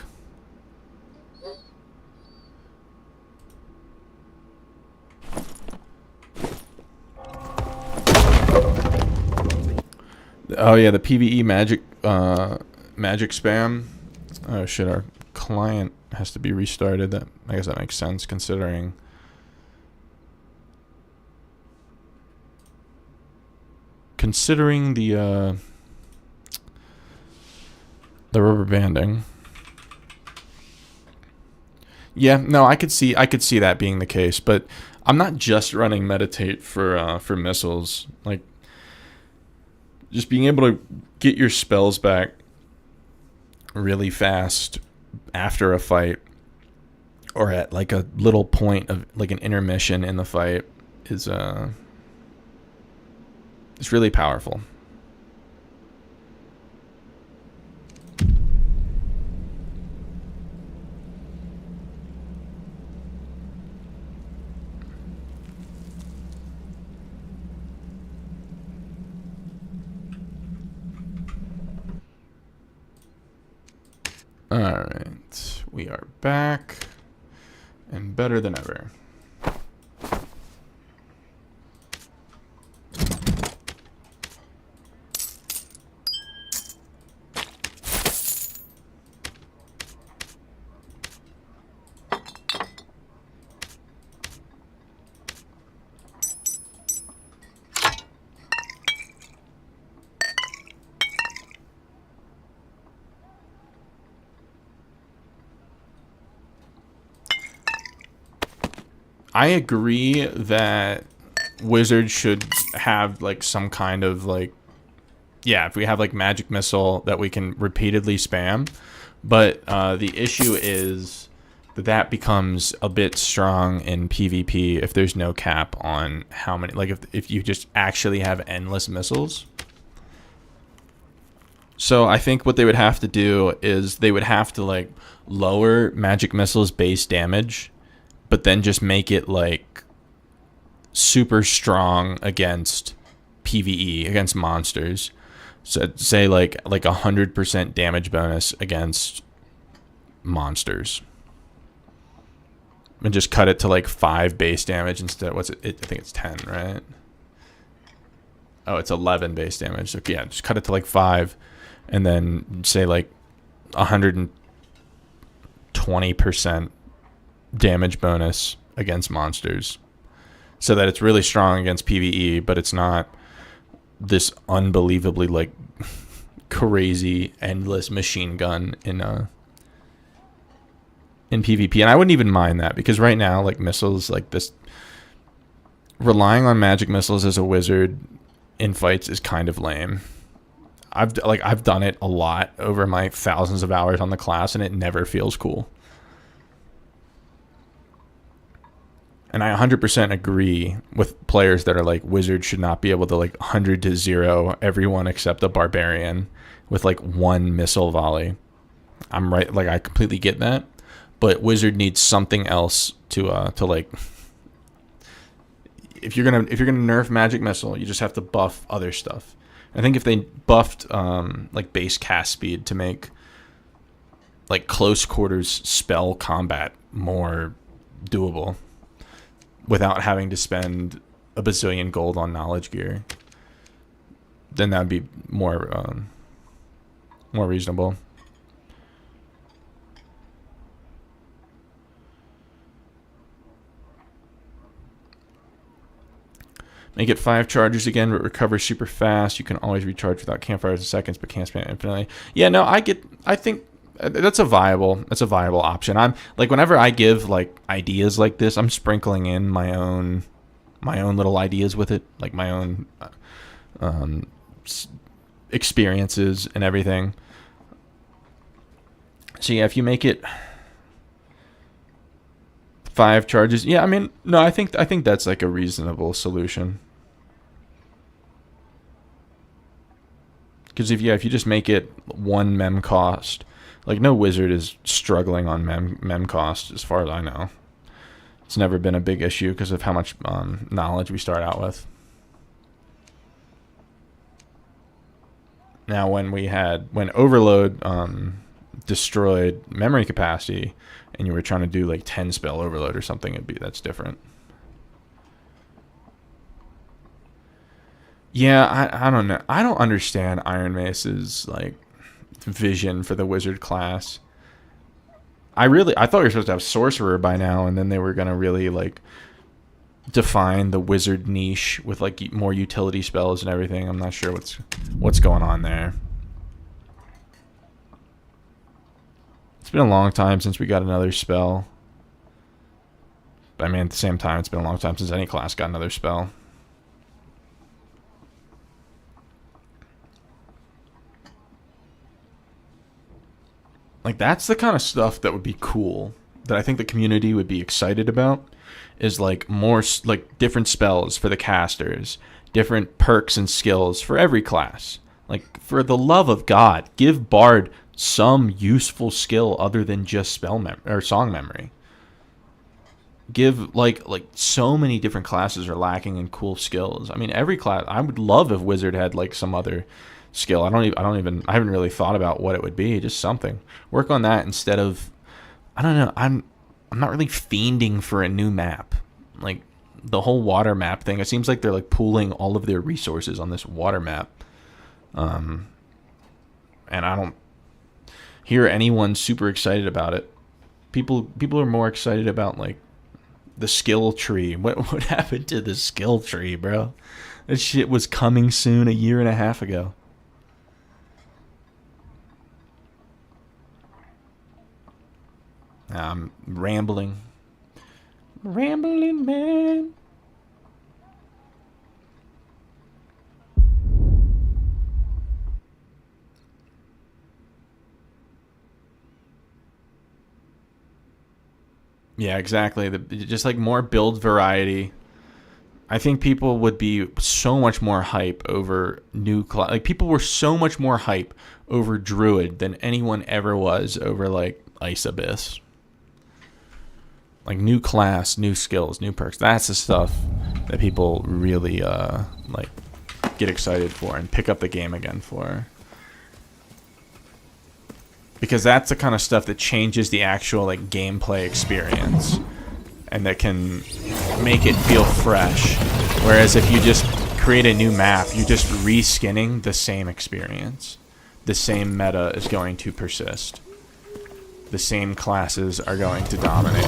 Oh yeah, the PvE magic spam. Oh shit, our client has to be restarted. I guess that makes sense considering the rubber banding. Yeah, no, I could see that being the case, but I'm not just running meditate for missiles. Like, just being able to get your spells back really fast after a fight, or at like a little point of like an intermission in the fight, is it's really powerful. Alright, we are back, and better than ever. I agree that Wizards should have like some kind of like, yeah, if we have like magic missile that we can repeatedly spam, but the issue is that becomes a bit strong in PvP if there's no cap on how many, like if you just actually have endless missiles. So I think what they would have to do is they would have to like lower magic missiles base damage, but then just make it like super strong against PvE, against monsters. So say like 100% damage bonus against monsters, and just cut it to like 5 base damage instead. What's it? I think it's 10, right? Oh, it's 11 base damage. So yeah, just cut it to like 5, and then say like 120% damage bonus against monsters, so that it's really strong against PvE, but it's not this unbelievably like crazy endless machine gun in PvP. And I wouldn't even mind that, because right now like missiles like this, relying on magic missiles as a wizard in fights is kind of lame. I've done it a lot over my thousands of hours on the class, and it never feels cool. And I 100% agree with players that are like, Wizards should not be able to like 100-0 everyone except a barbarian with like 1 missile volley. I'm right, like I completely get that, but Wizard needs something else to like. If you're gonna nerf magic missile, you just have to buff other stuff. I think if they buffed like base cast speed to make like close quarters spell combat more doable, without having to spend a bazillion gold on knowledge gear, then that'd be more reasonable. Make it 5 charges again, but recover super fast. You can always recharge without campfires in seconds, but can't spam infinitely. Yeah, no, I think that's a viable option. I'm like, whenever I give like ideas like this, I'm sprinkling in my own little ideas with it, like my own experiences and everything. So yeah, if you make it 5 charges, yeah, I mean, no, I think that's like a reasonable solution. Because if you just make it 1 mem cost, like no wizard is struggling on mem cost as far as I know. It's never been a big issue because of how much knowledge we start out with. Now when overload destroyed memory capacity, and you were trying to do like 10 spell overload or something, that's different. Yeah, I don't know. I don't understand Iron Mace's like vision for the wizard class. I thought we were supposed to have sorcerer by now, and then they were gonna really like define the wizard niche with like more utility spells and everything. I'm not sure what's going on there. It's been a long time since we got another spell. But I mean, at the same time, it's been a long time since any class got another spell. Like, that's the kind of stuff that would be cool, that I think the community would be excited about, is like more like different spells for the casters, different perks and skills for every class. Like, for the love of God, give Bard some useful skill other than just spell or song memory. Give like so many different classes are lacking in cool skills. I mean, every class. I would love if Wizard had like some other skill. I haven't really thought about what it would be. Just something. Work on that instead of, I don't know. I'm not really fiending for a new map. Like the whole water map thing. It seems like they're like pooling all of their resources on this water map. And I don't hear anyone super excited about it. People are more excited about like the skill tree. What happened to the skill tree, bro? That shit was coming soon a year and a half ago. I'm rambling. Rambling man. Yeah, exactly. Just like more build variety. I think people would be so much more hype over new class. Like people were so much more hype over Druid than anyone ever was over like Ice Abyss. Like new class, new skills, new perks. That's the stuff that people really like get excited for and pick up the game again for. Because that's the kind of stuff that changes the actual like gameplay experience and that can make it feel fresh. Whereas if you just create a new map, you're just reskinning the same experience. The same meta is going to persist. The same classes are going to dominate.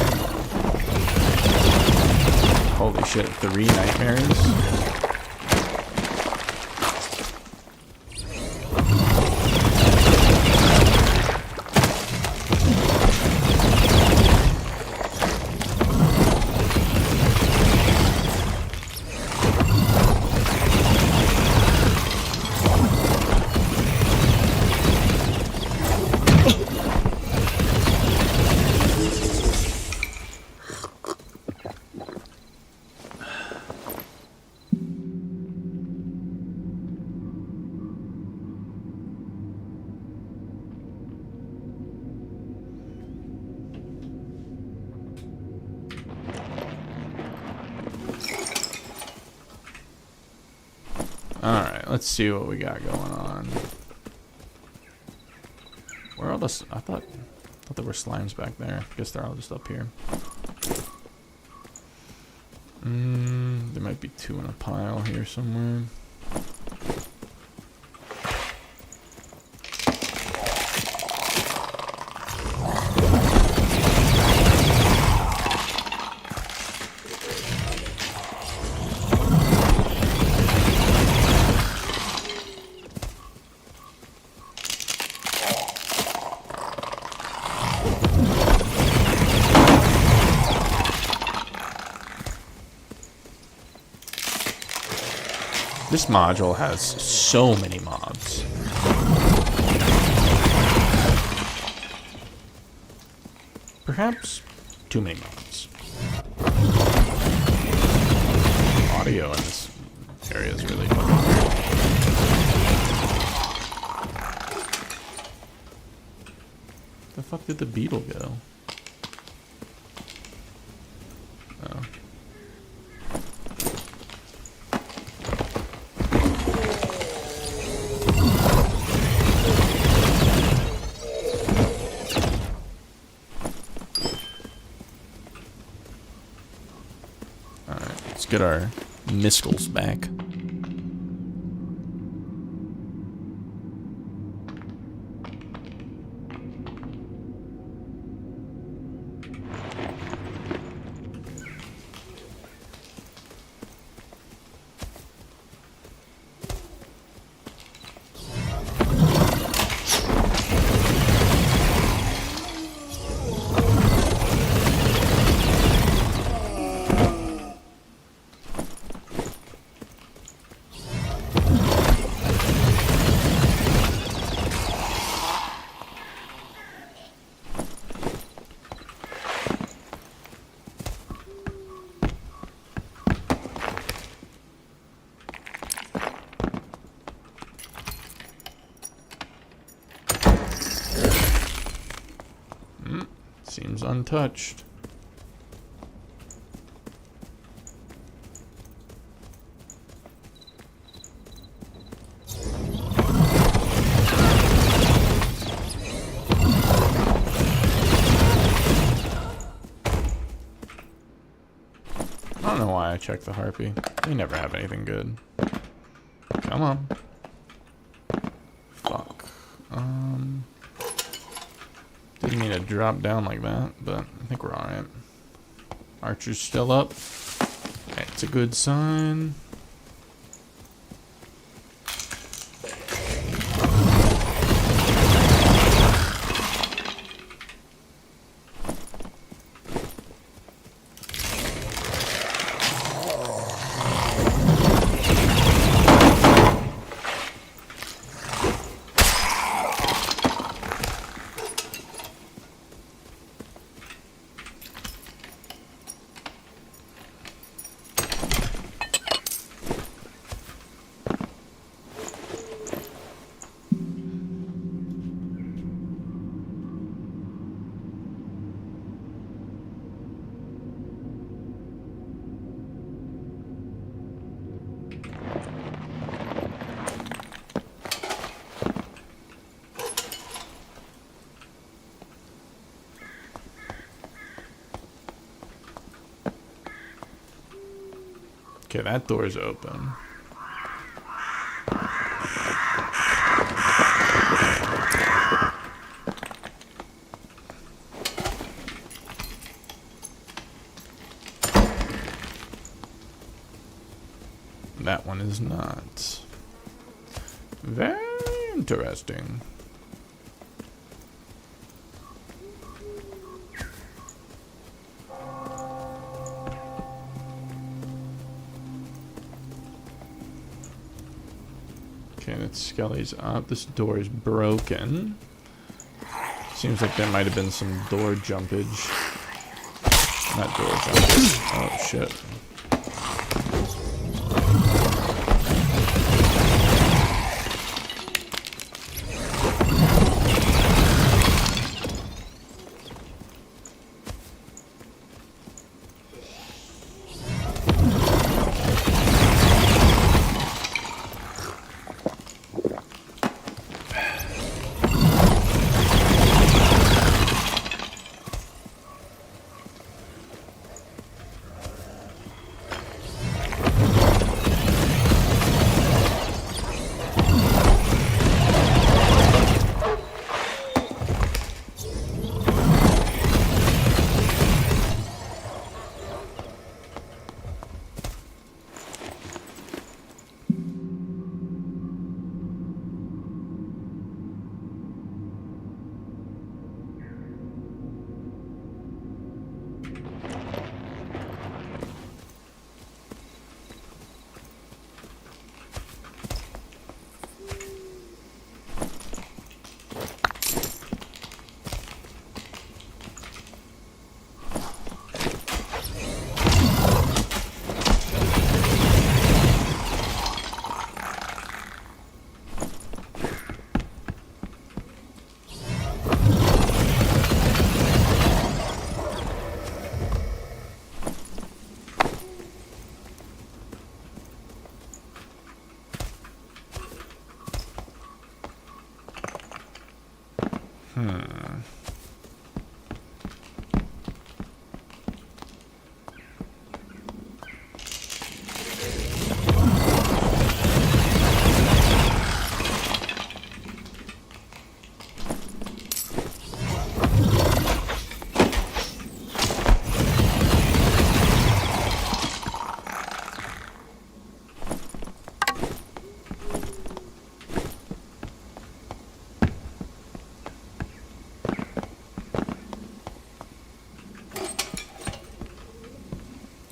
Holy shit, 3 nightmares? Alright, let's see what we got going on. Where are all the... I thought there were slimes back there. Guess they're all just up here. There might be 2 in a pile here somewhere. This module has so many mobs. Perhaps too many mobs. Audio in this area is really fucking weird. The fuck did the beetle go? Oh. Get our miskels back. Seems untouched. I don't know why I checked the harpy. They never have anything good. Come on. Fuck. Didn't mean to drop down like that, but I think we're alright. Archer's still up. That's a good sign. Okay, that door's open. That one is not. Very interesting. Okay, that's Skelly's up. This door is broken. Seems like there might have been some door jumpage. Not door jumpage. Oh, shit.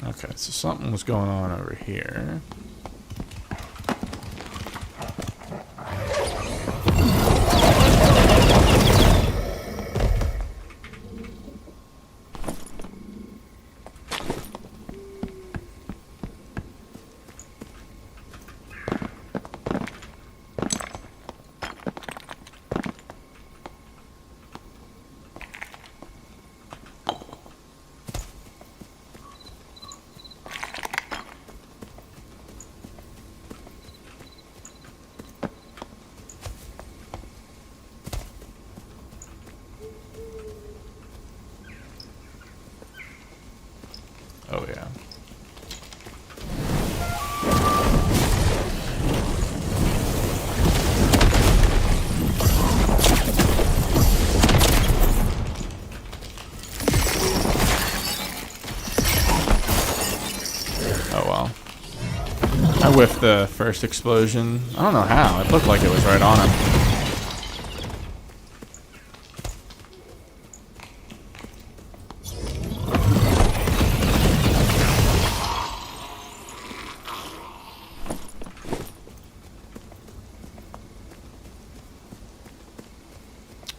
Okay, so something was going on over here. Oh, yeah. Oh, well. I whiffed the first explosion. I don't know how. It looked like it was right on him.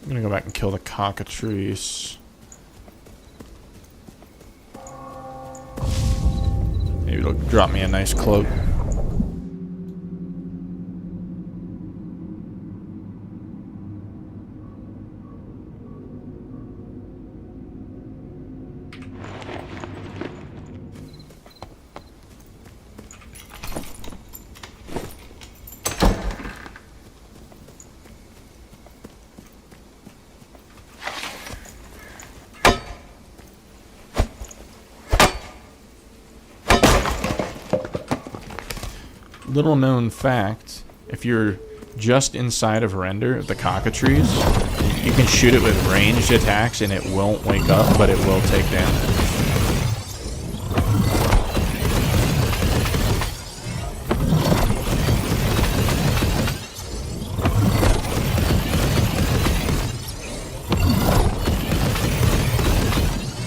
I'm gonna go back and kill the cockatrice. Maybe it'll drop me a nice cloak. little known fact, if you're just inside of render, the cockatrice, you can shoot it with ranged attacks and it won't wake up, but it will take damage.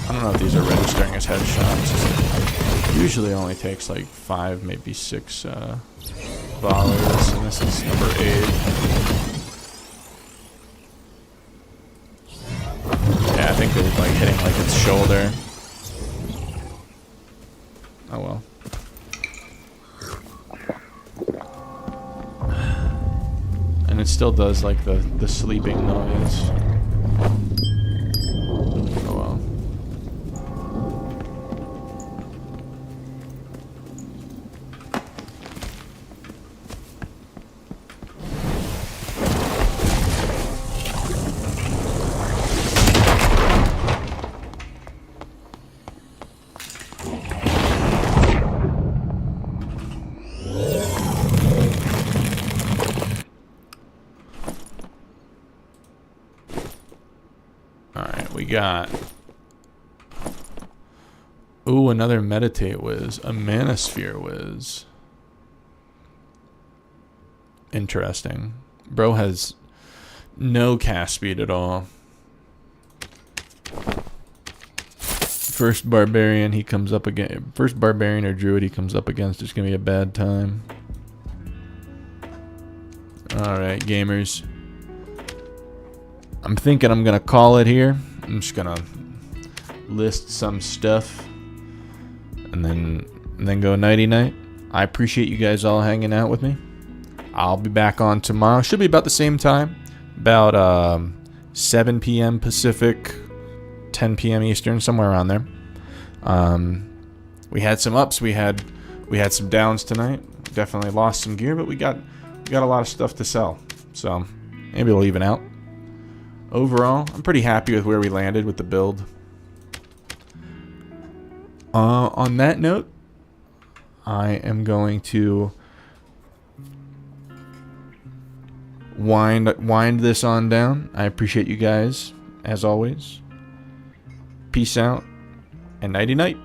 I don't know if these are registering as headshots. It usually only takes like 5, maybe 6 volleys, and this is number 8. Yeah, I think they're like hitting like its shoulder. Oh well. And it still does like the sleeping noise. Oh well. We got, ooh, another meditate whiz, a manosphere whiz. Interesting. Bro has no cast speed at all. First barbarian he comes up against, first barbarian or druid he comes up against, it's gonna be a bad time. Alright, gamers. I'm thinking I'm gonna call it here. I'm just gonna list some stuff and then go nighty night. I appreciate you guys all hanging out with me. I'll be back on tomorrow. Should be about the same time, about 7 p.m. Pacific, 10 p.m. Eastern, somewhere around there. We had some ups, we had some downs tonight. Definitely lost some gear, but we got a lot of stuff to sell. So maybe it'll even out. Overall, I'm pretty happy with where we landed with the build. On that note, I am going to wind this on down. I appreciate you guys, as always. Peace out, and nighty night.